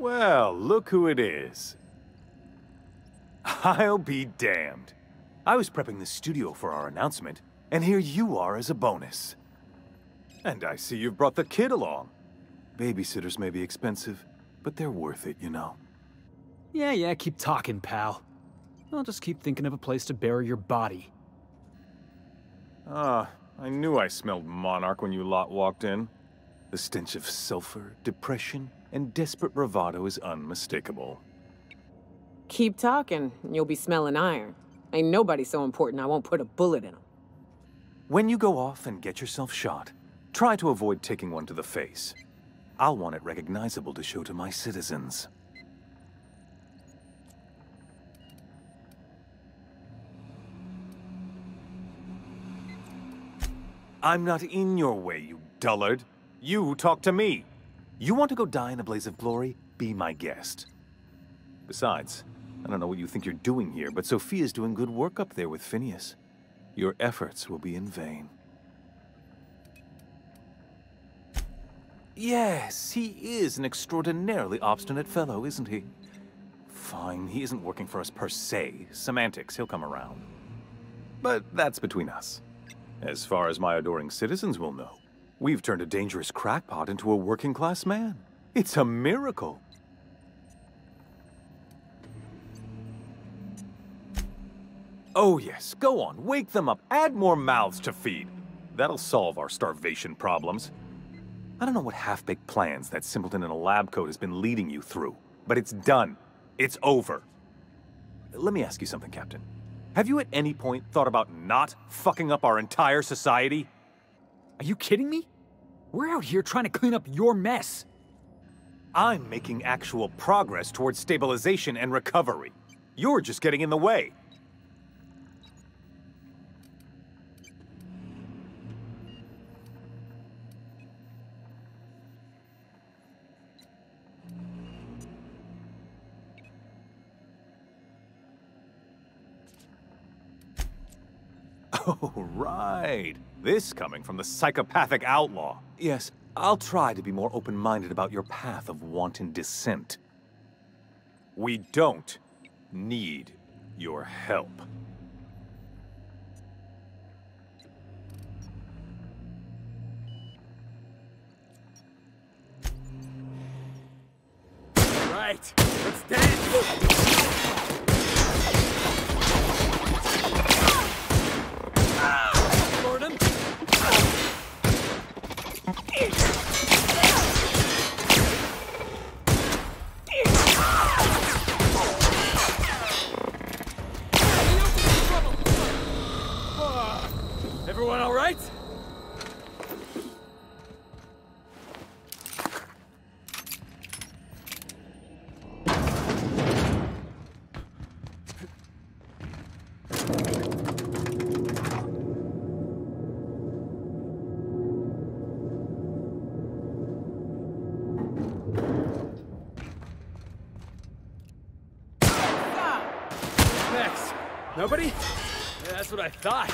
Well, look who it is. I'll be damned. I was prepping the studio for our announcement, and here you are as a bonus. And I see you've brought the kid along. Babysitters may be expensive, but they're worth it, you know.
Yeah, keep talking, pal. I'll just keep thinking of a place to bury your body.
Ah, I knew I smelled Monarch when you lot walked in. The stench of sulfur, depression, and desperate bravado is unmistakable.
Keep talking, and you'll be smelling iron. Ain't nobody so important I won't put a bullet in him.
When you go off and get yourself shot, try to avoid taking one to the face. I'll want it recognizable to show to my citizens. I'm not in your way, you dullard. You talk to me. You want to go die in a blaze of glory? Be my guest. Besides, I don't know what you think you're doing here, but Sophia's doing good work up there with Phineas. Your efforts will be in vain. Yes, he is an extraordinarily obstinate fellow, isn't he? Fine, he isn't working for us per se. Semantics, he'll come around. But that's between us. As far as my adoring citizens will know, we've turned a dangerous crackpot into a working-class man. It's a miracle. Oh yes, go on, wake them up, add more mouths to feed. That'll solve our starvation problems. I don't know what half-baked plans that simpleton in a lab coat has been leading you through, but it's done. It's over. Let me ask you something, Captain. Have you at any point thought about not fucking up our entire society?
Are you kidding me? We're out here trying to clean up your mess.
I'm making actual progress towards stabilization and recovery. You're just getting in the way. Oh, right. This coming from the psychopathic outlaw. Yes, I'll try to be more open-minded about your path of wanton dissent. We don't need your help.
Right, let's dance!
Everyone all right? Next. Nobody? Yeah, that's what I thought.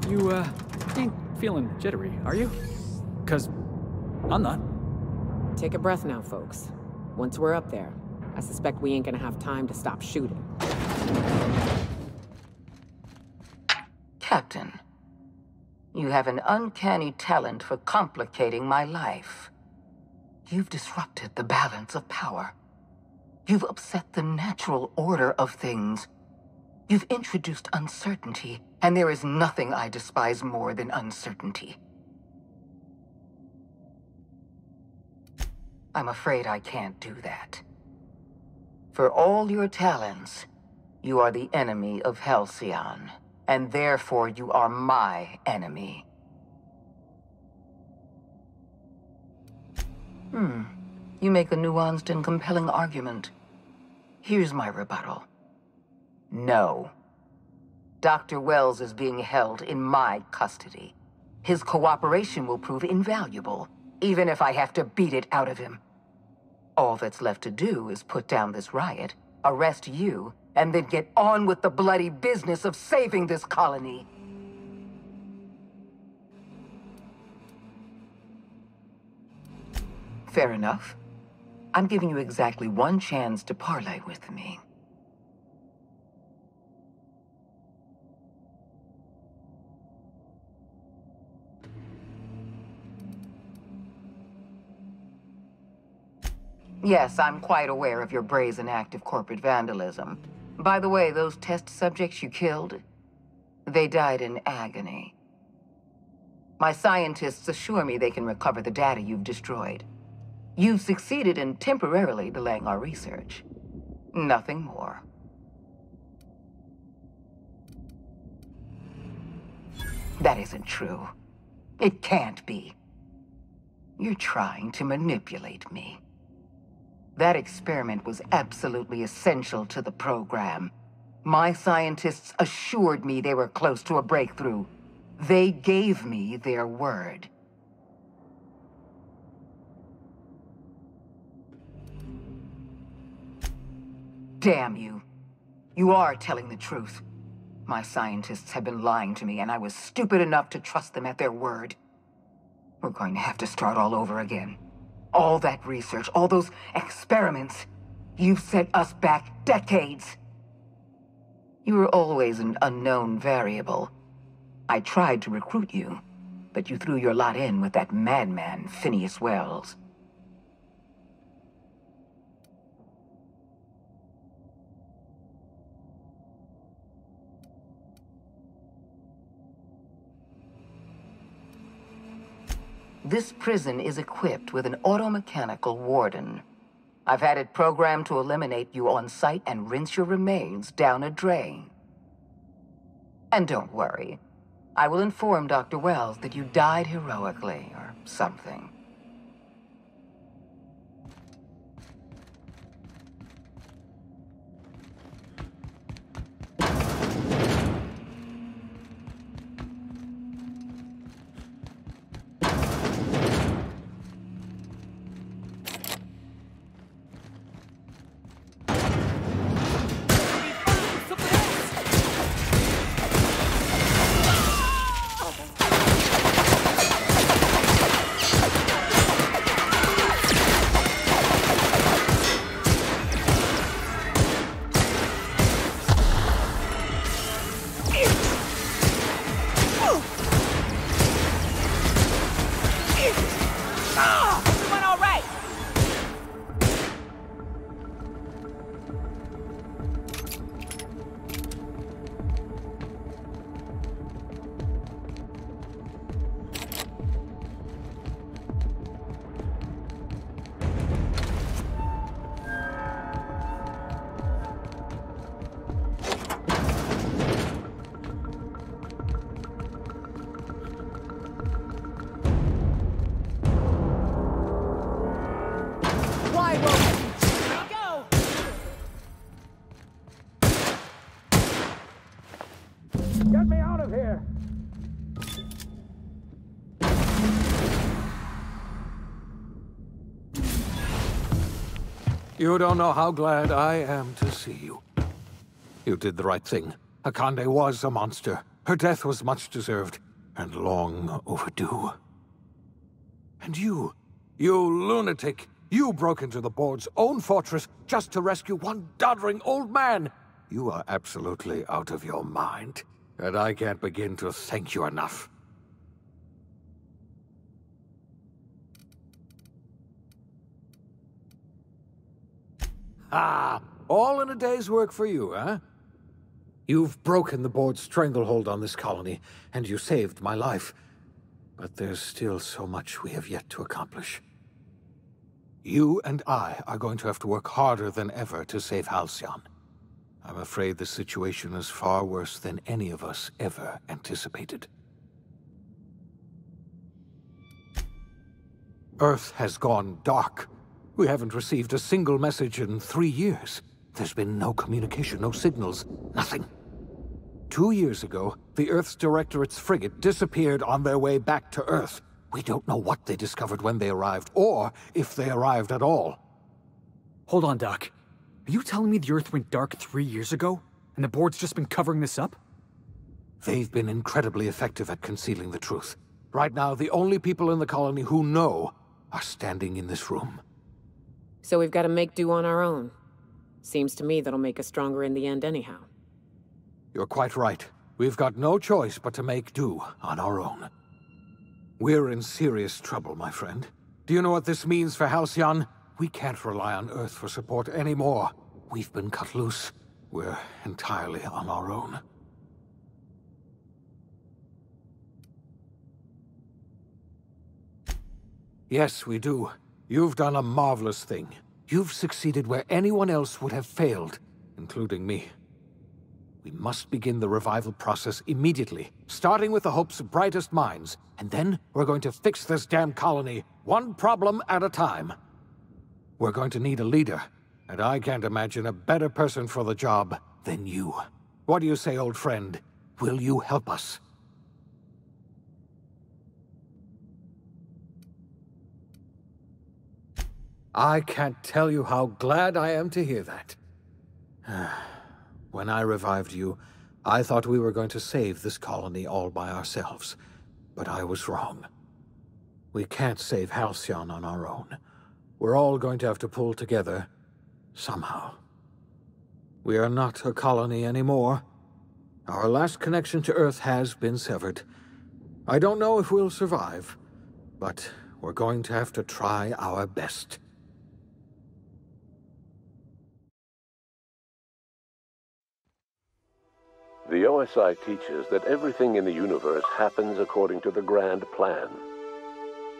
You, ain't feeling jittery, are you? 'Cause I'm not.
Take a breath now, folks. Once we're up there, I suspect we ain't gonna have time to stop shooting.
Captain, You have an uncanny talent for complicating my life. You've disrupted the balance of power. You've upset the natural order of things. You've introduced uncertainty, and there is nothing I despise more than uncertainty. I'm afraid I can't do that. For all your talents, you are the enemy of Halcyon, and therefore you are my enemy. You make a nuanced and compelling argument. Here's my rebuttal. No. Dr. Wells is being held in my custody. His cooperation will prove invaluable, even if I have to beat it out of him. All that's left to do is put down this riot, arrest you, and then get on with the bloody business of saving this colony. Fair enough. I'm giving you exactly one chance to parley with me. Yes, I'm quite aware of your brazen act of corporate vandalism. By the way, those test subjects you killed, they died in agony. My scientists assure me they can recover the data you've destroyed. You've succeeded in temporarily delaying our research. Nothing more. That isn't true. It can't be. You're trying to manipulate me. That experiment was absolutely essential to the program. My scientists assured me they were close to a breakthrough. They gave me their word. Damn you. You are telling the truth. My scientists have been lying to me, and I was stupid enough to trust them at their word. We're going to have to start all over again. All that research, all those experiments, you've set us back decades. You were always an unknown variable. I tried to recruit you, but you threw your lot in with that madman, Phineas Wells. This prison is equipped with an automechanical warden. I've had it programmed to eliminate you on sight and rinse your remains down a drain. And don't worry, I will inform Dr. Wells that you died heroically or something.
Get me out of here!
You don't know how glad I am to see you. You did the right thing. Akande was a monster. Her death was much deserved, and long overdue. And you lunatic, you broke into the board's own fortress just to rescue one doddering old man. You are absolutely out of your mind, and I can't begin to thank you enough. ha! All in a day's work for you, huh? You've broken the board's stranglehold on this colony, and you saved my life. But there's still so much we have yet to accomplish. You and I are going to have to work harder than ever to save Halcyon. I'm afraid the situation is far worse than any of us ever anticipated. Earth has gone dark. We haven't received a single message in 3 years. There's been no communication, no signals, nothing. 2 years ago, the Earth's Directorate's frigate disappeared on their way back to Earth. We don't know what they discovered when they arrived, or if they arrived at all.
Hold on, Doc. Are you telling me the Earth went dark 3 years ago, and the board's just been covering this up?
They've been incredibly effective at concealing the truth. Right now, the only people in the colony who know are standing in this room.
So we've got to make do on our own. Seems to me that'll make us stronger in the end anyhow.
You're quite right. We've got no choice but to make do on our own. We're in serious trouble, my friend. Do you know what this means for Halcyon? We can't rely on Earth for support anymore. We've been cut loose. We're entirely on our own. Yes, we do. You've done a marvelous thing. You've succeeded where anyone else would have failed, including me. We must begin the revival process immediately, starting with the Hope's brightest minds, and then we're going to fix this damn colony, one problem at a time. We're going to need a leader, and I can't imagine a better person for the job than you. What do you say, old friend? Will you help us? I can't tell you how glad I am to hear that. When I revived you, I thought we were going to save this colony all by ourselves. But I was wrong. We can't save Halcyon on our own. We're all going to have to pull together, somehow. We are not a colony anymore. Our last connection to Earth has been severed. I don't know if we'll survive, but we're going to have to try our best.
The OSI teaches that everything in the universe happens according to the grand plan.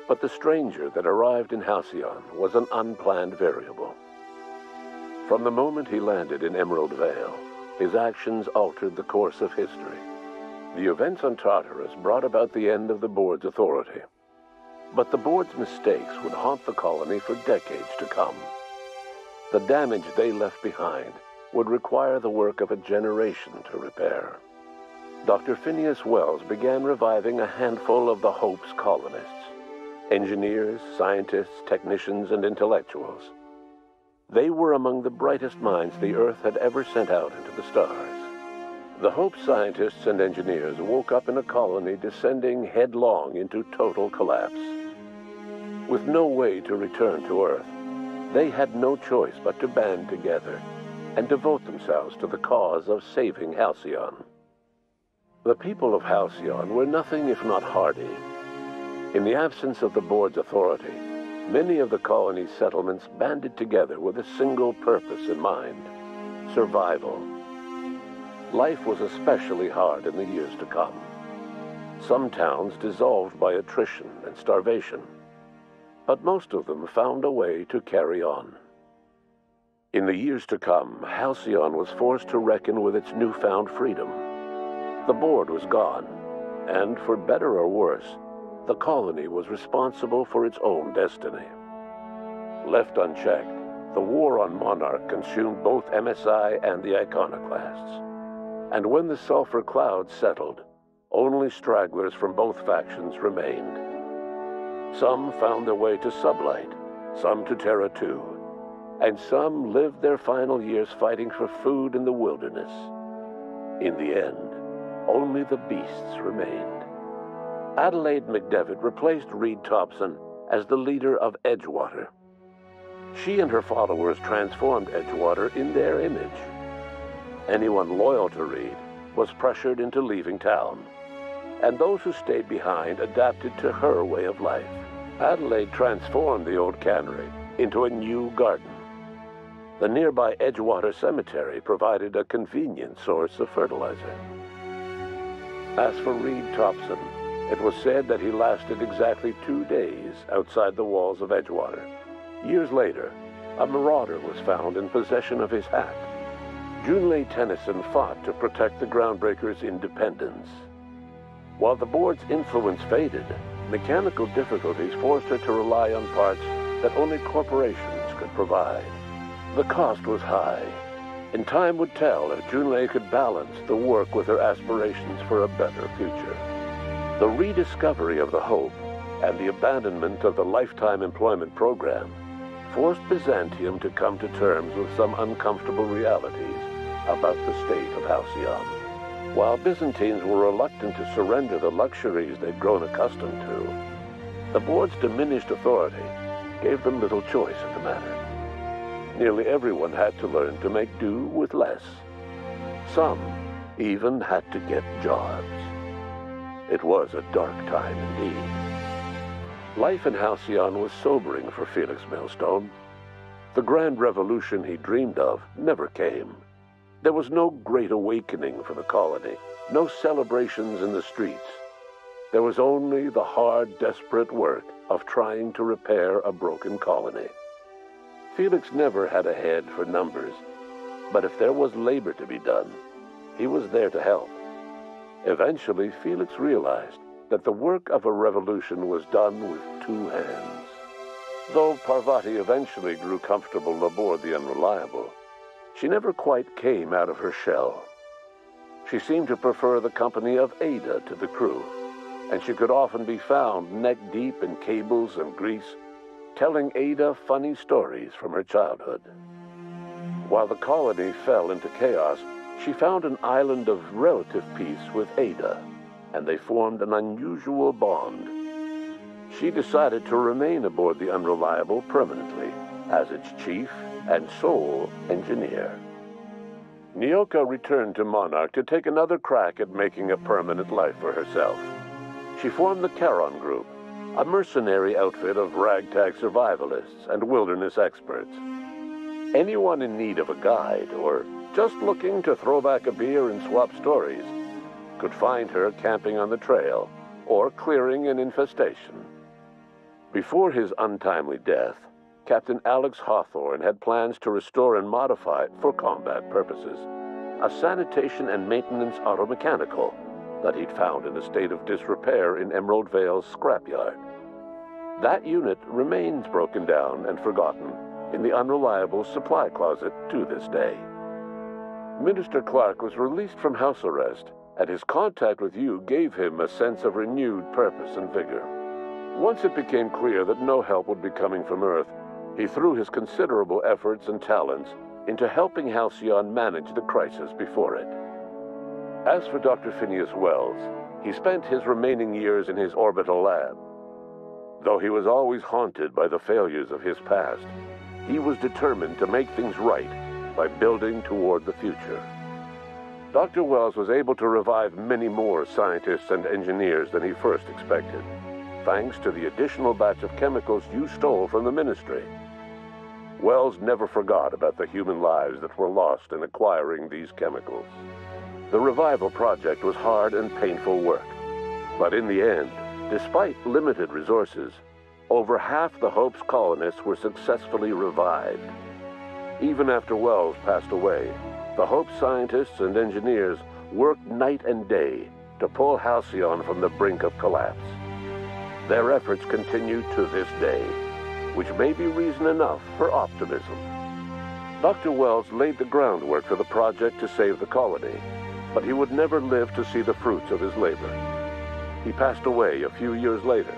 But the stranger that arrived in Halcyon was an unplanned variable. From the moment he landed in Emerald Vale, his actions altered the course of history. The events on Tartarus brought about the end of the board's authority. But the board's mistakes would haunt the colony for decades to come. The damage they left behind would require the work of a generation to repair. Dr. Phineas Wells began reviving a handful of the Hope's colonists, engineers, scientists, technicians, and intellectuals. They were among the brightest minds the Earth had ever sent out into the stars. The Hope scientists and engineers woke up in a colony descending headlong into total collapse. With no way to return to Earth, they had no choice but to band together and devote themselves to the cause of saving Halcyon. The people of Halcyon were nothing if not hardy. In the absence of the board's authority, many of the colony's settlements banded together with a single purpose in mind: survival. Life was especially hard in the years to come. Some towns dissolved by attrition and starvation, but most of them found a way to carry on. In the years to come, Halcyon was forced to reckon with its newfound freedom. The board was gone, and for better or worse, the colony was responsible for its own destiny. Left unchecked, the war on Monarch consumed both MSI and the Iconoclasts. And when the sulfur clouds settled, only stragglers from both factions remained. Some found their way to Sublight, some to Terra 2, and some lived their final years fighting for food in the wilderness. In the end, only the beasts remained. Adelaide McDevitt replaced Reed Thompson as the leader of Edgewater. She and her followers transformed Edgewater in their image. Anyone loyal to Reed was pressured into leaving town, and those who stayed behind adapted to her way of life. Adelaide transformed the old cannery into a new garden. The nearby Edgewater Cemetery provided a convenient source of fertilizer. As for Reed Thompson, it was said that he lasted exactly 2 days outside the walls of Edgewater. Years later, a marauder was found in possession of his hat. Junlei Tennyson fought to protect the groundbreaker's independence. While the board's influence faded, mechanical difficulties forced her to rely on parts that only corporations could provide. The cost was high, and time would tell if Junlei could balance the work with her aspirations for a better future. The rediscovery of the Hope and the abandonment of the lifetime employment program forced Byzantium to come to terms with some uncomfortable realities about the state of Halcyon. While Byzantines were reluctant to surrender the luxuries they'd grown accustomed to, the board's diminished authority gave them little choice in the matter. Nearly everyone had to learn to make do with less. Some even had to get jobs. It was a dark time indeed. Life in Halcyon was sobering for Felix Millstone. The grand revolution he dreamed of never came. There was no great awakening for the colony, no celebrations in the streets. There was only the hard, desperate work of trying to repair a broken colony. Felix never had a head for numbers, but if there was labor to be done, he was there to help. Eventually, Felix realized that the work of a revolution was done with 2 hands. Though Parvati eventually grew comfortable aboard the Unreliable, she never quite came out of her shell. She seemed to prefer the company of Ada to the crew, and she could often be found neck-deep in cables and grease, telling Ada funny stories from her childhood. While the colony fell into chaos, she found an island of relative peace with Ada, and they formed an unusual bond. She decided to remain aboard the Unreliable permanently as its chief and sole engineer. Nyoka returned to Monarch to take another crack at making a permanent life for herself. She formed the Charon Group, a mercenary outfit of ragtag survivalists and wilderness experts. Anyone in need of a guide or just looking to throw back a beer and swap stories could find her camping on the trail or clearing an infestation. Before his untimely death, Captain Alex Hawthorne had plans to restore and modify, for combat purposes, a sanitation and maintenance automechanical that he'd found in a state of disrepair in Emerald Vale's scrapyard. That unit remains broken down and forgotten in the Unreliable supply closet to this day. Minister Clark was released from house arrest, and his contact with you gave him a sense of renewed purpose and vigor. Once it became clear that no help would be coming from Earth, he threw his considerable efforts and talents into helping Halcyon manage the crisis before it. As for Dr. Phineas Wells, he spent his remaining years in his orbital lab. Though he was always haunted by the failures of his past, he was determined to make things right by building toward the future. Dr. Wells was able to revive many more scientists and engineers than he first expected, thanks to the additional batch of chemicals you stole from the Ministry. Wells never forgot about the human lives that were lost in acquiring these chemicals. The revival project was hard and painful work, but in the end, despite limited resources, over half the Hope's colonists were successfully revived. Even after Wells passed away, the Hope scientists and engineers worked night and day to pull Halcyon from the brink of collapse. Their efforts continue to this day, which may be reason enough for optimism. Dr. Wells laid the groundwork for the project to save the colony, but he would never live to see the fruits of his labor. He passed away a few years later.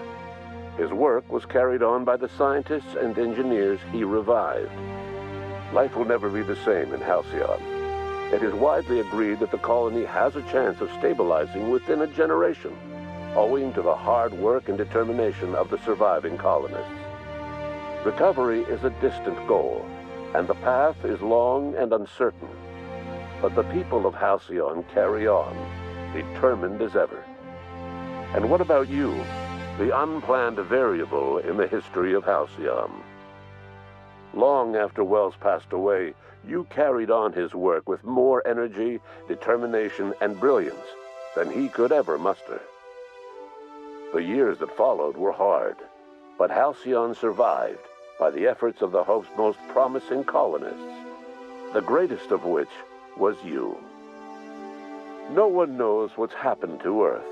His work was carried on by the scientists and engineers he revived. Life will never be the same in Halcyon. It is widely agreed that the colony has a chance of stabilizing within a generation, owing to the hard work and determination of the surviving colonists. Recovery is a distant goal, and the path is long and uncertain. But the people of Halcyon carry on, determined as ever. And what about you, the unplanned variable in the history of Halcyon? Long after Wells passed away, you carried on his work with more energy, determination, and brilliance than he could ever muster. The years that followed were hard, but Halcyon survived by the efforts of the Hope's most promising colonists, the greatest of which was you. No one knows what's happened to Earth,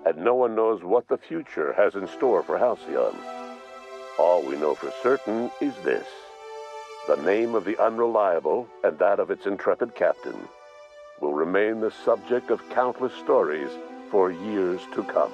and no one knows what the future has in store for Halcyon. All we know for certain is this: the name of the Unreliable and that of its intrepid captain will remain the subject of countless stories for years to come.